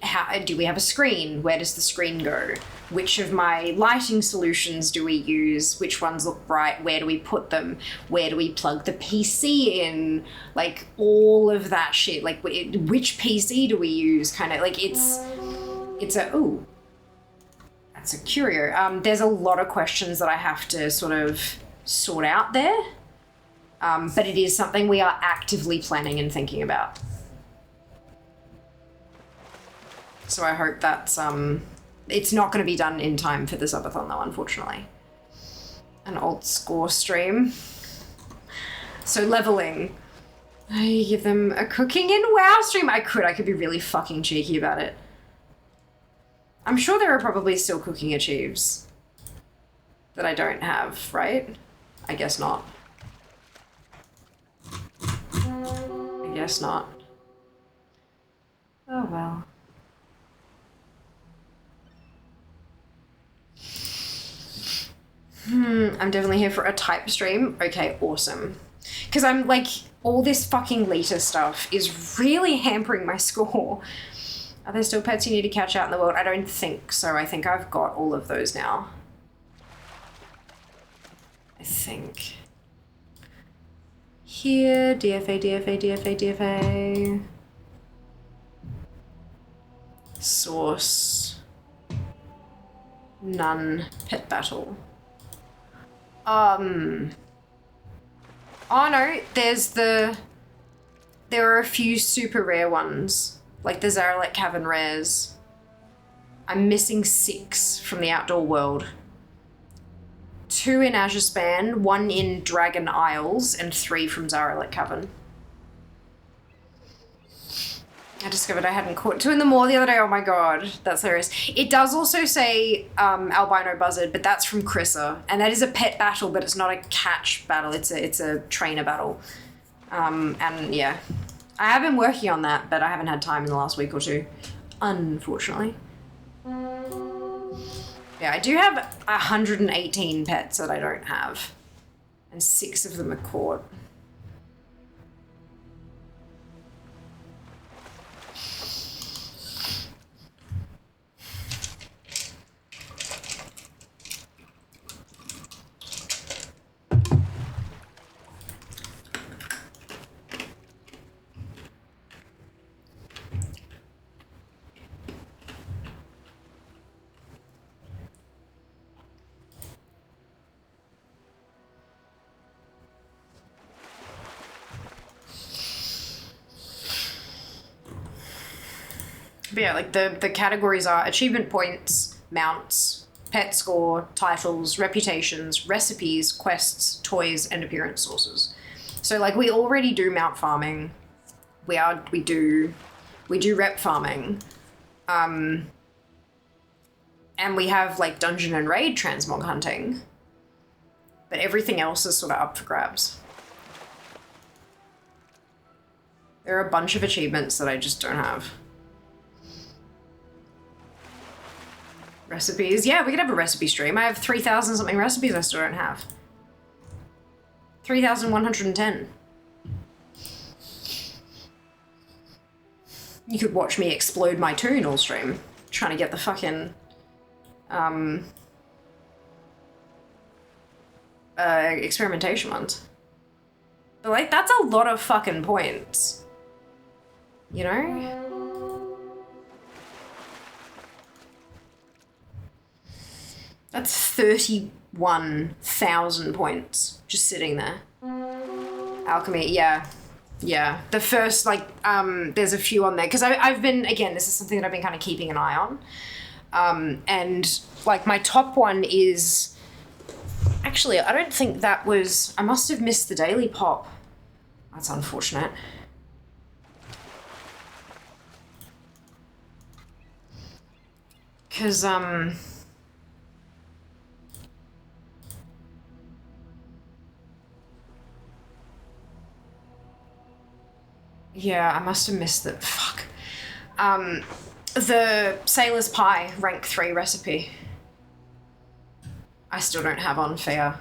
How do we have a screen? Where does the screen go? Which of my lighting solutions do we use? Which ones look bright? Where do we put them? Where do we plug the PC in? Like, all of that shit. Like, which PC do we use? Kind of like it's a, ooh, that's a curio. There's a lot of questions that I have to sort of sort out there. But it is something we are actively planning and thinking about. So I hope that's, it's not going to be done in time for the subathon though, unfortunately. An alt score stream. So leveling. I give them a cooking in WoW stream. I could be really fucking cheeky about it. I'm sure there are probably still cooking achieves that I don't have, right? I guess not. I guess not. Oh well. I'm definitely here for a type stream. Okay, awesome. Because I'm like, all this fucking Lita stuff is really hampering my score. Are there still pets you need to catch out in the world? I don't think so. I think I've got all of those now. I think. Here, DFA. Source. None. Pet battle. Oh no, there are a few super rare ones, like the Zaralek Cavern rares. I'm missing 6 from the outdoor world. 2 in Azure Span, 1 in Dragon Isles, and 3 from Zaralek Cavern. I discovered I hadn't caught 2 in the moor the other day. Oh my god, that's hilarious. It does also say albino buzzard, but that's from Krissa, and that is a pet battle, but it's not a catch battle. It's a trainer battle. And yeah, I have been working on that, but I haven't had time in the last week or 2, unfortunately. Yeah, I do have 118 pets that I don't have, and 6 of them are caught. But yeah, like the categories are achievement points, mounts, pet score, titles, reputations, recipes, quests, toys, and appearance sources. So like we already do mount farming. We do rep farming. And we have like dungeon and raid transmog hunting. But everything else is sort of up for grabs. There are a bunch of achievements that I just don't have. Recipes. Yeah, we could have a recipe stream. I have 3,000 something recipes I still don't have. 3,110. You could watch me explode my toon all stream. Trying to get the fucking... experimentation ones. But like, that's a lot of fucking points. You know? That's 31,000 points just sitting there. Alchemy, yeah. Yeah. The first, like, there's a few on there. Because I've been, again, this is something that I've been kind of keeping an eye on. And, like, my top one is... Actually, I don't think that was... I must have missed the daily pop. That's unfortunate. Because, yeah, I must have missed it. Fuck. The Sailor's Pie rank 3 recipe. I still don't have on fair.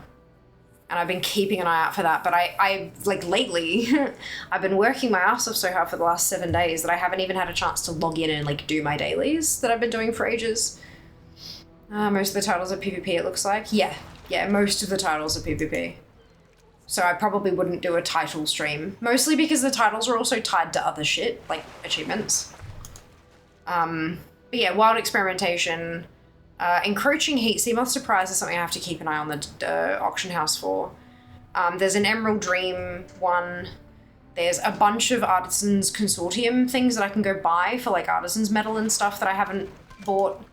And I've been keeping an eye out for that, but I like lately, I've been working my ass off so hard for the last 7 days that I haven't even had a chance to log in and like do my dailies that I've been doing for ages. Most of the titles are PvP, it looks like. Yeah, most of the titles are PvP. So I probably wouldn't do a title stream, mostly because the titles are also tied to other shit, like achievements. But yeah, Wild Experimentation, Encroaching Heat, Seamoth Surprise is something I have to keep an eye on the auction house for. There's an Emerald Dream one. There's a bunch of Artisans Consortium things that I can go buy for like Artisans Metal and stuff that I haven't bought.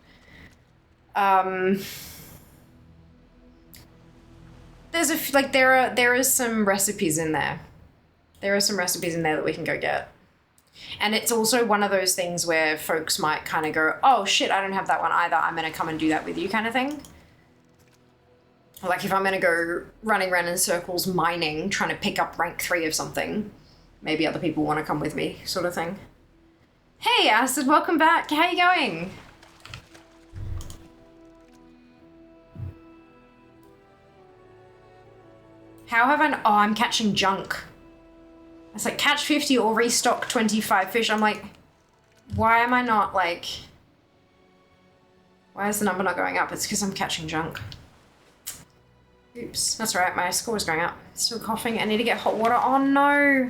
There's there is some recipes in there. There are some recipes in there that we can go get. And it's also one of those things where folks might kind of go, oh shit, I don't have that one either. I'm going to come and do that with you kind of thing. Like if I'm going to go running around in circles mining, trying to pick up rank 3 of something, maybe other people want to come with me sort of thing. Hey Acid, welcome back. How you going? How have I... Oh, I'm catching junk. It's like, catch 50 or restock 25 fish. I'm like, why am I not, like... Why is the number not going up? It's because I'm catching junk. Oops. That's right, my score is going up. Still coughing. I need to get hot water. Oh, no.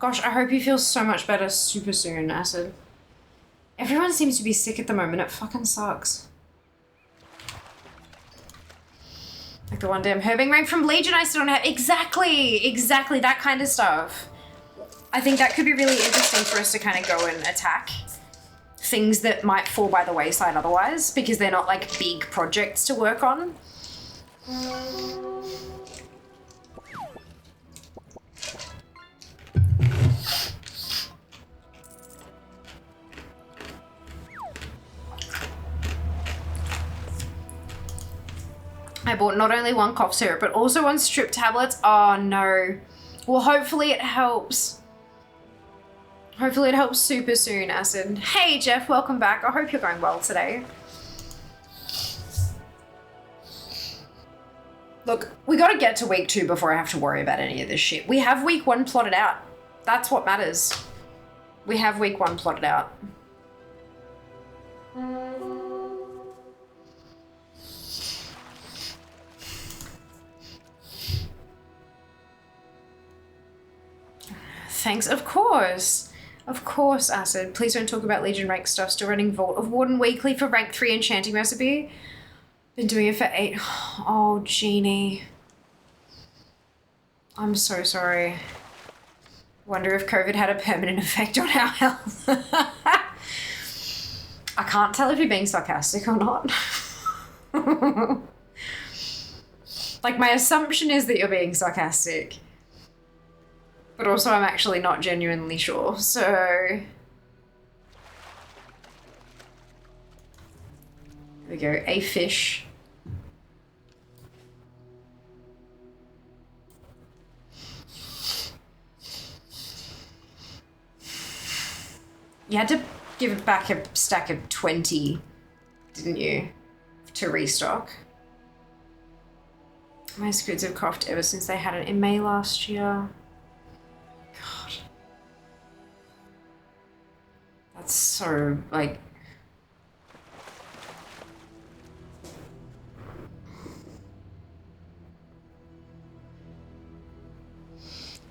Gosh, I hope you feel so much better super soon, Acid. Everyone seems to be sick at the moment. It fucking sucks. Like the one damn herbing rank from Legion I still don't have. Exactly, that kind of stuff. I think that could be really interesting for us to kind of go and attack things that might fall by the wayside otherwise, because they're not like big projects to work on. I bought not only one cough syrup, but also one strip tablets. Oh no. Well, hopefully it helps. Hopefully it helps super soon, Acid. Hey Jeff, welcome back. I hope you're going well today. Look, we gotta get to week 2 before I have to worry about any of this shit. We have week 1 plotted out. That's what matters. We have week 1 plotted out. Thanks, of course. Of course, Acid. Please don't talk about Legion rank stuff. Still running Vault of Warden weekly for rank 3 enchanting recipe. Been doing it for 8. Oh, Jeannie. I'm so sorry. Wonder if COVID had a permanent effect on our health. I can't tell if you're being sarcastic or not. Like, my assumption is that you're being sarcastic. But also I'm actually not genuinely sure, so... There we go, a fish. You had to give it back a stack of 20, didn't you? To restock. My squids have coughed ever since they had it in May last year. God. That's so, like...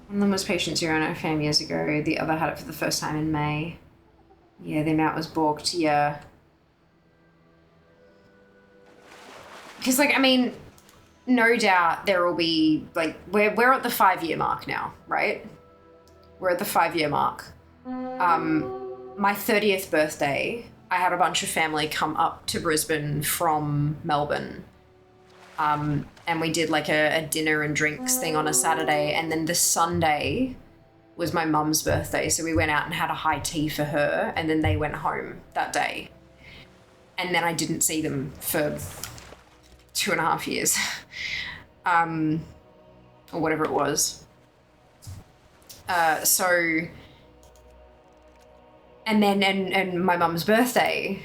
One of them was patient zero in our fam years ago. The other had it for the first time in May. Yeah, the amount was balked, yeah. Because, like, I mean, no doubt there will be, like, we're at the 5-year mark now, right? We're at the 5-year mark. My 30th birthday, I had a bunch of family come up to Brisbane from Melbourne. And we did, like, a dinner and drinks thing on a Saturday, and then the Sunday was my mum's birthday, so we went out and had a high tea for her, and then they went home that day. And then I didn't see them for 2.5 years. Or whatever it was. So... And then, and my mum's birthday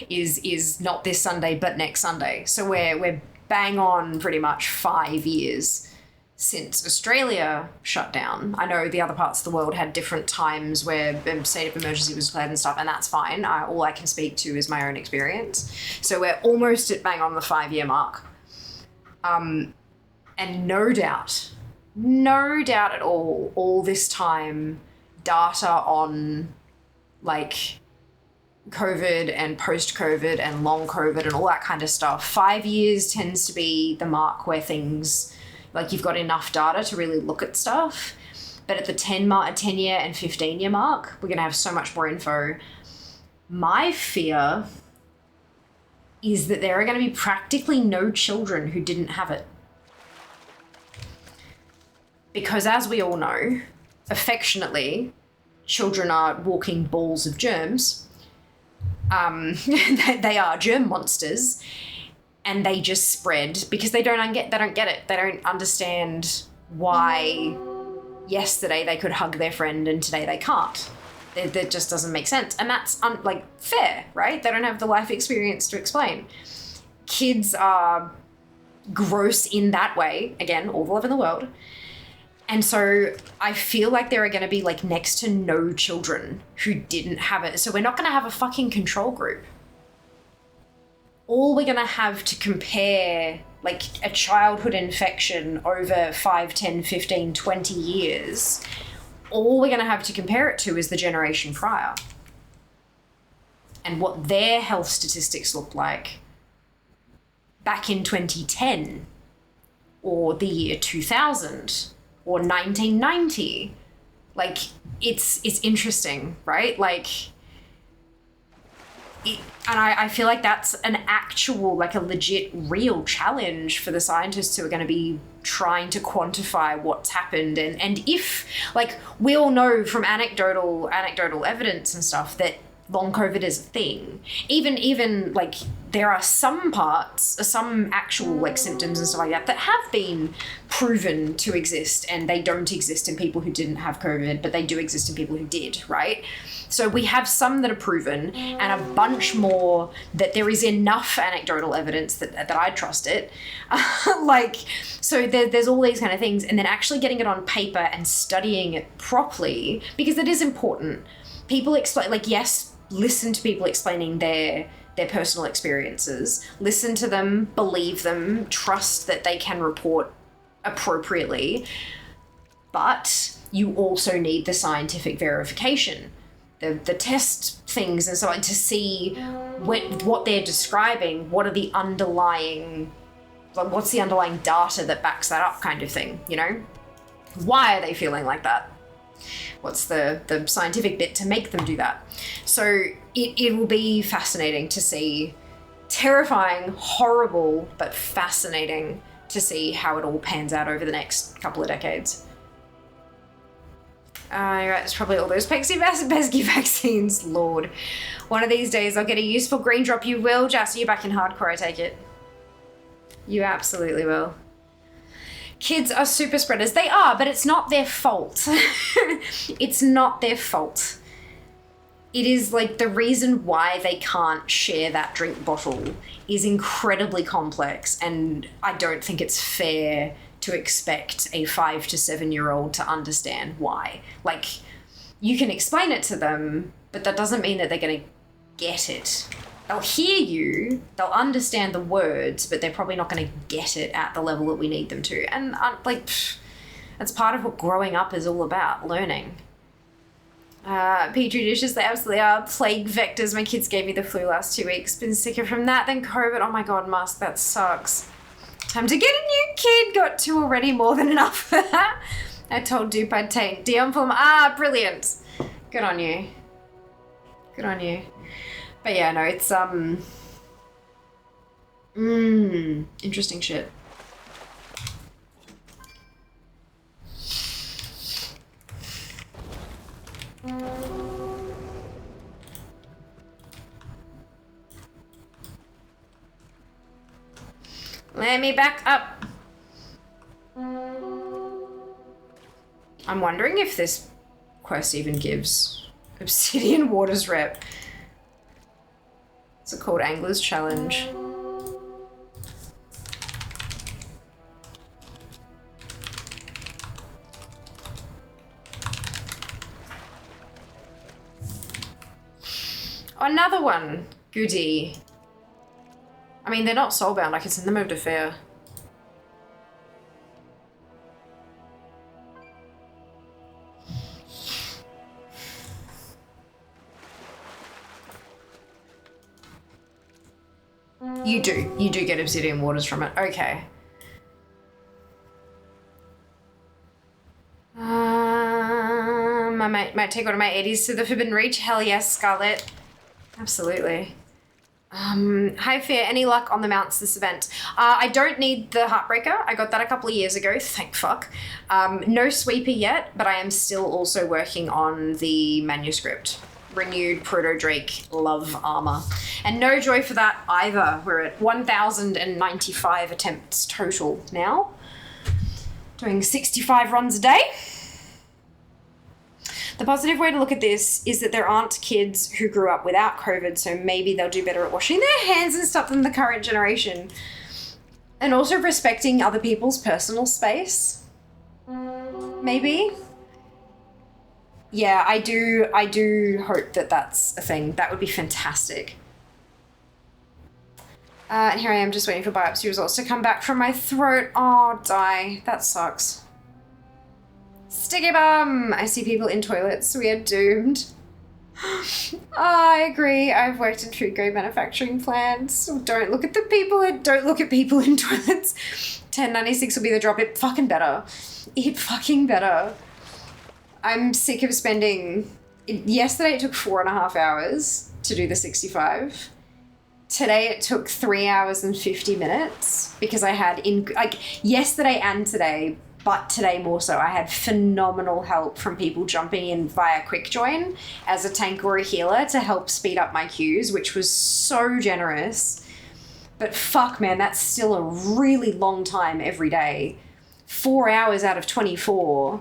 is not this Sunday, but next Sunday. So we're bang on pretty much 5 years since Australia shut down. I know the other parts of the world had different times where state of emergency was declared and stuff, and that's fine. All I can speak to is my own experience. So we're almost at bang on the 5-year mark. And no doubt at all this time, data on, like, COVID and post-COVID and long COVID and all that kind of stuff, 5 years tends to be the mark where things... Like, you've got enough data to really look at stuff. But at the 10-year and 15-year mark, we're going to have so much more info. My fear is that there are going to be practically no children who didn't have it. Because as we all know, affectionately, children are walking balls of germs. They are germ monsters. And they just spread because they don't get it. They don't understand why yesterday they could hug their friend and today they can't. That just doesn't make sense. And that's fair, right? They don't have the life experience to explain. Kids are gross in that way. Again, all the love in the world. And so I feel like there are going to be, like, next to no children who didn't have it. So we're not going to have a fucking control group. All we're going to have to compare, like, a childhood infection over 5, 10, 15, 20 years, all we're going to have to compare it to is the generation prior. And what their health statistics looked like back in 2010, or the year 2000, or 1990. Like, it's interesting, right? Like... And I feel like that's an actual, like, a legit real challenge for the scientists who are going to be trying to quantify what's happened. And if, like, we all know from anecdotal evidence and stuff that long COVID is a thing. Even like, there are some actual, like, symptoms and stuff like that have been proven to exist, and they don't exist in people who didn't have COVID, but they do exist in people who did, right? So we have some that are proven and a bunch more that there is enough anecdotal evidence that I trust it. Like, so there's all these kind of things, and then actually getting it on paper and studying it properly, because it is important. People explain, like, yes, listen to people explaining their personal experiences, listen to them, believe them, trust that they can report appropriately, but you also need the scientific verification. The test things and so on to see what they're describing, what are the underlying, like, what's the underlying data that backs that up, kind of thing, you know? Why are they feeling like that? What's the scientific bit to make them do that? So it will be fascinating to see, terrifying, horrible, but fascinating to see how it all pans out over the next couple of decades. You're right, it's probably all those pesky vaccines, Lord. One of these days I'll get a useful green drop. You will, Jess. You're back in hardcore, I take it. You absolutely will. Kids are super spreaders. They are, but it's not their fault. It's not their fault. It is like the reason why they can't share that drink bottle is incredibly complex, and I don't think it's fair to expect a 5 to 7-year-old to understand why. Like, you can explain it to them, but that doesn't mean that they're going to get it. They'll hear you, they'll understand the words, but they're probably not going to get it at the level that we need them to. And that's part of what growing up is all about, learning. Petri dishes, they absolutely are plague vectors. My kids gave me the flu last 2 weeks. Been sicker from that than COVID. Oh my god, Musk, that sucks. Time to get a new kid. Got 2 already, more than enough. I told Dupe I'd take Dion from. Brilliant. Good on you. Good on you. But yeah, no, it's interesting shit. Let me back up. I'm wondering if this quest even gives Obsidian Waters rep. It's called Angler's Challenge. Another one. Goody. I mean, they're not soulbound. I can send them over to Fair. You do get Obsidian Waters from it. Okay. I might take one of my 80s to the Forbidden Reach. Hell yes, Scarlet. Absolutely. Hi Fair, any luck on the mounts this event? I don't need the Heartbreaker. I got that a couple of years ago, thank fuck. No Sweeper yet, but I am still also working on the manuscript. Renewed Proto Drake Love Armor. And no joy for that either. We're at 1,095 attempts total now. Doing 65 runs a day. The positive way to look at this is that there aren't kids who grew up without COVID, so maybe they'll do better at washing their hands and stuff than the current generation. And also respecting other people's personal space. Maybe. Yeah, I do hope that that's a thing. That would be fantastic. And here I am just waiting for biopsy results to come back from my throat. Oh, die. That sucks. Sticky bum! I see people in toilets. We are doomed. I agree. I've worked in food grade manufacturing plants. Don't look at people in toilets. 1096 will be the drop. It fucking better. It fucking better. I'm sick of spending... Yesterday it took 4.5 hours to do the 65. Today it took 3 hours and 50 minutes because I had, yesterday and today, but today more so, I had phenomenal help from people jumping in via quick join as a tank or a healer to help speed up my queues, which was so generous. But fuck, man, that's still a really long time every day. 4 hours out of 24.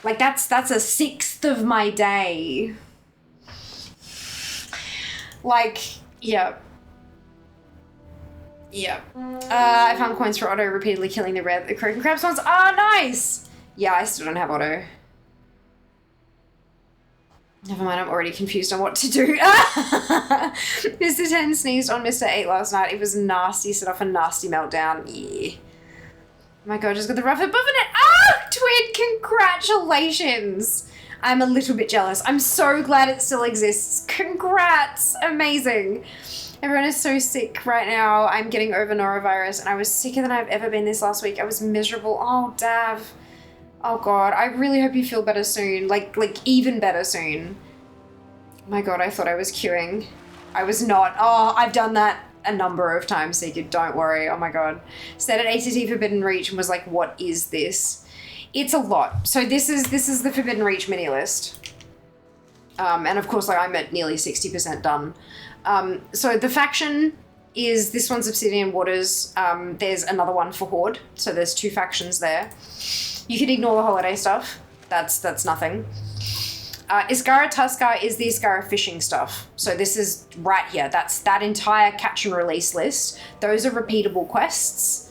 Like, that's a sixth of my day. Like, yeah. Yeah. I found coins for Otto repeatedly killing the croaking crab swans. Ah, nice! Yeah, I still don't have Otto. Never mind, I'm already confused on what to do. Mr. 10 sneezed on Mr. 8 last night. It was nasty, set off a nasty meltdown. Yeah. Oh my god, just got the rough above it. Ah! Twin, congratulations! I'm a little bit jealous. I'm so glad it still exists. Congrats! Amazing. Everyone is so sick right now. I'm getting over norovirus and I was sicker than I've ever been this last week. I was miserable. Oh, Dav. Oh god, I really hope you feel better soon. Like even better soon. Oh my god, I thought I was queuing. I was not. Oh, I've done that a number of times, Seeker. Don't worry. Oh my god. Stayed at ATT Forbidden Reach and was like, what is this? It's a lot. So this is the Forbidden Reach mini list. And of course, like I'm at nearly 60% done. So the faction is, this one's Obsidian Waters. There's another one for Horde. So there's 2 factions there. You can ignore the holiday stuff. That's nothing. Iskara Tuskar is the Iskara fishing stuff. So this is right here. That's that entire catch and release list. Those are repeatable quests.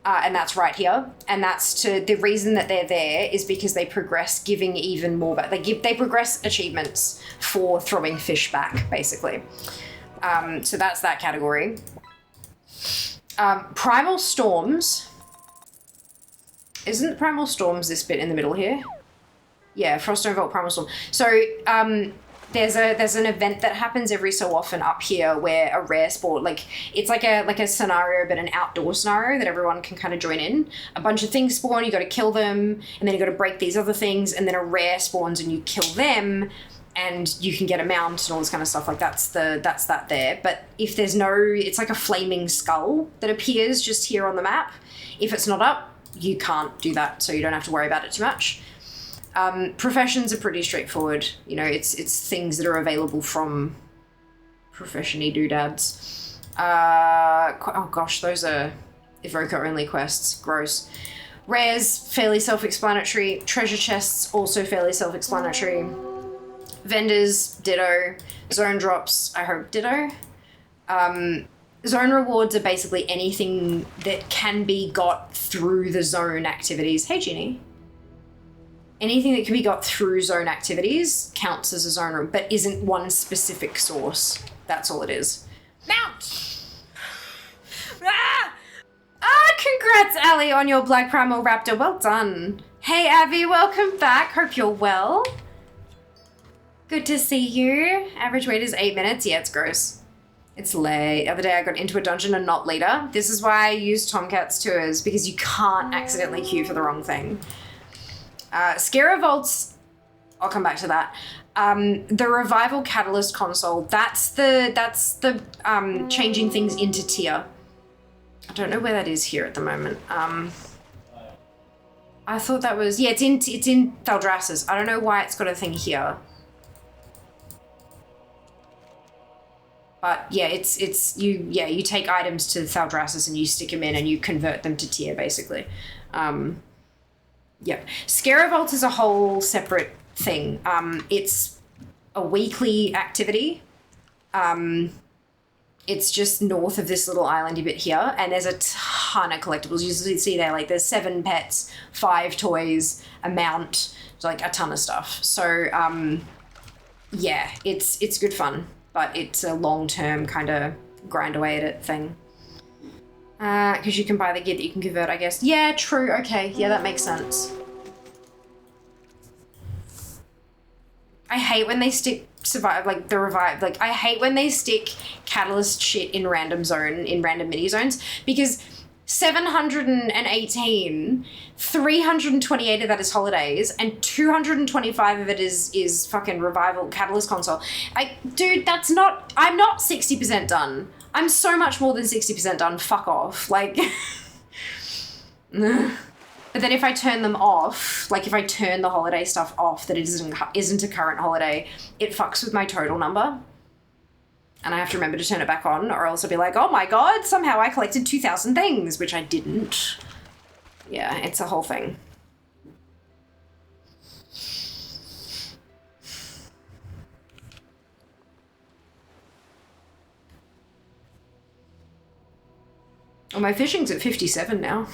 And that's right here. And that's the reason that they're there is because they progress giving even more back. They progress achievements for throwing fish back, basically. So that's that category. Primal Storms. Isn't Primal Storms this bit in the middle here? Yeah, Froststone Vault Primal Storm. So there's an event that happens every so often up here where a rare spawn, like it's like a scenario, but an outdoor scenario that everyone can kind of join in. A bunch of things spawn, you got to kill them, and then you got to break these other things, and then a rare spawns and you kill them, and you can get a mount and all this kind of stuff. Like that's that there. But if there's no, it's like a flaming skull that appears just here on the map. If it's not up, you can't do that, so you don't have to worry about it too much. Professions are pretty straightforward. You know, it's things that are available from profession-y doodads. Oh gosh, those are Evoker only quests. Gross. Rares, fairly self-explanatory. Treasure chests, also fairly self-explanatory. Vendors, ditto. Zone drops, I hope ditto. Zone rewards are basically anything that can be got through the zone activities. Hey, Ginny. Anything that can be got through zone activities counts as a zone reward, but isn't one specific source. That's all it is. Mount! Congrats, Ali, on your Black Primal Raptor. Well done. Hey, Abby, welcome back. Hope you're well. Good to see you. Average wait is 8 minutes. Yeah, it's gross. It's late. The other day I got into a dungeon and not leader. This is why I use Tomcat's tours, because you can't accidentally queue for the wrong thing. Scare Vaults, I'll come back to that. The Revival Catalyst console, that's the changing things into tier. I don't know where that is here at the moment. I thought that was, yeah, it's in Thaldraszus. I don't know why it's got a thing here. But yeah, you take items to Thaldraszus and you stick them in and you convert them to tier, basically. Yeah. Scare Vault is a whole separate thing. It's a weekly activity. It's just north of this little islandy bit here, and there's a ton of collectibles. You see there, like there's 7 pets, 5 toys, a mount, like a ton of stuff. So yeah, it's good fun, but it's a long-term kind of grind away at it thing. Because you can buy the gear that you can convert, I guess. Yeah, true. Okay. Yeah, that makes sense. I hate when they stick I hate when they stick catalyst shit in random mini zones, because 718, 328 of that is holidays, and 225 of it is fucking Revival Catalyst console. Dude, I'm not 60% done. I'm so much more than 60% done. Fuck off. Like, but then if I turn them off, like if I turn the holiday stuff off that it isn't a current holiday, it fucks with my total number. And I have to remember to turn it back on, or else I'll be like, oh my god, somehow I collected 2,000 things, which I didn't. Yeah, it's a whole thing. Oh, my fishing's at 57 now.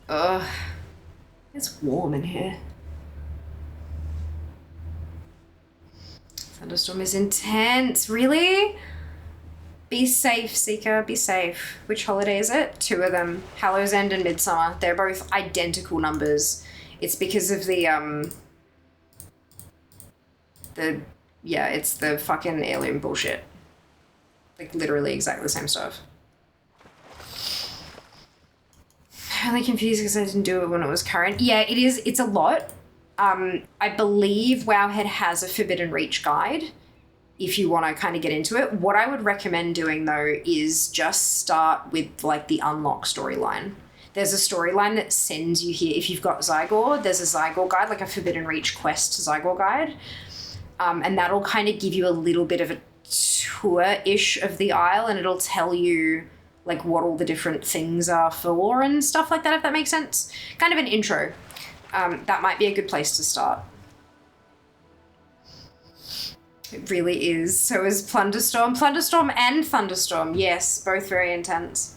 Ugh. It's warm in here. Thunderstorm is intense. Really? Be safe, Seeker. Be safe. Which holiday is it? 2 of them. Hallows End and Midsummer. They're both identical numbers. It's because of it's the fucking heirloom bullshit. Like, literally exactly the same stuff. I'm really confused because I didn't do it when it was current. Yeah, it is. It's a lot. I believe Wowhead has a Forbidden Reach guide. if you want to kind of get into it. What I would recommend doing though is just start with like the unlock storyline. There's a storyline that sends you here. If you've got Zygor, there's a Zygor guide, like a Forbidden Reach quest Zygor guide. And that'll kind of give you a little bit of a tour-ish of the Isle, and it'll tell you like what all the different things are for and stuff like that, if that makes sense. Kind of an intro. That might be a good place to start. It really is. So is Plunderstorm. Plunderstorm and Thunderstorm. Yes, both very intense.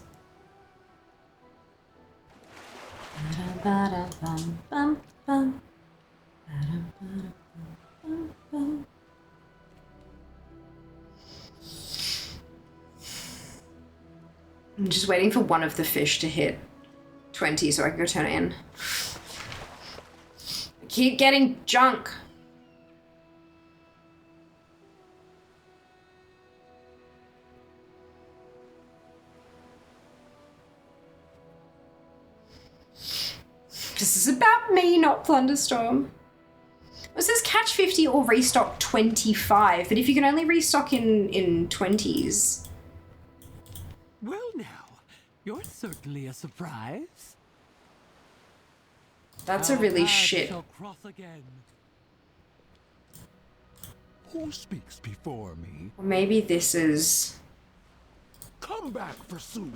I'm just waiting for one of the fish to hit 20 so I can go turn it in. I keep getting junk. This is about me, not Plunderstorm. It says catch 50 or restock 25, but if you can only restock in 20s. Well now, you're certainly a surprise. That's a really shit. Shall cross again. Who speaks before me? Or maybe this is... Come back for soup.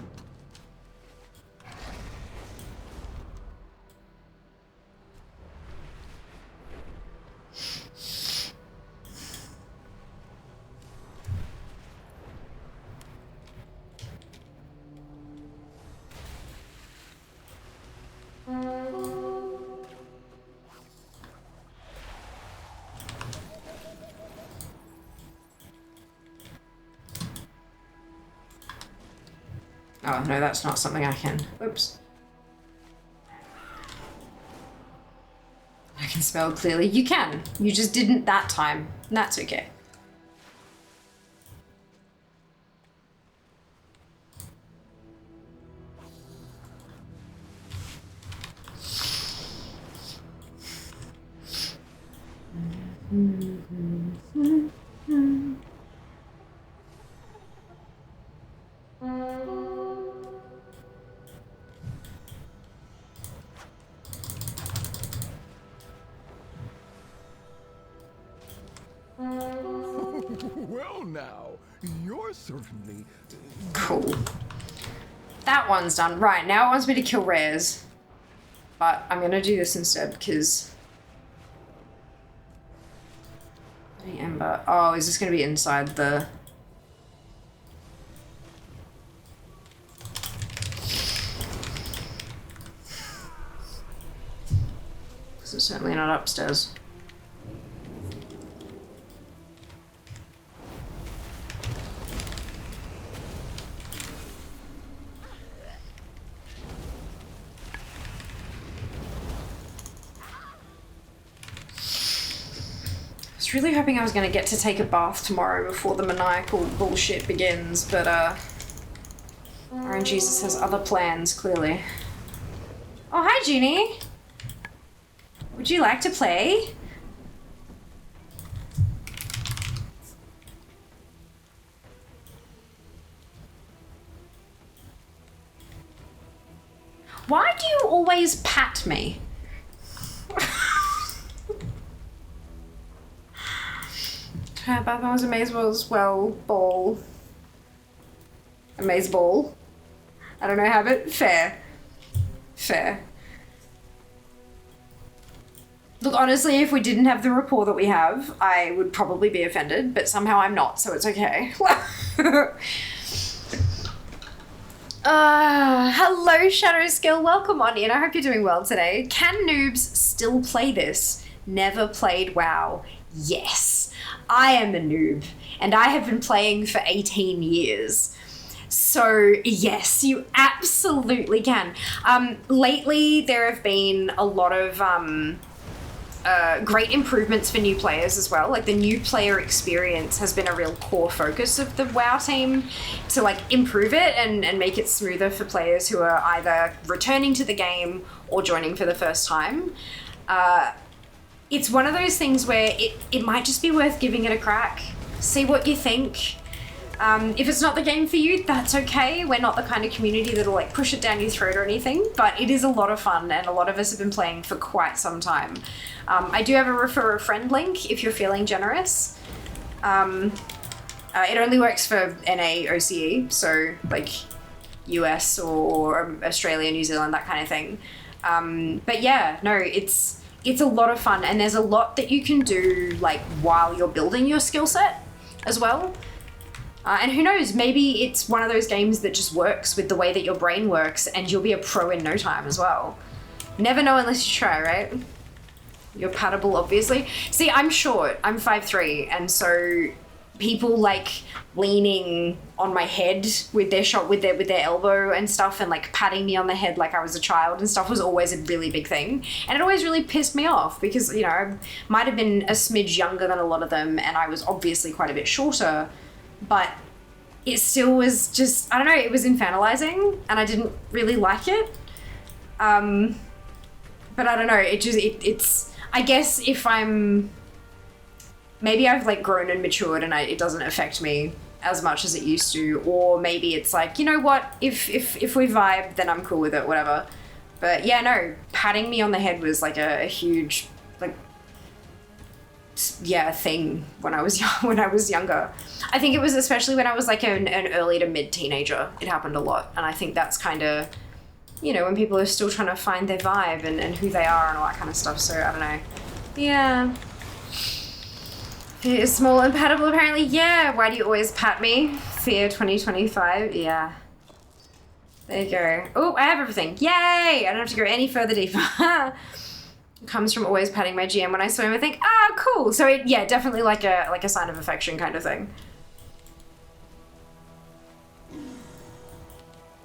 Oh, no, that's not something I can. Oops. I can spell clearly. You can. You just didn't that time. And that's okay. Well now, you're certainly... Cool. That one's done. Right, now it wants me to kill rares. But I'm gonna do this instead because... Ember. Oh, is this gonna be inside the... Because it's certainly not upstairs. I was really hoping I was going to get to take a bath tomorrow before the maniacal bullshit begins, but Orange Jesus has other plans, clearly. Oh, hi, Jeannie. Would you like to play? Why do you always pat me? Batman was Amazeballs, well, ball. Amazeball. I don't know how, but fair. Fair. Look, honestly, if we didn't have the rapport that we have, I would probably be offended, but somehow I'm not, so it's okay. Hello, Shadow Skill. Welcome on in. I hope you're doing well today. Can noobs still play this? Never played WoW. Yes, I am a noob, and I have been playing for 18 years. So yes, you absolutely can. Lately, there have been a lot of great improvements for new players as well. Like the new player experience has been a real core focus of the WoW team to like improve it and make it smoother for players who are either returning to the game or joining for the first time. It's one of those things where it might just be worth giving it a crack. see what you think. If it's not the game for you, that's okay. We're not the kind of community that'll like push it down your throat or anything, but it is a lot of fun and a lot of us have been playing for quite some time. I do have a refer a friend link if you're feeling generous. It only works for NA OCE, so like US or Australia, New Zealand, that kind of thing. But yeah, no, it's a lot of fun and there's a lot that you can do like while you're building your skill set as well. And who knows, maybe it's one of those games that just works with the way that your brain works and you'll be a pro in no time as well. Never know unless you try, right? You're pattable, obviously. See, I'm short, I'm 5'3", and so people like leaning on my head with their elbow and stuff and like patting me on the head like I was a child and stuff was always a really big thing. And it always really pissed me off because, you know, I might have been a smidge younger than a lot of them and I was obviously quite a bit shorter, but it still was just, I don't know, it was infantilizing and I didn't really like it. But I don't know, it's, I guess if maybe I've like grown and matured and it doesn't affect me as much as it used to, or maybe it's like, you know what, if we vibe, then I'm cool with it, whatever. But yeah, no, patting me on the head was like a huge, like, yeah, thing when I was younger. I think it was especially when I was like an early to mid teenager. It happened a lot, and I think that's kind of, you know, when people are still trying to find their vibe and who they are and all that kind of stuff. So I don't know. Yeah. Fear is small and pattable apparently. Yeah. Why do you always pat me? Fear 2025. Yeah. There you go. Oh, I have everything. Yay! I don't have to go any further deeper. Comes from always patting my GM when I saw him. I think, ah, cool. So it, yeah, definitely like a sign of affection kind of thing.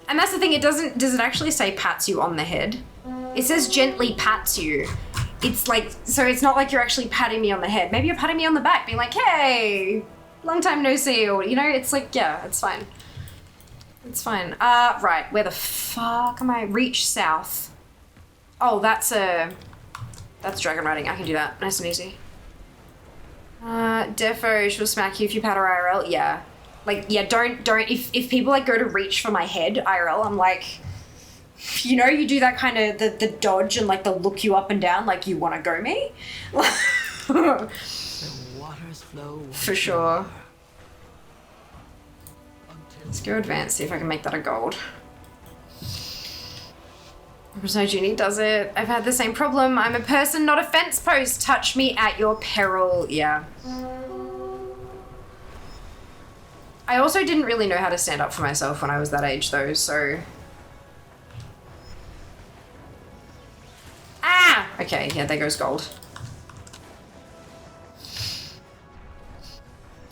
And that's the thing. Does it actually say pats you on the head? It says gently pats you. It's like, so it's not like you're actually patting me on the head. Maybe you're patting me on the back, being like, hey, long time no see, or, you know, it's like, yeah, it's fine. It's fine. Right, where the fuck am I? Reach south. Oh, that's dragon riding. I can do that. Nice and easy. Defo, she'll smack you if you pat her IRL. Yeah. Like, yeah, don't, if people like go to reach for my head IRL, I'm like, you know, you do that kind of, the dodge and like the look you up and down, like you want to go me. The waters flow. For sure. Let's go advance, see if I can make that a gold. No Junie does it. I've had the same problem. I'm a person, not a fence post. Touch me at your peril. Yeah. I also didn't really know how to stand up for myself when I was that age though, so. Ah! Okay, yeah, there goes gold.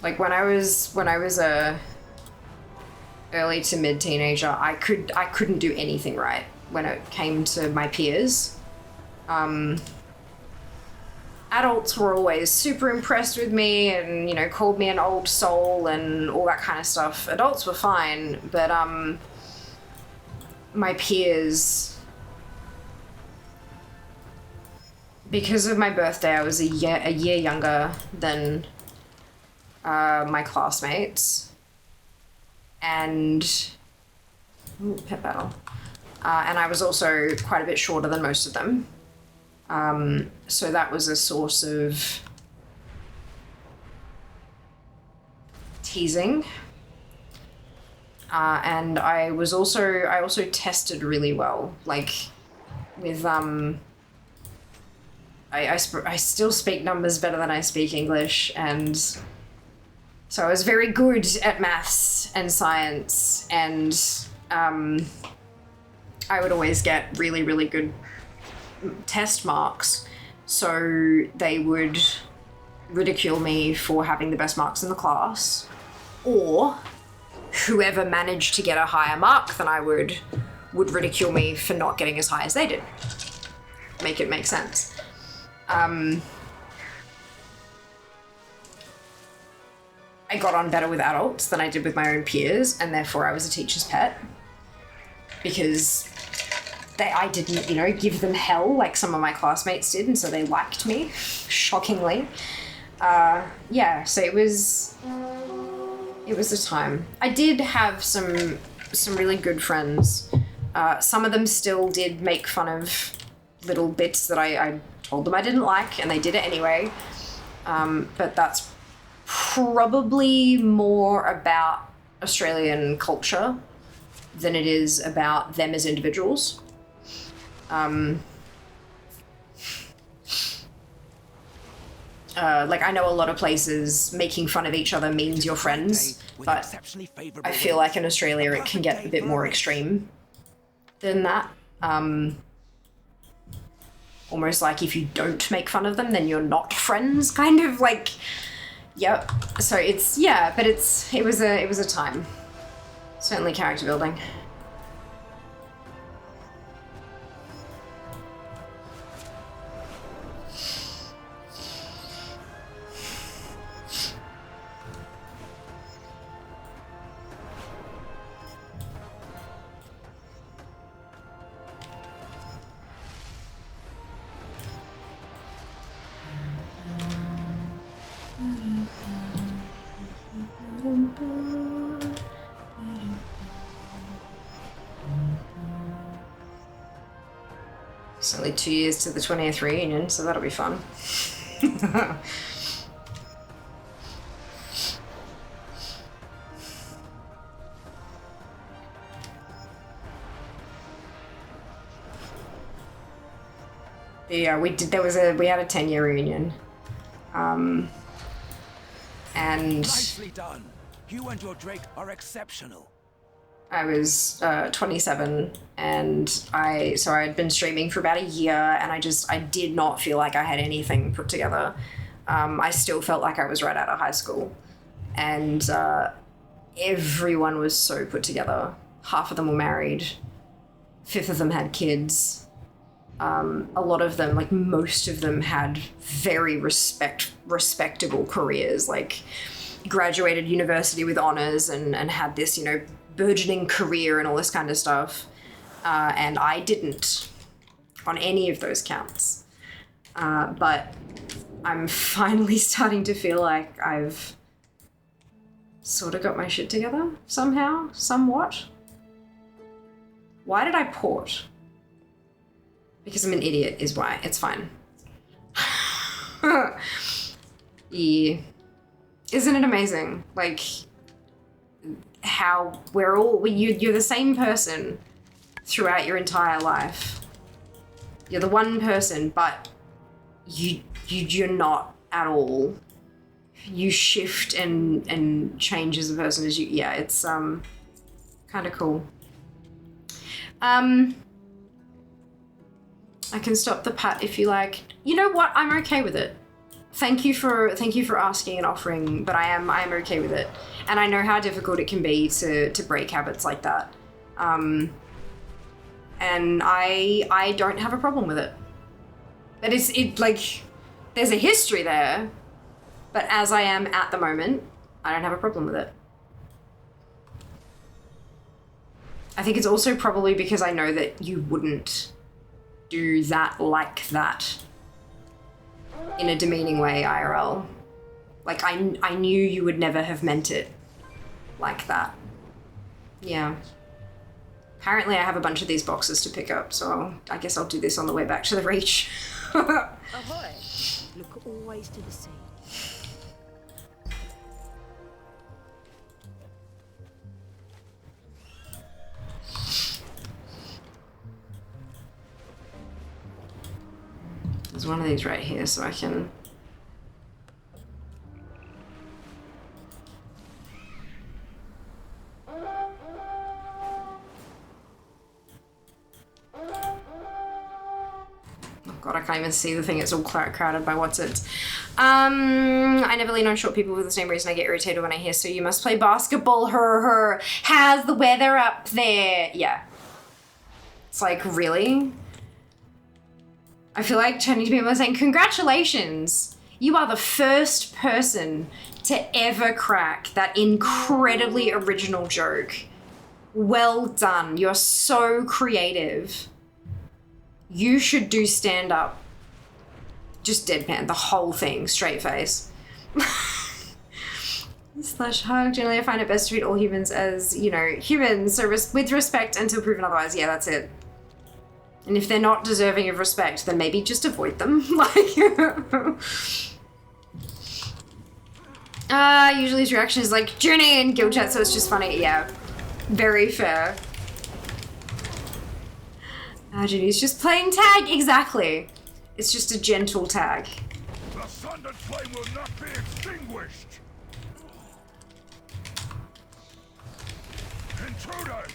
Like when I was a early to mid teenager, I couldn't do anything right when it came to my peers. Adults were always super impressed with me and, you know, called me an old soul and all that kind of stuff. Adults were fine, but my peers, because of my birthday, I was a year younger than my classmates. And ooh, pet battle. And I was also quite a bit shorter than most of them. So that was a source of teasing. And I also tested really well, like with, I still speak numbers better than I speak English, and so I was very good at maths and science, and I would always get really, really good test marks, so they would ridicule me for having the best marks in the class, or whoever managed to get a higher mark than I would ridicule me for not getting as high as they did. Make it make sense. I got on better with adults than I did with my own peers, and therefore I was a teacher's pet, because I didn't, you know, give them hell like some of my classmates did, and so they liked me, shockingly. Yeah, so it was a time. I did have some really good friends. Some of them still did make fun of little bits that I told them I didn't like, and they did it anyway. But that's probably more about Australian culture than it is about them as individuals. Like, I know a lot of places making fun of each other means you're friends, but I feel like in Australia it can get a bit more extreme than that. Almost like if you don't make fun of them, then you're not friends, kind of like, yep. So it's, yeah, but it was a time. Certainly character building. It's only 2 years to the 20th reunion, so that'll be fun. Yeah, we had a 10-year reunion. And Nicely done. You and your Drake are exceptional. I was 27, and I had been streaming for about a year, and I did not feel like I had anything put together. I still felt like I was right out of high school, and everyone was so put together. Half of them were married, fifth of them had kids. A lot of them, like most of them, had very respectable careers, like graduated university with honors and had this, you know, burgeoning career and all this kind of stuff. And I didn't on any of those counts. But I'm finally starting to feel like I've sort of got my shit together somehow, somewhat. Why did I port? Because I'm an idiot is why. It's fine. Yeah. Isn't it amazing? Like, how you're the same person throughout your entire life. You're the one person, but you're not at all. You shift and change as a person as you, yeah, it's kind of cool. I can stop the pat if you like. You know what? I'm okay with it. Thank you for asking and offering, but I am okay with it. And I know how difficult it can be to break habits like that. And I don't have a problem with it. But it like, there's a history there, but as I am at the moment, I don't have a problem with it. I think it's also probably because I know that you wouldn't do that like that in a demeaning way IRL. Like, I knew you would never have meant it like that. Yeah. Apparently I have a bunch of these boxes to pick up, so I guess I'll do this on the way back to the Reach. Ahoy! Look always to the sea. There's one of these right here, so I can... God, I can't even see the thing. It's all crowded by what's it. I never lean on short people for the same reason I get irritated when I hear, so you must play basketball, her. How's the weather up there? Yeah. It's like, really? I feel like Chinese people are saying, congratulations. You are the first person to ever crack that incredibly original joke. Well done. You're so creative. You should do stand-up. Just deadpan, the whole thing, straight face. Slash hug. Generally, I find it best to treat all humans as, you know, humans. So with respect until proven otherwise. Yeah, that's it. And if they're not deserving of respect, then maybe just avoid them. Like, usually his reaction is like, Journey in guild chat, so it's just funny. Yeah, very fair. Journey's just playing tag. Exactly. It's just a gentle tag. The sundered flame will not be extinguished. Intruders!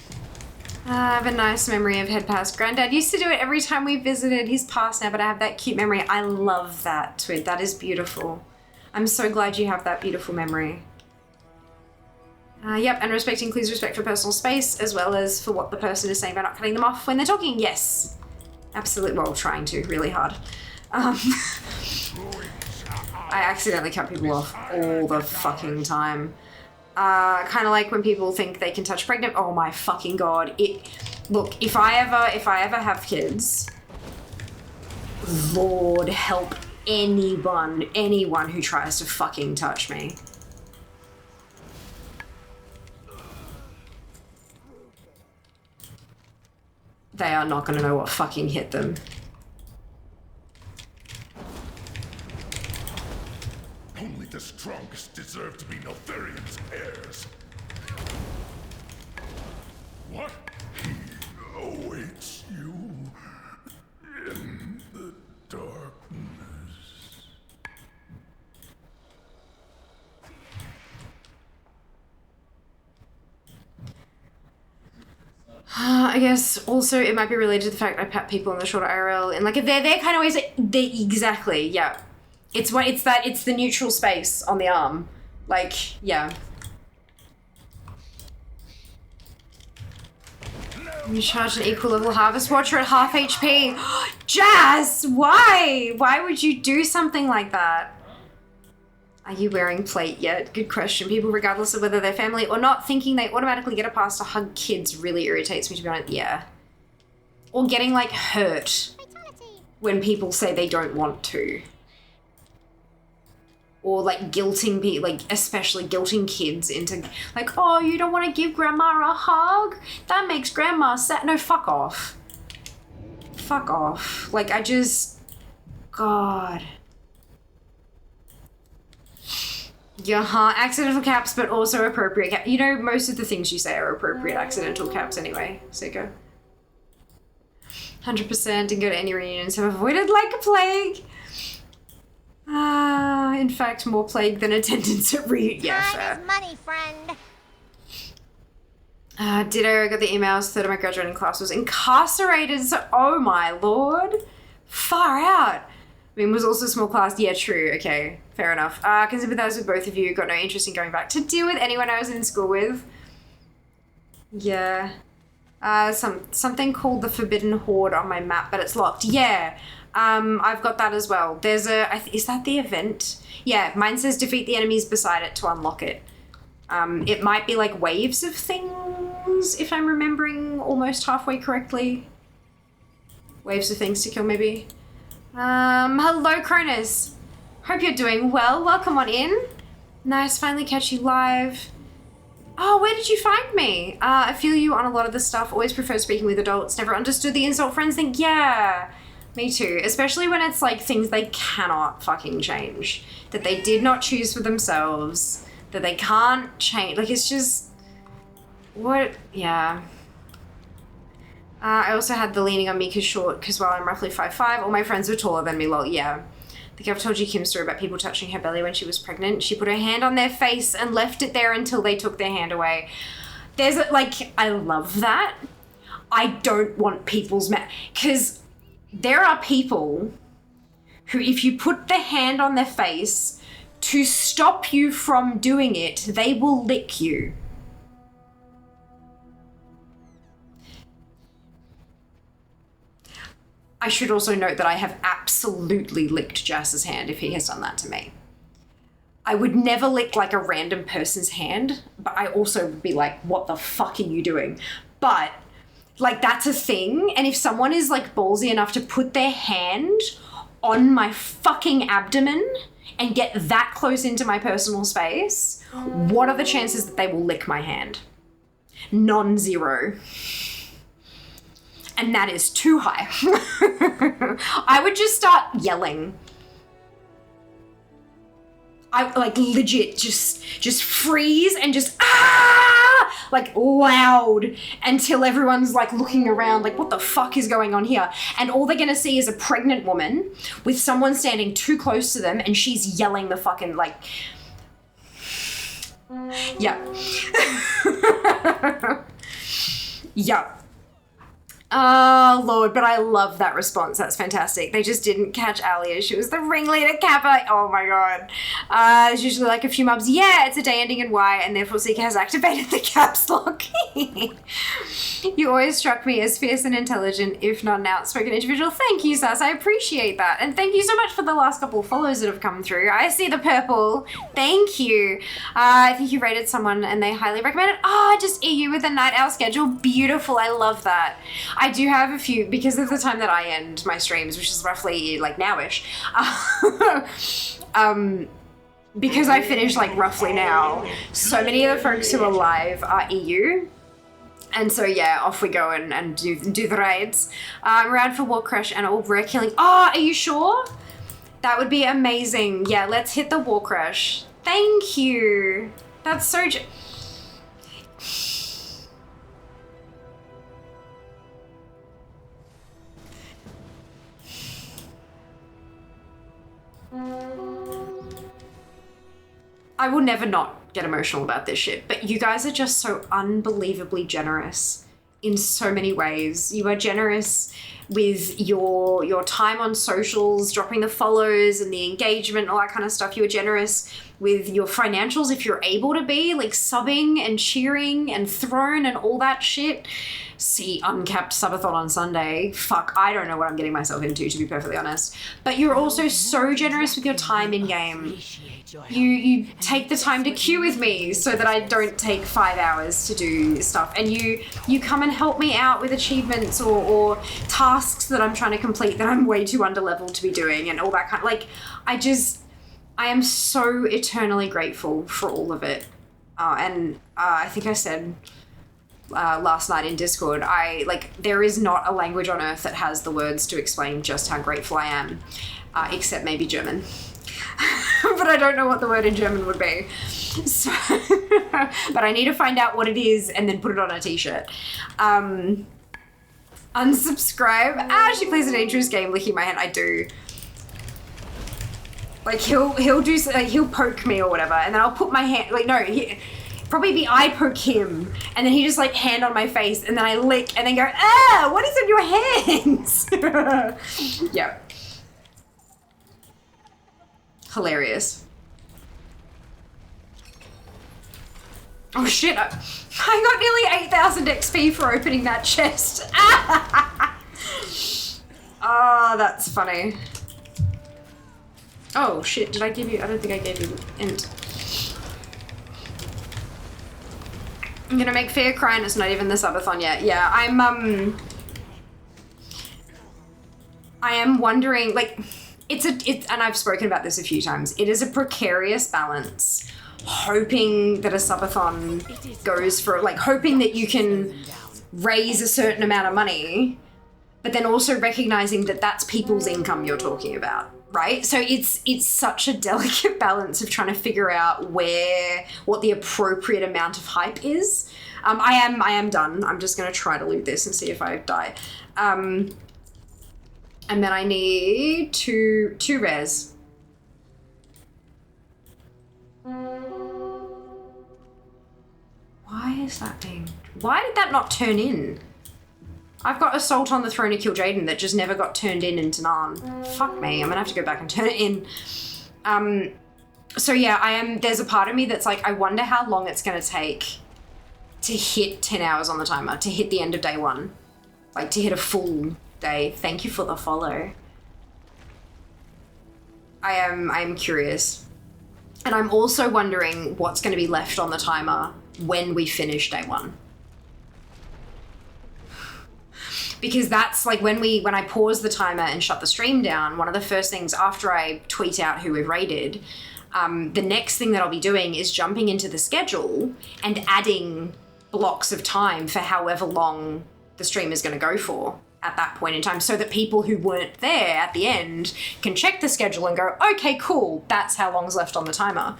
I have a nice memory of Head Past. Granddad used to do it every time we visited. He's passed now, but I have that cute memory. I love that, Twid. That is beautiful. I'm so glad you have that beautiful memory. Yep, and respect includes respect for personal space, as well as for what the person is saying by not cutting them off when they're talking. Yes. Absolutely. Well, trying to. Really hard. I accidentally cut people off all the fucking time. Kind of like when people think they can touch pregnant. Oh my fucking god! Look, if I ever have kids, Lord help anyone who tries to fucking touch me. They are not gonna know what fucking hit them. Only the strongest deserve to be Notherian's heirs. What? He awaits you in the darkness. I guess also it might be related to the fact I pat people in the shorter IRL and like they're kind of ways that they exactly, yeah. It's the neutral space on the arm. Like, yeah. You charge an equal level Harvest Watcher at half HP. Jazz, why? Why would you do something like that? Are you wearing plate yet? Good question. People, regardless of whether they're family or not, thinking they automatically get a pass to hug kids really irritates me, to be honest. Yeah. Or getting, like, hurt when people say they don't want to. Or, like, guilting people, like, especially guilting kids into, like, oh, you don't want to give grandma a hug? That makes grandma sad. No, fuck off. Fuck off. Like, I just... God... Yeah, accidental caps, but also appropriate caps. You know, most of the things you say are appropriate accidental caps anyway. Sicko. 100% didn't go to any reunions. Have avoided like a plague. In fact, more plague than attendance at reunions. Yeah, fair. Money, friend. Ditto, got the emails. Third of my graduating class was incarcerated. So, oh my lord. Far out. I mean, was also a small class. Yeah, true. Okay, fair enough. Can sympathize with both of you. Got no interest in going back to deal with anyone I was in school with. Yeah. Something called the Forbidden Horde on my map, but it's locked. Yeah. I've got that as well. There's is that the event? Yeah, mine says defeat the enemies beside it to unlock it. It might be like waves of things, if I'm remembering almost halfway correctly. Waves of things to kill, maybe. Hello, Cronus. Hope you're doing well. Welcome on in. Nice, finally catch you live. Oh, where did you find me? I feel you on a lot of the stuff. Always prefer speaking with adults. Never understood the insult friends thing. Yeah, me too. Especially when it's like things they cannot fucking change. That they did not choose for themselves. That they can't change. Like, it's just... What? Yeah. I also had the leaning on me because while I'm roughly 5'5", all my friends were taller than me, lol. Yeah. I think I've told you Kim's story about people touching her belly when she was pregnant. She put her hand on their face and left it there until they took their hand away. I love that. I don't want people's because there are people who, if you put the hand on their face to stop you from doing it, they will lick you. I should also note that I have absolutely licked Jass's hand if he has done that to me. I would never lick like a random person's hand, but I also would be like, what the fuck are you doing? But like, that's a thing. And if someone is like ballsy enough to put their hand on my fucking abdomen and get that close into my personal space, what are the chances that they will lick my hand? Non-zero. And that is too high. I would just start yelling. I like legit just freeze and just like loud until everyone's like looking around like what the fuck is going on here, and all they're gonna see is a pregnant woman with someone standing too close to them and she's yelling the fucking like yeah. Yeah. Oh, Lord, but I love that response. That's fantastic. They just didn't catch Alia. She was the ringleader Kappa. Oh, my God. There's usually like a few mobs. Yeah, it's a day ending in Y, and therefore Seeker has activated the caps lock. You always struck me as fierce and intelligent, if not an outspoken individual. Thank you, Sass. I appreciate that. And thank you so much for the last couple of follows that have come through. I see the purple. Thank you. I think you rated someone and they highly recommend it. Just EU with a night owl schedule. Beautiful. I love that. I do have a few, because of the time that I end my streams, which is roughly like nowish, because I finish like roughly now, so many of the folks who are live are EU. And so yeah, off we go and do the raids. Around for Warcraft and all rare killing. Are you sure? That would be amazing. Yeah, let's hit the Warcraft. Thank you. That's so... I will never not get emotional about this shit, but you guys are just so unbelievably generous in so many ways. You are generous with your time on socials, dropping the follows and the engagement, all that kind of stuff. You are generous with your financials if you're able to be, like subbing and cheering and throne and all that shit. See, uncapped subathon on Sunday. Fuck, I don't know what I'm getting myself into, to be perfectly honest. But you're also so generous with your time in game. You take the time to queue with me so that I don't take 5 hours to do stuff. And you come and help me out with achievements or tasks that I'm trying to complete that I'm way too underleveled to be doing and all that kind of, like, I am so eternally grateful for all of it. I think I said last night in Discord, there is not a language on earth that has the words to explain just how grateful I am, except maybe German. But I don't know what the word in German would be. So, but I need to find out what it is and then put it on a t-shirt. Unsubscribe. She plays a dangerous game, licking my hand. I do. Like he'll poke me or whatever, and then I'll put my hand, probably I poke him, and then he just like hand on my face, and then I lick, and then go, what is on your hands? Yeah. Hilarious. Oh shit, I got nearly 8,000 XP for opening that chest. Oh, that's funny. Oh shit, did I give you, I don't think I gave you int. I'm gonna make Fear cry and it's not even the subathon yet. Yeah, I am wondering, like, it's and I've spoken about this a few times, it is a precarious balance, hoping that a subathon goes for, like, hoping that you can raise a certain amount of money, but then also recognizing that that's people's income you're talking about, right? So it's such a delicate balance of trying to figure out what the appropriate amount of hype is. I am done. I'm just gonna try to loot this and see if I die. And then I need two rares. Why did that not turn in? I've got Assault on the Throne to kill Jaden that just never got turned in into Narn. Fuck me, I'm gonna have to go back and turn it in. So yeah, there's a part of me that's like, I wonder how long it's gonna take to hit 10 hours on the timer, to hit the end of day one. Like, to hit a full day. Thank you for the follow. I am curious. And I'm also wondering what's gonna be left on the timer when we finish day one. because that's like when I pause the timer and shut the stream down, one of the first things after I tweet out who we've raided, the next thing that I'll be doing is jumping into the schedule and adding blocks of time for however long the stream is going to go for at that point in time, so that people who weren't there at the end can check the schedule and go, okay, cool, that's how long's left on the timer.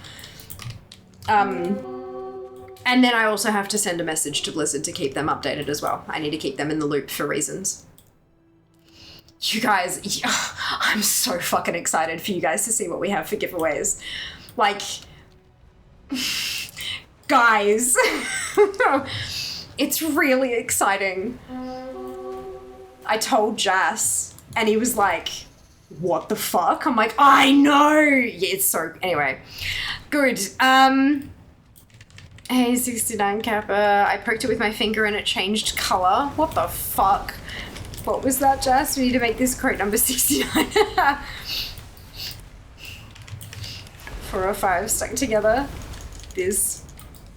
And then I also have to send a message to Blizzard to keep them updated as well. I need to keep them in the loop for reasons. You guys, I'm so fucking excited for you guys to see what we have for giveaways. Like, guys, it's really exciting. I told Jas, and he was like, what the fuck? I'm like, I know! Yeah, it's so... Anyway. Good. Hey, 69 Kappa. I poked it with my finger and it changed colour. What the fuck? What was that, Jas? We need to make this quote number 69. 4 or 5 stuck together. This.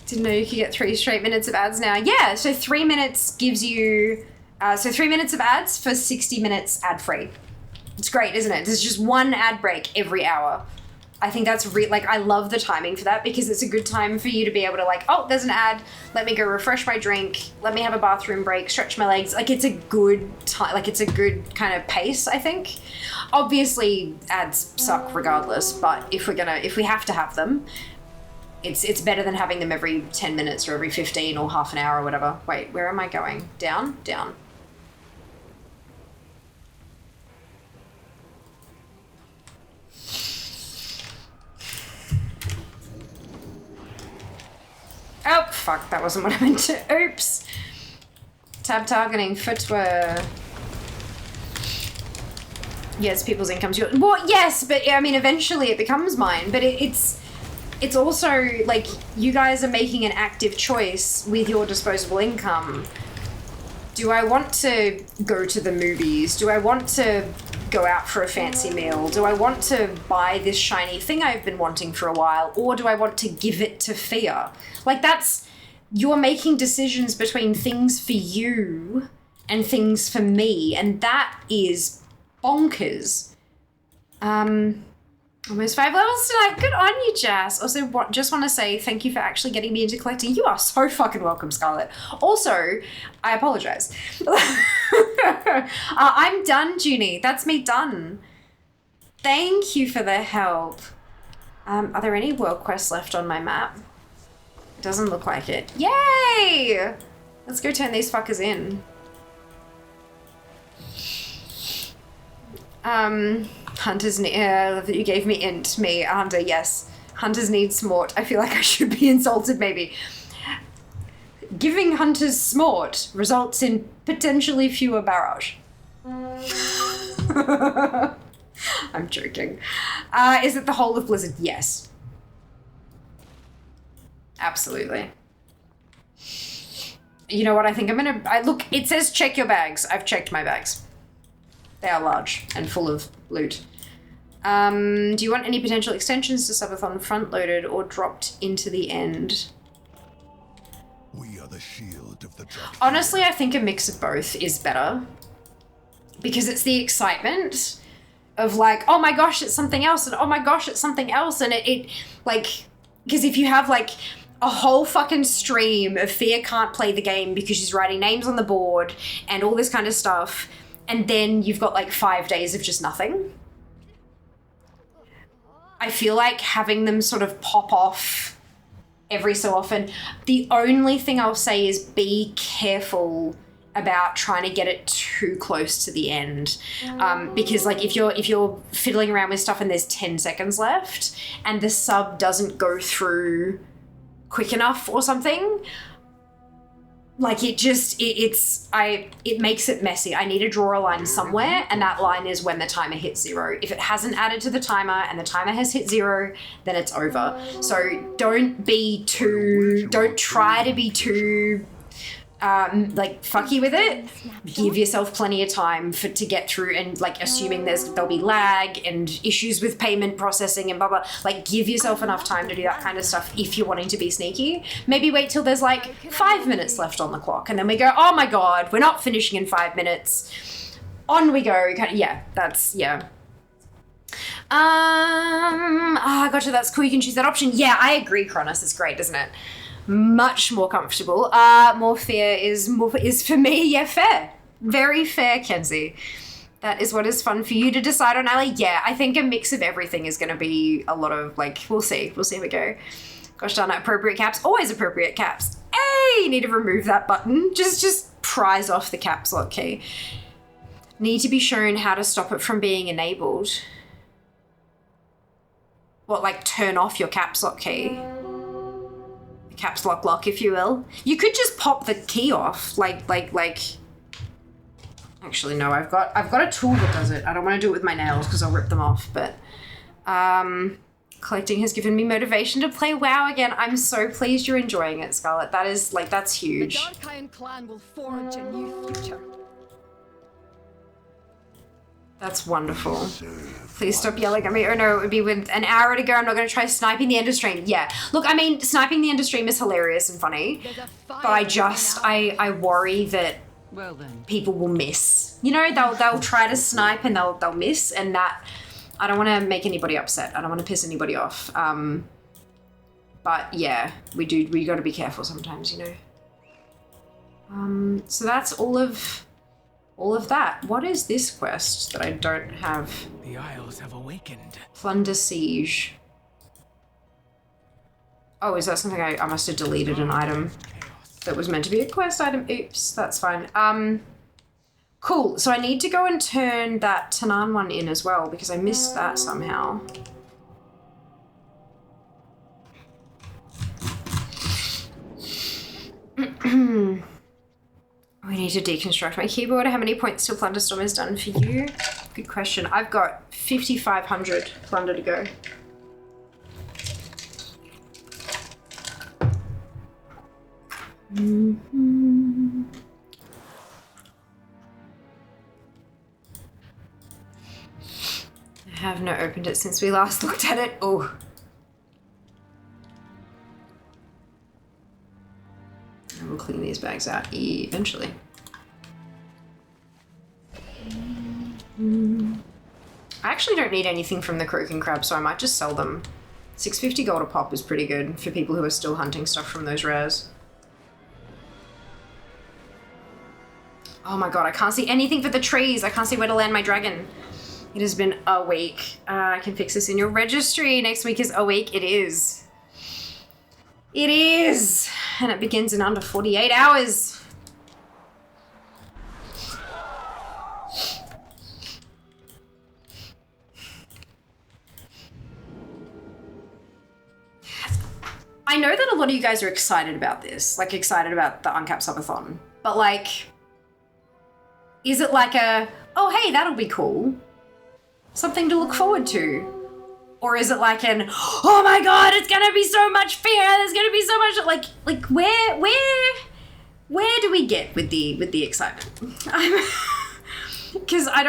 Didn't know you could get 3 straight minutes of ads now. Yeah, so 3 minutes gives you... 3 minutes of ads for 60 minutes ad-free. It's great, isn't it? There's just 1 ad break every hour. I think that's like, I love the timing for that because it's a good time for you to be able to like, oh, there's an ad. Let me go refresh my drink. Let me have a bathroom break, stretch my legs. Like, it's a good time. Like, it's a good kind of pace, I think. Obviously, ads suck regardless, but if we have to have them, it's better than having them every 10 minutes or every 15 or half an hour or whatever. Wait, where am I going? Down? Down. Oh, fuck, that wasn't what I meant to. Oops. Tab targeting, footwear. Yes, people's income's yours. Well, yes, but I mean, eventually it becomes mine. But it's also, like, you guys are making an active choice with your disposable income. Do I want to go to the movies? Do I want to go out for a fancy meal? Do I want to buy this shiny thing I've been wanting for a while? Or do I want to give it to fear? Like, you're making decisions between things for you and things for me, and that is bonkers. Almost 5 levels tonight. Good on you, Jas. Also, just want to say thank you for actually getting me into collecting. You are so fucking welcome, Scarlett. Also, I apologize. I'm done, Junie. That's me done. Thank you for the help. Are there any world quests left on my map? Doesn't look like it. Yay! Let's go turn these fuckers in. Hunters need... I love that you gave me me, Hunter, yes. Hunters need smort. I feel like I should be insulted, maybe. Giving hunters smort results in potentially fewer barrage. I'm joking. Is it the whole of Blizzard? Yes. Absolutely. You know what? I think I'm gonna... look, it says check your bags. I've checked my bags. They are large and full of loot. Do you want any potential extensions to Subathon front-loaded or dropped into the end? We are the shield of the dark. Honestly, I think a mix of both is better. Because it's the excitement of like, oh my gosh, it's something else, and oh my gosh, it's something else, and it like, because if you have like a whole fucking stream of Fia can't play the game because she's writing names on the board and all this kind of stuff, and then you've got like 5 days of just nothing. I feel like having them sort of pop off every so often. The only thing I'll say is be careful about trying to get it too close to the end. Because like if you're fiddling around with stuff and there's 10 seconds left and the sub doesn't go through quick enough or something, like it makes it messy. I need to draw a line somewhere, and that line is when the timer hits 0. If it hasn't added to the timer and the timer has hit 0, then it's over. So don't try to be too like fucky with it. Give yourself plenty of time to get through, and like assuming there'll be lag and issues with payment processing and blah blah. Like give yourself enough time to do that kind of stuff if you're wanting to be sneaky. Maybe wait till there's like 5 minutes left on the clock, and then we go, oh my god, we're not finishing in 5 minutes. On we go. Yeah, that's yeah. Gotcha. That's cool. You can choose that option. Yeah, I agree, Cronus. It's great, isn't it? Much more comfortable. More fair is for me. Yeah, fair. Very fair, Kenzie. That is what is fun for you to decide on, Ali. Yeah, I think a mix of everything is going to be a lot of like. We'll see. We'll see how we go. Gosh darn it, appropriate caps. Always appropriate caps. Hey, you need to remove that button. Just prise off the caps lock key. Need to be shown how to stop it from being enabled. What, like turn off your caps lock key? The caps lock, if you will. You could just pop the key off, like. Actually, no, I've got a tool that does it. I don't want to do it with my nails because I'll rip them off. But collecting has given me motivation to play WoW again. I'm so pleased you're enjoying it, Scarlett. That is like that's huge. The Dark Iron clan will forge a new future. That's wonderful. Please stop yelling at me. Oh no, it would be with an hour to go. I'm not going to try sniping the end of stream. Yeah. Look, I mean, sniping the end of stream is hilarious and funny. But I worry that people will miss. You know, they'll try to snipe and they'll miss. And that, I don't want to make anybody upset. I don't want to piss anybody off. But yeah, we got to be careful sometimes, you know. So that's all of that. What is this quest that I don't have? The Isles have awakened. Plunder Siege. Oh, is that something I must have deleted an item that was meant to be a quest item? Oops, that's fine. Cool. So I need to go and turn that Tanan one in as well because I missed that somehow. We need to deconstruct my keyboard. How many points till Plunderstorm is done for you? Good question. I've got 5,500 plunder to go. I have not opened it since we last looked at it. Oh. We'll clean these bags out eventually. I actually don't need anything from the croak and crab, so I might just sell them. 650 gold a pop is pretty good for people who are still hunting stuff from those rares. Oh my god, I can't see anything for the trees. I can't see where to land my dragon. It has been a week. I can fix this in your registry. Next week is a week. It is. It is! And it begins in under 48 hours. I know that a lot of you guys are excited about this, like excited about the Uncapped Subathon, but like, is it like a, oh hey, that'll be cool, something to look forward to? Or is it like an, oh my god, it's gonna be so much fear, there's gonna be so much, like where do we get with the excitement? Because I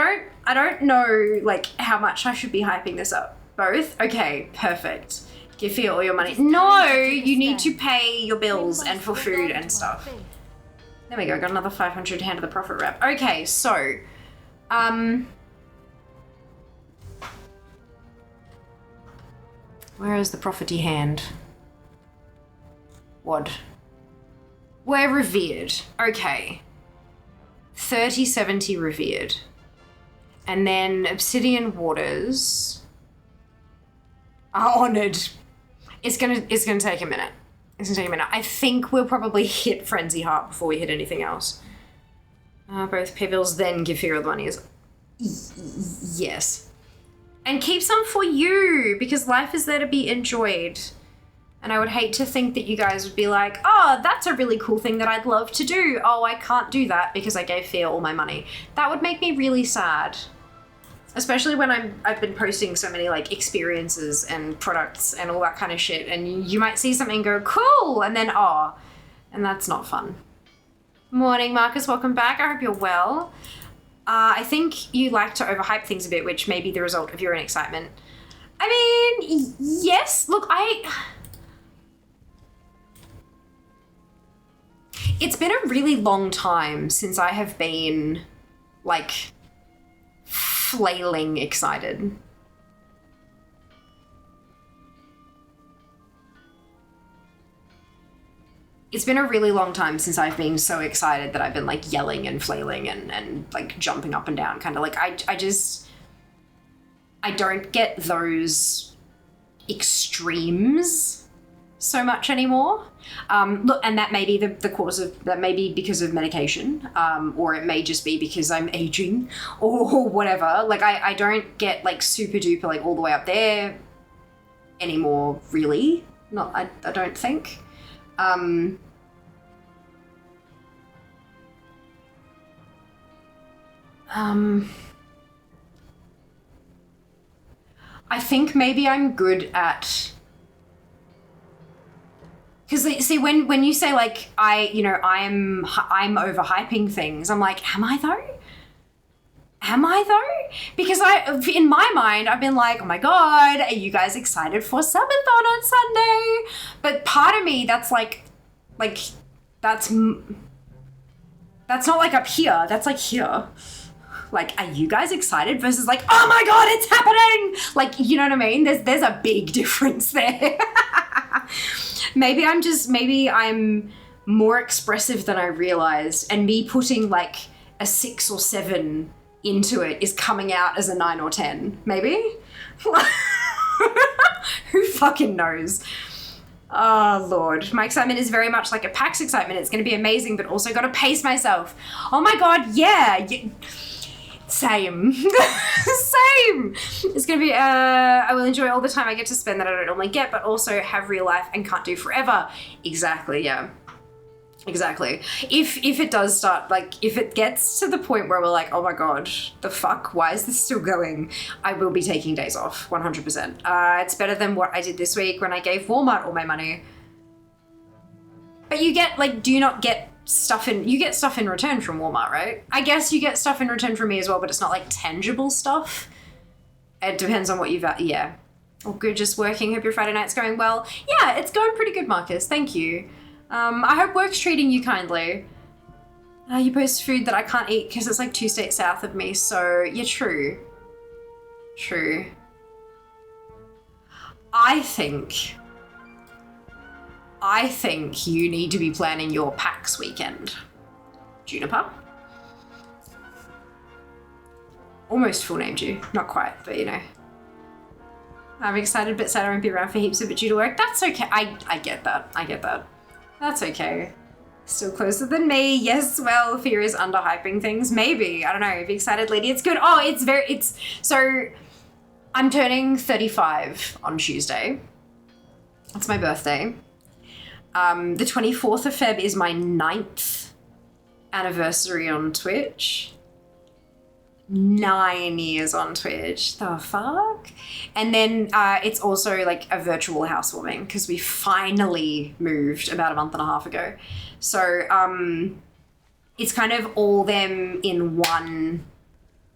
don't know like how much I should be hyping this up. Both? Okay, perfect. Give Fia all your money. No, you need to pay your bills and for food and stuff. There we go, got another 500 hand of the profit wrap. Okay, so, where is the property hand? What? We're revered. Okay. 3070 revered. And then Obsidian Waters are honored. It's gonna take a minute. It's gonna take a minute. I think we'll probably hit Frenzy Heart before we hit anything else. Both pay bills, then give Fear of the money is... Yes. And keep some for you, because life is there to be enjoyed. And I would hate to think that you guys would be like, oh, that's a really cool thing that I'd love to do. Oh, I can't do that because I gave Fear all my money. That would make me really sad. Especially when I've been posting so many like experiences and products and all that kind of shit. And you might see something and go, cool, and then, oh, and that's not fun. Morning, Marcus. Welcome back. I hope you're well. I think you like to overhype things a bit, which may be the result of your own excitement. I mean, yes. Look, it's been a really long time since I have been, like, flailing excited. It's been a really long time since I've been so excited that I've been, like, yelling and flailing and like, jumping up and down. Kind of like, I don't get those extremes so much anymore. Look, and that may be the cause of, that may be because of medication, or it may just be because I'm aging or whatever. Like, I don't get, like, super duper, like, all the way up there anymore, really. Not, I don't think. I think maybe I'm good at, because see, when you say, like, I'm overhyping things, I'm like, am I though? Am I though? Because in my mind, I've been like, oh my God, are you guys excited for Subathon on Sunday? But part of me, that's like, that's not like up here, that's like here. Like, are you guys excited versus like, oh my God, it's happening! Like, you know what I mean? There's a big difference there. Maybe I'm more expressive than I realized, and me putting like a 6 or 7 into it is coming out as a 9 or 10, maybe? Who fucking knows? Oh, Lord. My excitement is very much like a PAX excitement. It's going to be amazing, but also got to pace myself. Oh my God, yeah. Same. Same. It's going to be, I will enjoy all the time I get to spend that I don't normally get, but also have real life and can't do forever. Exactly, yeah. Exactly. If it does start, like, if it gets to the point where we're like, oh my God, the fuck, why is this still going? I will be taking days off, 100%. It's better than what I did this week when I gave Walmart all my money. But you get, like, do you not get stuff in, you get stuff in return from Walmart, right? I guess you get stuff in return from me as well, but it's not like tangible stuff. It depends on what you've, yeah. Oh, good, just working. Hope your Friday night's going well. Yeah, it's going pretty good, Marcus. Thank you. I hope work's treating you kindly. You post food that I can't eat because it's like 2 states south of me, so yeah, true. True. I think you need to be planning your PAX weekend. Juniper? Almost full named you. Not quite, but you know. I'm excited but sad I won't be around for heaps of it due to work. That's okay. I get that. I get that. That's okay. Still closer than me. Yes, well, fear is underhyping things. Maybe. I don't know. Be excited, lady. It's good. Oh, so I'm turning 35 on Tuesday. That's my birthday. The 24th of Feb is my 9th anniversary on Twitch. 9 years on Twitch. The fuck? And then it's also like a virtual housewarming because we finally moved about a month and a half ago. So it's kind of all them in one,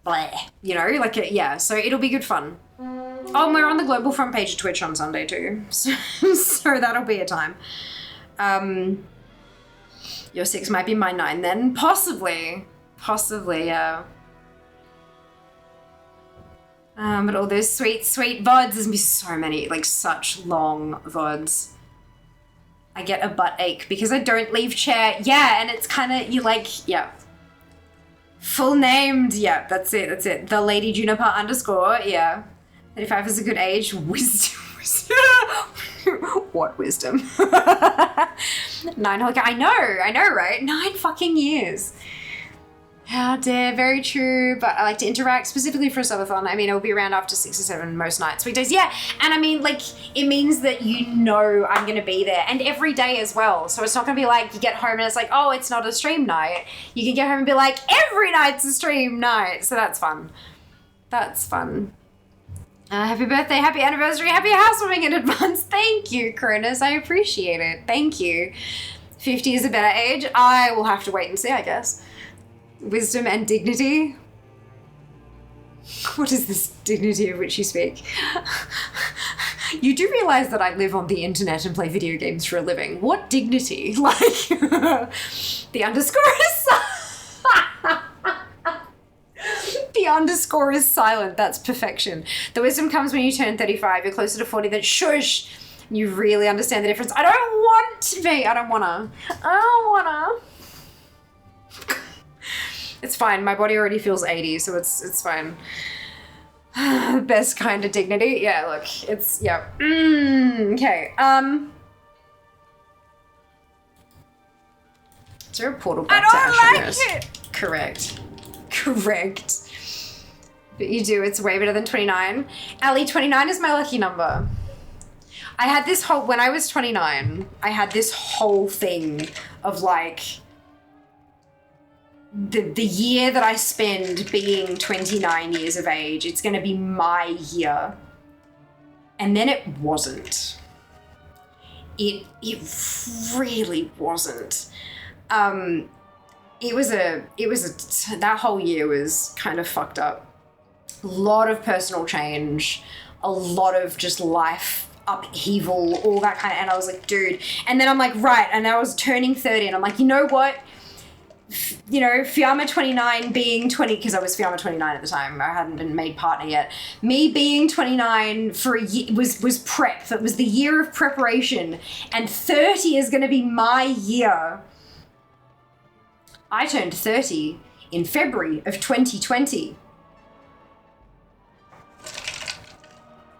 bleh, you know, like, yeah, so it'll be good fun. Oh, and we're on the global front page of Twitch on Sunday too. So that'll be a time. Your 6 might be my 9 then. Possibly, yeah. But all those sweet VODs, there's gonna be so many, like such long VODs. I get a butt ache because I don't leave chair. Yeah, and it's kind of, you like, yeah. Full named, yeah, that's it. The Lady Juniper _ yeah. 35 is a good age. Wisdom. What wisdom? 9 whole, I know, right? 9 fucking years. How dare, very true, but I like to interact specifically for a subathon. I mean, it'll be around after 6 or 7 most nights, weekdays. Yeah, and I mean, like, it means that you know I'm going to be there, and every day as well. So it's not going to be like you get home and it's like, oh, it's not a stream night. You can get home and be like, every night's a stream night. So that's fun. That's fun. Happy birthday, happy anniversary, happy housewarming in advance. Thank you, Cronus. I appreciate it. Thank you. 50 is a better age. I will have to wait and see, I guess. Wisdom and dignity. What is this dignity of which you speak? You do realize that I live on the internet and play video games for a living. What dignity? Like, the underscore is the underscore is silent. That's perfection. The wisdom comes when you turn 35. You're closer to 40 than shush. You really understand the difference. I don't want to be. I don't wanna. It's fine. My body already feels 80, so it's fine. Best kind of dignity. Yeah, look, it's, yeah. Okay. Is there a portal back to Asher? Correct. But you do, it's way better than 29. Ali, 29 is my lucky number. I had this whole, when I was 29, I had this whole thing of like, the year that I spend being 29 years of age, it's gonna be my year. And then it wasn't. It really wasn't. That whole year was kind of fucked up. A lot of personal change, a lot of just life upheaval, all that kind of, and I was like, dude, and then I'm like, right, and I was turning 30 and I'm like, you know what? You know, Fiamma 29 being 20, because I was Fiamma 29 at the time, I hadn't been made partner yet. Me being 29 for a year was prep. That was the year of preparation, and 30 is going to be my year. I turned 30 in February of 2020.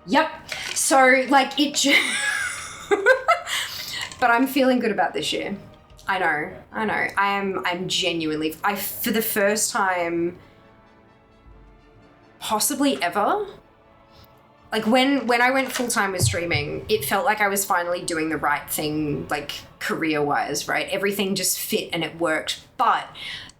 Yep. So, like, but I'm feeling good about this year. I know. I'm genuinely, for the first time, possibly ever, like when I went full-time with streaming, it felt like I was finally doing the right thing, like career-wise, right? Everything just fit and it worked, but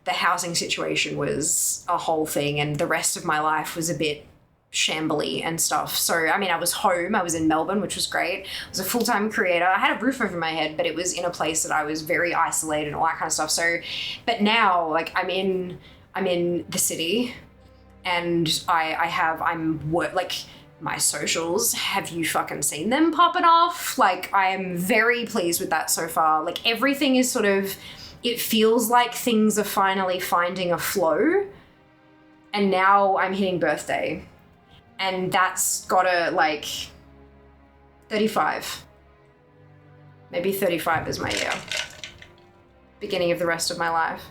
the housing situation was a whole thing and the rest of my life was a bit shambly and stuff. So, I mean, I was home, I was in Melbourne, which was great. I was a full-time creator. I had a roof over my head, but it was in a place that I was very isolated and all that kind of stuff. So, but now, like, I'm in the city and like, my socials, have you fucking seen them popping off? Like, I am very pleased with that so far. Like, everything is sort of, it feels like things are finally finding a flow. And now I'm hitting birthday. And that's gotta, like, 35. Maybe 35 is my year. Beginning of the rest of my life.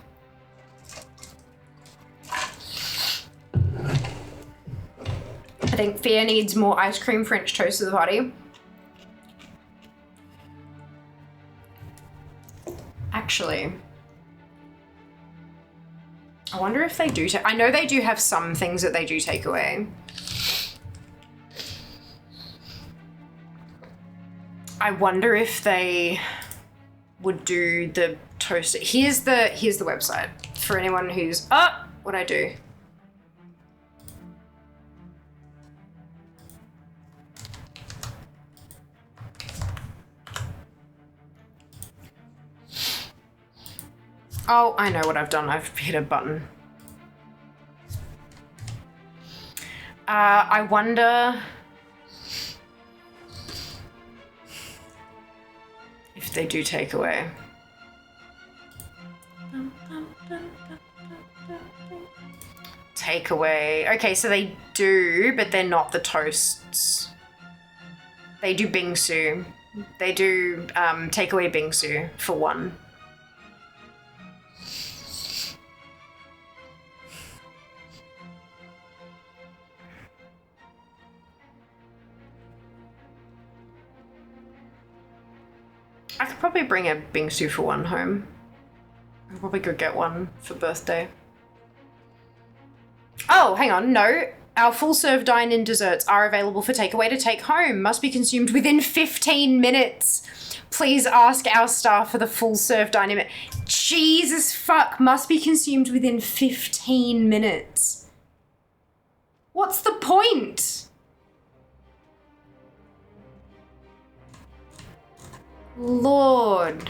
I think Fear needs more ice cream French toast to the party. Actually, I wonder if they do I know they do have some things that they do take away. I wonder if they would do the toast. Here's the website for anyone who's, what'd I do? Oh, I know what I've done. I've hit a button. I wonder if they do take away. Take away. Okay, so they do, but they're not the toasts. They do bingsu. They do take away bingsu for one. I could probably bring a bingsu for one home. I probably could get one for birthday. Oh, hang on, no. Our full-serve dine-in desserts are available for takeaway to take home. Must be consumed within 15 minutes. Please ask our staff for the full-serve dine-in. Jesus fuck, must be consumed within 15 minutes. What's the point? Lord.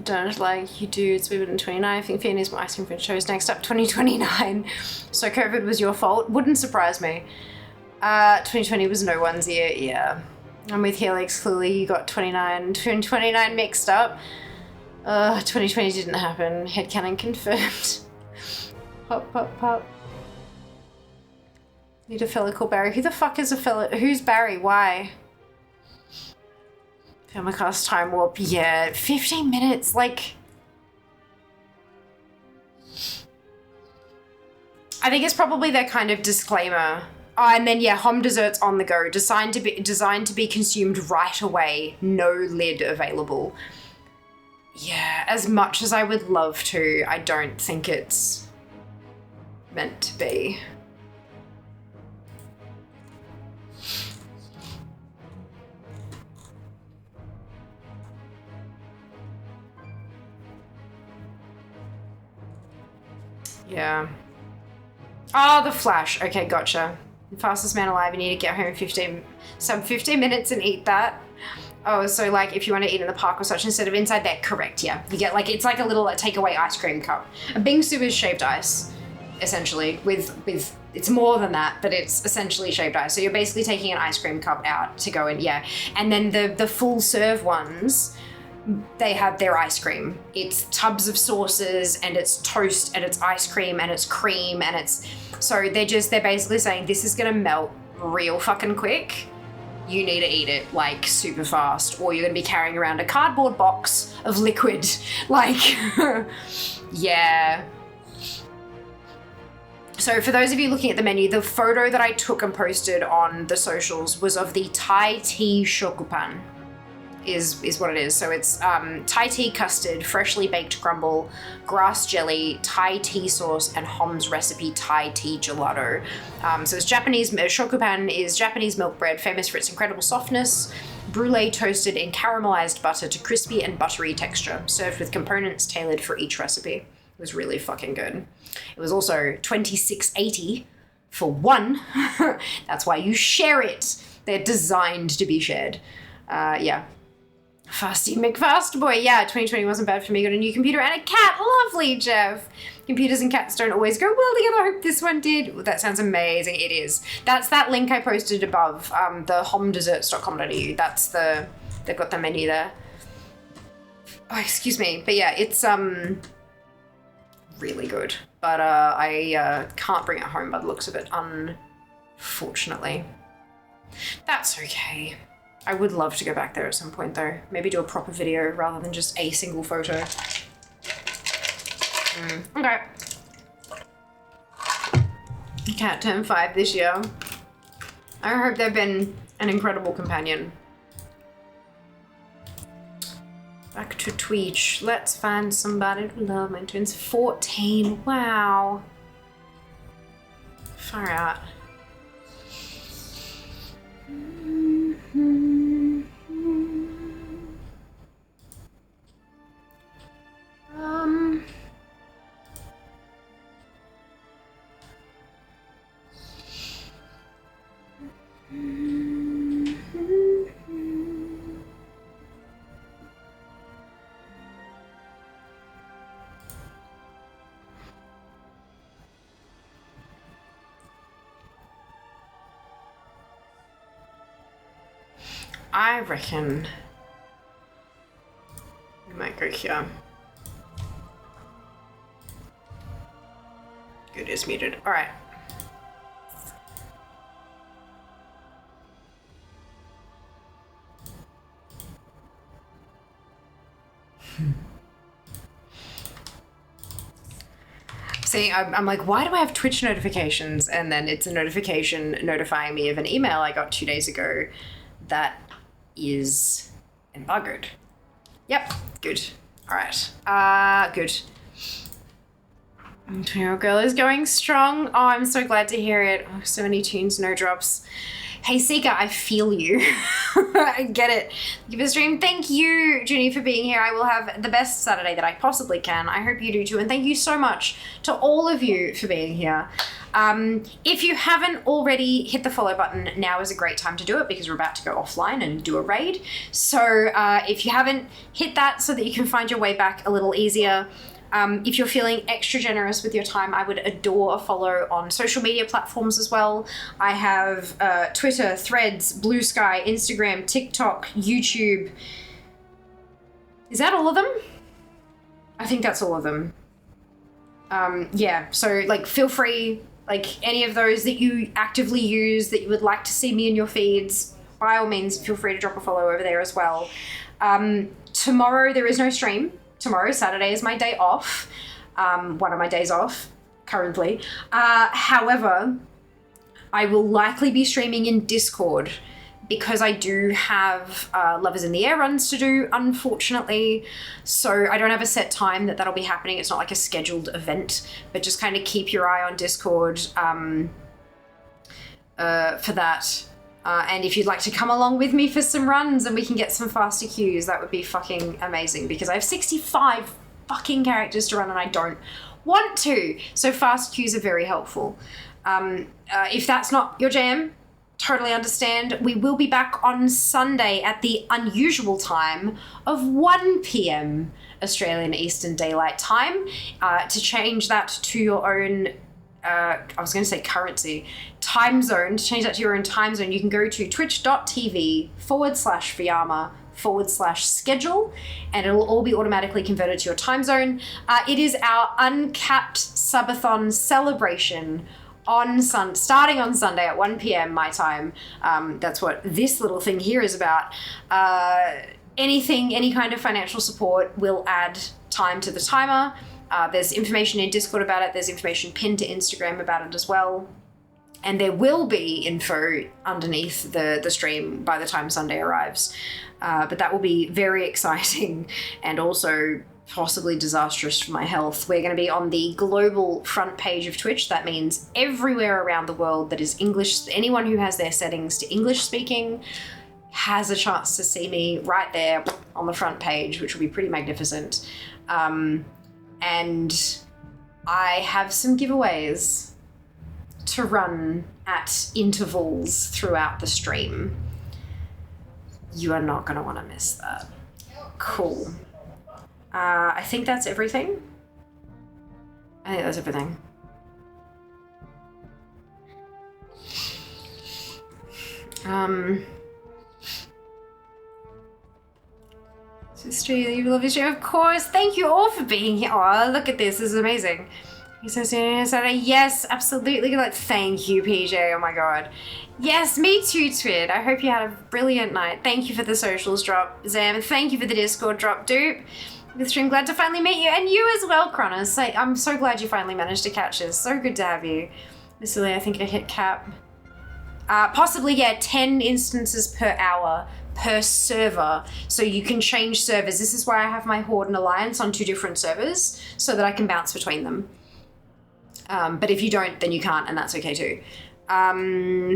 don't like you dudes. We were in 29. I think Fia needs more ice cream for shows. Next up, 2029. So COVID was your fault. Wouldn't surprise me. 2020 was no one's year. Yeah. I'm with Helix. Clearly you got 29 mixed up. 2020 didn't happen. Headcanon confirmed. Pop, pop, pop. Need a fella called Barry. Who the fuck is a fella? Who's Barry? Why? Filmcast time warp. Yeah, 15 minutes. Like, I think it's probably their kind of disclaimer. Oh, and then yeah, hom desserts on the go, designed to be consumed right away. No lid available. Yeah, as much as I would love to, I don't think it's meant to be. Yeah. Oh, the Flash. Okay, gotcha. The fastest man alive, you need to get home in 15 minutes and eat that. Oh, so like if you want to eat in the park or such instead of inside there, correct, yeah. You get like, it's like a little takeaway ice cream cup. A bingsu is shaved ice, essentially, with it's more than that, but it's essentially shaved ice. So you're basically taking an ice cream cup out to go in, yeah. And then the full serve ones, they have their ice cream. It's tubs of sauces and it's toast and it's ice cream and it's cream and it's, so they're basically saying this is gonna melt real fucking quick. You need to eat it like super fast or you're gonna be carrying around a cardboard box of liquid. Like, yeah. So for those of you looking at the menu, the photo that I took and posted on the socials was of the Thai tea shokupan. Is what it is. So it's Thai tea custard, freshly baked crumble, grass jelly, Thai tea sauce, and Hom's recipe Thai tea gelato. So it's Japanese, shokupan is Japanese milk bread, famous for its incredible softness, brulee toasted in caramelized butter to crispy and buttery texture, served with components tailored for each recipe. It was really fucking good. It was also $26.80 for one. That's why you share it. They're designed to be shared. Yeah. Fasty McFast boy. Yeah, 2020 wasn't bad for me. Got a new computer and a cat. Lovely, Jeff. Computers and cats don't always go well together. I hope this one did. Ooh, that sounds amazing. It is. That's that link I posted above, the homdesserts.com.au. That's they've got the menu there. Oh, excuse me. But yeah, it's really good. But I can't bring it home by the looks of it, unfortunately. That's okay. I would love to go back there at some point though. Maybe do a proper video rather than just a single photo. Okay. Cat turned 5 this year. I hope they've been an incredible companion. Back to Twitch. Let's find somebody to love my twins. 14. Wow. Far out. I reckon we might go here. Good, it's muted. All right. See, I'm like, why do I have Twitch notifications? And then it's a notification notifying me of an email I got 2 days ago that is embargoed. Yep, good. All right, good. 20-year-old girl is going strong. Oh, I'm so glad to hear it. Oh, so many tunes, no drops. Hey Seeker, I feel you. I get it. Give a stream. Thank you, Junie, for being here. I will have the best Saturday that I possibly can. I hope you do too. And thank you so much to all of you for being here. If you haven't already hit the follow button, now is a great time to do it because we're about to go offline and do a raid. So if you haven't hit that so that you can find your way back a little easier, if you're feeling extra generous with your time, I would adore a follow on social media platforms as well. I have Twitter, Threads, Blue Sky, Instagram, TikTok, YouTube. Is that all of them? I think that's all of them. Yeah, so like feel free, like any of those that you actively use that you would like to see me in your feeds, by all means, feel free to drop a follow over there as well. Tomorrow there is no stream. Tomorrow, Saturday, is my day off. One of my days off currently. However, I will likely be streaming in Discord because I do have Lovers in the Air runs to do, unfortunately. So I don't have a set time that'll be happening. It's not like a scheduled event, but just kind of keep your eye on Discord for that. And if you'd like to come along with me for some runs and we can get some faster queues, that would be fucking amazing because I have 65 fucking characters to run and I don't want to. So fast queues are very helpful. If that's not your jam, totally understand. We will be back on Sunday at the unusual time of 1 p.m. Australian Eastern Daylight Time. To change that to your own I was going to say currency, time zone, to change that to your own time zone, you can go to twitch.tv/Fiamma/schedule and it'll all be automatically converted to your time zone. It is our uncapped subathon celebration starting on Sunday at 1 p.m. my time. That's what this little thing here is about. Any kind of financial support will add time to the timer. There's information in Discord about it. There's information pinned to Instagram about it as well. And there will be info underneath the stream by the time Sunday arrives. But that will be very exciting and also possibly disastrous for my health. We're going to be on the global front page of Twitch. That means everywhere around the world that is English, anyone who has their settings to English speaking has a chance to see me right there on the front page, which will be pretty magnificent. And I have some giveaways to run at intervals throughout the stream. You are not going to want to miss that. Cool. I think that's everything. Sister, you love your show, of course. Thank you all for being here. Oh, look at this. This is amazing. Yes, absolutely. Like, thank you, PJ. Oh my god. Yes, me too, Twid. I hope you had a brilliant night. Thank you for the socials drop, Zam, and thank you for the Discord drop, Dupe. The stream, glad to finally meet you, and you as well, Kronos. I'm so glad you finally managed to catch us. So good to have you. Miss Lily, I think I hit cap. Possibly, yeah, 10 instances per hour per server, so you can change servers. This is why I have my Horde and Alliance on 2 different servers so that I can bounce between them. But if you don't, then you can't, and that's okay too.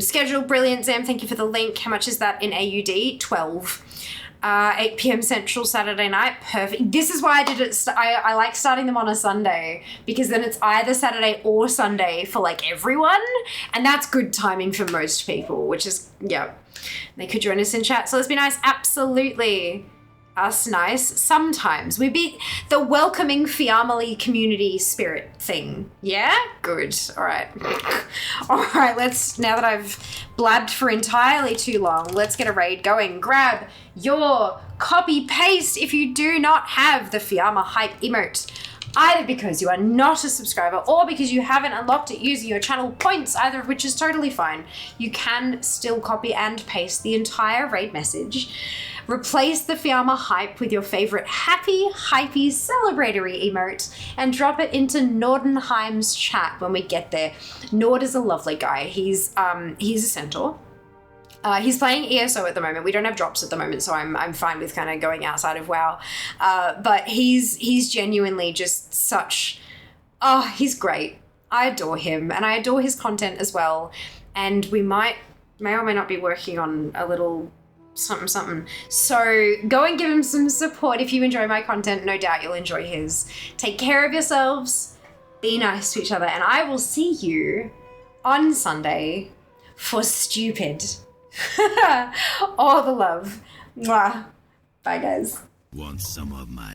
Schedule, brilliant, Zam, thank you for the link. How much is that in AUD? 12. 8 p.m. Central Saturday night, perfect. This is why I did it. I like starting them on a Sunday because then it's either Saturday or Sunday for like everyone, and that's good timing for most people, which is, yeah. They could join us in chat, so let's be nice. Absolutely. Us nice. Sometimes. We be the welcoming Fiamma community spirit thing. Yeah? Good. All right. All right, now that I've blabbed for entirely too long, let's get a raid going. Grab your copy paste if you do not have the Fiamma hype emote. Either because you are not a subscriber or because you haven't unlocked it using your channel points, either of which is totally fine. You can still copy and paste the entire raid message. Replace the Fiamma hype with your favorite happy, hypey, celebratory emote and drop it into Nordenheim's chat when we get there. Nord is a lovely guy. He's a centaur. He's playing ESO at the moment. We don't have drops at the moment, so I'm fine with kind of going outside of WoW. But he's genuinely just such... Oh, he's great. I adore him, and I adore his content as well. And we might may or may not be working on a little something. So go and give him some support. If you enjoy my content, no doubt you'll enjoy his. Take care of yourselves. Be nice to each other. And I will see you on Sunday for Stupid. All the love. Mwah. Bye, guys. Want some of my...